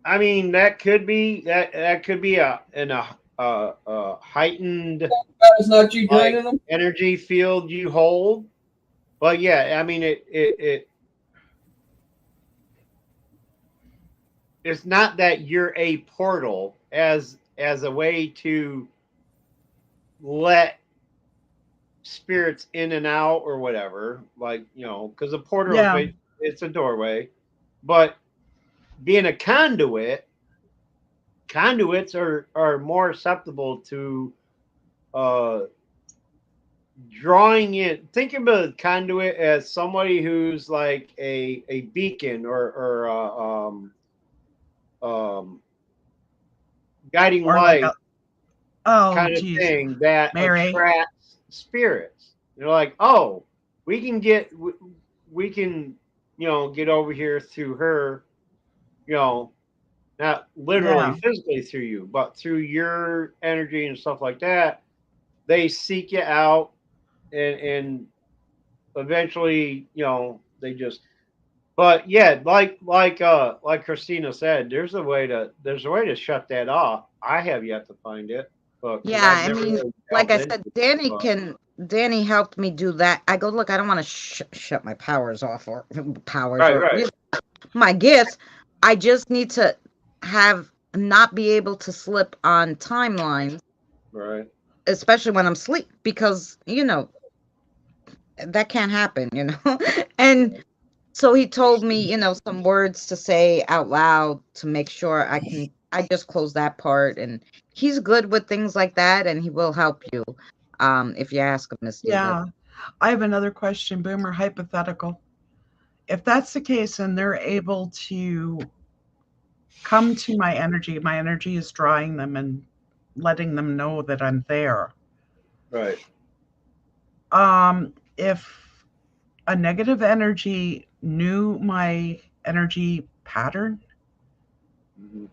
I mean that could be a heightened That was not you like draining them. energy field you hold. But yeah, I mean it's not that you're a portal as a way to let spirits in and out or whatever, like because a portal Yeah. is it's a doorway, but being a conduits are more susceptible to uh drawing in. Think about a conduit as somebody who's like a beacon or um guiding Or like light oh kind of geez, thing that Mary. attracts spirits. They're like, oh, we can get we can get over here through her, you know, not literally Yeah. physically through you, but through your energy and stuff like that. They seek you out, and eventually, they just. But yeah, like Christina said, there's a way to shut that off. I have yet to find it, but because Yeah, I've I never mean, really like delved I into said, it. But Danny helped me do that. I go, look, I don't want to shut my powers off or powers right, or right, my gifts. I just need to have not be able to slip on timelines, right. especially when I'm asleep, because that can't happen, And so he told me, some words to say out loud to make sure I just close that part. And he's good with things like that, and he will help you if you ask him, Misty. But Yeah. I have another question, Boomer, hypothetical. If that's the case and they're able to come to my energy is drawing them and letting them know that I'm there. Right. If a negative energy knew my energy pattern, Mhm.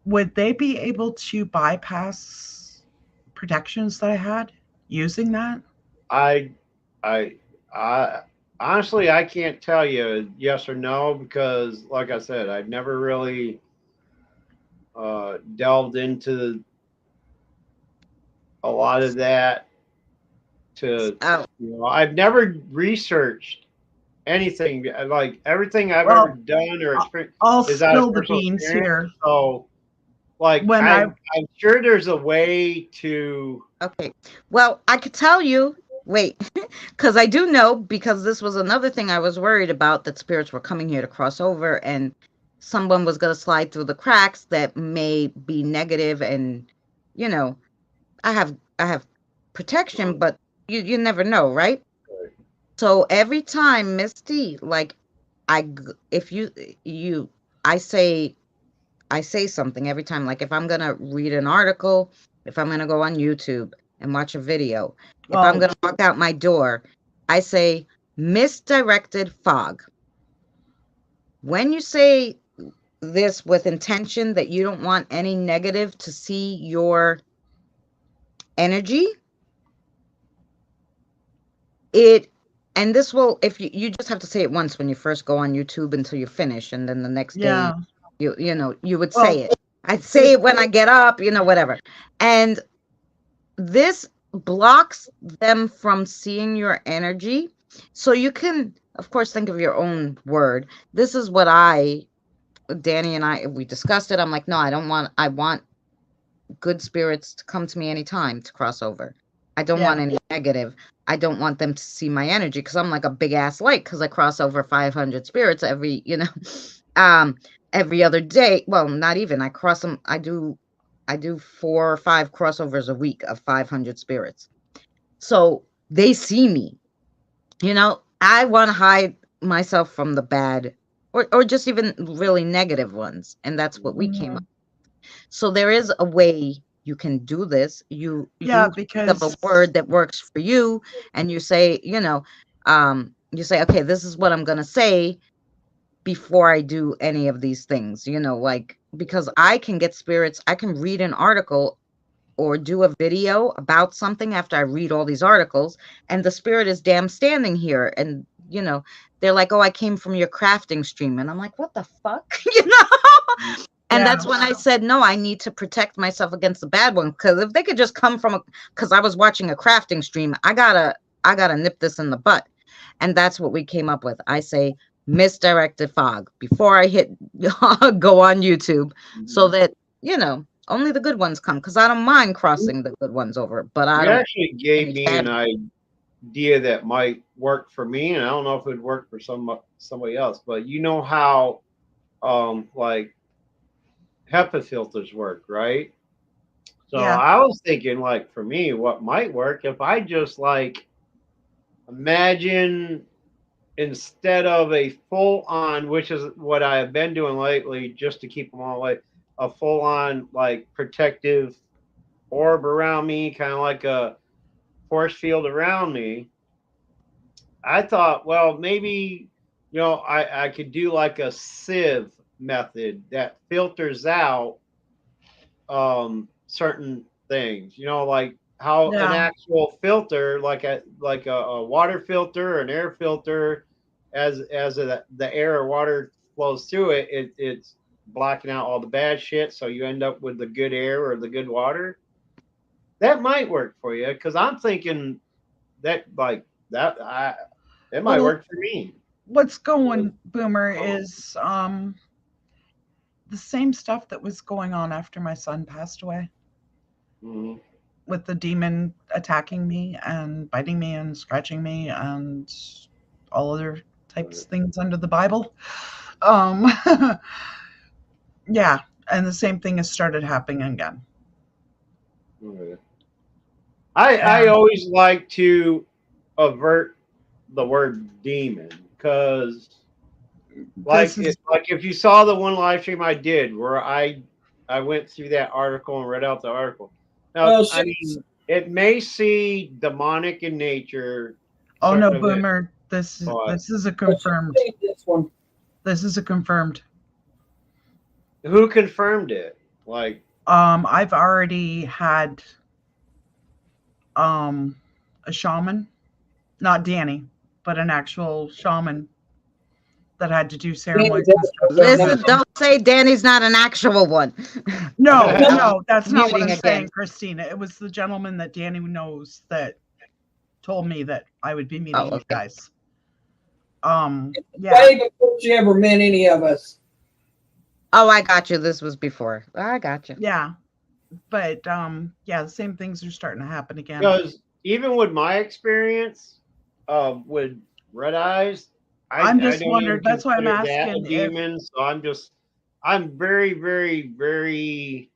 would they be able to bypass protections that I had using that? I, I, I honestly I can't tell you yes or no because, like I said, I've never really delved into a lot of that. oh, I've never researched anything. Like everything I've ever Well, done or experienced I'll is out of spill the personal beans experience. here. So, like, When I I'm sure there's a way to. okay. Well, I could tell you, wait, because I do know, because this was another thing I was worried about, that spirits were coming here to cross over and someone was going to slide through the cracks that may be negative. And, you know, I have protection, but you never know, right? So every time, Misty, like if you I say I say something every time, like if I'm gonna read an article, if I'm gonna go on YouTube and watch a video, if I'm well, gonna walk out my door, I say misdirected fog. When you say this with intention that you don't want any negative to see your energy, it and this will, if you just have to say it once when you first go on YouTube until you finish, and then the next day yeah. you would say Well, it. I'd say it when I get up, whatever. And this blocks them from seeing your energy. So you can, of course, think of your own word. This is what Danny and we discussed it. I'm like, no, I want good spirits to come to me anytime to cross over. I don't want yeah. any negative. I don't want them to see my energy because I'm like a big ass light because I cross over 500 spirits um, every other day. Well, not even. I cross them. I do 4 or 5 crossovers a week of 500 spirits. So they see me. I want to hide myself from the bad or just even really negative ones. And that's what we came up. So there is a way you can do this. You Yeah, think of a because word that works for you, and you say, you say, okay, this is what I'm gonna say before I do any of these things, like, because I can get spirits, I can read an article or do a video about something after I read all these articles, and the spirit is damn standing here, and they're like, oh, I came from your crafting stream, and I'm like, what the fuck? And Yeah. that's when I said, no, I need to protect myself against the bad one, because if they could just come from because I was watching a crafting stream, I gotta nip this in the butt. And that's what we came up with. I say misdirected fog before I hit go on YouTube, so that only the good ones come, because I don't mind crossing the good ones over, but I You don't actually gave any me bad an idea that might work for me, and I don't know if it would work for somebody else. But you know how like HEPA filters work, right? So Yeah. I was thinking, like, for me, what might work if I just like imagine, instead of a full on, which is what I have been doing lately, just to keep them all like a full on like protective orb around me, kind of like a force field around me. I thought, well, maybe I could do like a sieve method that filters out certain things. Like how an Yeah. actual filter, like a water filter, an air filter, the air or water flows through it, it's blocking out all the bad shit, so you end up with the good air or the good water. That might work for you, because I'm thinking that like that I it might Well, work for me. what's going, Boomer, is the same stuff that was going on after my son passed away, Mhm. with the demon attacking me and biting me and scratching me and all other types of things under the Bible. Um, yeah, and the same thing has started happening again. Okay. I And always like to avert the word demon, because this is like if you saw the one live stream I did where I went through that article and read out the article. Now, Well, I she, mean, it may see demonic in nature, oh no, certain of it, Boomer, this is but this is a but she confirmed. seen this one. This is a confirmed. who confirmed it? Like, I've already had um a shaman, not Danny, but an actual shaman that had to do ceremonies and stuff with me. Listen, don't say Danny's not an actual one. No, No. no, that's not what I'm Muting saying, again. Christina. It was the gentleman that Danny knows that told me that I would be meeting Oh, you okay. guys. Yeah. Way before she ever met any of us. Oh, I got you. This was before. I got you. Yeah. But yeah, the same things are starting to happen again. because even with my experience with red eyes, I'm I just don't wondering, even that's why I'm consider that a asking if demon. So I'm very, very, very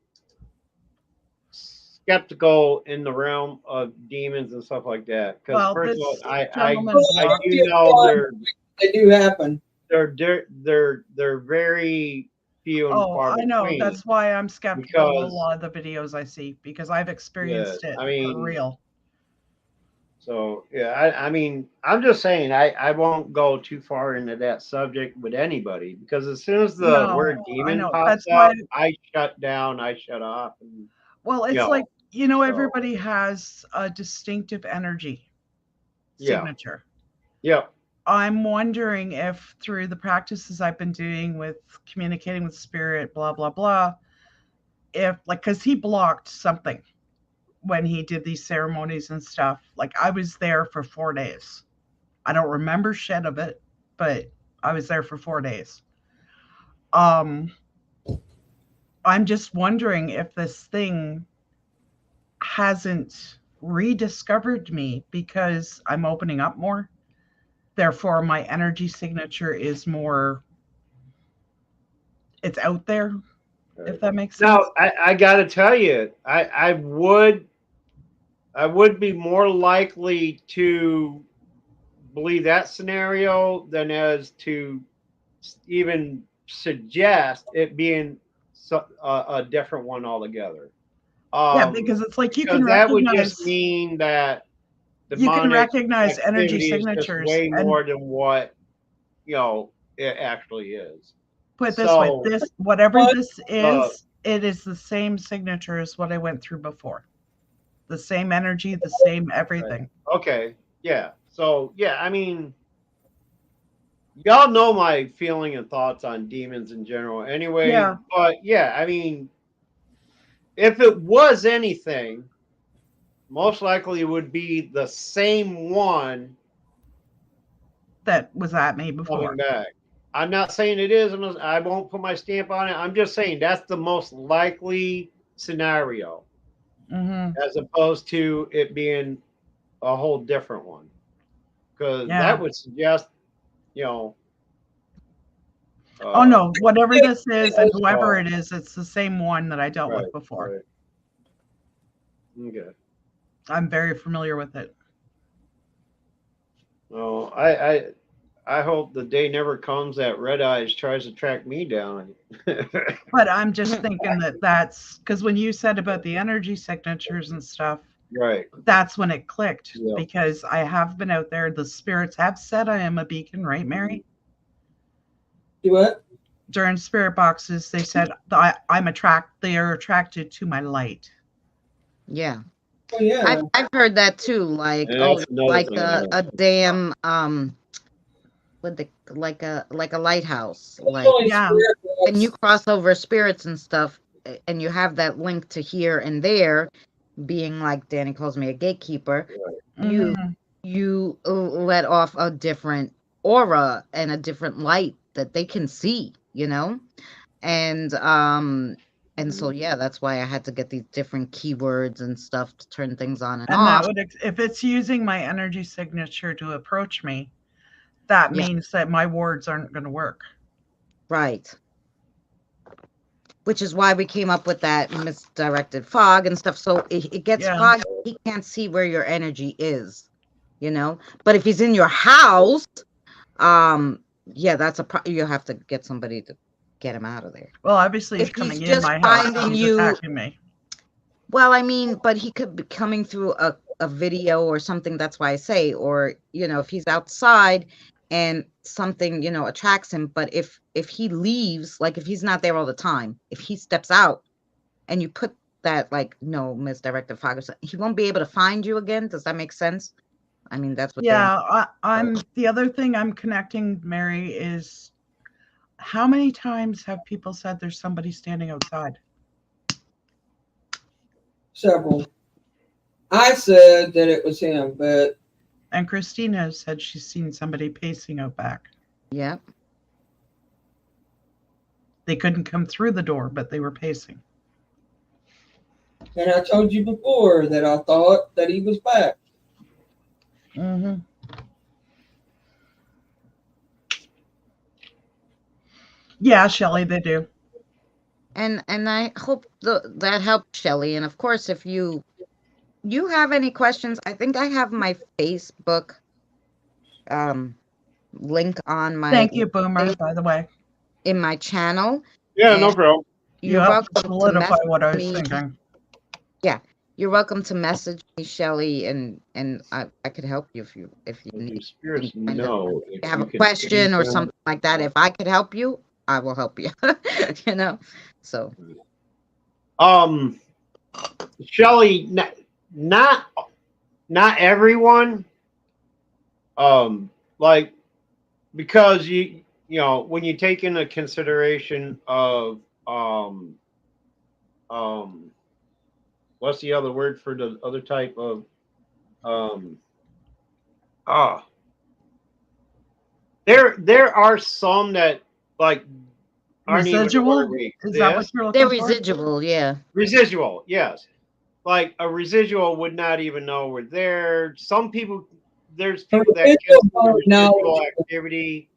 skeptical in the realm of demons and stuff like that. Because well, first of all, this I gentleman I blocked. do know They do happen. they're very few and Oh, far I know. between. That's why I'm skeptical of a Because lot of the videos I see, because I've yeah, experienced it I for mean, real. so yeah, I mean, I'm just saying I won't go too far into that subject with anybody, because as soon as the No, word I demon know. pops That's why, out, I shut down, I shut off, and well, you it's like, know, so everybody has a distinctive energy yeah, signature. yeah, I'm wondering if through the practices I've been doing with communicating with spirit, blah, blah, blah, if like, because he blocked something when he did these ceremonies and stuff. Like, I was there for 4 days. I don't remember shit of it, but I was there for 4 days. Um, I'm just wondering if this thing hasn't rediscovered me because I'm opening up more. Therefore, my energy signature is more, it's out there, if that makes sense. Now I gotta tell you, I would be more likely to believe that scenario than as to even suggest it being a different one altogether. Yeah, because it's like you can Because that would just recognize mean that you can demonic recognize energy activity is just signatures. way And more than what it actually is. put it this way, So, this whatever What? this is, it is the same signature as what I went through before. The same energy, the same everything. okay, yeah. So yeah, I mean, y'all know my feeling and thoughts on demons in general, anyway. Yeah. But yeah, I mean, if it was anything, most likely it would be the same one That was at me before. coming back. I'm not saying it is. I won't put my stamp on it. I'm just saying that's the most likely scenario, Hmm. as opposed to it being a whole different one, because Yeah. that would suggest, you know. Oh no, whatever this is and oh, whoever it is, it's the same one that I dealt with before. Right. Okay. I'm very familiar with it. Oh, I hope the day never comes that Red Eyes tries to track me down. But I'm just thinking that that's because when you said about the energy signatures and stuff, Right. that's when it clicked. Yeah. Because I have been out there. The spirits have said I am a beacon, right, Mary? Do what? During spirit boxes, they said they are attracted to my light. Yeah. Oh yeah. I've heard that too. Like, And oh, that's another like thing, a damn like a lighthouse. Like, Only Yeah. spirit and you box. cross over spirits and stuff, and you have that link to here and there, being like Danny calls me a gatekeeper. You Mhm. you let off a different aura and a different light that they can see, and so yeah, that's why I had to get these different keywords and stuff to turn things on and And that off. would, if it's using my energy signature to approach me, that Yeah. means that my words aren't going to work. Right. Which is why we came up with that misdirected fog and stuff. So it gets Yeah. foggy. He can't see where your energy is, But if he's in your house, yeah, that's you'll have to get somebody to get him out of there. Well, obviously he's If he's coming in just my house. finding He's you, attacking me. well, I mean, but he could be coming through a video or something. That's why I say, or, if he's outside and something, attracts him. But if he leaves, like if he's not there all the time, if he steps out and you put that, like, no, misdirected fog, he won't be able to find you again. Does that make sense? I mean, that's what. Yeah. I'm the other thing I'm connecting, Mary, is how many times have people said there's somebody standing outside? Several. I said that it was him, but And Christina said she's seen somebody pacing out back. Yeah. They couldn't come through the door, but they were pacing. and I told you before that I thought that he was back. Mm-hmm. Yeah, Shelley, they do. And I hope that helped, Shelley. And of course, if you have any questions, I think I have my Facebook link on my Thank you, Boomer, by the way. in my channel. Yeah, no And problem. You You're helped welcome to solidify message what I was me. thinking. Yeah, you're welcome to message me, Shelley, and I could help you if you need Spirits kind of know if have you a can question or see them. something like that. If I could help you, I will help you. So Shelley, not everyone, like, because you know, when you take into consideration of what's the other word for the other type of there are some that, like, aren't even the word Residual? we Is that what exist. you're they're looking for? residual, yeah. Residual, yes. Like a residual would not even know we're there. Some people, there's people that can see the residual activity,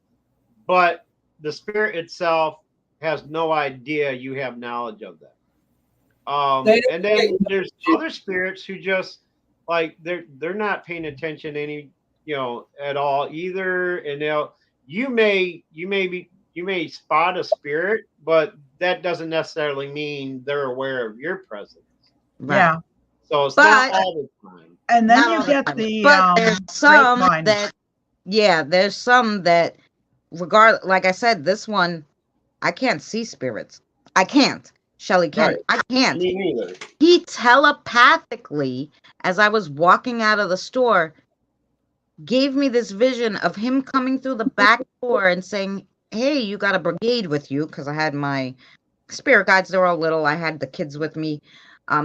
but the spirit itself has no idea you have knowledge of that. And then there's other spirits who just, like, they're not paying attention at all either. And you may spot a spirit, but that doesn't necessarily mean they're aware of your presence. Right. Yeah. So it's not But all the time. And then not you all the get time. the But there's some grapevine. that, yeah, there's some that, like I said, this one, I can't see spirits. I can't. Shelly can. Right. I can't. Me neither. He telepathically, as I was walking out of the store, gave me this vision of him coming through the back door and saying, "Hey, you got a brigade with you?" Because I had my spirit guides. They were all little. I had the kids with me.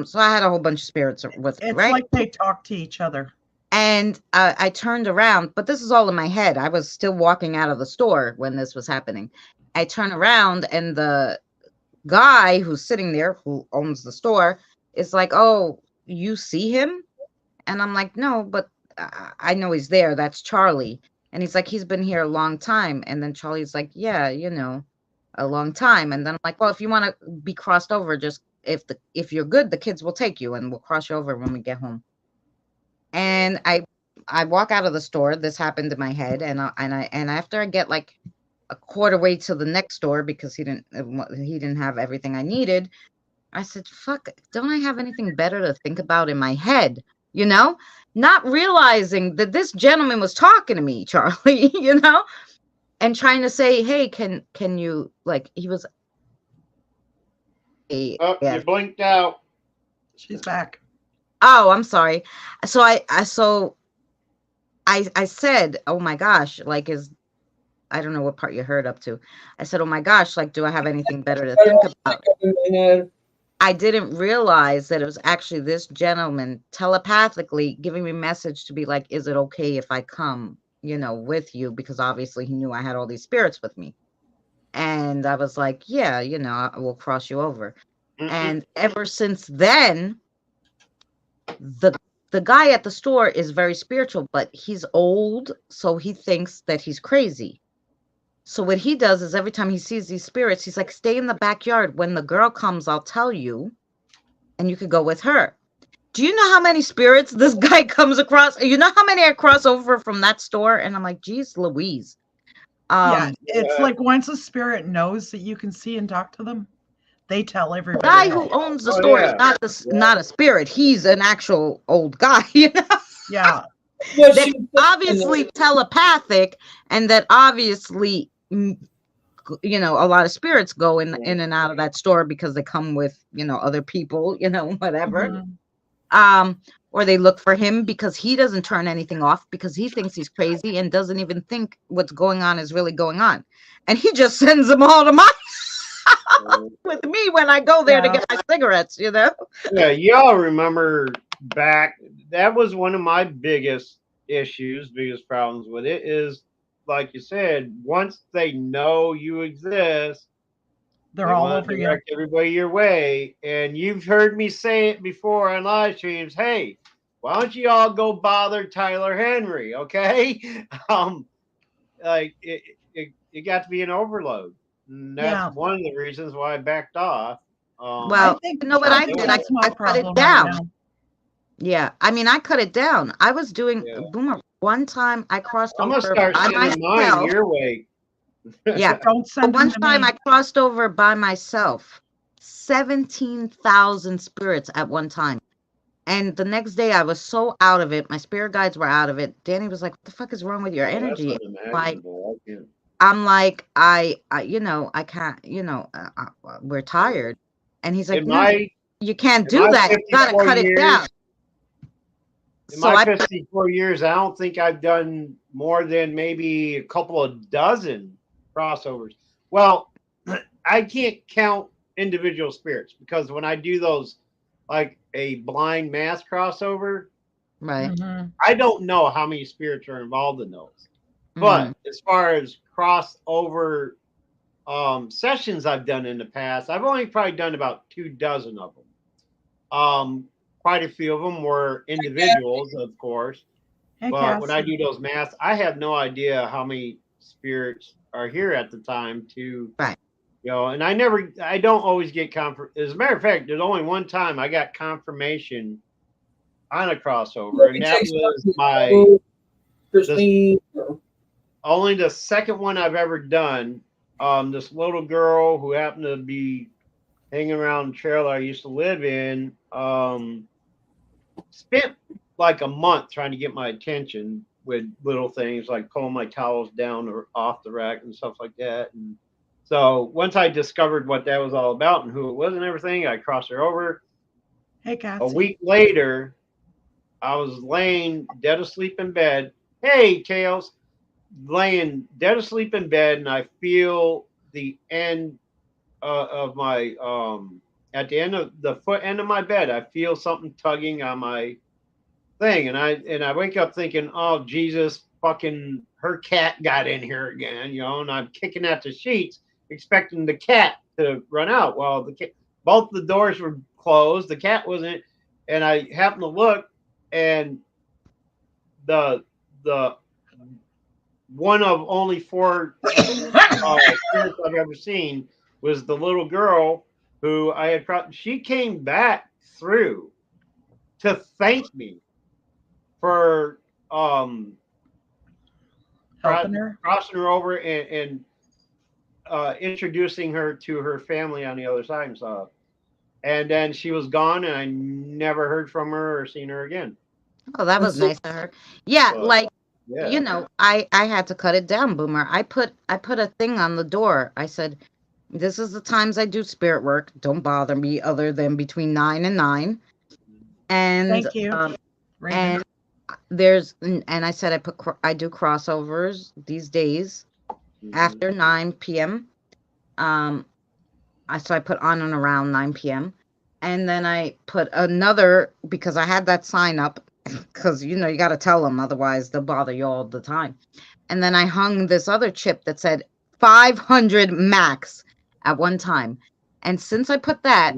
So I had a whole bunch of spirits with me, It's right? like they talk to each other. And I turned around, but this is all in my head. I was still walking out of the store when this was happening. I turn around, and the guy who's sitting there, who owns the store, is like, "Oh, you see him?" And I'm like, "No, but I know he's there. That's Charlie." And he's like, "He's been here a long time." And then Charlie's like, "Yeah, a long time." And then I'm like, "Well, if you want to be crossed over, just if you're good, the kids will take you, and we'll cross you over when we get home." And I walk out of the store. This happened in my head, and after I get like a quarter way to the next store, because he didn't have everything I needed, I said, "Fuck, don't I have anything better to think about in my head?" Not realizing that this gentleman was talking to me, Charlie, and trying to say, "Hey, can you," like, he was You yeah. blinked out. She's back. Oh, I'm sorry. So I said, "Oh my gosh," like, I don't know what part you heard up to. I said, "Oh my gosh, like, do I have anything better to think about?" In my head. I didn't realize that it was actually this gentleman telepathically giving me a message to be like, "Is it okay if I come, with you?" Because obviously he knew I had all these spirits with me. And I was like, "Yeah, I will cross you over." And ever since then, the guy at the store is very spiritual, but he's old, so he thinks that he's crazy. So what he does is every time he sees these spirits, he's like, "Stay in the backyard. When the girl comes, I'll tell you, and you could go with her." Do you know how many spirits this guy comes across? You know how many I cross over from that store? And I'm like, "Geez, Louise." Yeah, it's like once a spirit knows that you can see and talk to them, they tell The everybody. guy who owns the store is not a spirit. He's an actual old guy, Yeah. That's obviously telepathic, and that obviously, a lot of spirits go in and out of that store because they come with, other people, whatever. Mhm. Or they look for him because he doesn't turn anything off because he thinks he's crazy and doesn't even think what's going on is really going on. And he just sends them all to my with me when I go there to get my cigarettes, Yeah, y'all remember back, that was one of my biggest problems with it is, like you said, once they know you exist, They're they all want over to you. direct everybody your way. And you've heard me say it before on live streams. Hey, why don't you all go bother Tyler Henry? Okay. Like it got to be an overload. And that's one of the reasons why I backed off. Well, you know what I did? I cut it down. Yeah, I mean, I cut it down. I was doing Boomer. One time I crossed I'm over gonna start by sending mine myself. your way. Yeah, don't send one them to time me. I crossed over by myself. 17,000 spirits at one time. And the next day I was so out of it. My spirit guides were out of it. Danny was like, "What the fuck is wrong with your energy?" Like, I'm like, I can't, we're tired. And he's like, "No, you can't do that. You gotta cut it down." In my 54 years, I don't think I've done more than maybe a couple of dozen crossovers. Well, I can't count individual spirits because when I do those, like a blind mass crossover, right? I don't know how many spirits are involved in those. But as far as crossover sessions I've done in the past, I've only probably done about 24 of them. Quite a few of them were individuals, of course. But when I do those mass, I have no idea how many spirits are here at the time to, and I don't always get as a matter of fact, there's only one time I got confirmation on a crossover, and that was my Christine. Or, only the second one I've ever done. This little girl who happened to be hanging around the trailer I used to live in, spent like a month trying to get my attention with little things like pulling my towels down or off the rack and stuff like that. And so once I discovered what that was all about and who it was and everything, I crossed her over. Hey, A Catsy. week later, I was laying dead asleep in bed. Hey, Tails. Laying dead asleep in bed, and I feel the end of my at the end of the foot end of my bed. I feel something tugging on my thing, and I wake up thinking, oh Jesus, fucking her cat got in here again, you know, and I'm kicking at the sheets, expecting the cat to run out. Well, both the doors were closed, the cat wasn't, and I happened to look, and the one of only 4 spirits I've ever seen was the little girl who I had. She came back through to thank me for Helping her. crossing her over and introducing her to her family on the other side and stuff. And then she was gone, and I never heard from her or seen her again. Oh, that was nice of her. Yeah, But, like yeah. you know, I had to cut it down, Boomer. I put a thing on the door. I said, "This is the times I do spirit work. Don't bother me other than between 9 and 9." And Thank you. Raven. and I said I do crossovers these days after 9 p.m. So I put on and around 9 p.m. And then I put another, because I had that sign up, because you got to tell them, otherwise they'll bother you all the time. And then I hung this other chip that said 500 max at one time. And since I put that,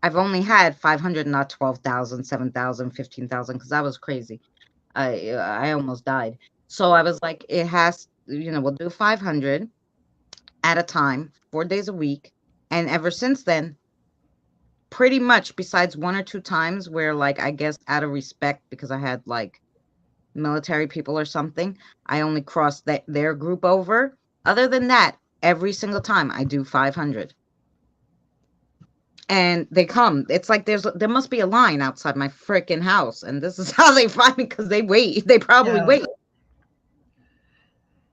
I've only had 500, not 12,000, 7,000, 15,000, because that was crazy. I almost died. So I was like, it has, we'll do 500 at a time, 4 days a week. And ever since then, pretty much besides 1 or 2 times where, like, I guess out of respect, because I had like military people or something, I only crossed their group over. Other than that, every single time I do 500. And they come. It's like there must be a line outside my freaking house, and this is how they find me, because they wait. They probably wait.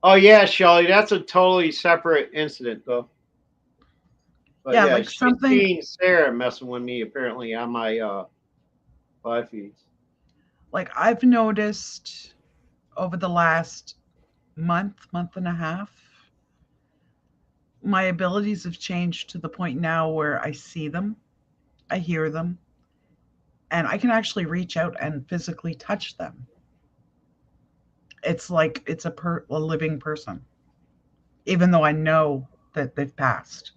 Oh yeah, Shelly, that's a totally separate incident though. But yeah, like she's something. seen Sarah messing with me apparently on my live feeds. Like I've noticed over the last month and a half, my abilities have changed to the point now where I see them, I hear them, and I can actually reach out and physically touch them. It's like it's a living person, even though I know that they've passed.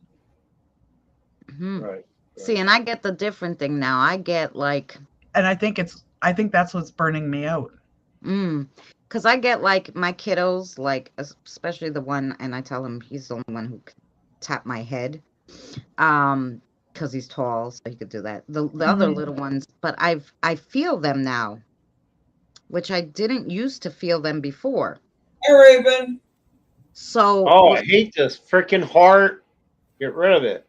Mm-hmm. Right. See, and I get the different thing now. I get like, and I think that's what's burning me out. Because I get like my kiddos, like especially the one, and I tell him he's the only one who can tap my head, because he's tall, so he could do that. The other little ones, but I feel them now, which I didn't used to feel them before. Hey, Raven. So I hate this freaking heart. Get rid of it.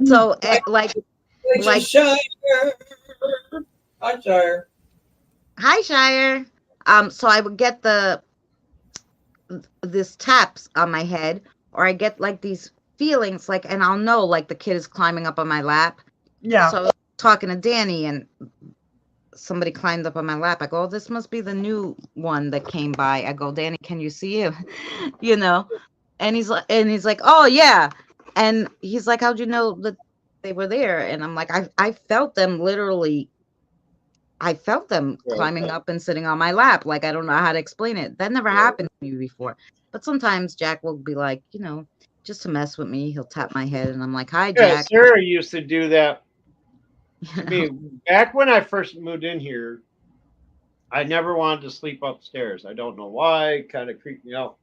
So like Shire. Hi, Shire. Hi, Shire. So I would get this taps on my head, or I get like these feelings, like, and I'll know like the kid is climbing up on my lap. Yeah. So I was talking to Danny, and somebody climbed up on my lap. I go, oh, this must be the new one that came by. I go, Danny, can you see him? And he's like, oh yeah. And he's like, how'd you know that they were there? And I'm like, I felt them literally. I felt them climbing up and sitting on my lap. Like, I don't know how to explain it. That never happened to me before. But sometimes Jack will be like, just to mess with me, he'll tap my head, and I'm like, hi, Jack. Sarah used to do that to me. Back when I first moved in here, I never wanted to sleep upstairs. I don't know why. It kind of creeped me out.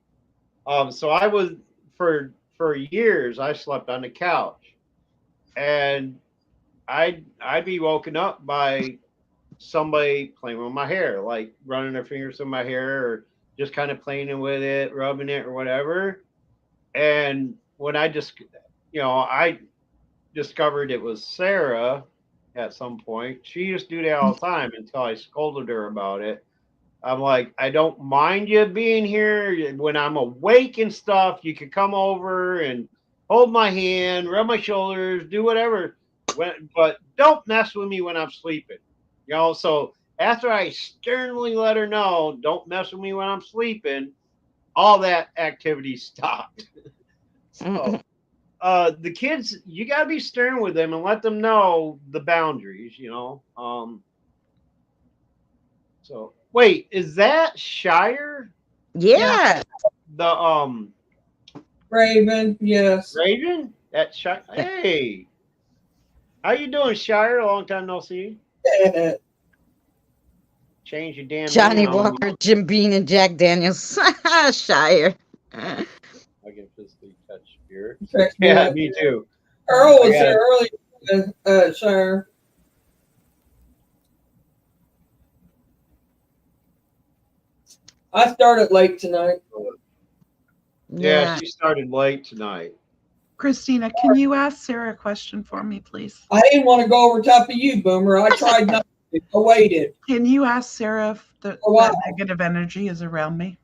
So I was, for years, I slept on the couch. And I'd be woken up by somebody playing with my hair, like running their fingers through my hair or just kind of playing with it, rubbing it or whatever. And when I discovered it was Sarah at some point. She used to do that all the time until I scolded her about it. I'm like, I don't mind you being here. When I'm awake and stuff, you can come over and hold my hand, rub my shoulders, do whatever. But don't mess with me when I'm sleeping. So after I sternly let her know, don't mess with me when I'm sleeping, all that activity stopped. So the kids, you gotta be stern with them and let them know the boundaries, So wait, is that Shire? Yeah. The Raven, yes. Raven? That Shire? Hey, how you doing, Shire? A long time no see. Change your damn Johnny name on me. Walker, Jim Beam, and Jack Daniels. Shire. I can physically touch spirit. Correct me Yeah, up. me too. Earl was I there earlier, Shire. I started late tonight. Yeah, she started late tonight. Christina, can you ask Sarah a question for me, please? I didn't want to go over top of you, Boomer. I tried not to. I waited. Can you ask Sarah if that negative energy is around me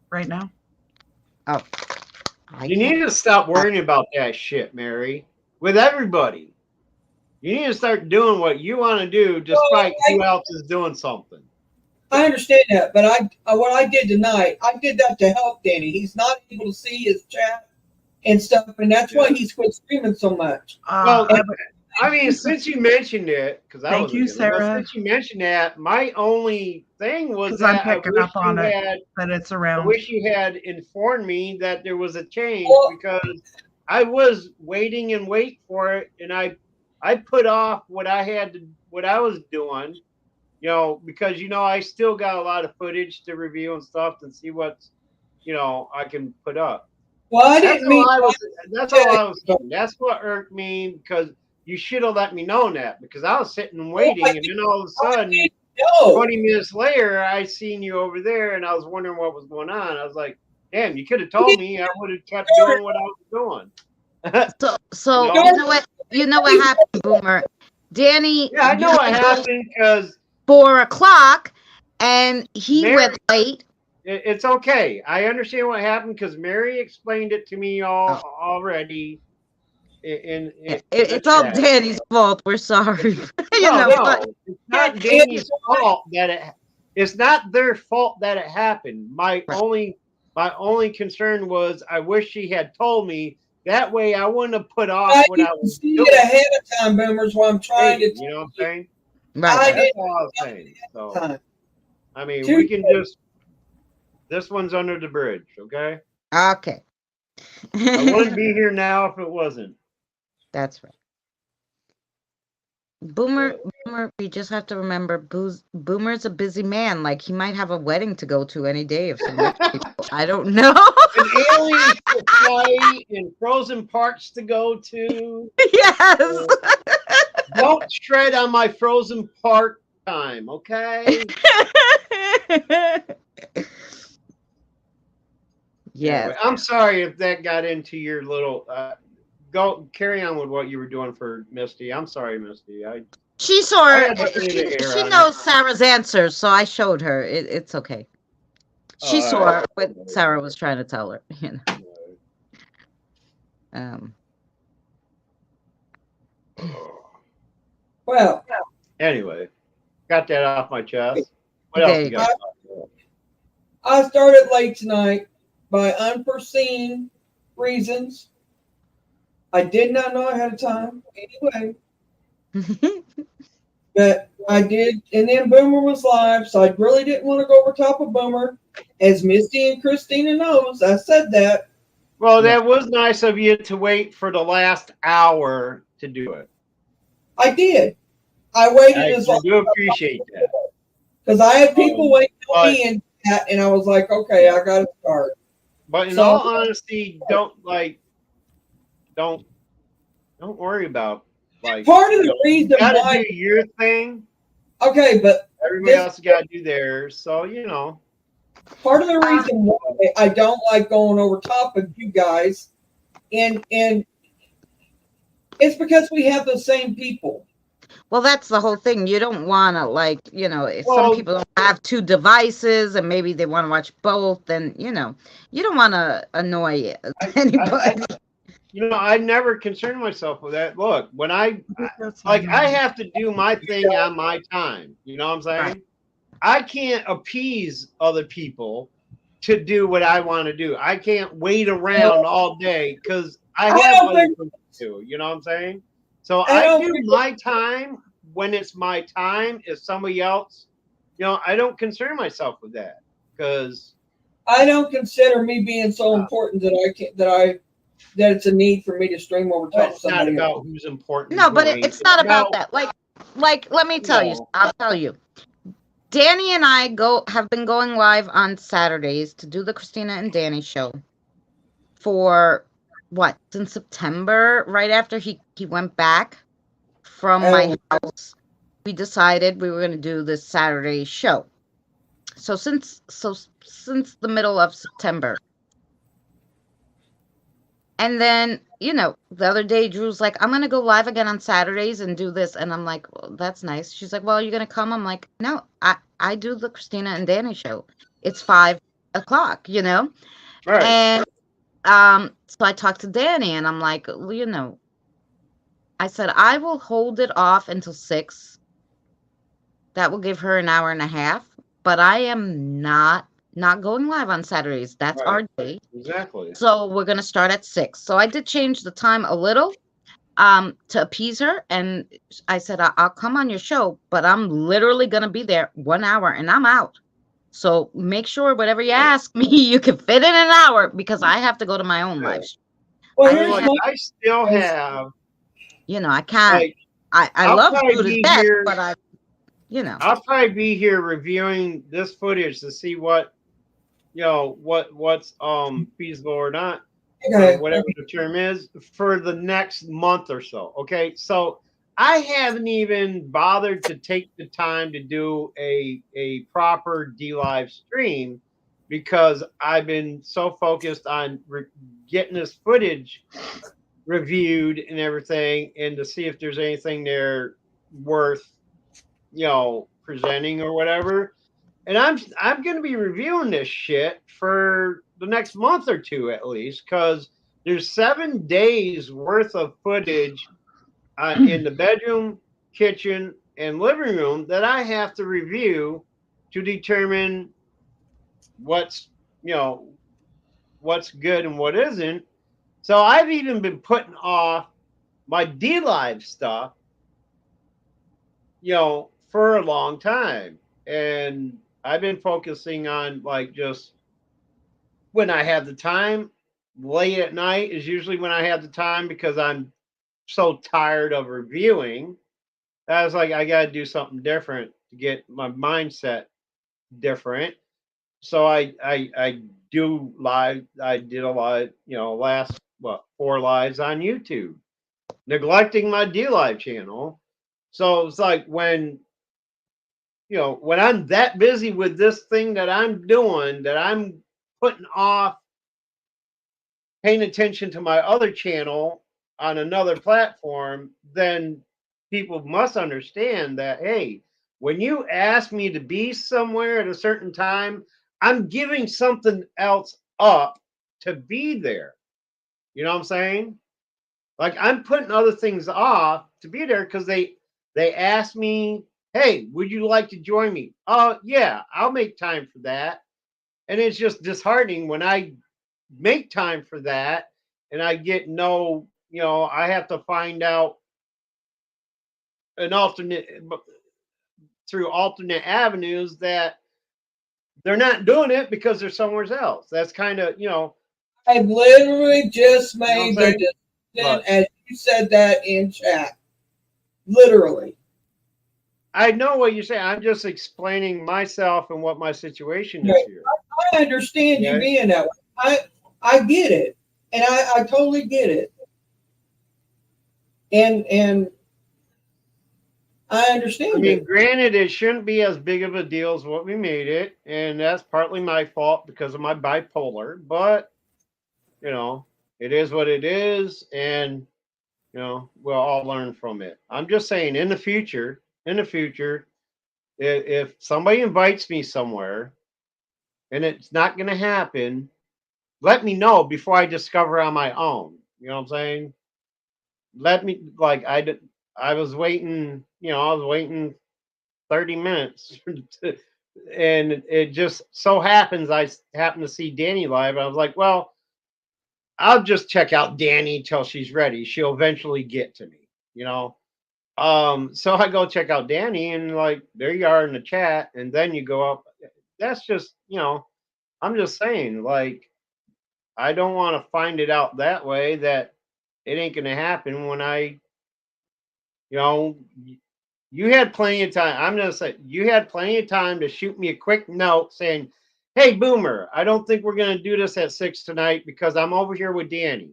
right now? Oh. You need to stop worrying about that shit, Mary. With everybody. You need to start doing what you want to do despite who else is doing something. I understand that, but what I did tonight, I did that to help Danny. He's not able to see his chat and stuff, and that's why he's quit screaming so much. Well, I mean, since you mentioned it, because I Thank you, Sarah. Since you mentioned that, my only thing was I'm that picking up on it, that it's around. I wish you had informed me that there was a change because I was waiting and wait for it, and I put off what I was doing, because I still got a lot of footage to review and stuff and see what's I can put up. Well, I didn't mean. That's all I was doing. That's what irked me because you should have let me know that because I was sitting and waiting, and then all of a sudden, 20 minutes later, I seen you over there, and I was wondering what was going on. I was like, "Damn, you could have told me. I would have kept doing what I was doing." So you know what happened, Boomer? Danny. Yeah, I know what happened because 4 o'clock, and he went late. It's okay. I understand what happened because Mary explained it to me already. It's all Danny's fault. We're sorry. No, it's not Danny's fault that it's not their fault that it happened. My only concern was I wish she had told me. That way I wouldn't have put off what I was doing. It ahead of time, Boomers, what I'm trying to. You know what I'm saying? Right. That's all I was saying. So, I mean, we can just. This one's under the bridge, okay? Okay. I wouldn't be here now if it wasn't. That's right. Boomer, we just have to remember, Boomer's a busy man. Like, he might have a wedding to go to any day of some rich people. I don't know. An alien to fly and frozen parks to go to. Yes. Don't tread on my frozen park time, okay? Yeah. Anyway, I'm sorry if that got into your little. Go carry on with what you were doing for Misty. I'm sorry, Misty. She saw it. She knows Sarah's answers, so I showed her. It's okay. She saw what Sarah was trying to tell her. Well. Anyway, got that off my chest. What else you got? I started late tonight by unforeseen reasons. I did not know ahead of time. Anyway. But I did, and then Boomer was live, so I really didn't want to go over top of Boomer. As Misty and Christina knows, I said that. Well, that was nice of you to wait for the last hour to do it. I did. I waited as long. I do appreciate that. Because I had people waiting on me and I was like, okay, I got to start. But in all honesty, don't worry about part of the reason you gotta why do your thing. Okay, but Everybody this else got to do theirs. So, you know. part of the reason why I don't like going over top of you guys, and it's because we have the same people. Well, that's the whole thing. You don't want to, like, you know, if some Well, people don't have two devices and maybe they want to watch both, then, you know, you don't want to annoy anybody. you know, I never concerned myself with that. Look, when I have to do my thing on my time. You know what I'm saying? Right. I can't appease other people to do what I want to do. I can't wait around all day because I I have don't other think things to do. You know what I'm saying? So I I don't do think my time when it's my time. If somebody else, you know, I don't concern myself with that because I don't consider me being so important that I can that it's a need for me to stream over top of it's not somebody about else. who's important. No, and but who ain't. it's not about about that. Like, let me tell you, know. I'll tell you. Danny and I have been going live on Saturdays to do the Christina and Danny show for what, since September, right after he went back from my house. We decided we were going to do this Saturday show. So since the middle of September. And then, you know, the other day Drew's like, I'm gonna go live again on Saturdays and do this. And I'm like, well, that's nice. She's like, well, you're gonna come? I'm like, no, I do the Christina and Danny show. It's 5 o'clock, you know? Right. And so I talked to Danny and I'm like, well, you know, I said I will hold it off until 6. That will give her an hour and a half, but I am not going live on Saturdays. That's Right. our day. Exactly. So we're gonna start at 6. So I did change the time a little to appease her, and I said I'll come on your show, but I'm literally gonna be there 1 hour and I'm out. So make sure whatever you ask me, you can fit in an hour because I have to go to my own live stream. Well, I here's Like, my I still have You know, I can't. like I I'll love probably Drew to be death, here. but you know. I'll probably be here reviewing this footage to see what you know what's feasible or not, or okay. whatever the term is, for the next month or so. Okay, so I haven't even bothered to take the time to do a proper D live stream because I've been so focused on getting this footage reviewed and everything, and to see if there's anything there worth presenting or whatever. And I'm going to be reviewing this shit for the next month or two at least, because there's 7 days worth of footage in the bedroom, kitchen, and living room that I have to review to determine what's what's good and what isn't. So I've even been putting off my D Live stuff, for a long time. And I've been focusing on like just when I have the time. Late at night is usually when I have the time because I'm so tired of reviewing. I was like, I got to do something different to get my mindset different. So I do live. I did a live, last 4 lives on YouTube, neglecting my D Live channel. So it's like when I'm that busy with this thing that I'm doing, that I'm putting off paying attention to my other channel on another platform, then people must understand that, hey, when you ask me to be somewhere at a certain time, I'm giving something else up to be there. You know what I'm saying? Like, I'm putting other things off to be there because they ask me, hey, would you like to join me? Oh, yeah, I'll make time for that. And it's just disheartening when I make time for that and I get I have to find out an alternate through alternate avenues that they're not doing it because they're somewhere else. That's kind of, I literally just you know what I'm made the saying? decision But as you said that in chat. Literally. I know what you're saying. I'm just explaining myself and what my situation is Right. here. I understand you Okay? being that way. I get it. And I totally get it. And I I understand mean, it. granted, it shouldn't be as big of a deal as what we made it, and that's partly my fault because of my bipolar. But you know, it is what it is, and you know, we'll all learn from it. I'm just saying, in the future, if somebody invites me somewhere and it's not going to happen, let me know before I discover on my own. You know what I'm saying? Let me like I was waiting. You know, I was waiting 30 minutes. And it just so happens I happened to see Danny live. I was like, well, I'll just check out Danny till she's ready. She'll eventually get to me, you know. So I go check out Danny, and like there you are in the chat, and then you go up. That's just, you know, I'm just saying, like, I don't want to find it out that way that it ain't gonna happen when you know, you had plenty of time. I'm gonna say you had plenty of time to shoot me a quick note saying, "Hey, Boomer, I don't think we're gonna do this at 6 tonight because I'm over here with Danny.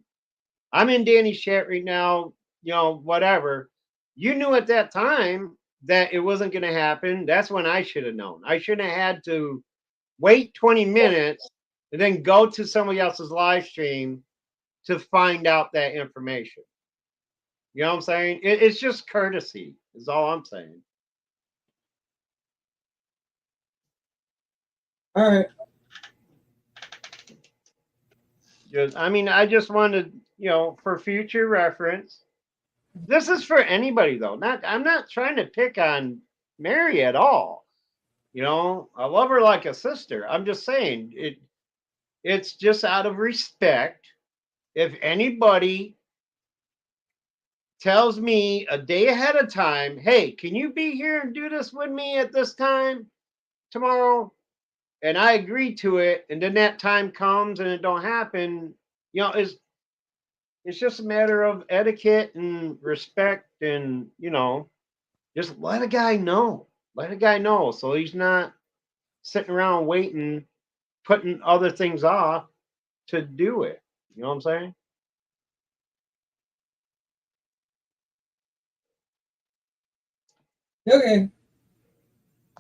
I'm in Danny's chat right now. You know, whatever." You knew at that time that it wasn't gonna happen. That's when I should have known. I shouldn't have had to wait 20 minutes and then go to somebody else's live stream to find out that information. You know what I'm saying? It's just courtesy, is all I'm saying. All right. Just, I mean, I just wanted, you know, for future reference. This is for anybody though. I'm not trying to pick on Mary at all. You know, I love her like a sister. I'm just saying it's just out of respect. If anybody tells me a day ahead of time, hey, can you be here and do this with me at this time tomorrow? And I agree to it, and then that time comes and it don't happen, you know, it's just a matter of etiquette and respect, and you know, just let a guy know. Let a guy know so he's not sitting around waiting, putting other things off to do it. You know what I'm saying? Okay.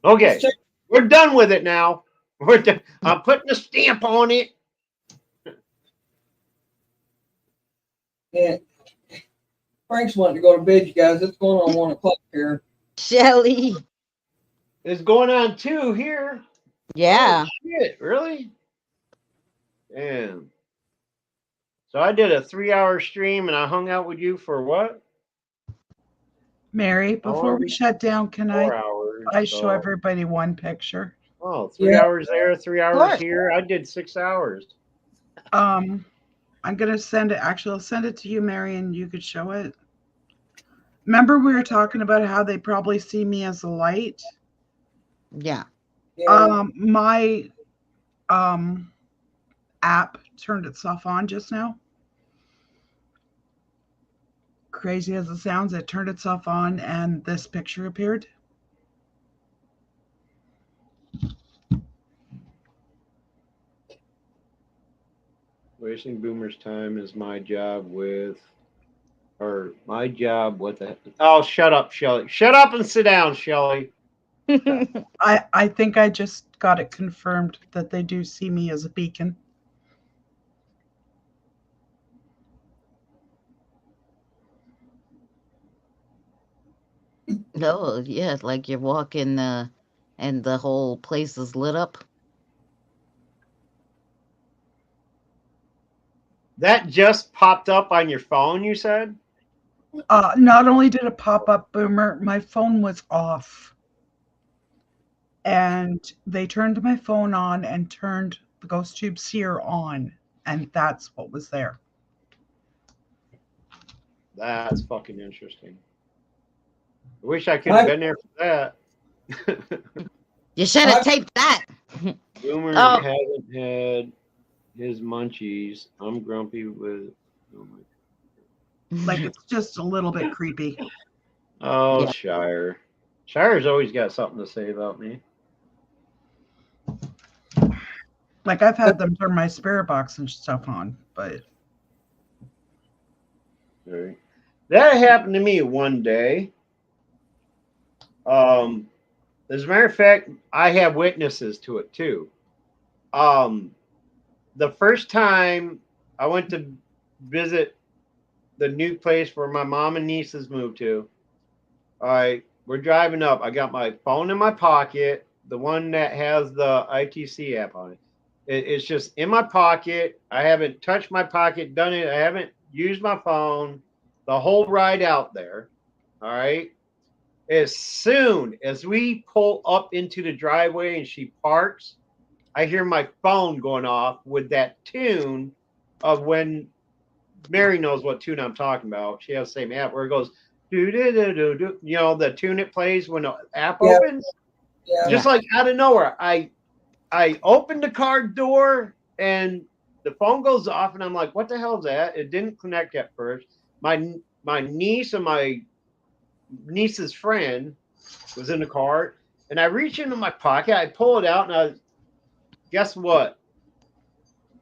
Okay, we're done with it now. We're done. I'm putting a stamp on it. Yeah. Frank's wanting to go to bed, you guys. It's going on 1 o'clock here. Shelly. It's going on 2 here. Yeah. Oh, shit, really? Damn. So I did a 3-hour stream and I hung out with you for what? Mary, before we shut down, can 4 hours. I show So, everybody one picture? oh, 3 Yeah. hours there, 3 hours course. here. I did 6 hours. I'm gonna send it. Actually, I'll send it to you, Mary, and you could show it. Remember, we were talking about how they probably see me as a light. Yeah. Yeah. My app turned itself on just now. Crazy as it sounds, it turned itself on, and this picture appeared. Wasting Boomer's time is my job with, or my job with a. Oh, shut up, Shelly. Shut up and sit down, Shelly. I think I just got it confirmed that they do see me as a beacon. No, yeah, like you're walking and the whole place is lit up. That just popped up on your phone, you said? Not only did it pop up, Boomer, my phone was off. And they turned my phone on and turned the Ghost Tube Seer on. And that's what was there. That's fucking interesting. I wish I could have been there for that. You should have taped that. Boomer Oh. hasn't had his munchies. I'm grumpy with. Oh, my. Like, it's just a little bit creepy. Oh, Yeah. Shire. Shire's always got something to say about me. Like, I've had them turn my spirit box and stuff on, but. Right. That happened to me one day. As a matter of fact, I have witnesses to it too. The first time I went to visit the new place where my mom and nieces moved to, all right, we're driving up. I got my phone in my pocket, the one that has the ITC app on it. It's just in my pocket. I haven't touched my pocket, done it. I haven't used my phone the whole ride out there. All right. As soon as we pull up into the driveway and she parks, I hear my phone going off with that tune of when Mary knows what tune I'm talking about. She has the same app where it goes do do do do do. You know the tune it plays when the app Yeah. opens. Yeah. Just like out of nowhere, I opened the car door and the phone goes off, and I'm like, "What the hell is that?" It didn't connect at first. My niece and my niece's friend was in the car, and I reach into my pocket, I pull it out, and guess what?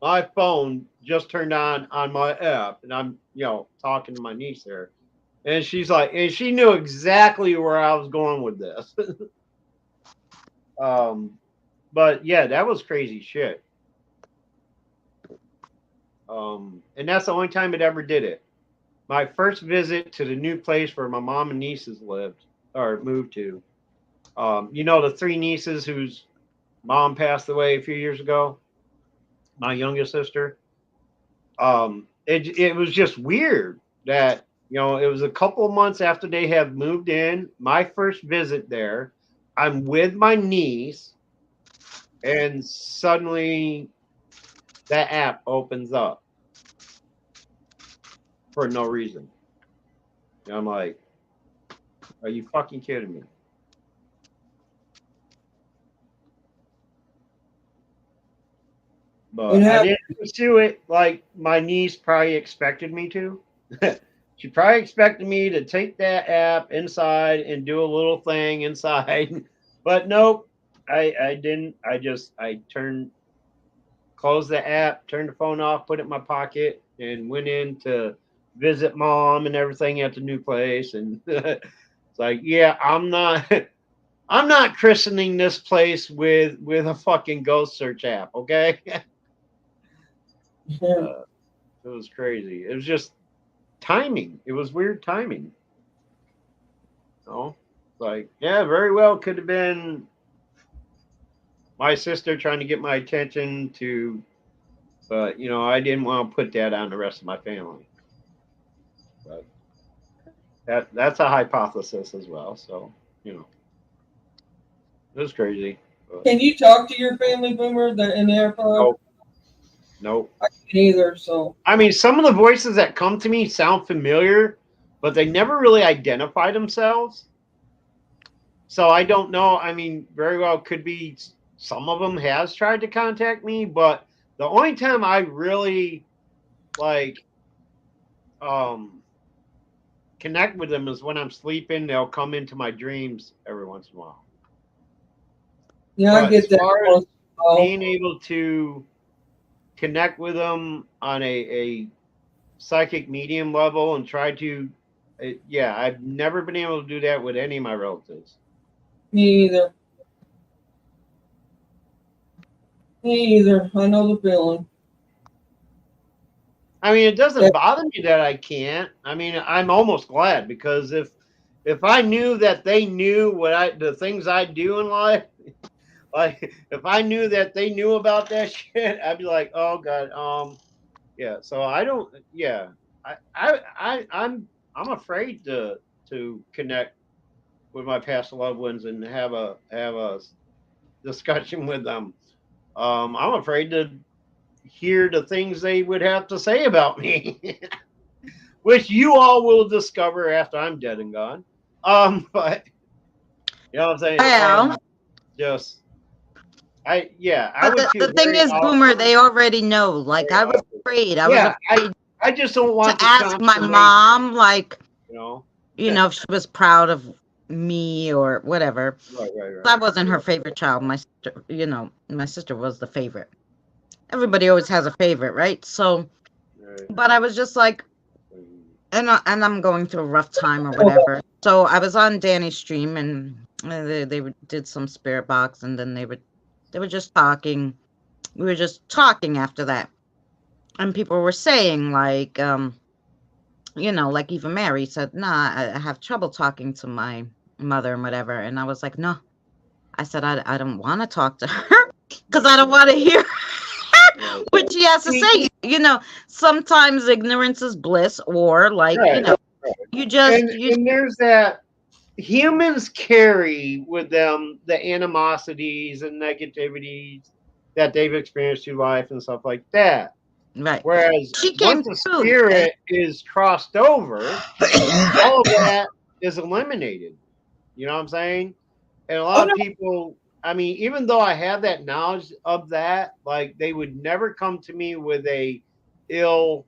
My phone just turned on my app, and I'm talking to my niece there, and she's like, and she knew exactly where I was going with this. But yeah, that was crazy shit. And that's the only time it ever did it. My first visit to the new place where my mom and nieces lived or moved to. The three nieces whose mom passed away a few years ago. My youngest sister. It was just weird that it was a couple of months after they had moved in. My first visit there, I'm with my niece, and suddenly that app opens up for no reason. And I'm like, are you fucking kidding me? But I didn't pursue it like my niece probably expected me to. She probably expected me to take that app inside and do a little thing inside. But nope, I didn't. I closed the app, turned the phone off, put it in my pocket, and went in to visit mom and everything at the new place. And it's like, yeah, I'm not christening this place with a fucking ghost search app, okay? It was crazy. It was just timing. It was weird timing. Like, yeah, very well could have been my sister trying to get my attention but I didn't want to put that on the rest of my family. But that's a hypothesis as well. So, it was crazy. But Can you talk to your family, Boomer? They're in the airport. Nope. I can't either. So I mean, some of the voices that come to me sound familiar, but they never really identify themselves. So I don't know. I mean, very well could be some of them has tried to contact me, but the only time I really connect with them is when I'm sleeping. They'll come into my dreams every once in a while. yeah, But I get as that. far as being able to connect with them on a psychic medium level and try to, I've never been able to do that with any of my relatives. Me either. Me either. I know the feeling. I mean, it doesn't bother me that I can't. I mean, I'm almost glad, because if I knew that they knew the things I do in life, like if I knew that they knew about that shit, I'd be like, oh god, yeah. So I don't, yeah. I'm afraid to connect with my past loved ones and have a discussion with them. I'm afraid to hear the things they would have to say about me, which you all will discover after I'm dead and gone. But you know what I'm saying? Well, I would feel the thing very is, Boomer, awkward. they already know. Like, Very I was awkward. afraid. I Yeah, was afraid I just don't want to the ask my consternation, mom, like, you know. if she was proud of me or whatever. Right. I wasn't her favorite child. My sister, my sister was the favorite. Everybody always has a favorite, right? So, Right. but I was just like, and I'm going through a rough time or whatever. So I was on Danny's stream, and did some spirit box, and then they were just talking. We were just talking after that, and people were saying like, like even Mary said, "Nah, I have trouble talking to my mother and whatever," and I was like, "No," I said, "I don't want to talk to her because I don't want to hear." What she has to say, sometimes ignorance is bliss, or like, Right. you just, And there's that humans carry with them the animosities and negativities that they've experienced through life and stuff like that. right. Whereas She came once the through. spirit is crossed over, all of that is eliminated. You know what I'm saying? And a Oh lot no, of people, I mean, even though I have that knowledge of that, like they would never come to me with a ill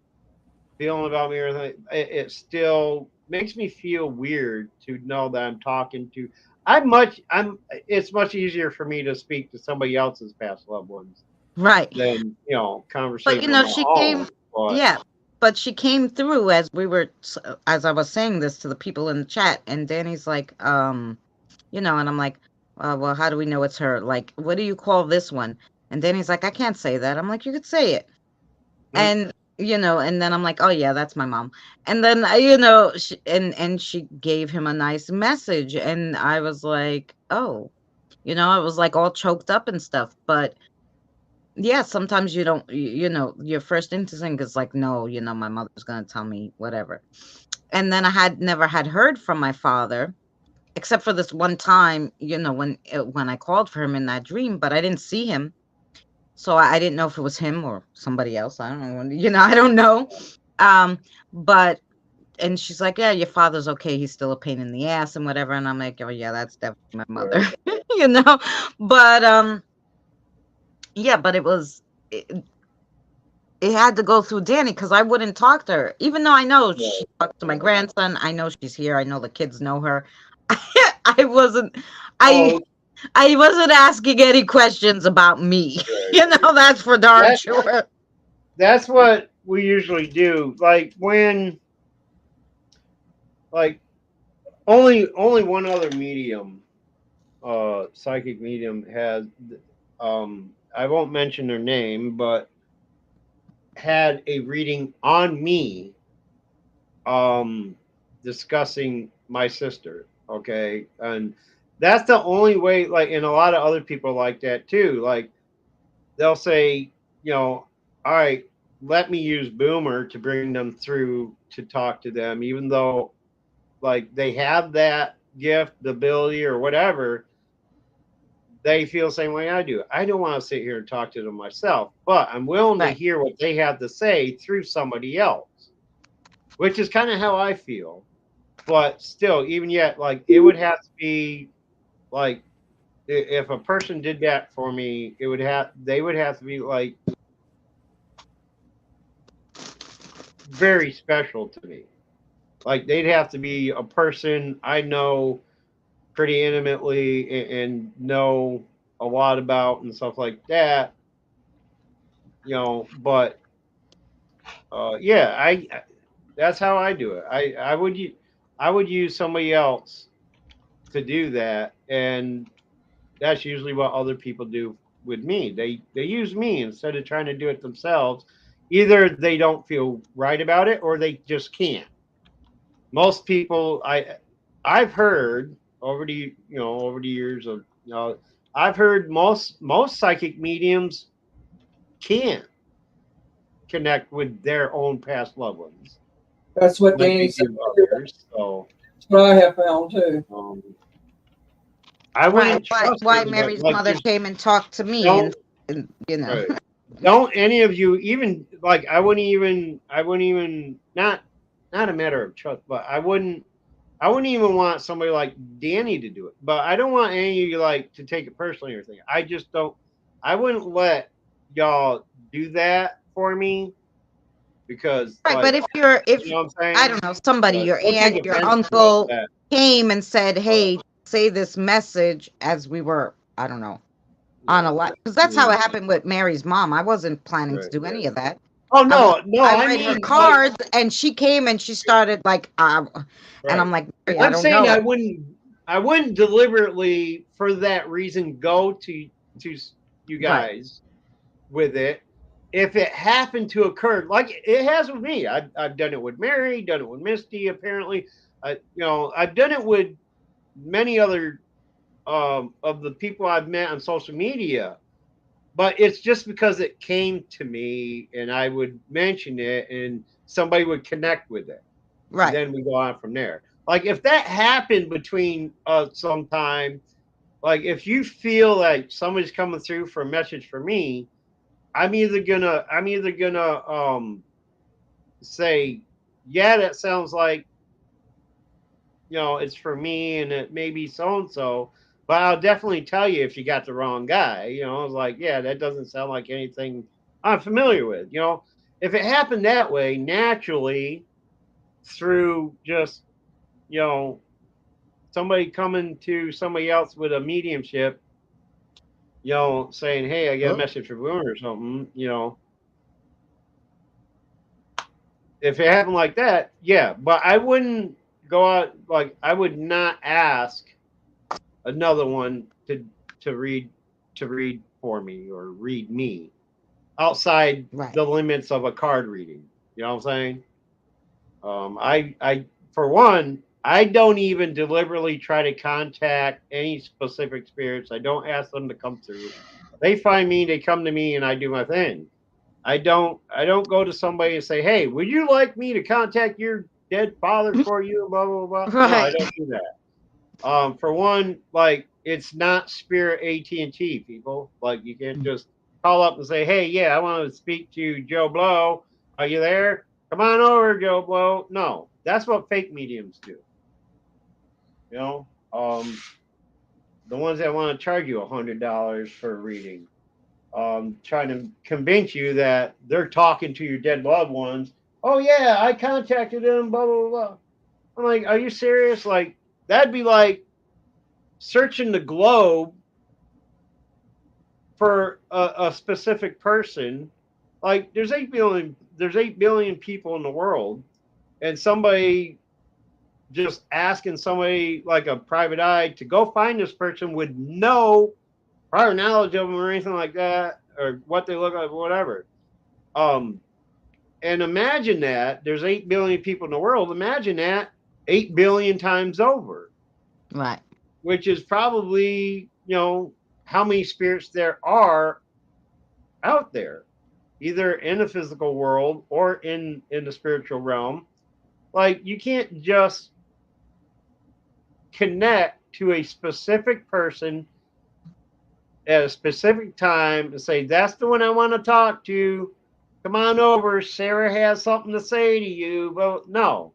feeling about me or anything. It still makes me feel weird to know that I'm talking to. It's much easier for me to speak to somebody else's past loved ones Right. than But conversate with my she own. came, But yeah, but she came through as I was saying this to the people in the chat, and Danny's like, and I'm like, well, how do we know it's her? Like, what do you call this one? And Danny's like, I can't say that. I'm like, you could say it. And and then I'm like, oh yeah, that's my mom. And then and she gave him a nice message, and I was like, oh, I was like all choked up and stuff. But yeah, sometimes you don't, your first instinct is like, no, my mother's gonna tell me whatever. And then I had never had heard from my father, except for this one time, when I called for him in that dream, but I didn't see him. So I didn't know if it was him or somebody else. I don't know. I don't know. But and she's like, yeah, your father's okay. He's still a pain in the ass and whatever. And I'm like, oh yeah, that's definitely my mother, you know. But yeah, but it had to go through Danny because I wouldn't talk to her, even though I know she talks to my grandson. I know she's here. I know the kids know her. I wasn't. I oh, I wasn't asking any questions about me. That's for darn that sure. that's what we usually do. Like when like only one other medium, psychic medium has I won't mention their name, but had a reading on me um discussing my sister, okay? And that's the only way, like, and a lot of other people like that too. Like they'll say, all right, let me use Boomer to bring them through to talk to them, even though like they have that gift, the ability, or whatever. They feel the same way I do. I don't want to sit here and talk to them myself, but I'm willing to Right. hear what they have to say through somebody else, which is kind of how I feel. But still, even yet, like it would have to be like if a person did that for me, they would have to be like very special to me. Like they'd have to be a person I know pretty intimately and know a lot about and stuff like that. But yeah, that's how I do it. I would use somebody else to do that, and that's usually what other people do with me. They use me instead of trying to do it themselves. Either they don't feel right about it or they just can't. Most people I've heard over the years of I've heard most psychic mediums can't connect with their own past loved ones that's what like Danny they said. do others. So That's what I have found too. um, I Why wouldn't why trust why anybody. Mary's Like mother just came and talked to me don't and. right. Don't any of you even like I wouldn't even not a matter of trust, but I wouldn't even want somebody like Danny to do it. But I don't want any of you like to take it personally or anything. I just don't I wouldn't let y'all do that for me because Right, but like if you know what I'm I saying? don't know, somebody, But your don't take aunt, your offense to it uncle that came and said, but "Hey, say this message," as we were, I don't know, on yeah. a lot, because I that's how mean it happened with Mary's mom. I wasn't planning to right. do any of that. Oh no, no, I I read her mean, like, cards, and she came and she started like, and I'm right. like, Mary, I I'm don't saying know. I wouldn't deliberately for that reason go to you Right. guys with it. If it happened to occur, like it has with me, I've done it with Mary, done it with Misty. Apparently, I've done it with many other of the people I've met on social media. But it's just because it came to me, and I would mention it, and somebody would connect with it, and Right. then we go on from there. Like if that happened between sometime, like if you feel like somebody's coming through for a message for me, I'm either gonna say, yeah, that sounds like it's for me, and it may be so and so. But I'll definitely tell you if you got the wrong guy. I was like, yeah, that doesn't sound like anything I'm familiar with. If it happened that way, naturally, through just you know somebody coming to somebody else with a mediumship, saying, hey, I get a Oh, message from Boone or something. If it happened like that, yeah, but I wouldn't go out, like I would not ask another one to read for me or read me outside right. the limits of a card reading. You know what I'm saying? I for one, I don't even deliberately try to contact any specific spirits. I don't ask them to come through. They find me, they come to me, and I do my thing. I don't go to somebody and say, hey, would you like me to contact your dead father for you? Blah blah blah. No, I Right. don't do that. For one, like it's not Spirit AT&T, people. Like you can't just call up and say, "Hey, yeah, I want to speak to Joe Blow. Are you there? Come on over, Joe Blow." No, that's what fake mediums do. You know, the ones that want to charge you $100 for a reading, trying to convince you that they're talking to your dead loved ones. Oh yeah, I contacted them. Blah blah blah. I'm like, are you serious? Like that'd be like searching the globe for a specific person. Like there's 8 billion people in the world, and somebody just asking somebody like a private eye to go find this person with no prior knowledge of them or anything like that, or what they look like, whatever. Um, and imagine that there's 8 billion people in the world. Imagine that 8 billion times over, Right. which is probably how many spirits there are out there, either in the physical world or in the spiritual realm. Like you can't just connect to a specific person at a specific time and say that's the one I want to talk to. Come on over, Sarah has something to say to you. But no,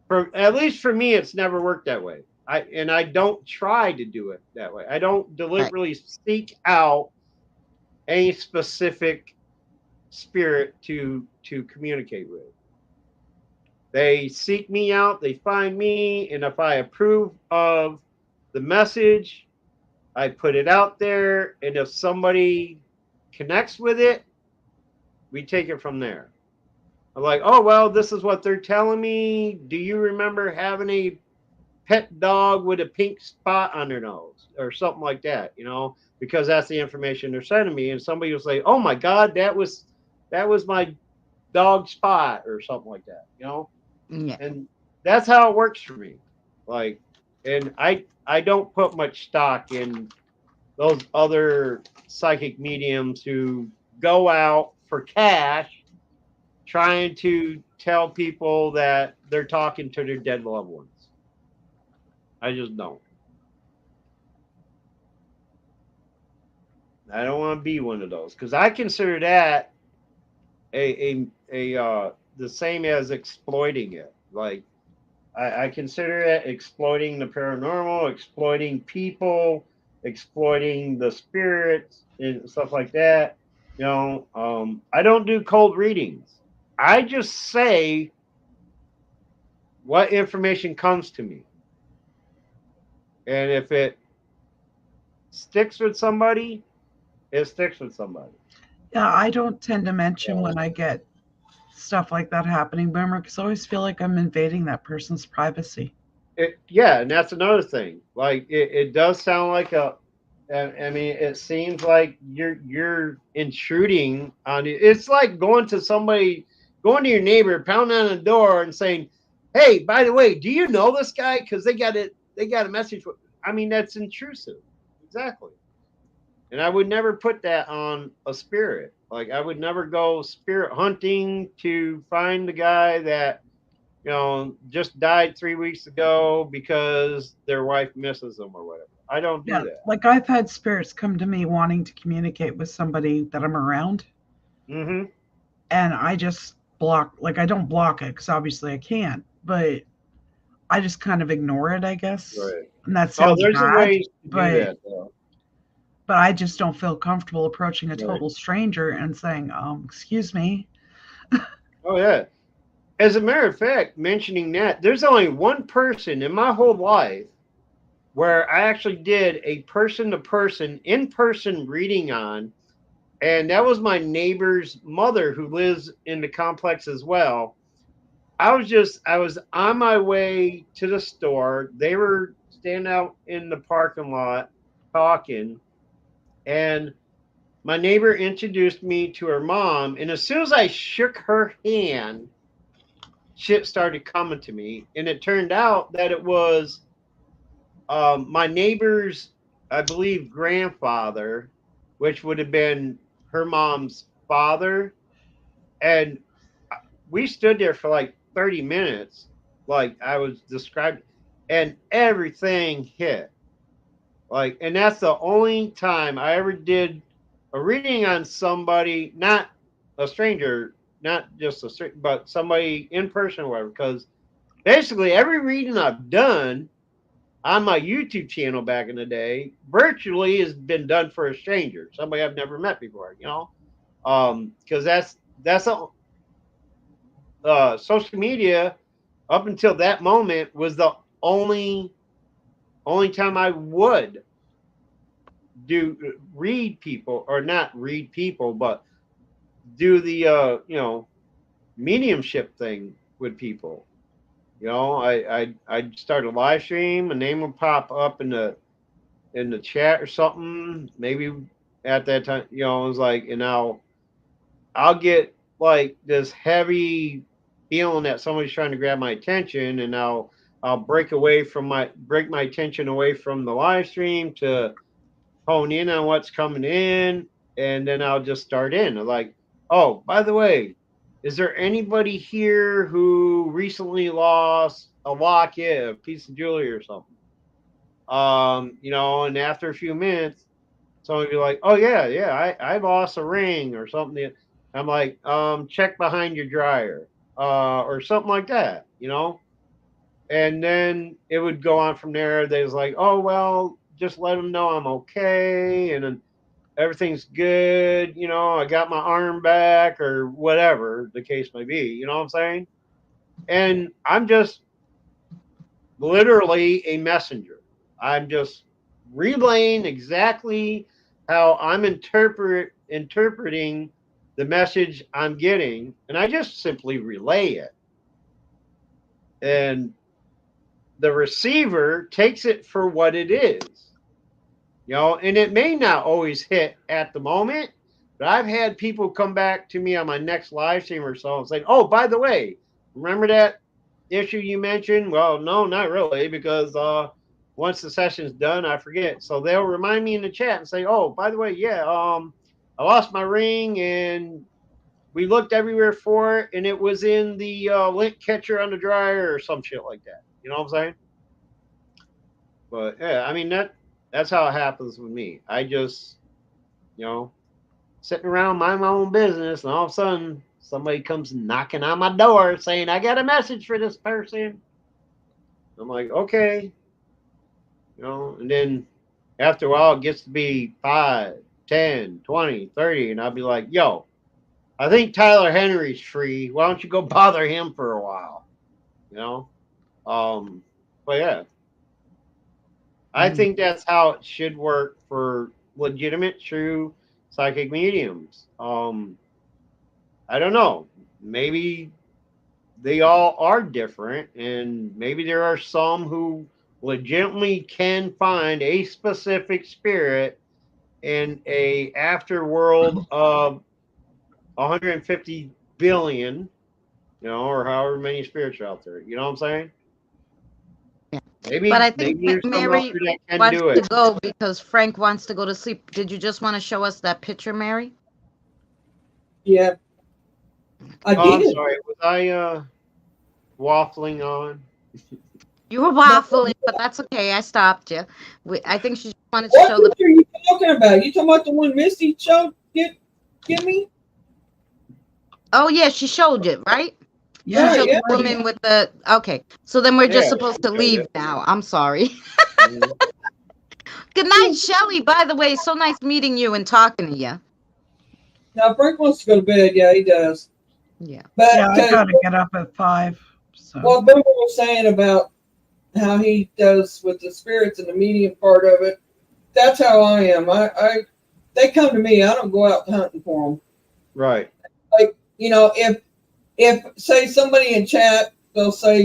for at least for me, it's never worked that way. I don't try to do it that way. I don't Right. deliberately seek out any specific spirit to communicate with. They seek me out, they find me, and if I approve of the message, I put it out there, and if somebody connects with it, we take it from there. I'm like, oh well, this is what they're telling me. Do you remember having a pet dog with a pink spot on their nose or something like that? Because that's the information they're sending me, and somebody will say, oh my god, that was my dog Spot or something like that, Yeah. and that's how it works for me. Like, and I don't put much stock in those other psychic mediums who go out for cash trying to tell people that they're talking to their dead loved ones. I just don't. I don't want to be one of those because I consider that the same as exploiting it. Like I consider it exploiting the paranormal, exploiting people, exploiting the spirits and stuff like that. I don't do cold readings. I just say what information comes to me, and if it sticks with somebody, it sticks with somebody. Yeah, I don't tend to mention when I get stuff like that happening, Boomer, because I always feel like I'm invading that person's privacy. Yeah, and that's another thing. Like it does sound like a. I mean, it seems like you're intruding on it. It's like going to your neighbor, pounding on the door, and saying, "Hey, by the way, do you know this guy? Because they got it. They got a message." I mean, that's intrusive. Exactly. And I would never put that on a spirit. Like I would never go spirit hunting to find the guy that just died 3 weeks ago because their wife misses them or whatever. I don't do Yeah, that. like I've had spirits come to me wanting to communicate with somebody that I'm around, Mm-hmm. and I just block. Like I don't block it because obviously I can't, but I just kind of ignore it, I guess. Right. And that Oh, sounds there's a bad, ways to do but that though. I just don't feel comfortable approaching a Right. total stranger and saying, excuse me. Oh yeah. As a matter of fact, mentioning that, there's only one person in my whole life where I actually did a person to person, in person reading on, and that was my neighbor's mother who lives in the complex as well. I was on my way to the store. They were standing out in the parking lot talking, and my neighbor introduced me to her mom. And as soon as I shook her hand, shit started coming to me. And it turned out that it was my neighbor's, I believe, grandfather, which would have been her mom's father. And we stood there for like 30 minutes, like I was describing, and everything hit. Like, and that's the only time I ever did a reading on somebody, not a stranger, not just a stranger, but somebody in person or whatever. Because basically, every reading I've done on my YouTube channel back in the day virtually has been done for a stranger, somebody I've never met before, because that's a social media up until that moment was the only time I would do read people, or not read people, but do the mediumship thing with people. I'd start a live stream, a name would pop up in the chat or something. Maybe at that time, it was like, and I'll get like this heavy feeling that somebody's trying to grab my attention, and I'll break my attention away from the live stream to hone in on what's coming in, and then I'll just start in. Like, oh, by the way, is there anybody here who recently lost a locket, a piece of jewelry, or something? And after a few minutes, someone would be like, "Oh yeah, I lost a ring or something." I'm like, check behind your dryer, or something like that. And then it would go on from there. They was like, "Oh well, just let them know I'm okay, and then everything's good. I got my arm back, or whatever the case may be." You know what I'm saying? And I'm just literally a messenger. I'm just relaying exactly how I'm interpreting the message I'm getting, and I just simply relay it. And the receiver takes it for what it is. And it may not always hit at the moment, but I've had people come back to me on my next live stream or so and say, "Oh, by the way, remember that issue you mentioned?" Well, no, not really, because once the session's done, I forget. So they'll remind me in the chat and say, "Oh, by the way, yeah, I lost my ring, and we looked everywhere for it, and it was in the lint catcher on the dryer," or some shit like that. You know what I'm saying? But yeah, I mean that's how it happens with me. I just, you know, sitting around minding my own business, and all of a sudden somebody comes knocking on my door saying, "I got a message for this person." I'm like, okay, and then after a while it gets to be 5, 10, 20, 30, and I'll be like, "Yo, I think Tyler Henry's free. Why don't you go bother him for a while?" You know? But yeah, I think that's how it should work for legitimate, true psychic mediums. I don't know. maybe they all are different, and maybe there are some who legitimately can find a specific spirit in a afterworld of 150 billion, or however many spirits are out there. You know what I'm saying? Yeah. Maybe But I think there's some out Mary there that can wants do to it. go because Frank wants to go to sleep. Did you just want to show us that picture, Mary? Yeah, I Oh, I'm did. sorry. Was I waffling on? You were No, waffling, but that's okay. I stopped you. I think she just wanted to what show the. picture are you talking about? You talking about the one Misty showed? Give me? Oh yeah, she showed it, right? She Yeah, Right, showed yeah. the woman with the. Okay, so then we're just Yeah, supposed to she showed leave it. now. I'm sorry. Mhm. Good night, Shelley. By the way, so nice meeting you and talking to you. Now Frank wants to go to bed. Yeah, he does. Yeah. But yeah, I because gotta get up at 5. So what Boomer was saying about how he does with the spirits and the medium part of it, that's how I am. They come to me. I don't go out hunting for them. Right. Like, if say somebody in chat, they'll say,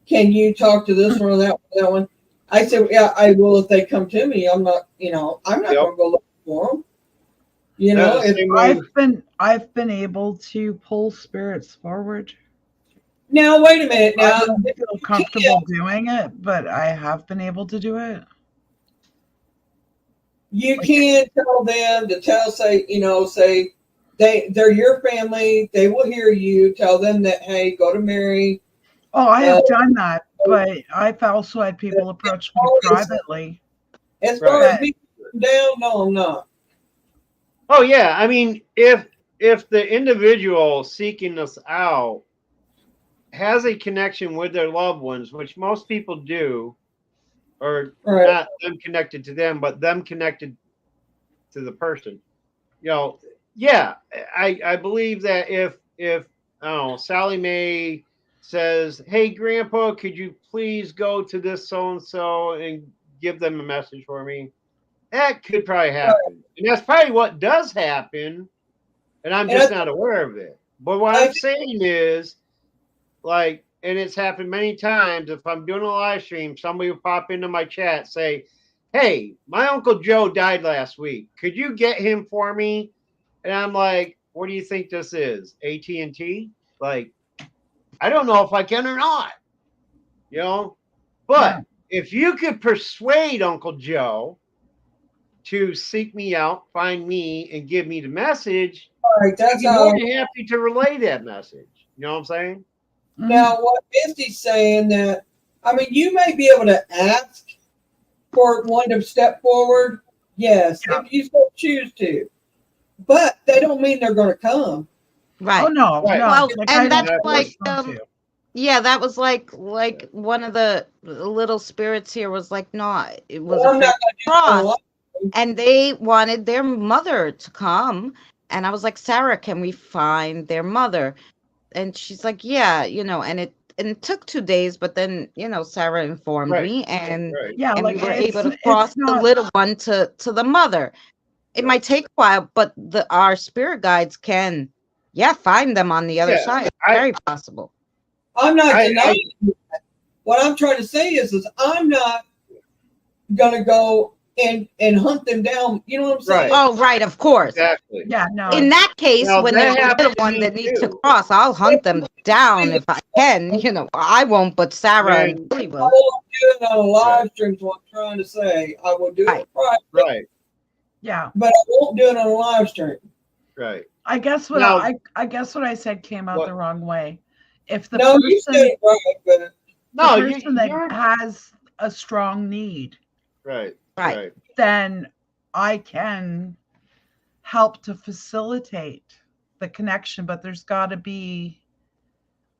can you talk to this one or that one? I say, yeah, I will if they come to me. I'm not Yep. going to go look for them. Yeah, the If same way. I've been able to pull spirits forward. now wait a minute. I Now don't feel comfortable doing it, but I have been able to do it. you can tell them to say they're your family. They will hear you. Tell them that, hey, go to Mary. Oh, I have done that, but I've also had people approach me privately. As far Right. as me down, no, I'm not. Oh yeah, I mean, if the individual seeking us out has a connection with their loved ones, which most people do, or Right. not them connected to them, but them connected to the person, yeah, I believe that if I don't know, Sally Mae says, "Hey, Grandpa, could you please go to this so and so and give them a message for me?" That could probably happen, and that's probably what does happen, and I'm And just not aware of it. But what I I'm saying is, like, and it's happened many times. If I'm doing a live stream, somebody will pop into my chat, say, "Hey, my Uncle Joe died last week. Could you get him for me?" And I'm like, "What do you think this is? AT&T?" Like, I don't know if I can or not, you know. But Yeah. if you could persuade Uncle Joe to seek me out, find me, and give me the message, right, I'd that's be more how. than happy to relay that message. You know what I'm saying? Mhm. Now, what Misty's saying that, I mean, you may be able to ask for one to step forward, yes, Yeah. if you so choose to, but they don't mean they're going to come. Oh Right. no, Right. no. Well, Like and I that's don't Exactly. force like them to. yeah, that was like one of the little spirits here was like, no, it was But a I'm family not going to do it on a cross, live. and they wanted their mother to come, and I was like, Sarah, can we find their mother? And she's like, yeah, and it took 2 days, but then Sarah informed Right. me, and Right. Yeah, and we like were able to it's cross the not. little one to the mother. It Yep. might take a while, but our spirit guides can, yeah, find them on the other Yeah. side. It's I very possible. I'm not I denying that. What I'm trying to say is I'm not going to go and hunt them down. You know what I'm saying? right. Oh, right, of course. Exactly. Yeah, no. In that case, Now when that there's a happened little to one me that needs to too. cross, I'll hunt them down if I can. I won't, but Sarah and When Billy I will. won't do it on a right, live stream, is what I'm trying to say. I will do Right. it private, right, Yeah. but I won't do it on a live stream. right. I guess what Now I guess what I said came out what? the wrong way. If the No, you said person it right, but the No, person that you're has a strong need, right, Right. right, then I can help to facilitate the connection, but there's got to be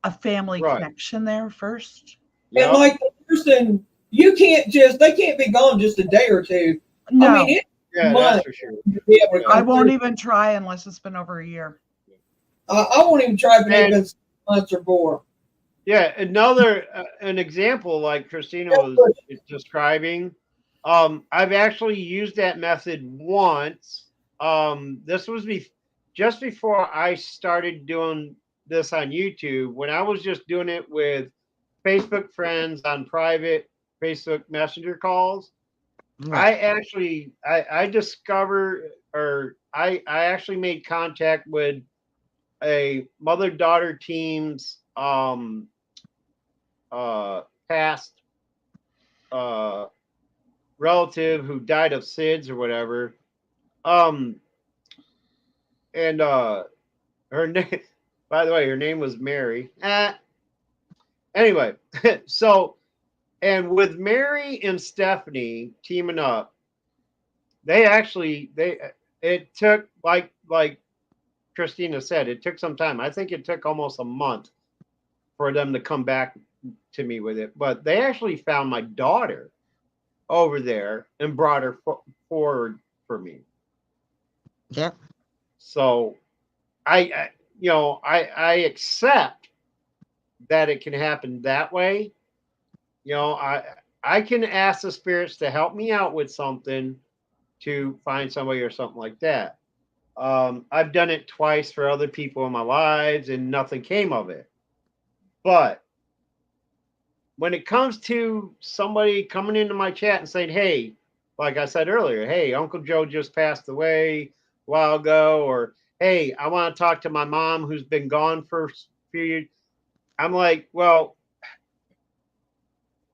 a family right. connection there first. and Yep. like the person, they can't be gone just a day or two. I No, mean, it's Yeah, that's months for sure. to be able to Yeah. I come won't through. even try unless it's been over a year. I won't even try if it ain't And been 6 months or more. yeah, another an example like Christina was describing. I've actually used that method once. This was just before I started doing this on YouTube, when I was just doing it with Facebook friends on private Facebook Messenger calls, Right. I discovered, or I actually made contact with a mother daughter team's past uh relative who died of SIDS or whatever. Um and her name, by the way, her name was Mary. Anyway, so, and with Mary and Stephanie teaming up, they it took, like Christina said, it took some time. I think it took almost a month for them to come back to me with it. But they actually found my daughter over there and brought her forward for me. Yep. So I I accept that it can happen that way. I can ask the spirits to help me out with something, to find somebody or something like that. I've done it twice for other people in my lives and nothing came of it. But when it comes to somebody coming into my chat and saying, hey, like I said earlier, hey, Uncle Joe just passed away a while ago, or hey, I want to talk to my mom who's been gone for a few years. I'm like, well,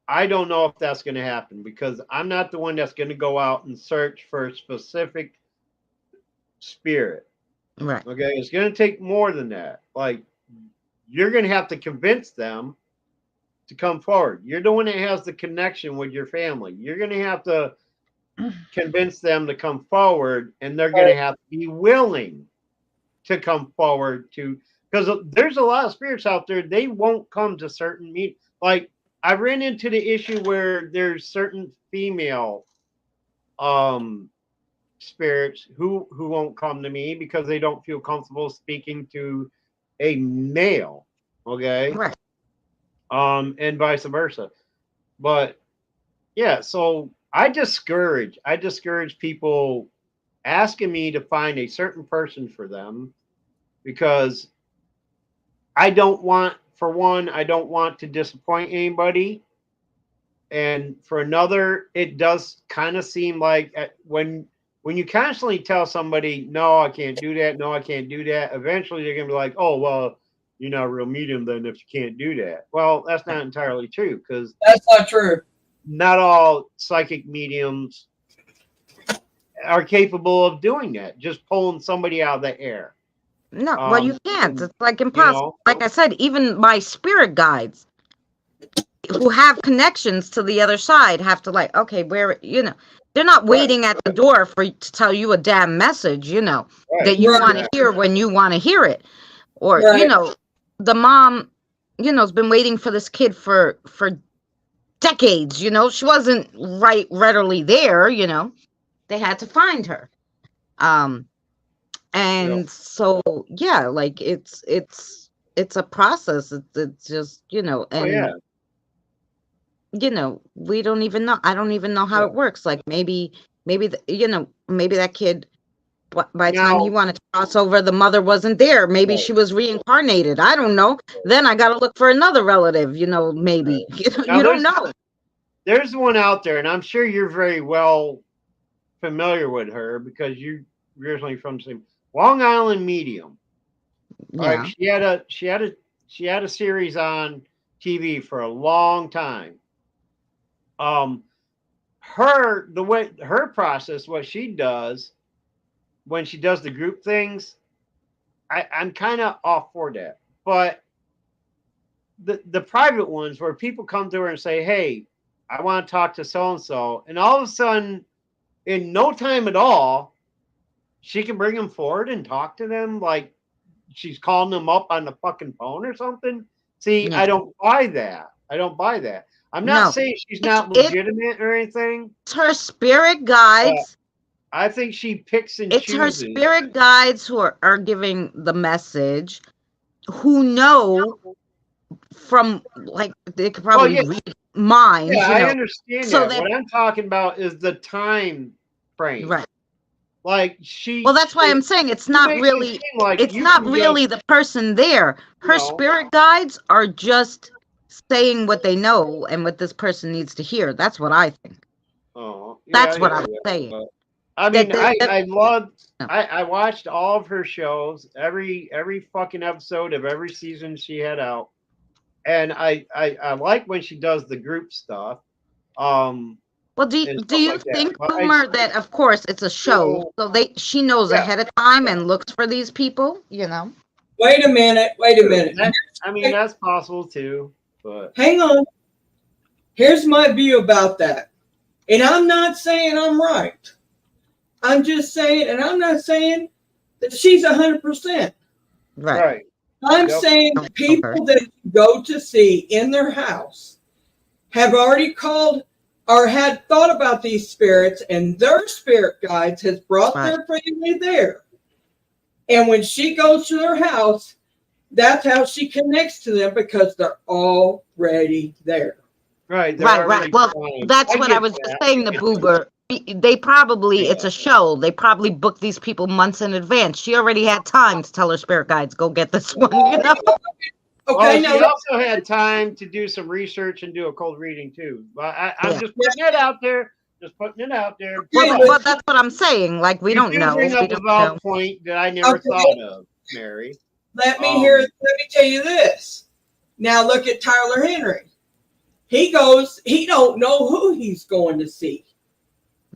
I don't know if that's going to happen, because I'm not the one that's going to go out and search for a specific spirit. Right. Okay. It's going to take more than that. Like, you're going to have to convince them to come forward. You're the one that has the connection with your family. You're going to have to convince them to come forward, and they're going to have to be willing to come forward to, because there's a lot of spirits out there, they won't come to certain meet. Like, I ran into the issue where there's certain female spirits who won't come to me because they don't feel comfortable speaking to a male. Okay. Right. And vice versa. But yeah, so I discourage people asking me to find a certain person for them, because I don't want, for one, I don't want to disappoint anybody. And for another, it does kind of seem like when you constantly tell somebody, no, I can't do that, no, I can't do that, eventually they're going to be like, oh, well, you're not a real medium then if you can't do that. Well, that's not entirely true, because That's not true. not all psychic mediums are capable of doing that, just pulling somebody out of the air. No, well, you can't. It's like You impossible. know, Like I said, even my spirit guides who have connections to the other side have to, like, okay, where, they're not waiting at the door for to tell you a damn message, that you Right. want to hear when you want to hear it. Or, Right. the mom, has been waiting for this kid for decades, she wasn't readily there, they had to find her. And so, yeah, like it's a process. It's just, and oh yeah, we don't even know. I don't even know how it works. Like maybe maybe that kid, by the time he now wanted to cross over, the mother wasn't there. Maybe she was reincarnated. I don't know. Then I got to look for another relative, maybe. now You don't know. there's one out there, and I'm sure you're very well familiar with her because you're originally from the same Long Island Medium. All right, Yeah. she had a series on TV for a long time. Her process, what she does when she does the group things, I'm kind of off for that. But the private ones where people come to her and say, hey, I want to talk to so and so, and all of a sudden, in no time at all, she can bring them forward and talk to them like she's calling them up on the fucking phone or something. See, Yeah. I don't buy that. I don't buy that. I'm not No. saying she's not legitimate or anything. It's her spirit guides. I think she picks and It's her chooses. spirit guides who are giving the message, who know from, like, they could probably read minds. Yeah, I understand so that. What I'm talking about is the time frame. Right. Like she. Well, that's why I'm saying it's she not makes it really seem like it's you not can really the person there. Her No. spirit guides are just saying what they know and what this person needs to hear. That's what I think. Oh, yeah, That's what yeah, I'm yeah. saying. But, I That, mean, that, that I loved. no. I watched all of her shows, every fucking episode of every season she had out, and I like when she does the group stuff, um, Well, do and do stuff you like that. think, But I Boomer, that of course it's a show, still, so she knows yeah, ahead of time yeah. and looks for these people, you know? Wait a minute. Wait a minute. That, I mean, that's possible too, but Hang on. Here's my view about that. And I'm not saying I'm right. I'm just saying, and I'm not saying that she's 100%. Right. right. I'm Yep. saying Okay. people that you go to see in their house have already called or had thought about these spirits, and their spirit guides has brought Right. their family there. And when she goes to their house, that's how she connects to them because they're already there. Right. They're Right, already Well, fine. that's I what I get was just that. saying to Boober. They probably, it's Yeah. a show. They probably booked these people months in advance. She already had time to tell her spirit guides, go get this one, you know? Okay, Well, now she also had time to do some research and do a cold reading too. But I'm Yeah. just putting it out there. Just putting it out there. Okay, Well, But that's what I'm saying. Like, we you don't do know. bring We up a don't valid know. point that I never Okay. thought of, Mary. let me tell you this. Now look at Tyler Henry. He don't know who he's going to see.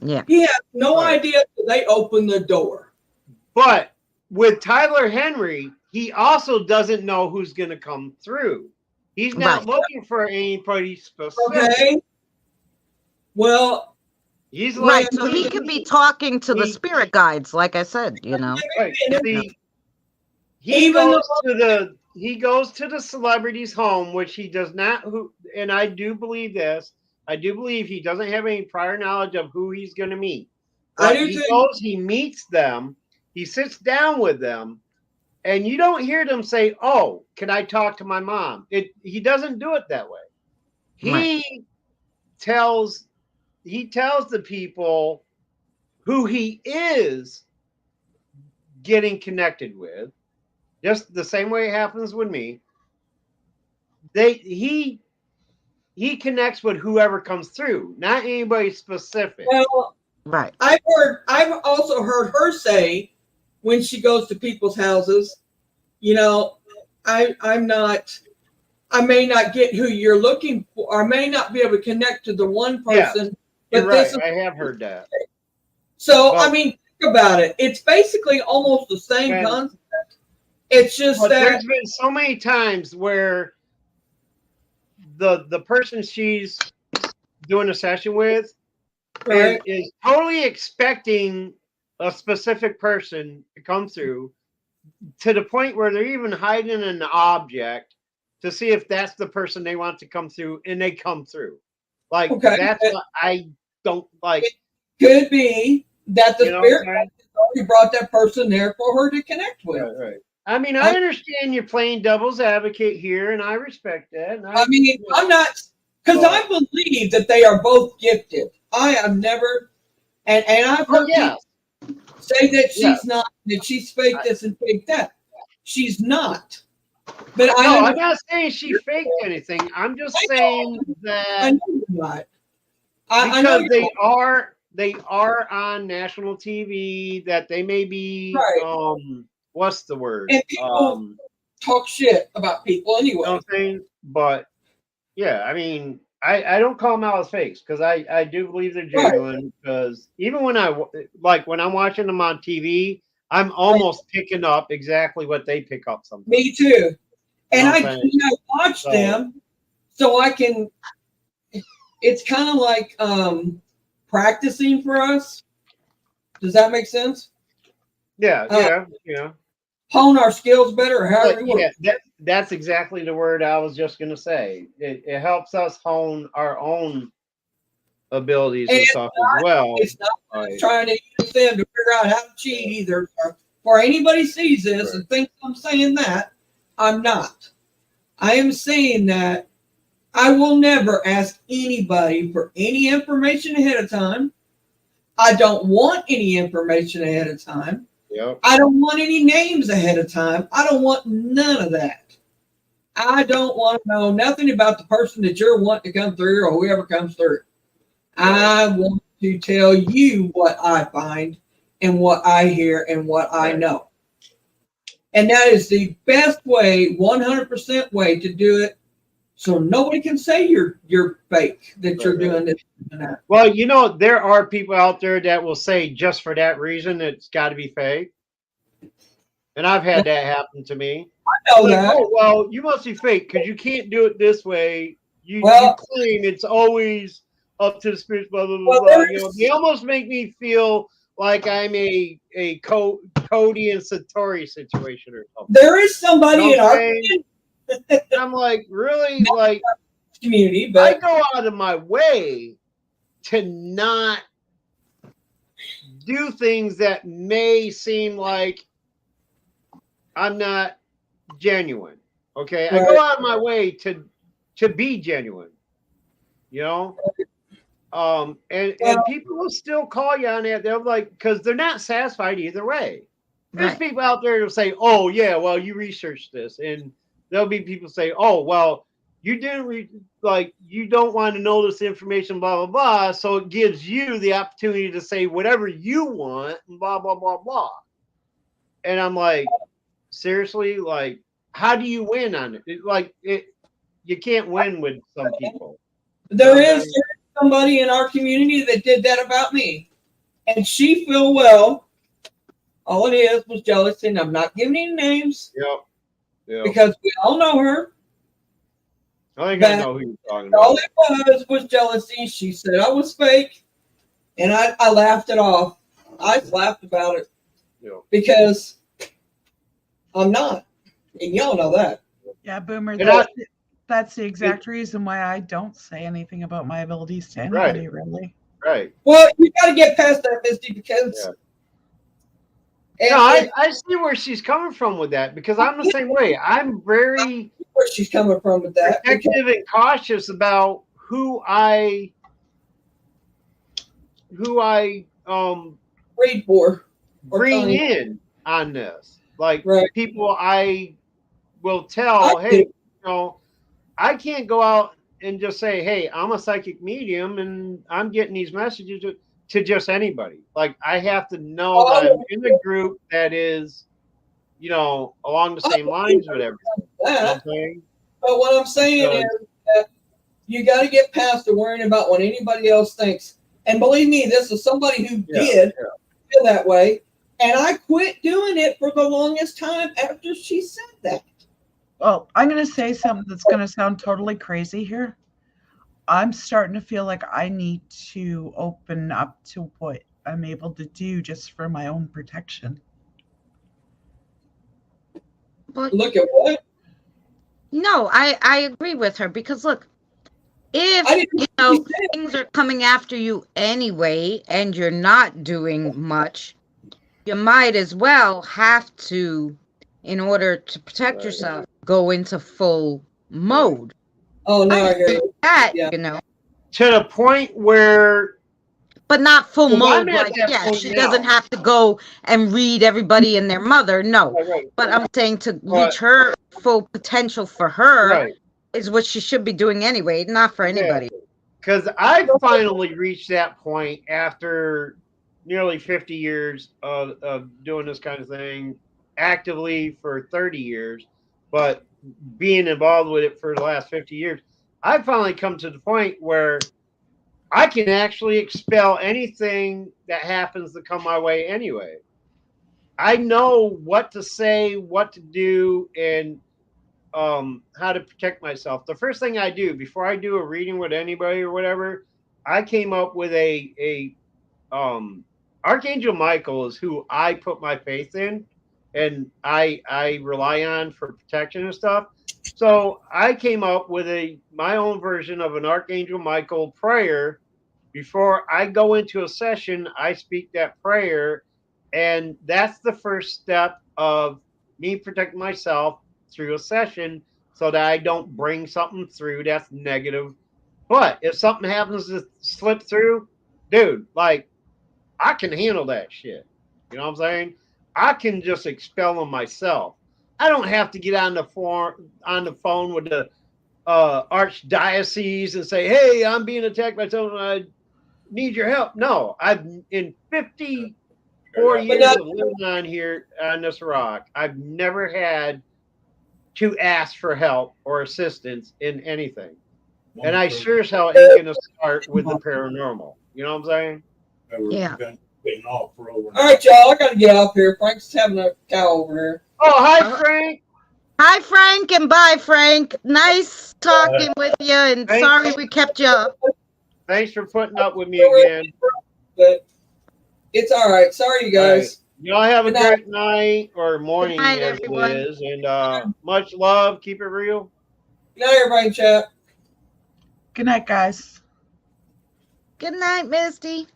Yeah. He has no Right. idea till they open the door. But with Tyler Henry, he also doesn't know who's going to come through. He's not Right. looking for anybody specific. Okay. Well, He's Right. like, So he could be talking to the he- spirit guides, like I said, you know? right. See, Even he goes to the celebrity's home, which he does not. And I do believe this. I do believe he doesn't have any prior knowledge of who he's going to meet. I But do he too. goes, he meets them, he sits down with them, and you don't hear them say, "Oh, can I talk to my mom?" He doesn't do it that way. He tells the people who he is getting connected with, just the same way it happens with me. He connects with whoever comes through, not anybody specific. well, Right. I've also heard her say when she goes to people's houses, I may not get who you're looking for. I may not be able to connect to the one person, You're but right. this is I have heard that. so. But- I mean, think about it. It's basically almost the same And- concept. It's just But that there's been so many times where the person she's doing a session with right. is totally expecting a specific person to come through, to the point where they're even hiding an object to see if that's the person they want to come through, and they come through. Like, Okay. that's what I don't like. Could be that the You know what I'm spirit saying? has already brought that person there for her to connect with. Right. I mean, I understand you're playing devil's advocate here, and I respect that. And I mean, I'm not, because I believe that they are both gifted. I have never, and I've heard people say that she's not, that she's fake this and fake that. She's not. But I'm not saying she faked anything. I'm just saying that I know you're not. I because know they are on national TV, that they may be right. What's the word? And people talk shit about people anyway. You know what I'm saying? But yeah, I mean, I don't call them out as fakes, because I do believe they're genuine. Because even when when I'm watching them on TV, I'm almost picking up exactly what they pick up sometimes. Me too. And I watch So- them so I can. It's kind of like practicing for us. Does that make sense? Yeah. Hone our skills better. However you work. That's exactly the word I was just going to say. It helps us hone our own abilities and stuff as well. It's not trying to use them to figure out how to cheat either. For anybody sees this and thinks I'm saying that, I'm not. I am saying that I will never ask anybody for any information ahead of time. I don't want any information ahead of time. Yep. I don't want any names ahead of time. I don't want none of that. I don't want to know nothing about the person that you're wanting to come through or whoever comes through. I want to tell you what I find and what I hear and what I know. And that is the best way, 100% way to do it. So nobody can say you're fake, that you're doing this and that. Well, you know, there are people out there that will say just for that reason it's got to be fake. And I've had that happen to me. I know It's like, that. oh, well, you must be fake because you can't do it this way. You claim it's always up to the spirits, blah, blah, blah, blah. You know, they almost make me feel like I'm a Cody and Satori situation or something. There is somebody in our I'm like, really? Like, community, but I go out of my way to not do things that may seem like I'm not genuine. Okay, I go out of my way to be genuine. You know, and people will still call you on that. They're like, because they're not satisfied either way. There's people out there who say, "Oh yeah, well you researched this," and there'll be people say, "Oh well, you didn't you don't want to know this information, blah blah blah." So it gives you the opportunity to say whatever you want, and blah blah blah blah. And I'm like, seriously, like, how do you win on it? You can't win with some people. There is somebody in our community that did that about me, and she feel well. All it is was jealousy, and I'm not giving any names. Yep. Because we all know her. I think I know who you're talking about. All it was jealousy. She said I was fake, and I laughed it off. I laughed about it because I'm not, and y'all know that. Yeah, Boomer. That's the exact reason why I don't say anything about my abilities to anybody, really. Right. Well, you got to get past that, Misty, because. No, I see where she's coming from with that because I'm the same way. I'm very where she's coming from with that. Protective and cautious about who I read for bring in on this. Like people I will tell, hey, you know, I can't go out and just say, hey, I'm a psychic medium and I'm getting these messages to just anybody. Like I have to know that I'm in a group that is, you know, along the same lines with everything. You know what I'm saying? But what I'm saying is that you got to get past the worrying about what anybody else thinks. And believe me, this is somebody who did feel that way. And I quit doing it for the longest time after she said that. Well, I'm going to say something that's going to sound totally crazy here. I'm starting to feel like I need to open up to what I'm able to do just for my own protection. But look at what? No, I agree with her because look, if you know things are coming after you anyway and you're not doing much, you might as well have to, in order to protect yourself, go into full mode. Oh no, I hear you. That, you know. To the point where, but not full mode. Like, point she now. doesn't have to go and read everybody and their mother. No, but I'm saying to reach her full potential for her is what she should be doing anyway, not for anybody. Because I finally reached that point after nearly 50 years of doing this kind of thing actively for 30 years, but being involved with it for the last 50 years. I've finally come to the point where I can actually expel anything that happens to come my way anyway. I know what to say, what to do, and how to protect myself. The first thing I do before I do a reading with anybody or whatever, I came up with a Archangel Michael is who I put my faith in and I rely on for protection and stuff. So I came up with my own version of an Archangel Michael prayer. Before I go into a session, I speak that prayer, and that's the first step of me protecting myself through a session so that I don't bring something through that's negative. But if something happens to slip through, dude, like I can handle that shit. You know what I'm saying? I can just expel them myself. I don't have to get on the phone with the archdiocese and say, "Hey, I'm being attacked by someone. I need your help." No, I've in 54 But years not, of living on here on this rock, I've never had to ask for help or assistance in anything. And I sure as hell ain't gonna start with the paranormal. You know what I'm saying? Yeah. all right, y'all. I gotta get off here. Frank's having a cow over there. Oh, hi, Frank. Hi, Frank, and bye, Frank. Nice talking with you, and Thanks. sorry we kept you up. Thanks for putting up with me again. But it's all right. Sorry, you guys. Y'all have a Good night. great night or morning night, as everyone. it is. And much love. Keep it real. Good night, everybody in chat. Good night, guys. Good night, Misty.